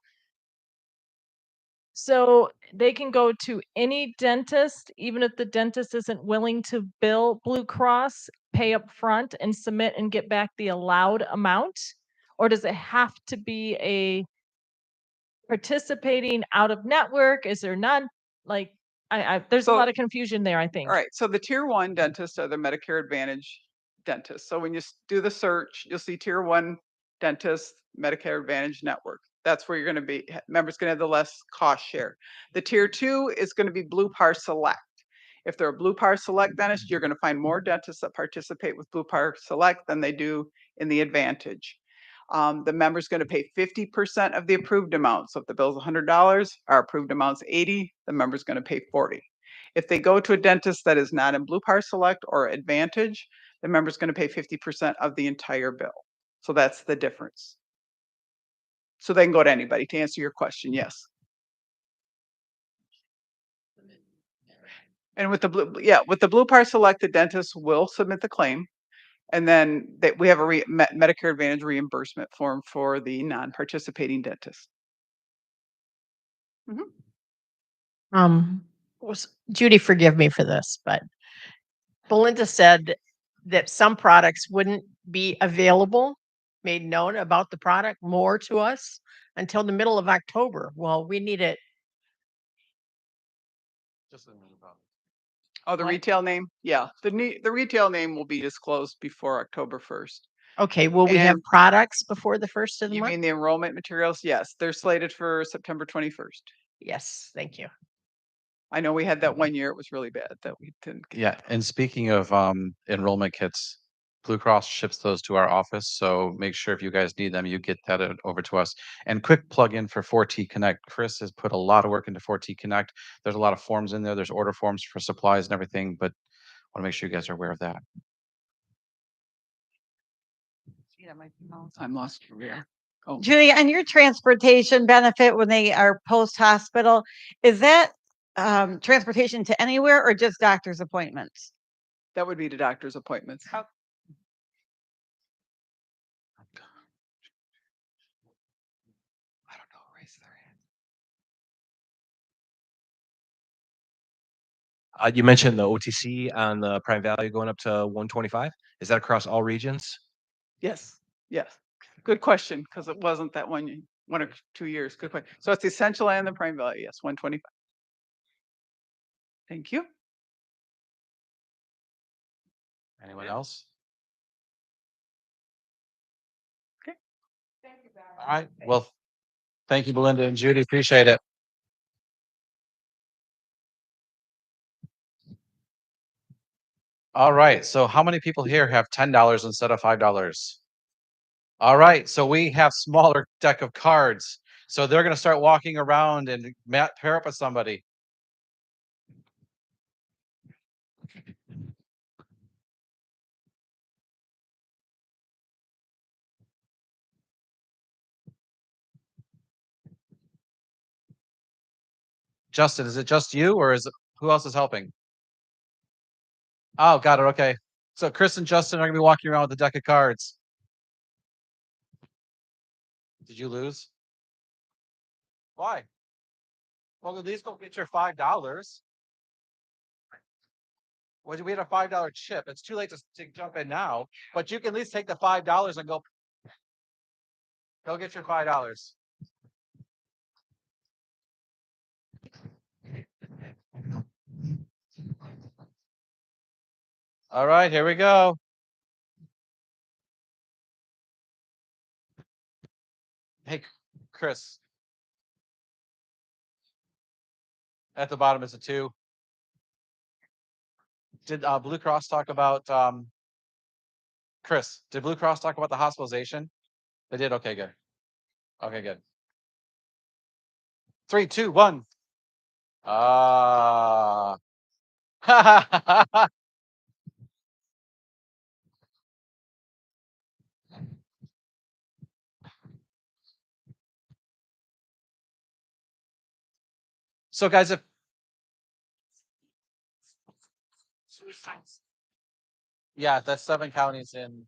So they can go to any dentist, even if the dentist isn't willing to bill Blue Cross, pay up front and submit and get back the allowed amount? Or does it have to be a participating out of network? Is there none? Like, there's a So- lot of confusion there, I think. All right, so the tier 1 dentists are the Medicare Advantage dentists. So when you do the search, you'll see tier 1 dentist, Medicare Advantage network. That's where you're gonna be, members gonna have the less cost share. The tier 2 is gonna be Blue Par Select. If they're a Blue Par Select dentist, you're gonna find more dentists that participate with Blue Par Select than they do in the Advantage. The member's gonna pay 50% of the approved amount. So if the bill's $100, our approved amount's 80, the member's gonna pay 40. If they go to a dentist that is not in Blue Par Select or Advantage, the member's gonna pay 50% of the entire bill. So that's the difference. So they can go to anybody, to answer your question, yes. And with the Blue Par Select, the dentist will submit the claim. And then we have a Medicare Advantage reimbursement form for the non-participating dentist. Judy, forgive me for this, but Belinda said that some products wouldn't be available, made known about the product more to us until the middle of October. Well, we need it. Oh, the What? retail name? Yeah, the retail name will be disclosed before October 1st. Okay, will we have And products before the first of the you month? mean the enrollment materials? Yes, they're slated for September 21st. Yes, thank you. I know we had that one year, it was really bad that we didn't get. Yeah, and speaking of enrollment kits, Blue Cross ships those to our office, so make sure if you guys need them, you get that over to us. And quick plug in for 4T Connect. Chris has put a lot of work into 4T Connect. There's a lot of forms in there. There's order forms for supplies and everything, but I want to make sure you guys are aware of that. Yeah, I'm lost for real. Oh, Julie, on your transportation benefit when they are post-hospital, is that transportation to anywhere or just doctor's appointments? that would be the doctor's appointments. You mentioned the OTC on the Prime Value going up to 125. Is that across all regions? Yes, yes. Good question, because it wasn't that one or 2 years. Good question. So it's the essential and the prime value, yes, 125. Thank you. Anyone else? Okay. All right. Well, thank you, Belinda and Judy. Appreciate it. All right. So how many people here have $10 instead of $5? All right. So we have smaller deck of cards. So they're going to start walking around and pair up with somebody. Justin, is it just you or is it who else is helping? Oh, got it. Okay. So Chris and Justin are going to be walking around with the deck of cards. Did you lose? Why? Well, at least go get your $5. Well, we had a $5 chip. It's too late to jump in now, but you can at least take the $5 and go get your $5. All right, here we go. Hey, Chris. At the bottom is a 2. Did Blue Cross talk about Chris? Did Blue Cross talk about the hospitalization? They did. Okay, good. Okay, good. 3, 2, 1. Ah. So, guys, if yeah, that's 7 counties in.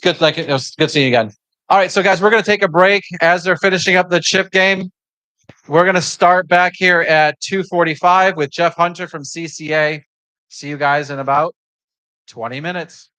Good, like it was good seeing you again. All right, so guys, we're gonna take a break as they're finishing up the chip game. We're gonna start back here at 2:45 with Jeff Hunter from CCA. See you guys in about 20 minutes.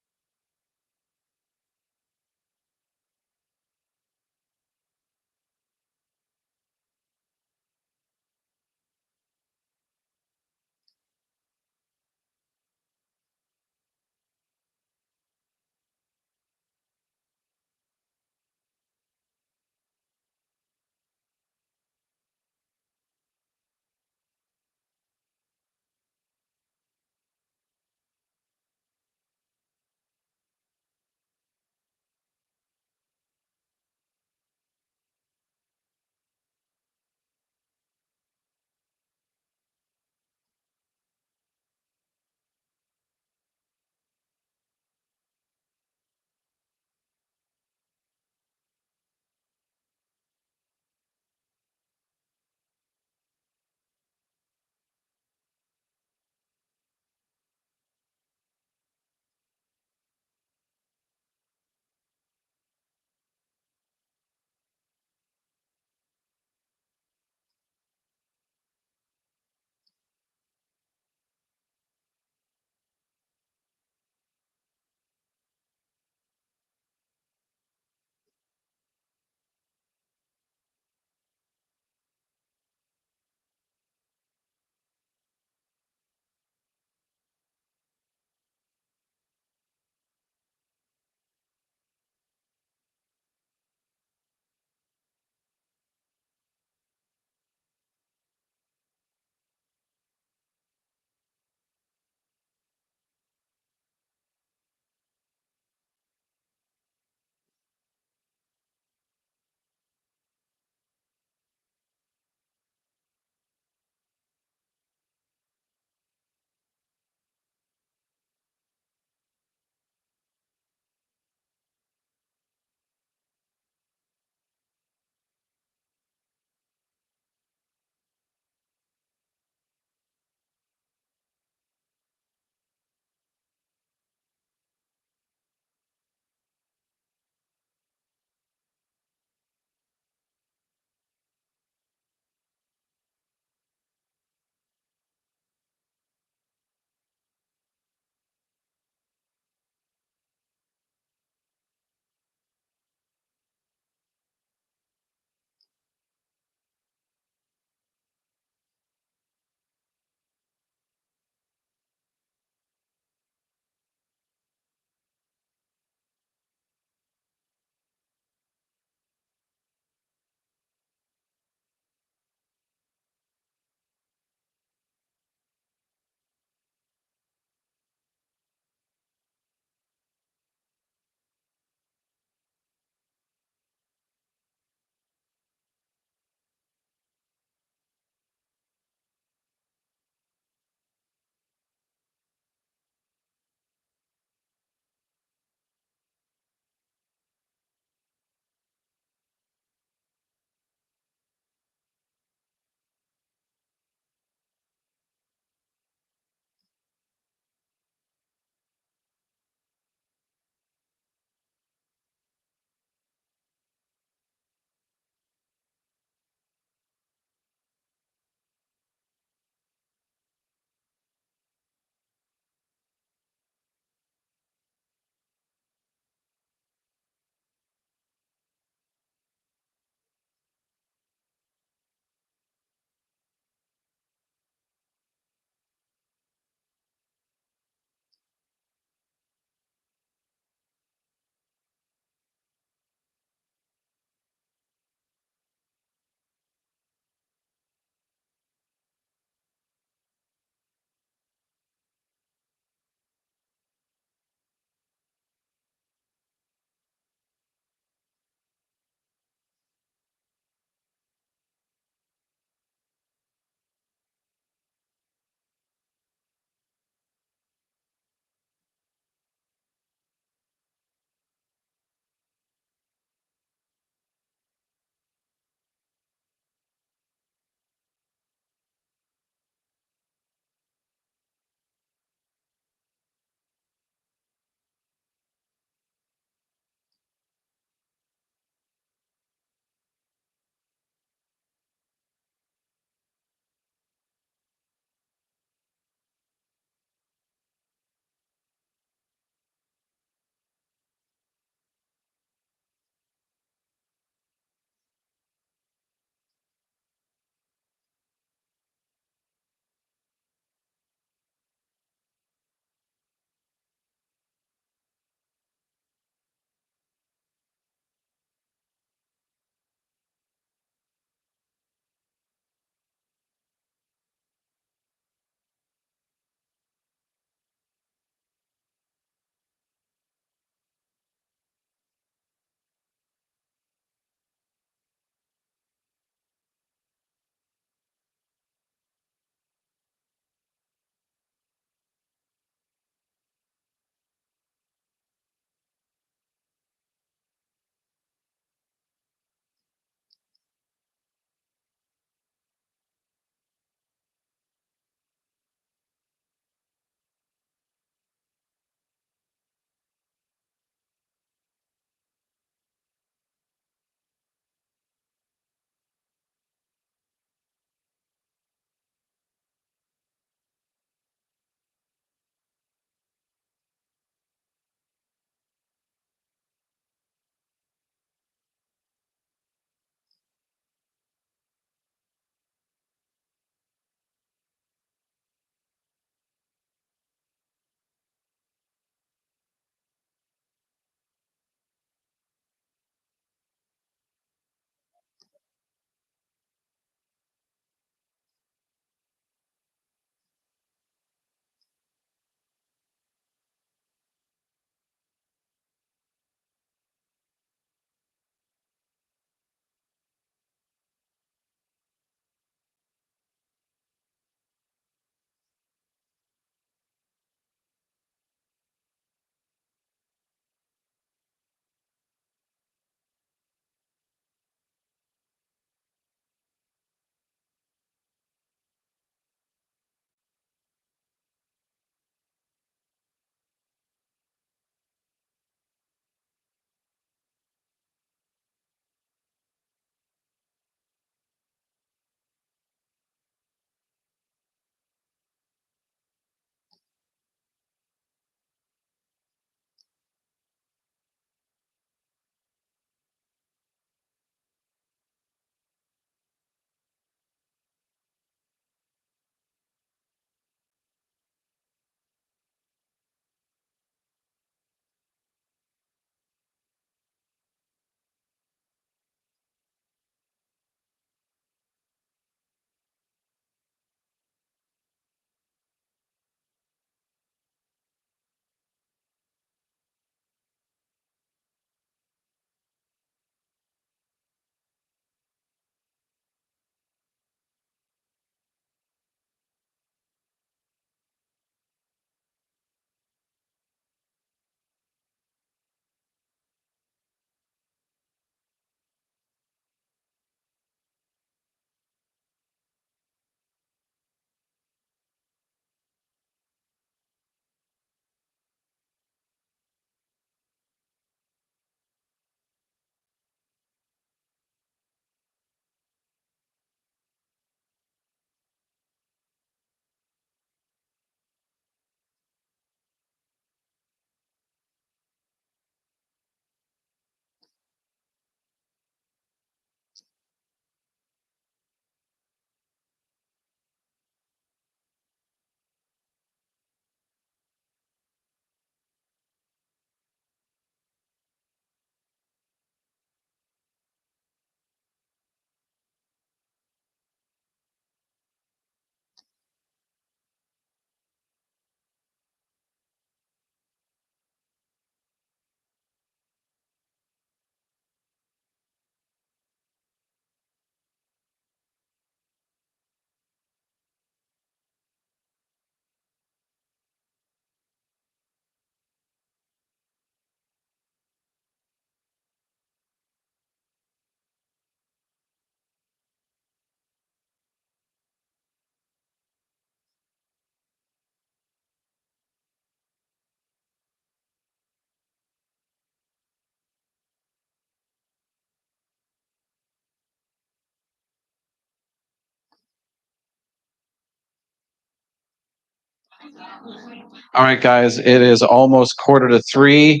All right, guys, it is almost 2:45.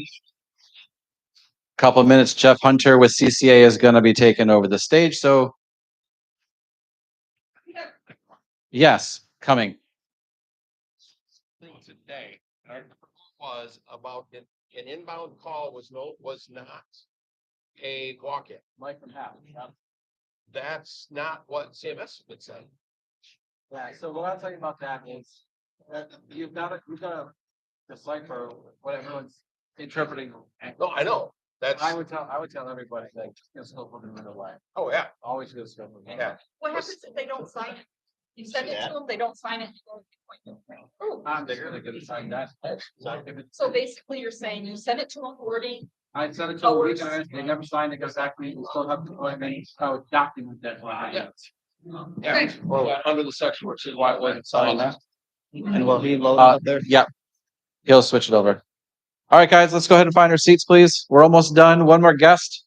Couple of minutes, Jeff Hunter with CCA is going to be taking over the stage. So, yes, coming. Today, our was about an inbound call was not a walk-in. Mike from Half. That's not what CMS would say. Yeah. So what I'll tell you about that is you've got to decipher what everyone's interpreting. No, I know. That's I would tell everybody that just go for the middle way. oh yeah. Always go for the middle. Yeah. What happens if they don't sign it? You send it to them, they don't sign it. They're gonna get assigned that. So basically you're saying you send it to them wording. I sent it to a week and they never signed it, goes back, we still have to document that. Yeah. Well, under the section where it says why it wasn't signed. And will he load it up there? Yeah. He'll switch it over. All right, guys, let's go ahead and find our seats, please. We're almost done. One more guest.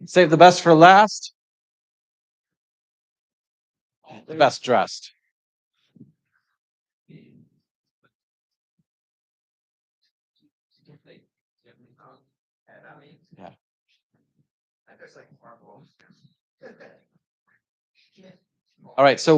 Save the best for last. The best dressed. Yeah. All right, so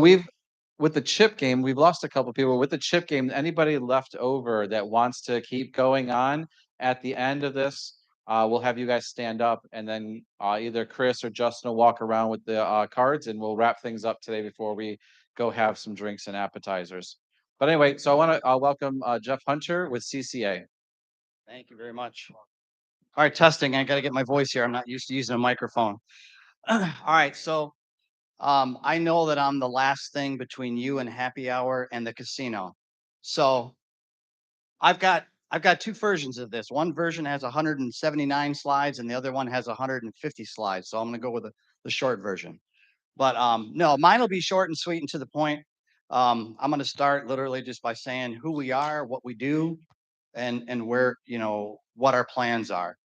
with the chip game, we've lost a couple people. With the chip game, anybody left over that wants to keep going on at the end of this, we'll have you guys stand up, and then either Chris or Justin will walk around with the cards, and we'll wrap things up today before we go have some drinks and appetizers. But anyway, so I want to welcome Jeff Hunter with CCA. Thank you very much. All right, testing. I got to get my voice here. I'm not used to using a microphone. All right, so I know that I'm the last thing between you and happy hour and the casino. So I've got two versions of this. One version has 179 slides and the other one has 150 slides. So I'm going to go with the short version. But no, mine will be short and sweet and to the point. I'm going to start literally just by saying who we are, what we do, and where, what our plans are.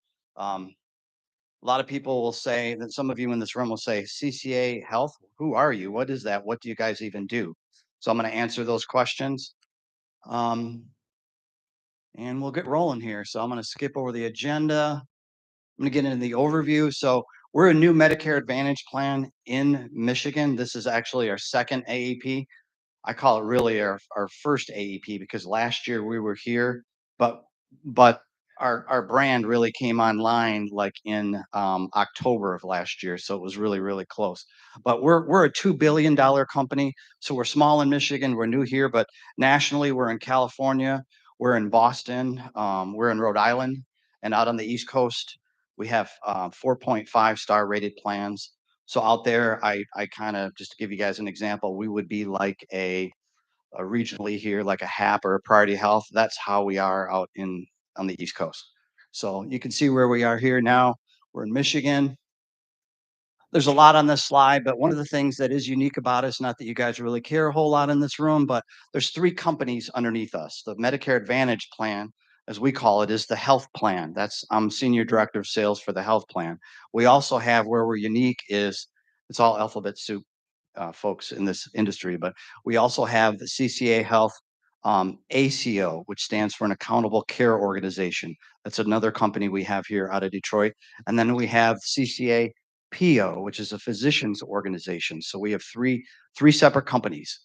A lot of people will say that some of you in this room will say, CCA Health, who are you? What is that? What do you guys even do? So I'm going to answer those questions. And we'll get rolling here. So I'm going to skip over the agenda. I'm going to get into the overview. So we're a new Medicare Advantage plan in Michigan. This is actually our second AEP. I call it really our first AEP because last year we were here, but our brand really came online like in October of last year. So it was really, really close. But we're a $2 billion company. So we're small in Michigan. We're new here, but nationally we're in California. We're in Boston. We're in Rhode Island. And out on the East Coast, we have 4.5 star rated plans. So out there, I kind of, just to give you guys an example, we would be like a regionally here, like a HAP or a Priority Health. That's how we are out on the East Coast. So you can see where we are here now. We're in Michigan. There's a lot on this slide, but one of the things that is unique about us, not that you guys really care a whole lot in this room, but there's 3 companies underneath us. The Medicare Advantage plan, as we call it, is the health plan. I'm Senior Director of Sales for the health plan. We also have, where we're unique is, it's all alphabet soup, folks in this industry, but we also have the CCA Health ACO, which stands for an Accountable Care Organization. That's another company we have here out of Detroit. And then we have CCA PO, which is a physicians organization. So we have three separate companies.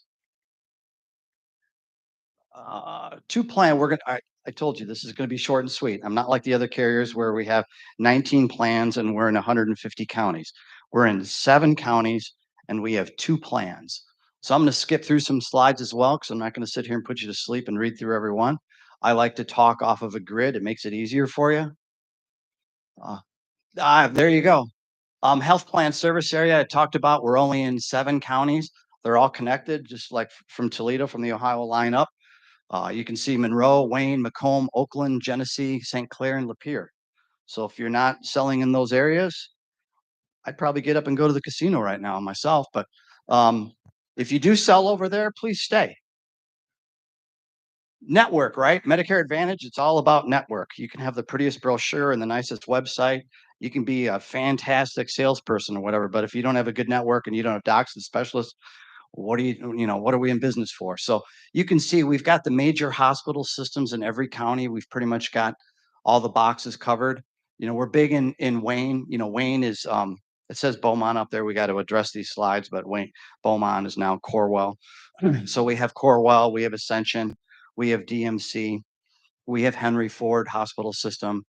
2 plan. I told you this is going to be short and sweet. I'm not like the other carriers where we have 19 plans and we're in 150 counties. We're in 7 counties and we have 2 plans. So I'm going to skip through some slides as well because I'm not going to sit here and put you to sleep and read through every one. I like to talk off of a grid. It makes it easier for you. There you go. Health plan service area I talked about, we're only in 7 counties. They're all connected, just like from Toledo, from the Ohio line up. You can see Monroe, Wayne, Macomb, Oakland, Genesee, St. Clair, and Lapeer. So if you're not selling in those areas, I'd probably get up and go to the casino right now myself. But if you do sell over there, please stay. Network, right? Medicare Advantage, it's all about network. You can have the prettiest brochure and the nicest website. You can be a fantastic salesperson or whatever, but if you don't have a good network and you don't have docs and specialists, what are what are we in business for? So you can see we've got the major hospital systems in every county. We've pretty much got all the boxes covered. We're big in Wayne. Wayne is it says Beaumont up there. We got to address these slides, but Beaumont is now Corewell. So we have Corewell, we have Ascension, we have DMC, we have Henry Ford Hospital System.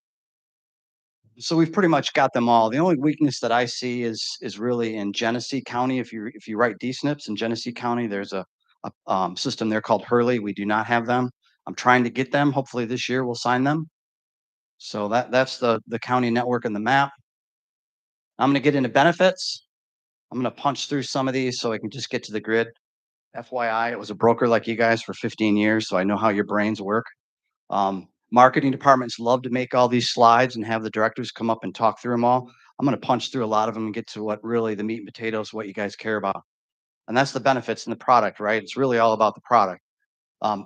So we've pretty much got them all. The only weakness that I see is really in Genesee County. If you write DSNPs in Genesee County, there's a system there called Hurley. We do not have them. I'm trying to get them. Hopefully this year we'll sign them. So that's the county network and the map. I'm going to get into benefits. I'm going to punch through some of these so I can just get to the grid. FYI, it was a broker like you guys for 15 years, so I know how your brains work. Marketing departments love to make all these slides and have the directors come up and talk through them all. I'm going to punch through a lot of them and get to what really the meat and potatoes, what you guys care about. And that's the benefits and the product, right? It's really all about the product.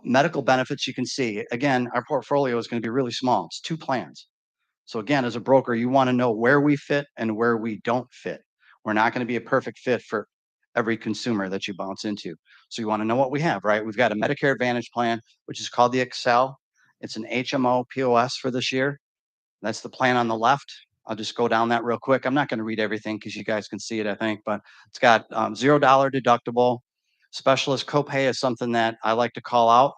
Medical benefits, you can see, again, our portfolio is going to be really small. It's 2 plans. So again, as a broker, you want to know where we fit and where we don't fit. We're not going to be a perfect fit for every consumer that you bounce into. So you want to know what we have, right? We've got a Medicare Advantage plan, which is called the Excel. It's an HMO POS for this year. That's the plan on the left. I'll just go down that real quick. I'm not going to read everything because you guys can see it, I think, but it's got $0 deductible. Specialist copay is something that I like to call out.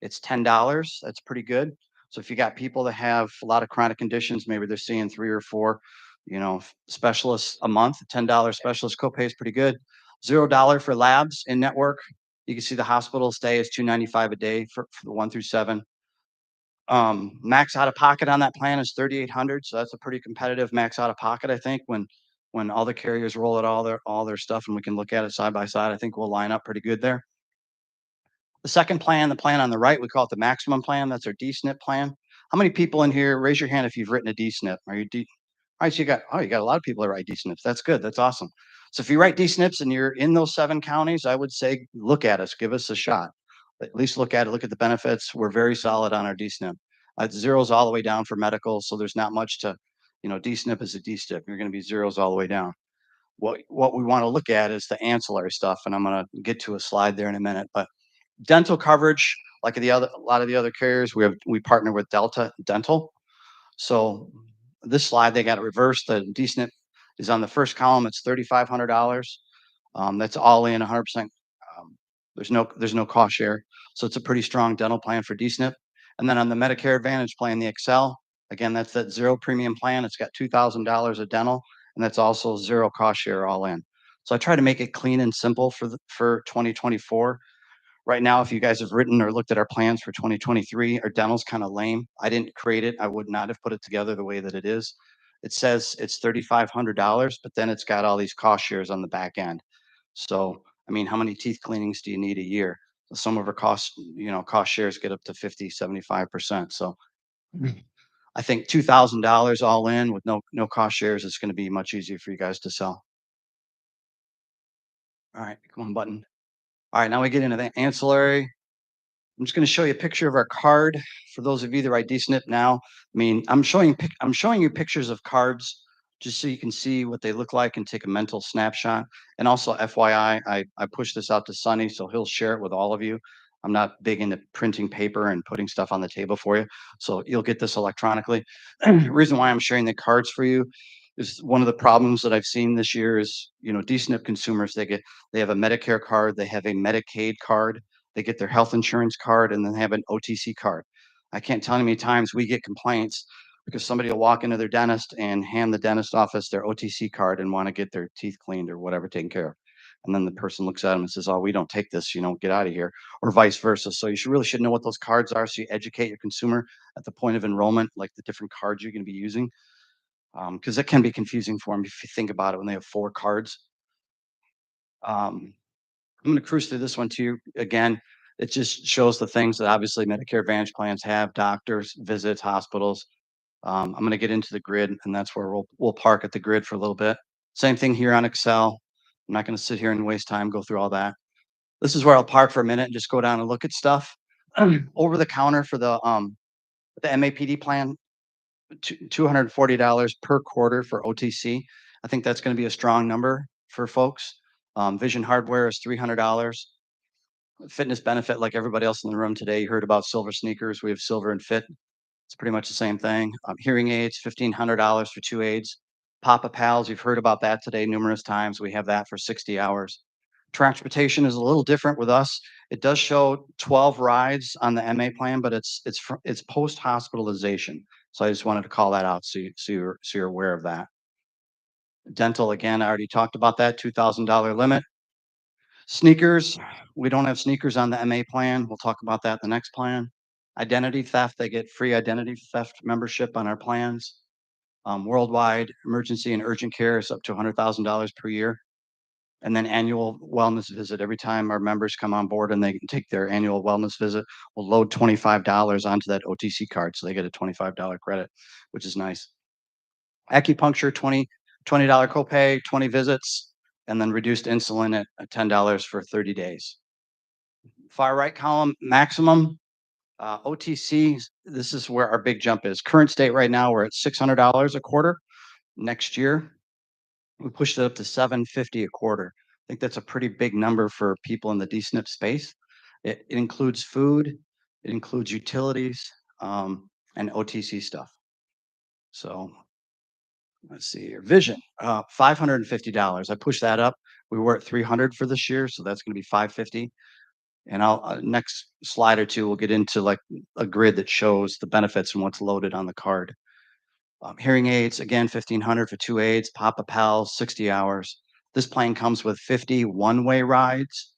It's $10. That's pretty good. So if you got people that have a lot of chronic conditions, maybe they're seeing 3 or 4, specialists a month, $10 specialist copay is pretty good. $0 for labs in network. You can see the hospital stay is $295 a day for the 1 through 7. Max out of pocket on that plan is $3,800, so that's a pretty competitive max out of pocket. I think when all the carriers roll it all their stuff and we can look at it side by side, I think we'll line up pretty good there. The second plan, the plan on the right, we call it the maximum plan. That's our DSNP plan. How many people in here? Raise your hand if you've written a DSNP. All right, so you got a lot of people that write DSNPs. That's good. That's awesome. So if you write DSNPs and you're in those 7 counties, I would say look at us, give us a shot. At least look at it, look at the benefits. We're very solid on our DSNP. Zeros all the way down for medical, so there's not much to, DSNP is a DSNP. You're going to be zeros all the way down. What we want to look at is the ancillary stuff, and I'm going to get to a slide there in a minute. But dental coverage, like a lot of the other carriers, we partner with Delta Dental. So this slide, they got it reversed. The DSNP is on the first column. It's $3,500. That's all in 100%. There's no cost share. So it's a pretty strong dental plan for DSNP. And then on the Medicare Advantage plan, the Excel, again, that's that 0 premium plan. It's got $2,000 of dental, and that's also 0 cost share all in. So I try to make it clean and simple for 2024. Right now, if you guys have written or looked at our plans for 2023, our dental's kind of lame. I didn't create it. I would not have put it together the way that it is. It says it's $3,500, but then it's got all these cost shares on the back end. So, I mean, how many teeth cleanings do you need a year? Some of our cost shares get up to 50, 75%. So I think $2,000 all in with no cost shares is going to be much easier for you guys to sell. All right, come on, button. All right, now we get into the ancillary. I'm just going to show you a picture of our card for those of you that write DSNP now. I mean, I'm showing you pictures of cards just so you can see what they look like and take a mental snapshot. And also, FYI, I push this out to Sonny, so he'll share it with all of you. I'm not big into printing paper and putting stuff on the table for you, so you'll get this electronically. The reason why I'm sharing the cards for you is one of the problems that I've seen this year is, DSNP consumers, they have a Medicare card, they have a Medicaid card, they get their health insurance card, and then they have an OTC card. I can't tell you how many times we get complaints because somebody will walk into their dentist and hand the dentist office their OTC card and want to get their teeth cleaned or whatever taken care of. And then the person looks at them and says, "Oh, we don't take this, get out of here," or vice versa. So you really should know what those cards are so you educate your consumer at the point of enrollment, like the different cards you're going to be using. Because it can be confusing for them if you think about it when they have 4 cards. I'm going to cruise through this one to you again. It just shows the things that obviously Medicare Advantage plans have: doctors, visits, hospitals. I'm going to get into the grid, and that's where we'll park at the grid for a little bit. Same thing here on Excel. I'm not going to sit here and waste time, go through all that. This is where I'll park for a minute and just go down and look at stuff. Over the counter for the MAPD plan, $240 per quarter for OTC. I think that's going to be a strong number for folks. Vision hardware is $300. Fitness benefit, like everybody else in the room today, you heard about silver sneakers. We have silver and fit. It's pretty much the same thing. Hearing aids, $1,500 for 2 aids. Papa Pals, you've heard about that today numerous times. We have that for 60 hours. Transportation is a little different with us. It does show 12 rides on the MA plan, but it's post hospitalization. So I just wanted to call that out so you're aware of that. Dental, again, I already talked about that $2,000 limit. Sneakers, we don't have sneakers on the MA plan. We'll talk about that in the next plan. Identity theft, they get free identity theft membership on our plans. Worldwide emergency and urgent care is up to $100,000 per year. And then annual wellness visit. Every time our members come on board and they can take their annual wellness visit, we'll load $25 onto that OTC card. So they get a $25 credit, which is nice. Acupuncture, $20 copay, 20 visits, and then reduced insulin at $10 for 30 days. Far right column, maximum. OTC, this is where our big jump is. Current state right now, we're at $600 a quarter. Next year, we pushed it up to $750 a quarter. I think that's a pretty big number for people in the DSNP space. It includes food, it includes utilities, and OTC stuff. So let's see here. Vision, $550. I pushed that up. We were at 300 for this year, so that's going to be 550. And I'll next slide or two, we'll get into like a grid that shows the benefits and what's loaded on the card. Hearing aids, again, 1,500 for 2 aids. Papa Pals, 60 hours. This plane comes with 50 one-way rides.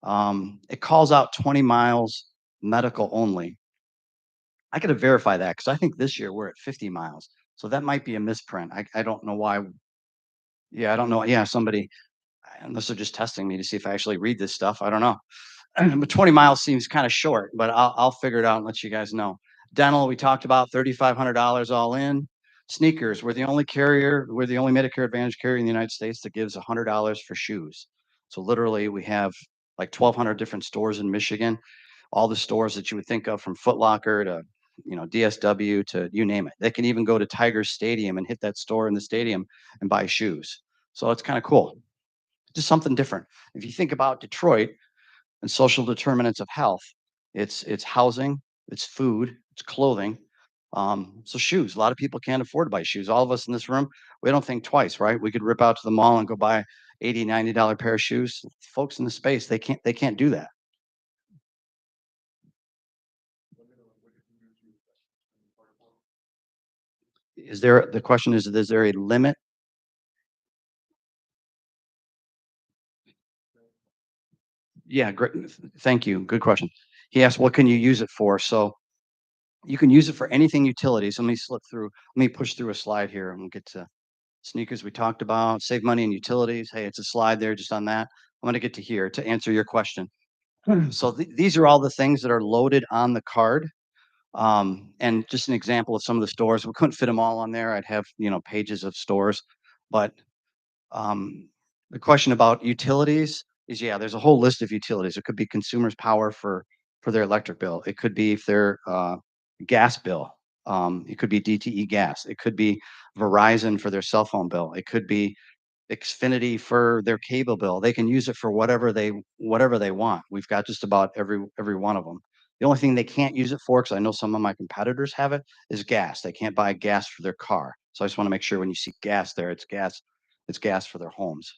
It calls out 20 miles medical only. I got to verify that because I think this year we're at 50 miles. So that might be a misprint. I don't know why. Yeah, I don't know. Yeah, somebody, unless they're just testing me to see if I actually read this stuff. I don't know. But 20 miles seems kind of short, but I'll figure it out and let you guys know. Dental, we talked about $3,500 all in. Sneakers, we're the only Medicare Advantage carrier in the United States that gives $100 for shoes. So literally we have like 1,200 different stores in Michigan, all the stores that you would think of from Foot Locker to, DSW to you name it. They can even go to Tiger Stadium and hit that store in the stadium and buy shoes. So it's kind of cool. Just something different. If you think about Detroit, and social determinants of health. It's housing, it's food, it's clothing. So shoes. A lot of people can't afford to buy shoes. All of us in this room, we don't think twice, right? We could rip out to the mall and go buy $80, $90 pair of shoes. Folks in the space, they can't do that. The question is there a limit? Yeah, great. Thank you. Good question. He asked, what can you use it for? So you can use it for anything utilities. Let me push through a slide here and we'll get to sneakers we talked about, save money in utilities. Hey, it's a slide there just on that. I'm going to get to here to answer your question. So these are all the things that are loaded on the card. And just an example of some of the stores. We couldn't fit them all on there. I'd have, pages of stores. But the question about utilities is, yeah, there's a whole list of utilities. It could be consumers' power for their electric bill. It could be if their gas bill. It could be DTE gas. It could be Verizon for their cell phone bill. It could be Xfinity for their cable bill. They can use it for whatever they want. We've got just about every one of them. The only thing they can't use it for, because I know some of my competitors have it, is gas. They can't buy gas for their car. So I just want to make sure when you see gas there, it's gas for their homes.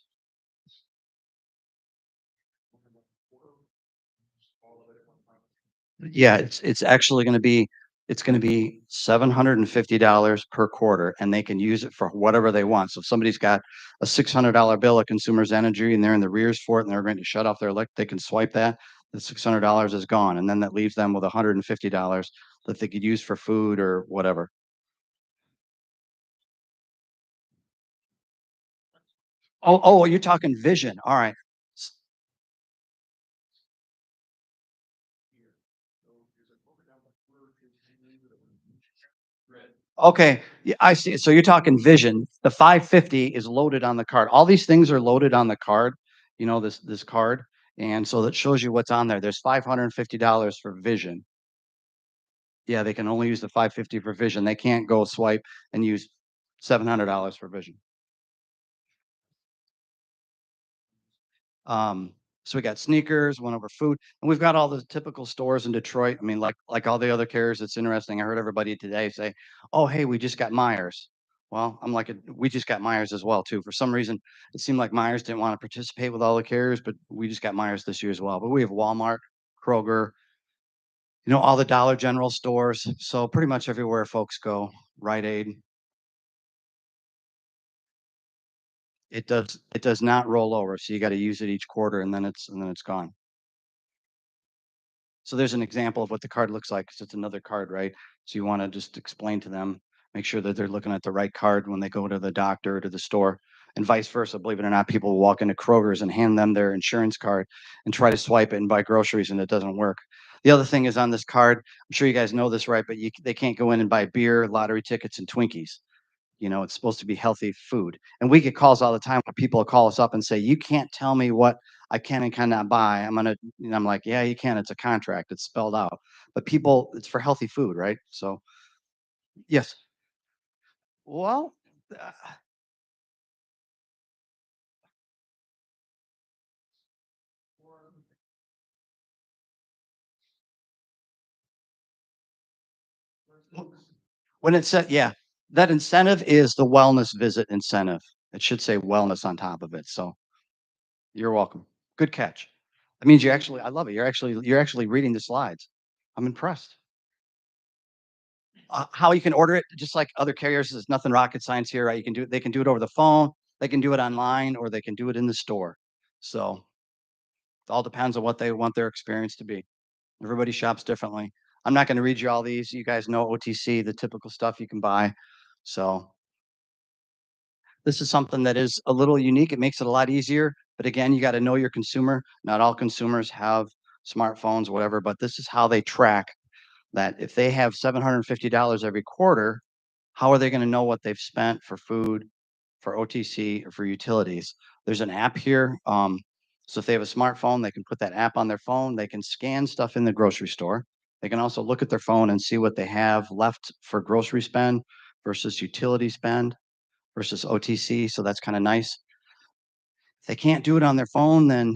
Yeah, it's actually going to be $750 per quarter, and they can use it for whatever they want. So if somebody's got a $600 bill at Consumers Energy and they're in the rears for it and they're going to shut off their electric, they can swipe that. The $600 is gone, and then that leaves them with $150 that they could use for food or whatever. Oh, you're talking vision. All right. Okay, yeah, I see. So you're talking vision. The 550 is loaded on the card. All these things are loaded on the card. This card, and so that shows you what's on there. There's $550 for vision. Yeah, they can only use the 550 for vision. They can't go swipe and use $700 for vision. So we got sneakers, went over food, and we've got all the typical stores in Detroit. I mean, like all the other carriers, it's interesting. I heard everybody today say, "Oh, hey, we just got Myers." Well, I'm like, we just got Myers as well too. For some reason, it seemed like Myers didn't want to participate with all the carriers, but we just got Myers this year as well. But we have Walmart, Kroger, all the Dollar General stores. So pretty much everywhere folks go, Rite Aid. It does not roll over. So you got to use it each quarter and then it's gone. So there's an example of what the card looks like, 'cause it's another card, right? So you want to just explain to them, make sure that they're looking at the right card when they go to the doctor or to the store, and vice versa. Believe it or not, people will walk into Kroger's and hand them their insurance card and try to swipe it and buy groceries, and it doesn't work. The other thing is on this card, I'm sure you guys know this, right? But they can't go in and buy beer, lottery tickets, and Twinkies. It's supposed to be healthy food. And we get calls all the time where people call us up and say, "You can't tell me what I can and cannot buy. I'm like, yeah, you can. It's a contract. It's spelled out." But people, it's for healthy food, right? So, yes. Well, uh, when it said, yeah, that incentive is the wellness visit incentive. It should say wellness on top of it. So, you're welcome. Good catch. That means I love it. You're actually reading the slides. I'm impressed. How you can order it, just like other carriers, there's nothing rocket science here, right? They can do it over the phone, they can do it online, or they can do it in the store. So it all depends on what they want their experience to be. Everybody shops differently. I'm not going to read you all these. You guys know OTC, the typical stuff you can buy. So this is something that is a little unique. It makes it a lot easier. But again, you got to know your consumer. Not all consumers have smartphones, whatever, but this is how they track that. If they have $750 every quarter, how are they going to know what they've spent for food, for OTC, or for utilities? There's an app here. So if they have a smartphone, they can put that app on their phone. They can scan stuff in the grocery store. They can also look at their phone and see what they have left for grocery spend versus utility spend versus OTC. So that's kind of nice. If they can't do it on their phone, then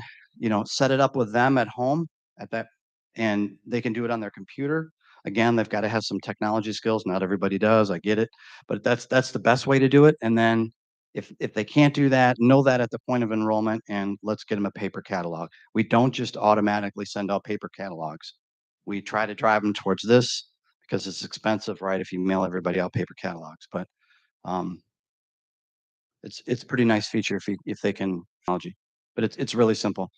set it up with them at home at that, and they can do it on their computer. Again, they've got to have some technology skills. Not everybody does. I get it, but that's the best way to do it. And then if they can't do that, know that at the point of enrollment, and let's get them a paper catalog. We don't just automatically send out paper catalogs. We try to drive them towards this because it's expensive, right? If you mail everybody out paper catalogs, but um, it's a pretty nice feature if they can technology, but it's really simple.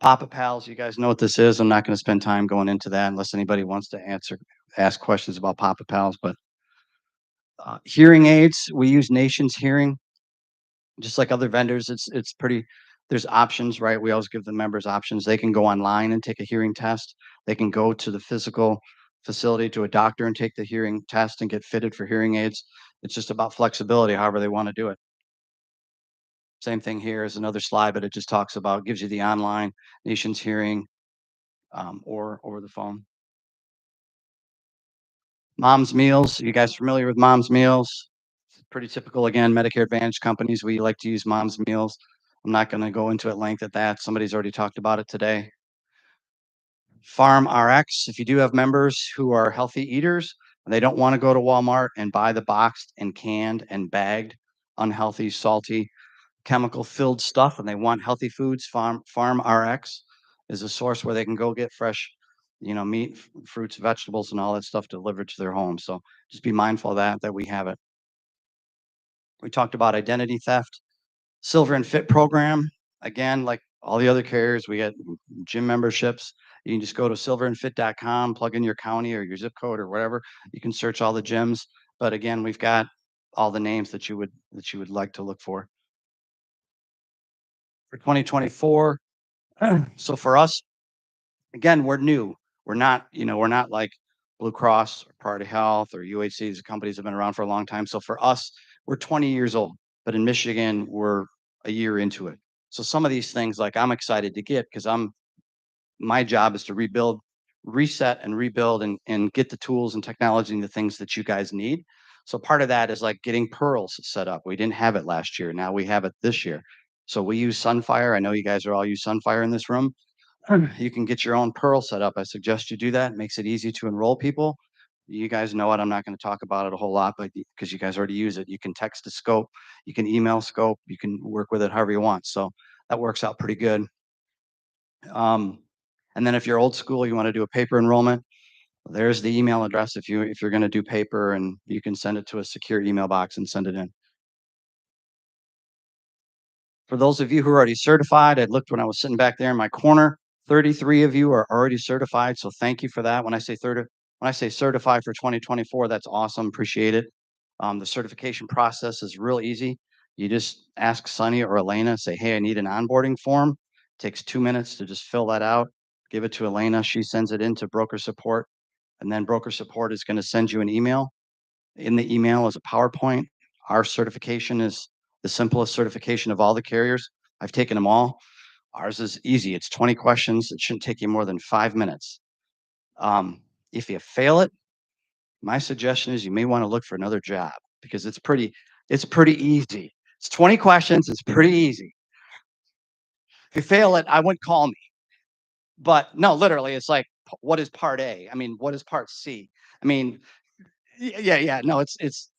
Papa Pals, you guys know what this is. I'm not going to spend time going into that unless anybody wants to ask questions about Papa Pals. But hearing aids, we use Nations Hearing, just like other vendors. It's pretty. There's options, right? We always give the members options. They can go online and take a hearing test. They can go to the physical facility to a doctor and take the hearing test and get fitted for hearing aids. It's just about flexibility, however they want to do it. Same thing here is another slide, but it just talks about, gives you the online Nations Hearing or over the phone. Mom's Meals. You guys familiar with Mom's Meals? It's pretty typical, again, Medicare Advantage companies. We like to use Mom's Meals. I'm not going to go into at length at that. Somebody's already talked about it today. Farm RX. If you do have members who are healthy eaters, and they don't want to go to Walmart and buy the boxed and canned and bagged, unhealthy, salty, chemical filled stuff, and they want healthy foods, Farm RX is a source where they can go get fresh, meat, fruits, vegetables, and all that stuff delivered to their home. So just be mindful of that we have it. We talked about identity theft. Silver and Fit program. Again, like all the other carriers, we get gym memberships. You can just go to silverandfit.com, plug in your county or your zip code or whatever. You can search all the gyms. But again, we've got all the names that you would like to look for 2024. So for us, again, we're new. We're not like Blue Cross or Priority Health or UHC. These companies have been around for a long time. So for us, we're 20 years old, but in Michigan, we're a year into it. So some of these things, like I'm excited to get, because my job is to reset and rebuild and get the tools and technology and the things that you guys need. So part of that is like getting Pearls set up. We didn't have it last year. Now we have it this year. So we use Sunfire. I know you guys are all use Sunfire in this room. You can get your own Pearl set up. I suggest you do that. It makes it easy to enroll people. You guys know it. I'm not going to talk about it a whole lot, but because you guys already use it, you can text to Scope, you can email Scope, you can work with it however you want. So that works out pretty good. And then if you're old school, you want to do a paper enrollment, there's the email address if you're going to do paper, and you can send it to a secure email box and send it in. For those of you who are already certified, I looked when I was sitting back there in my corner, 33 of you are already certified. So thank you for that. When I say certified for 2024, that's awesome. Appreciate it. The certification process is real easy. You just ask Sunny or Elena, say, hey, I need an onboarding form. It takes 2 minutes to just fill that out. Give it to Elena. She sends it into broker support. And then broker support is going to send you an email. In the email is a PowerPoint. Our certification is the simplest certification of all the carriers. I've taken them all. Ours is easy. It's 20 questions. It shouldn't take you more than 5 minutes. If you fail it, my suggestion is you may want to look for another job because it's pretty easy. It's 20 questions. It's pretty easy. If you fail it, I wouldn't call me. But no, literally, it's like, what is part A? I mean, what is part C? I mean, yeah. No, it's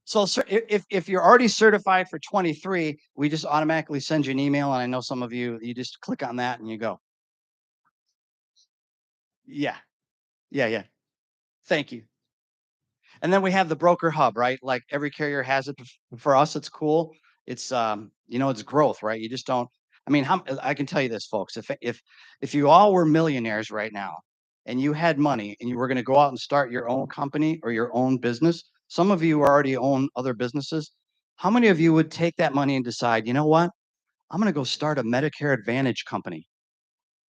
so if you're already certified for 23, we just automatically send you an email, and I know some of you just click on that and you go. Yeah. Thank you. And then we have the broker hub, right? Like every carrier has it. For us, it's cool. It's it's growth, right? You just don't. I mean, I can tell you this, folks. If you all were millionaires right now, and you had money, and you were going to go out and start your own company or your own business, some of you already own other businesses. How many of you would take that money and decide, you know what? I'm going to go start a Medicare Advantage company?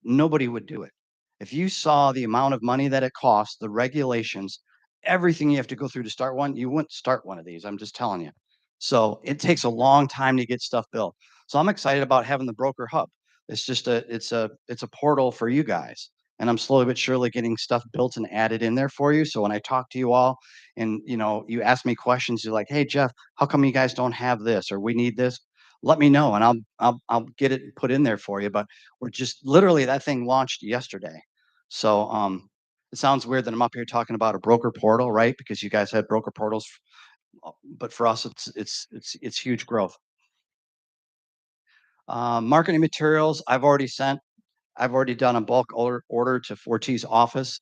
Nobody would do it. If you saw the amount of money that it costs, the regulations, everything you have to go through to start one, you wouldn't start one of these. I'm just telling you. So it takes a long time to get stuff built. So I'm excited about having the broker hub. It's just it's a portal for you guys. And I'm slowly but surely getting stuff built and added in there for you. So when I talk to you all and you ask me questions, you're like, hey Jeff, how come you guys don't have this or we need this? Let me know and I'll get it put in there for you. But we're just literally that thing launched yesterday. So it sounds weird that I'm up here talking about a broker portal, right? Because you guys had broker portals, but for us, it's huge growth. Marketing materials, I've already done a bulk order to 4T's office.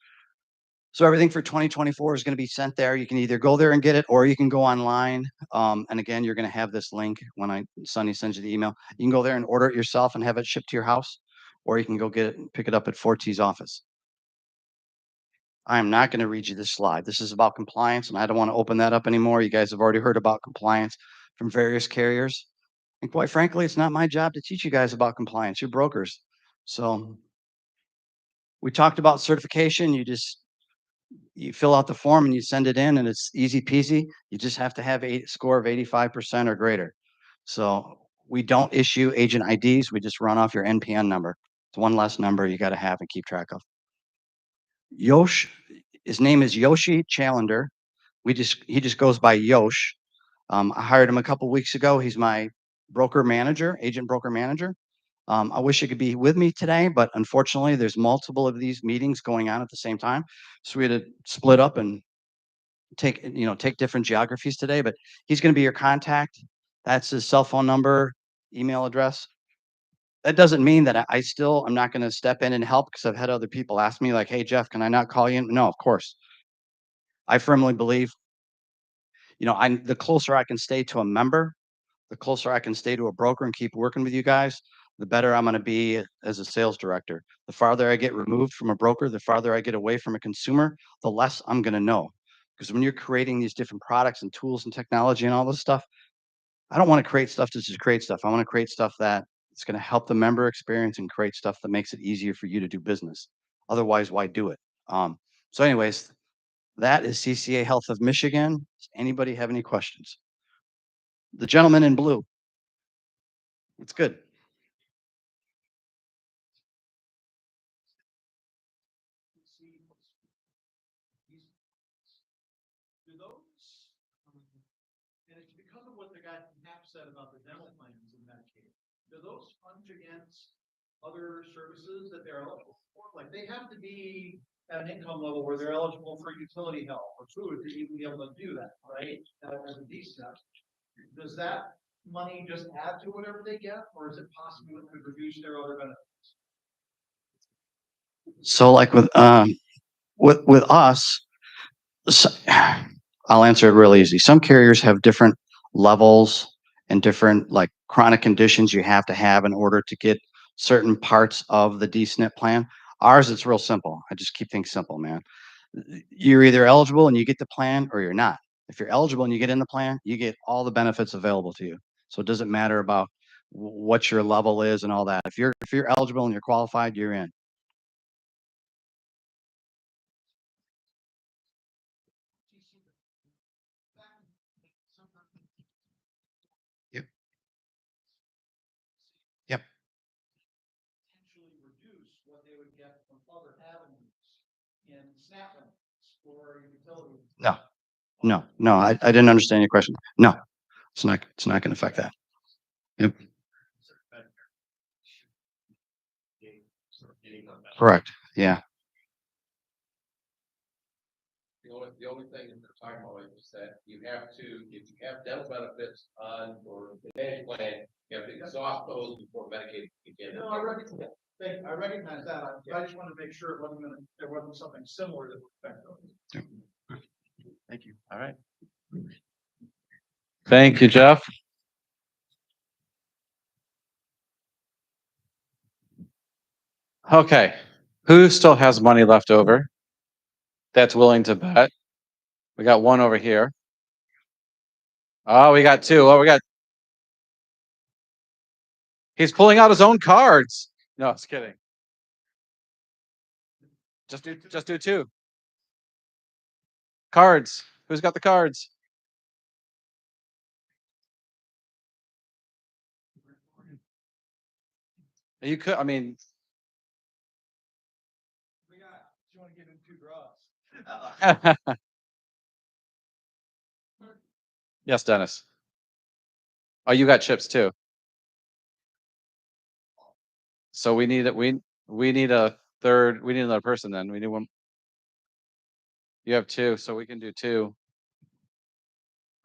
So everything for 2024 is going to be sent there. You can either go there and get it, or you can go online. And again, you're going to have this link when Sunny sends you the email. You can go there and order it yourself and have it shipped to your house, or you can go get it and pick it up at 4T's office. I am not going to read you this slide. This is about compliance, and I don't want to open that up anymore. You guys have already heard about compliance from various carriers. And quite frankly, it's not my job to teach you guys about compliance. You're brokers. So we talked about certification. You fill out the form and you send it in, and it's easy peasy. You just have to have a score of 85% or greater. So we don't issue agent IDs. We just run off your NPN number. It's one less number you got to have and keep track of. Yosh, his name is Yoshi Chalander. He just goes by Yosh. I hired him a couple weeks ago. He's my agent broker manager. I wish he could be with me today, but unfortunately, there's multiple of these meetings going on at the same time. So we had to split up and take different geographies today. But he's going to be your contact. That's his cell phone number, email address. That doesn't mean that I'm not going to step in and help, because I've had other people ask me like, hey, Jeff, can I not call you? No, of course. I firmly believe, the closer I can stay to a member, the closer I can stay to a broker and keep working with you guys, the better I'm going to be as a sales director. The farther I get removed from a broker, the farther I get away from a consumer, the less I'm going to know. Because when you're creating these different products and tools and technology and all this stuff, I don't want to create stuff to just create stuff. I want to create stuff that it's going to help the member experience and create stuff that makes it easier for you to do business. Otherwise, why do it? So anyways, that is CCA Health of Michigan. Does anybody have any questions? The gentleman in blue. It's good. because of what the guy from HAP said about the dental plans in Medicaid, do those fund against other services that they're eligible for? Like they have to be at an income level where they're eligible for utility help or food to even be able to do that, right? As a decent. Does that money just add to whatever they get, or is it possible it could reduce their other benefits? So like with us, I'll answer it real easy. Some carriers have different levels and different like chronic conditions you have to have in order to get certain parts of the D-SNP plan. Ours, it's real simple. I just keep things simple, man. You're either eligible and you get the plan or you're not. If you're eligible and you get in the plan, you get all the benefits available to you. So it doesn't matter about what your level is and all that. If you're eligible and you're qualified, you're in. Yep. Yep. Potentially reduce what they would get from other avenues in SNAP benefits or utility. No, I didn't understand your question. No, it's not going to affect that. Yep. Correct. Yeah. The only thing that they're talking about is that you have to, if you have dental benefits on or the Advantage plan, you have to exhaust those before Medicaid can get No, I recognize that. I just wanted to make sure there wasn't something similar that would affect those. Thank you. All right. Thank you, Jeff. Okay, who still has money left over that's willing to bet? We got one over here. Oh, we got two. Oh, he's pulling out his own cards. No, just kidding. Just do two. Cards. Who's got the cards? You could, I mean. Do you want to give him 2 draws? Yes, Dennis. Oh, you got chips too. So we need we need a third. We need another person then. We need one. You have 2, so we can do 2.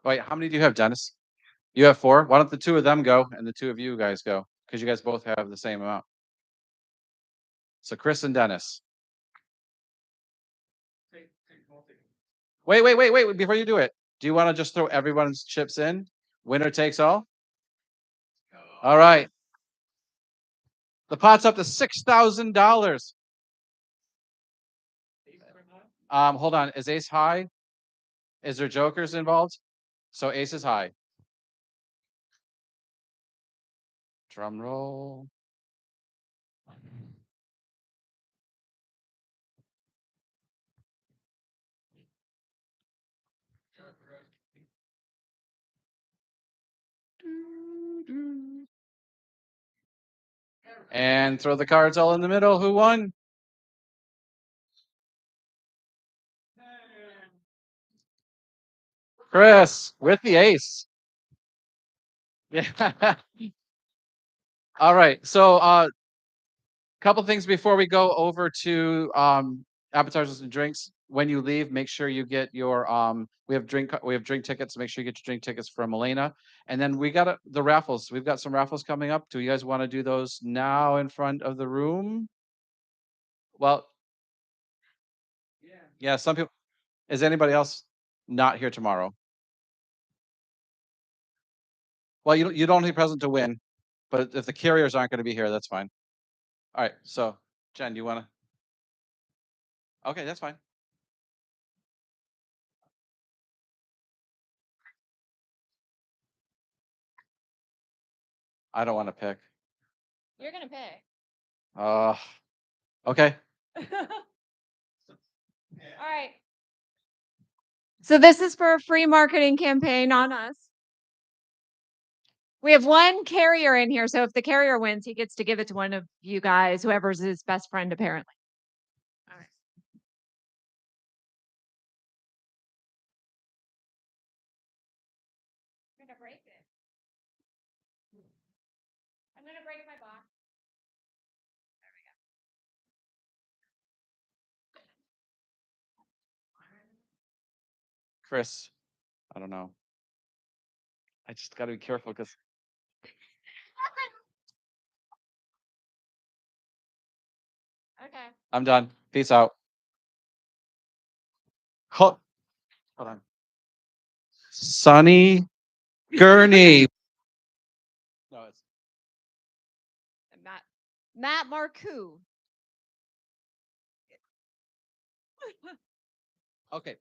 Wait, how many do you have, Dennis? You have 4. Why don't the 2 of them go and the 2 of you guys go? Because you guys both have the same amount. So Chris and Dennis. Wait, before you do it, do you want to just throw everyone's chips in? Winner takes all? All right. The pot's up to $6,000. Hold on. Is ace high? Is there jokers involved? So ace is high. Drum roll. And throw the cards all in the middle. Who won? Chris with the ace. Yeah. All right. So couple things before we go over to appetizers and drinks. When you leave, make sure you get your we have drink tickets. Make sure you get your drink tickets from Elena. And then we got the raffles. We've got some raffles coming up. Do you guys want to do those now in front of the room? Well, yeah, some people. Is anybody else not here tomorrow? Well, you don't need a present to win, but if the carriers aren't going to be here, that's fine. All right. So, Jen, do you want to? Okay, that's fine. I don't want to pick. You're gonna pick. Okay. All right. So this is for a free marketing campaign on us. We have one carrier in here, so if the carrier wins, he gets to give it to one of you guys, whoever's his best friend, apparently. All right. Chris, I don't know. I just got to be careful because Okay. I'm done. Peace out. Hold on. Sonny Gurney. No, it's Matt Marcoux. okay.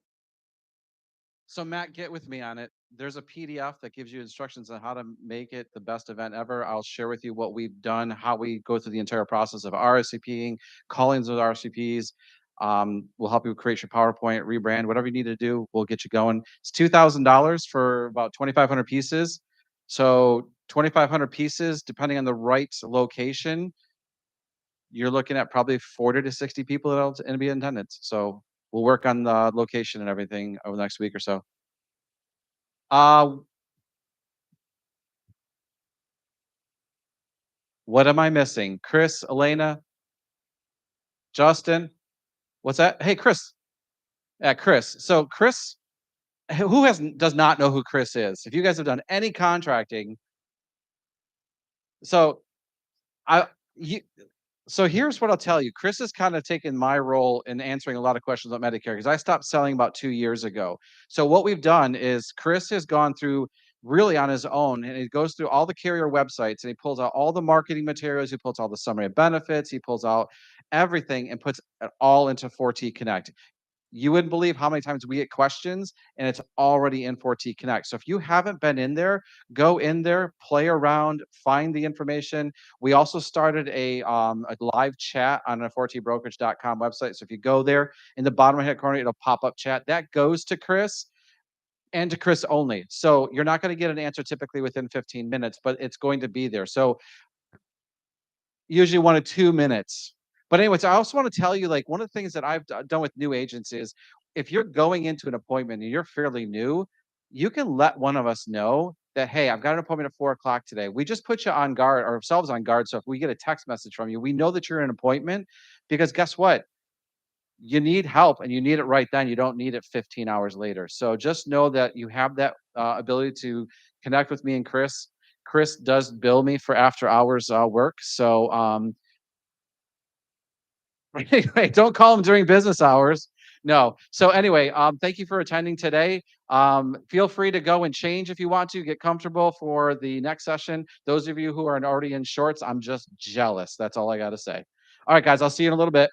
So Matt, get with me on it. There's a PDF that gives you instructions on how to make it the best event ever. I'll share with you what we've done, how we go through the entire process of RSVPing, callings with RSVPs. We'll help you create your PowerPoint, rebrand, whatever you need to do. We'll get you going. It's $2,000 for about 2,500 pieces. So 2,500 pieces, depending on the right location, you're looking at probably 40 to 60 people that'll be in attendance. So we'll work on the location and everything over the next week or so. What am I missing? Chris, Elena, Justin? What's that? Hey, Chris. Yeah, Chris. So Chris, who does not know who Chris is? If you guys have done any contracting, so I you so here's what I'll tell you. Chris has kind of taken my role in answering a lot of questions about Medicare because I stopped selling about 2 years ago. So what we've done is Chris has gone through really on his own and he goes through all the carrier websites and he pulls out all the marketing materials, he pulls all the summary of benefits, he pulls out everything and puts it all into 4T Connect. You wouldn't believe how many times we get questions and it's already in 4T Connect. So if you haven't been in there, go in there, play around, find the information. We also started a live chat on a 4TBrokerage.com website. So if you go there in the bottom right hand corner, it'll pop up chat. That goes to Chris and to Chris only. So you're not going to get an answer typically within 15 minutes, but it's going to be there. So usually 1 to 2 minutes. But anyways, I also want to tell you, like, one of the things that I've done with new agents is if you're going into an appointment and you're fairly new, you can let one of us know that, hey, I've got an appointment at 4 o'clock today. We just put you on guard, ourselves on guard. So if we get a text message from you, we know that you're in an appointment because guess what? You need help and you need it right then. You don't need it 15 hours later. So just know that you have that ability to connect with me and Chris. Chris does bill me for after hours work. So anyway, don't call him during business hours. No. So anyway, thank you for attending today. Feel free to go and change if you want to, get comfortable for the next session. Those of you who are already in shorts, I'm just jealous. That's all I got to say. All right, guys, I'll see you in a little bit.